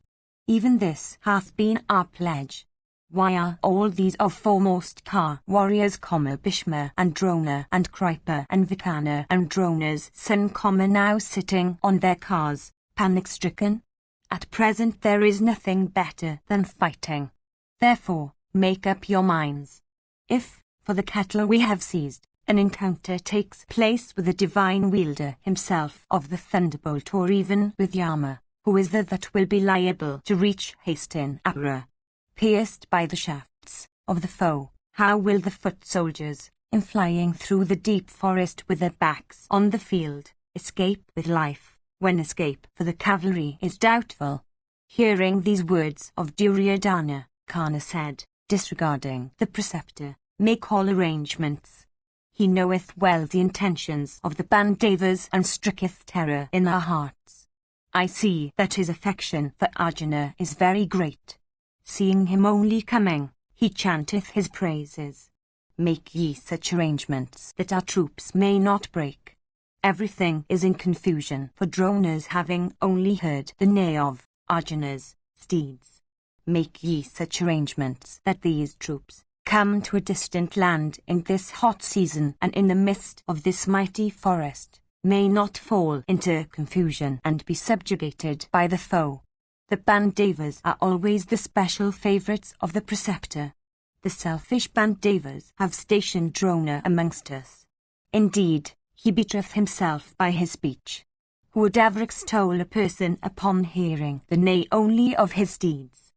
Even this hath been our pledge. Why are all these of foremost warriors, Bhishma and Drona and Kripa and Vikana and Drona's son, now sitting on their cars, panic-stricken? At present there is nothing better than fighting. Therefore, make up your minds. If, for the cattle we have seized, an encounter takes place with the divine wielder himself of the thunderbolt, or even with Yama, who is there that will be liable to reach Hastinapura, pierced by the shafts of the foe, how will the foot soldiers, in flying through the deep forest with their backs on the field, escape with life, when escape for the cavalry is doubtful? Hearing these words of Duryodhana, Karna said, disregarding the preceptor, make all arrangements. He knoweth well the intentions of the Pandavas and stricketh terror in our hearts. I see that his affection for Arjuna is very great. Seeing him only coming, he chanteth his praises. Make ye such arrangements that our troops may not break. Everything is in confusion for Drona's having only heard the neigh of Arjuna's steeds. Make ye such arrangements that these troops come to a distant land in this hot season, and in the midst of this mighty forest, may not fall into confusion and be subjugated by the foe. The Pandavas are always the special favourites of the preceptor. The selfish Pandavas have stationed Drona amongst us. Indeed, he betrayeth himself by his speech. Who would ever extol a person upon hearing the neigh only of his steeds?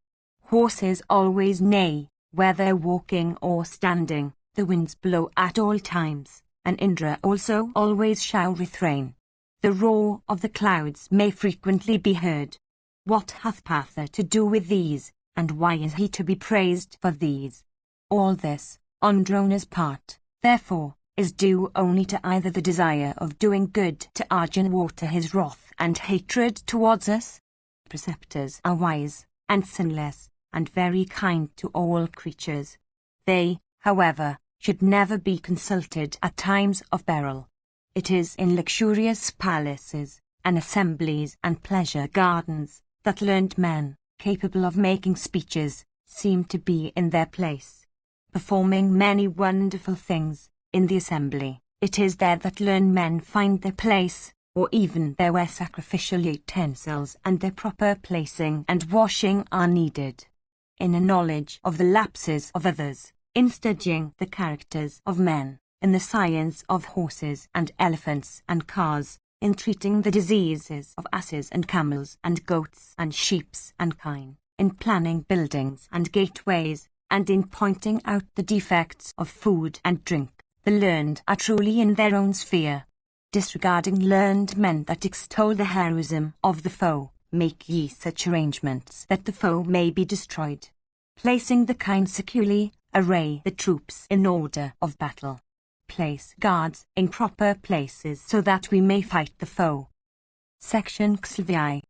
Horses always neigh, whether walking or standing. The winds blow at all times, and Indra also always shall refrain. The roar of the clouds may frequently be heard. What hath Partha to do with these, and why is he to be praised for these? All this, on Drona's part, therefore, is due only to either the desire of doing good to Arjun or to his wrath and hatred towards us. Preceptors are wise, and sinless, and very kind to all creatures. They, however, should never be consulted at times of peril. It is in luxurious palaces, and assemblies and pleasure gardens, that learned men, capable of making speeches, seem to be in their place, performing many wonderful things. In the assembly, it is there that learned men find their place, or even there where sacrificial utensils and their proper placing and washing are needed. In a knowledge of the lapses of others, in studying the characters of men, in the science of horses and elephants and cars, in treating the diseases of asses and camels and goats and sheep and kine, in planning buildings and gateways, and in pointing out the defects of food and drink. The learned are truly in their own sphere. Disregarding learned men that extol the heroism of the foe, make ye such arrangements that the foe may be destroyed. Placing the kine securely, array the troops in order of battle. Place guards in proper places so that we may fight the foe. Section XVI.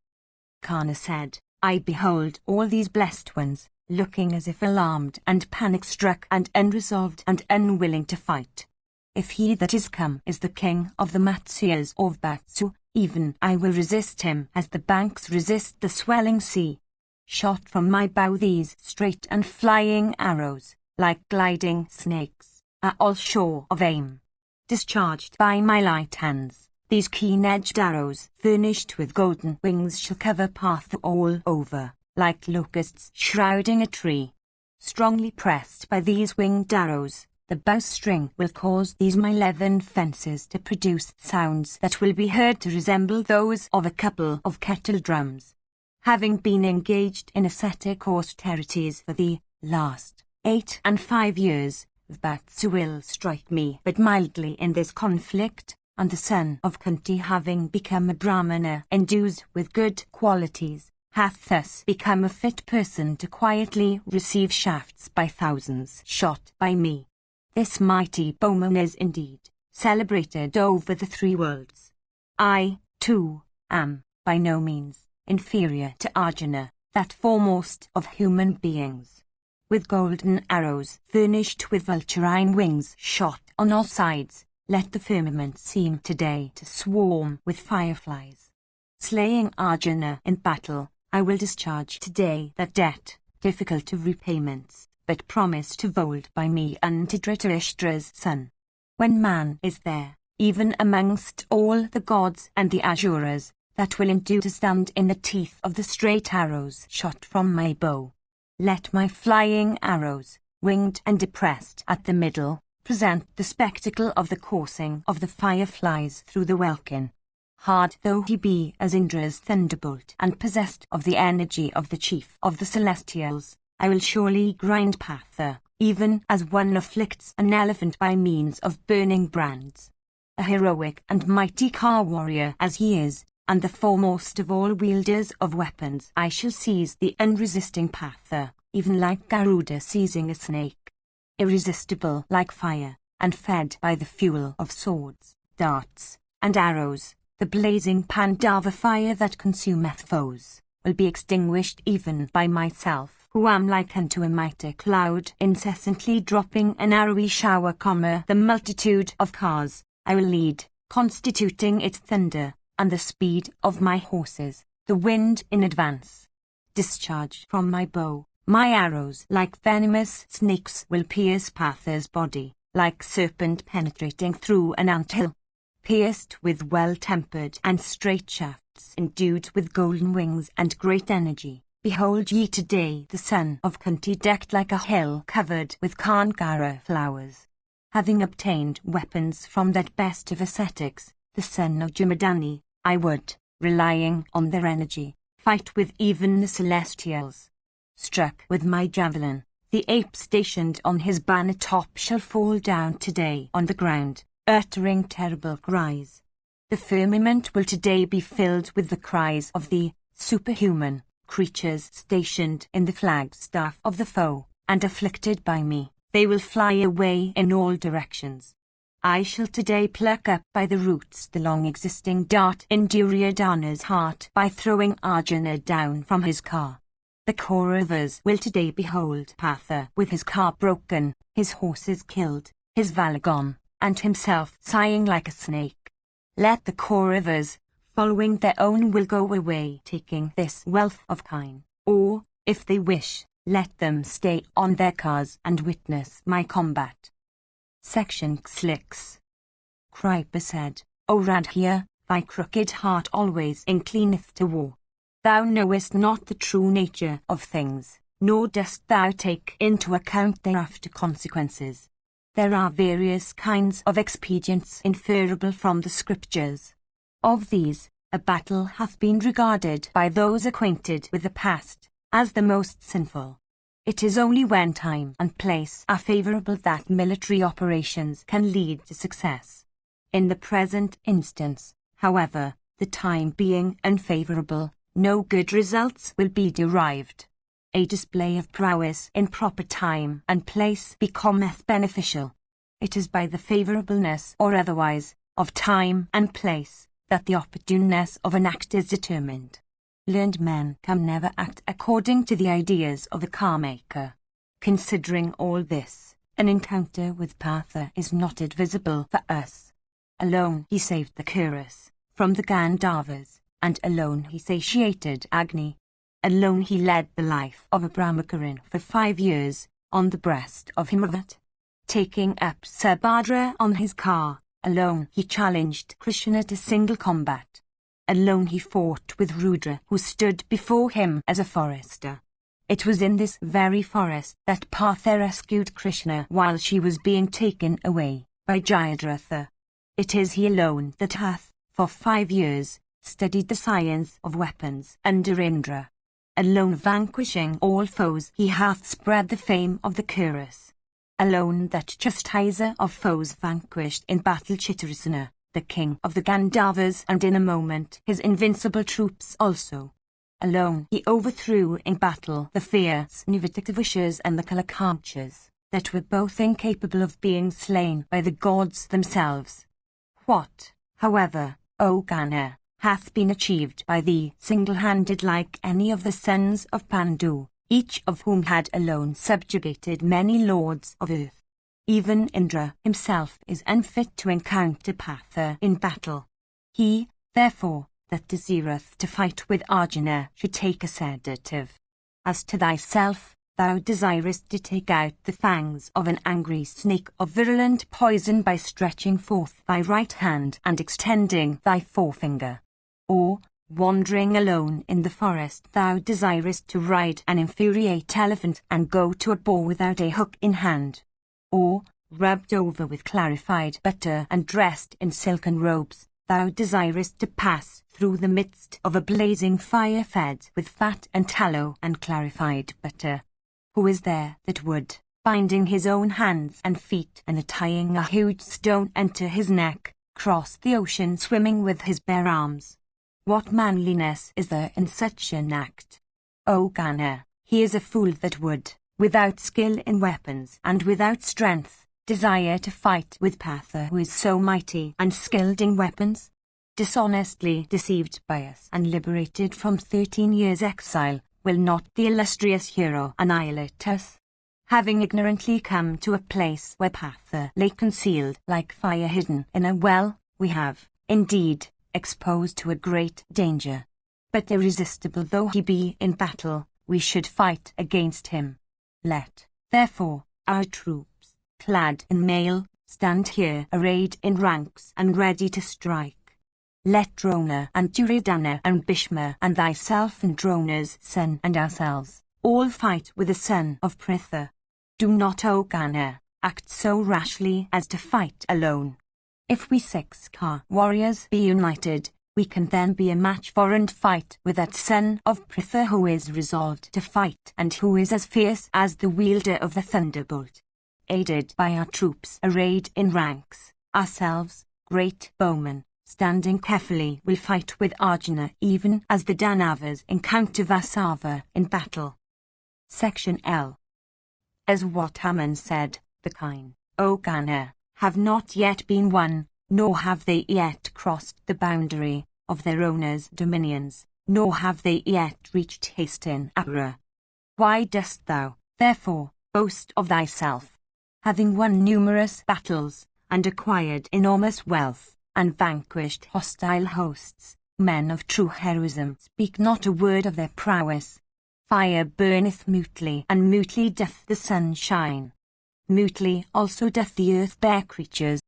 Karna said, I behold all these blessed ones, looking as if alarmed and panic-struck and unresolved and unwilling to fight. If he that is come is the king of the Matsyas of Vatsu, even I will resist him as the banks resist the swelling sea. Shot from my bow these straight and flying arrows, like gliding snakes, are all sure of aim. Discharged by my light hands, these keen-edged arrows, furnished with golden wings, shall cover path all over, like locusts shrouding a tree. Strongly pressed by these winged arrows, the bowstring will cause these my leathern fences to produce sounds that will be heard to resemble those of a couple of kettle drums. Having been engaged in ascetic austerities for the last 8 and 5 years, Vatsu will strike me but mildly in this conflict, and the son of Kunti, having become a Brahmana endued with good qualities, hath thus become a fit person to quietly receive shafts by thousands shot by me. This mighty bowman is indeed celebrated over the 3 worlds. I, too, am, by no means, inferior to Arjuna, that foremost of human beings. With golden arrows furnished with vulturine wings shot on all sides, let the firmament seem today to swarm with fireflies. Slaying Arjuna in battle, I will discharge today that debt, difficult of repayments, but promised of old by me unto Dhritarashtra's son. When man is there, even amongst all the gods and the Asuras, that will endure to stand in the teeth of the straight arrows shot from my bow. Let my flying arrows, winged and depressed at the middle, present the spectacle of the coursing of the fireflies through the welkin. Hard though he be as Indra's thunderbolt and possessed of the energy of the chief of the celestials, I will surely grind Patha, even as one afflicts an elephant by means of burning brands. A heroic and mighty car warrior as he is, and the foremost of all wielders of weapons, I shall seize the unresisting Patha, even like Garuda seizing a snake. Irresistible like fire, and fed by the fuel of swords, darts, and arrows, the blazing Pandava fire that consumeth foes, will be extinguished even by myself, who am like unto a mighty cloud incessantly dropping an arrowy shower, the multitude of cars I will lead, constituting its thunder, and the speed of my horses, the wind in advance. Discharged from my bow, my arrows like venomous snakes will pierce Patha's body, like serpent penetrating through an anthill. Pierced with well-tempered and straight shafts endued with golden wings and great energy, behold ye today the son of Kunti decked like a hill covered with Kangara flowers. Having obtained weapons from that best of ascetics, the son of Jamadani, I would, relying on their energy, fight with even the celestials. Struck with my javelin, the ape stationed on his banner top shall fall down today on the ground, uttering terrible cries. The firmament will today be filled with the cries of the superhuman creatures stationed in the flagstaff of the foe, and afflicted by me, they will fly away in all directions. I shall today pluck up by the roots the long-existing dart in Duryodhana's heart by throwing Arjuna down from his car. The Kauravas will today behold Partha with his car broken, his horses killed, his valour gone, and himself sighing like a snake. Let the Kauravas, following their own will, go away taking this wealth of kine, or, if they wish, let them stay on their cars and witness my combat. Section 6. Kripa said, O Radha, thy crooked heart always inclineth to war. Thou knowest not the true nature of things, nor dost thou take into account their after consequences. There are various kinds of expedients inferable from the scriptures. Of these, a battle hath been regarded by those acquainted with the past as the most sinful. It is only when time and place are favourable that military operations can lead to success. In the present instance, however, the time being unfavourable, no good results will be derived. A display of prowess in proper time and place becometh beneficial. It is by the favourableness or otherwise of time and place that the opportuneness of an act is determined. Learned men can never act according to the ideas of the car-maker. Considering all this, an encounter with Partha is not advisable for us. Alone he saved the Kuras from the Gandharvas, and alone he satiated Agni. Alone he led the life of a Brahmacharin for 5 years, on the breast of Himavat. Taking up Subhadra on his car, alone he challenged Krishna to single combat. Alone he fought with Rudra, who stood before him as a forester. It was in this very forest that Partha rescued Krishna while she was being taken away by Jayadratha. It is he alone that hath, for 5 years, studied the science of weapons under Indra. Alone vanquishing all foes he hath spread the fame of the Kuras. Alone that chastiser of foes vanquished in battle Chitrasena, the king of the Gandharvas, and in a moment his invincible troops also. Alone he overthrew in battle the fierce Nivatakavishas and the Kalakanchas, that were both incapable of being slain by the gods themselves. What, however, O Gana, hath been achieved by thee single-handed like any of the sons of Pandu, each of whom had alone subjugated many lords of earth? Even Indra himself is unfit to encounter Partha in battle. He, therefore, that desireth to fight with Arjuna should take a sedative. As to thyself, thou desirest to take out the fangs of an angry snake of virulent poison by stretching forth thy right hand and extending thy forefinger. Or, wandering alone in the forest, thou desirest to ride an infuriate elephant and go to a boar without a hook in hand. Or, rubbed over with clarified butter and dressed in silken robes, thou desirest to pass through the midst of a blazing fire fed with fat and tallow and clarified butter. Who is there that would, binding his own hands and feet and tying a huge stone unto his neck, cross the ocean swimming with his bare arms? What manliness is there in such an act? O Gana, he is a fool that would, without skill in weapons and without strength, desire to fight with Partha who is so mighty and skilled in weapons. Dishonestly deceived by us and liberated from 13 years' exile, will not the illustrious hero annihilate us? Having ignorantly come to a place where Partha lay concealed like fire hidden in a well, we have, indeed, exposed to a great danger. But irresistible though he be in battle, we should fight against him. Let, therefore, our troops, clad in mail, stand here arrayed in ranks and ready to strike. Let Drona and Duryodhana and Bhishma and thyself and Drona's son and ourselves all fight with the son of Pritha. Do not, O Gana, act so rashly as to fight alone. If we 6 car warriors be united, we can then be a match for and fight with that son of Pritha who is resolved to fight and who is as fierce as the wielder of the thunderbolt. Aided by our troops arrayed in ranks, ourselves, great bowmen, standing carefully, will fight with Arjuna even as the Danavas encounter Vasava in battle. Section L. As what Haman said, the kine, O Gana, have not yet been won, nor have they yet crossed the boundary of their owners' dominions, nor have they yet reached Hastin Abra. Why dost thou, therefore, boast of thyself? Having won numerous battles, and acquired enormous wealth, and vanquished hostile hosts, men of true heroism speak not a word of their prowess. Fire burneth mutely, and mutely doth the sun shine. Mutely also doth the earth bear creatures,